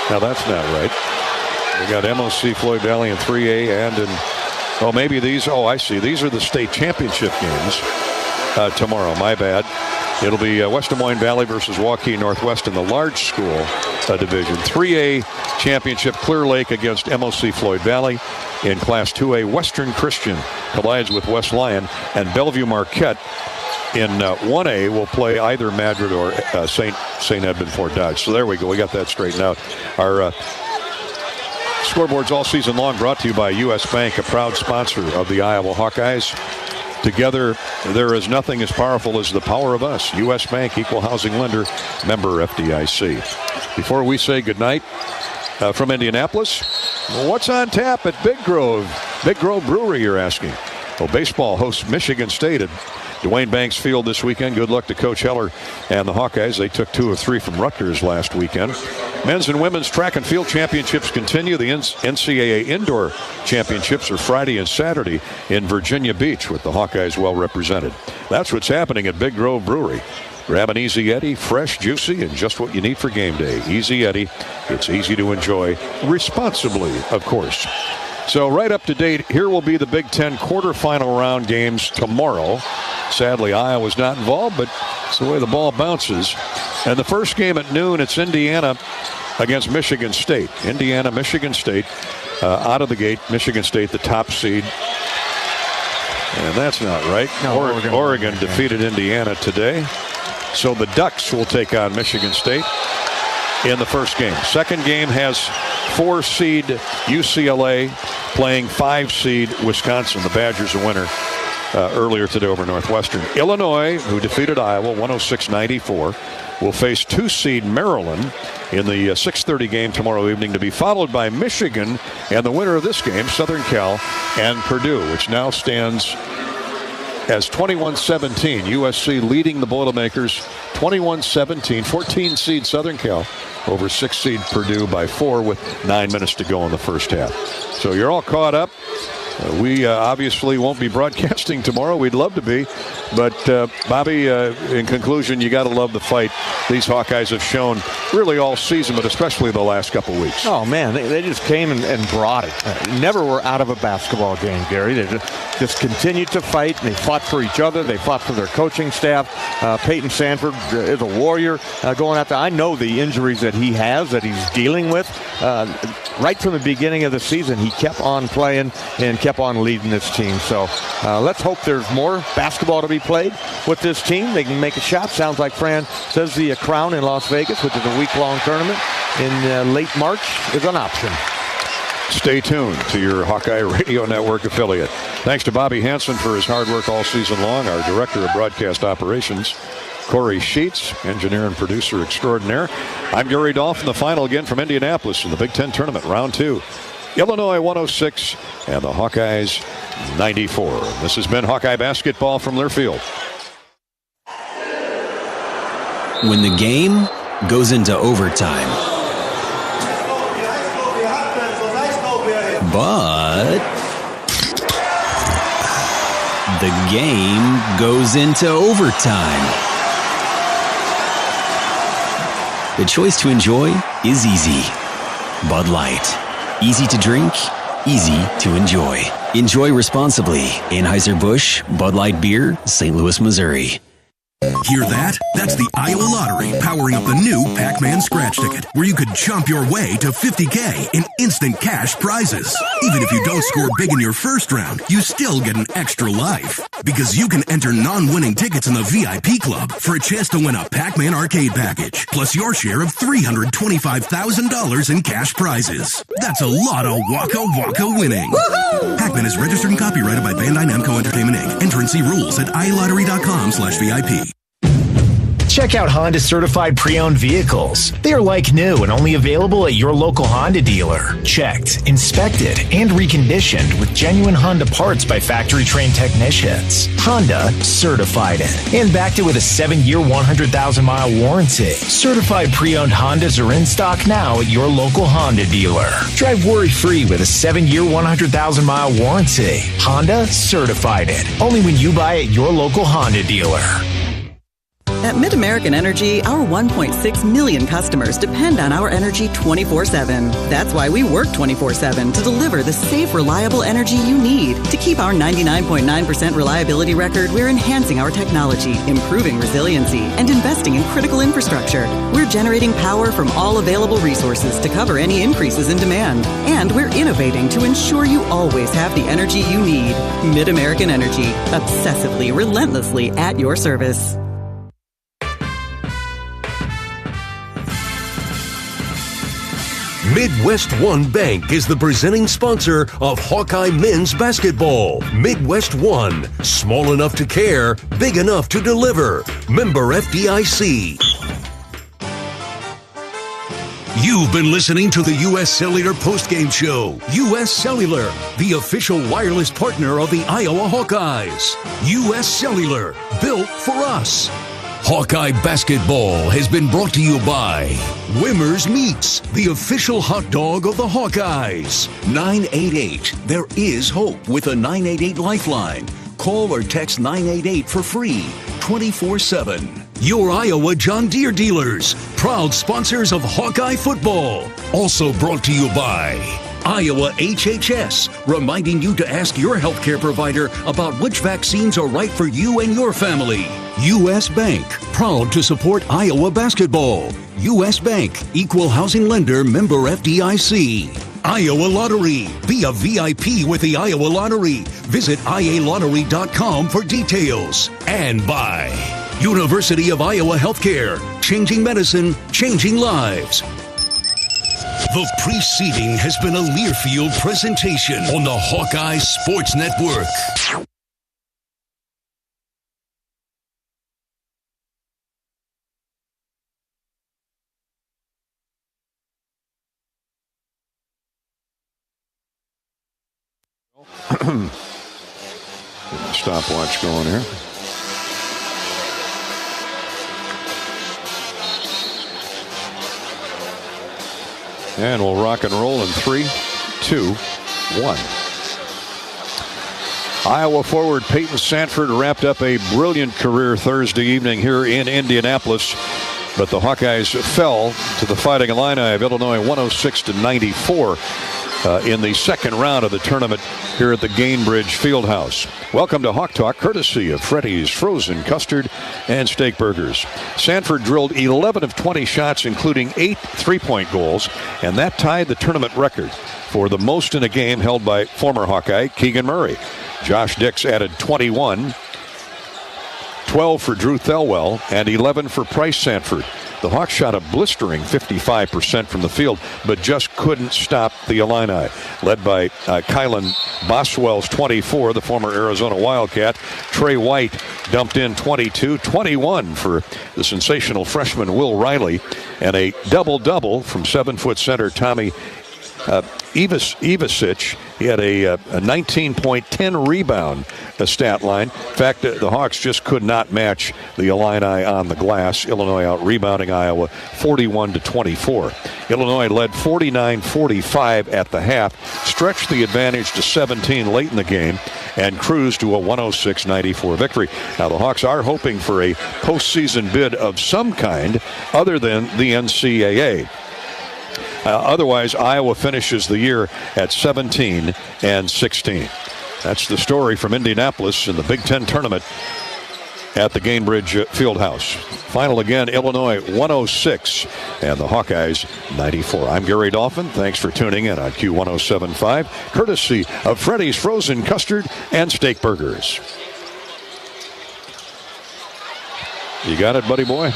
Now that's not right. We got MOC Floyd Valley in 3A and in, maybe these, I see. These are the state championship games tomorrow. My bad. It'll be West Des Moines Valley versus Hawkeyes Northwest in the large school division. 3A championship, Clear Lake against MOC Floyd Valley. In Class 2A, Western Christian collides with West Lyon, and Bellevue Marquette in 1A will play either Madrid or St. Edmund Fort Dodge. So there we go. We got that straightened out. Our scoreboards all season long brought to you by U.S. Bank, a proud sponsor of the Iowa Hawkeyes. Together, there is nothing as powerful as the power of us. U.S. Bank, equal housing lender, member FDIC. Before we say goodnight from Indianapolis, what's on tap at Big Grove? Big Grove Brewery, you're asking. Well, baseball hosts Michigan State at Dwayne Banks Field this weekend. Good luck to Coach Heller and the Hawkeyes. They took 2 of 3 from Rutgers last weekend. Men's and women's track and field championships continue. The NCAA indoor championships are Friday and Saturday in Virginia Beach, with the Hawkeyes well represented. That's what's happening at Big Grove Brewery. Grab an Easy Eddie, fresh, juicy, and just what you need for game day. Easy Eddie. It's easy to enjoy responsibly, of course. So right up to date, here will be the Big Ten quarterfinal round games tomorrow. Sadly, Iowa's not involved, but it's the way the ball bounces. And the first game at noon, it's Indiana against Michigan State. Indiana, Michigan State, out of the gate. Michigan State, the top seed. And that's not right. No, Oregon defeated Indiana today. So the Ducks will take on Michigan State in the first game. Second game has 4-seed UCLA playing 5-seed Wisconsin. The Badgers a winner earlier today over Northwestern. Illinois, who defeated Iowa 106-94, will face 2-seed Maryland in the 6:30 game tomorrow evening, to be followed by Michigan and the winner of this game, Southern Cal and Purdue, which now stands as 21-17. USC leading the Boilermakers 21-17. 14-seed Southern Cal over 6-seed Purdue by 4 with 9 minutes to go in the first half. So you're all caught up. We obviously won't be broadcasting tomorrow. We'd love to be. But, Bobby, in conclusion, you got to love the fight these Hawkeyes have shown really all season, but especially the last couple weeks. Oh, man, they just came and brought it. Never were out of a basketball game, Gary. They just continued to fight. They fought for each other. They fought for their coaching staff. Peyton Sanford is a warrior going after. I know the injuries that he has, that he's dealing with. Right from the beginning of the season, he kept on playing and kept on leading this team. So let's hope there's more basketball to be played with this team. They can make a shot. Sounds like Fran says the Crown in Las Vegas, which is a week-long tournament in late March, is an option. Stay tuned to your Hawkeye Radio Network affiliate. Thanks to Bobby Hansen for his hard work all season long, our Director of Broadcast Operations, Corey Sheets, engineer and producer extraordinaire. I'm Gary Dolphin. The final again from Indianapolis in the Big Ten Tournament, Round 2. Illinois 106 and the Hawkeyes 94. This has been Hawkeye Basketball from Learfield. When the game goes into overtime, but the game goes into overtime. The choice to enjoy is easy. Bud Light. Easy to drink, easy to enjoy. Enjoy responsibly. Anheuser-Busch, Bud Light Beer, St. Louis, Missouri. Hear that? That's the Iowa Lottery powering up the new Pac-Man scratch ticket, where you could jump your way to $50K in instant cash prizes. Even if you don't score big in your first round, you still get an extra life. Because you can enter non-winning tickets in the VIP club for a chance to win a Pac-Man arcade package, plus your share of $325,000 in cash prizes. That's a lot of Waka Waka winning. Woohoo! Pac-Man is registered and copyrighted by Bandai Namco Entertainment Inc. Enter and see rules at iLottery.com/VIP. Check out Honda certified pre-owned vehicles. They are like new and only available at your local Honda dealer. Checked, inspected, and reconditioned with genuine Honda parts by factory-trained technicians. Honda certified it and backed it with a 7-year, 100,000-mile warranty. Certified pre-owned Hondas are in stock now at your local Honda dealer. Drive worry-free with a 7-year, 100,000-mile warranty. Honda certified it. Only when you buy at your local Honda dealer. At MidAmerican Energy, our 1.6 million customers depend on our energy 24/7. That's why we work 24/7 to deliver the safe, reliable energy you need. To keep our 99.9% reliability record, we're enhancing our technology, improving resiliency, and investing in critical infrastructure. We're generating power from all available resources to cover any increases in demand. And we're innovating to ensure you always have the energy you need. MidAmerican Energy, obsessively, relentlessly at your service. Midwest One Bank is the presenting sponsor of Hawkeye men's basketball. Midwest One, small enough to care, big enough to deliver. Member FDIC. You've been listening to the U.S. Cellular Postgame Show. U.S. Cellular, the official wireless partner of the Iowa Hawkeyes. U.S. Cellular, built for us. Hawkeye basketball has been brought to you by Wimmer's Meats, the official hot dog of the Hawkeyes. 988. There is hope with a 988 lifeline. Call or text 988 for free, 24/7. Your Iowa John Deere dealers, proud sponsors of Hawkeye football. Also brought to you by Iowa HHS, reminding you to ask your healthcare provider about which vaccines are right for you and your family. U.S. Bank, proud to support Iowa basketball. U.S. Bank, equal housing lender, member FDIC. Iowa Lottery, be a VIP with the Iowa Lottery. Visit ialottery.com for details. And by University of Iowa Healthcare, changing medicine, changing lives. The preceding has been a Learfield presentation on the Hawkeye Sports Network. Stopwatch going here. And we'll rock and roll in 3, 2, 1. Iowa forward Peyton Sanford wrapped up a brilliant career Thursday evening here in Indianapolis. But the Hawkeyes fell to the Fighting Illini of Illinois 106-94 in the second round of the tournament here at the Gainbridge Fieldhouse. Welcome to Hawk Talk, courtesy of Freddy's Frozen Custard and Steak Burgers. Sanford drilled 11 of 20 shots, including 8 three-point goals, and that tied the tournament record for the most in a game held by former Hawkeye Keegan Murray. Josh Dix added 21, 12 for Drew Thelwell, and 11 for Price Sanford. The Hawks shot a blistering 55% from the field, but just couldn't stop the Illini. Led by Kylan Boswell's 24, the former Arizona Wildcat. Trey White dumped in 22, 21 for the sensational freshman Will Riley, and a double-double from 7-foot center Tommy Ivasic. He had a 19.10 rebound stat line. In fact, the Hawks just could not match the Illini on the glass. Illinois out rebounding Iowa 41-24. Illinois led 49-45 at the half, stretched the advantage to 17 late in the game, and cruised to a 106-94 victory. Now the Hawks are hoping for a postseason bid of some kind other than the NCAA. Otherwise, Iowa finishes the year at 17-16. That's the story from Indianapolis in the Big Ten tournament at the Gainbridge Fieldhouse. Final again, Illinois 106 and the Hawkeyes 94. I'm Gary Dolphin. Thanks for tuning in on Q1075, courtesy of Freddy's Frozen Custard and Steak Burgers. You got it, buddy boy?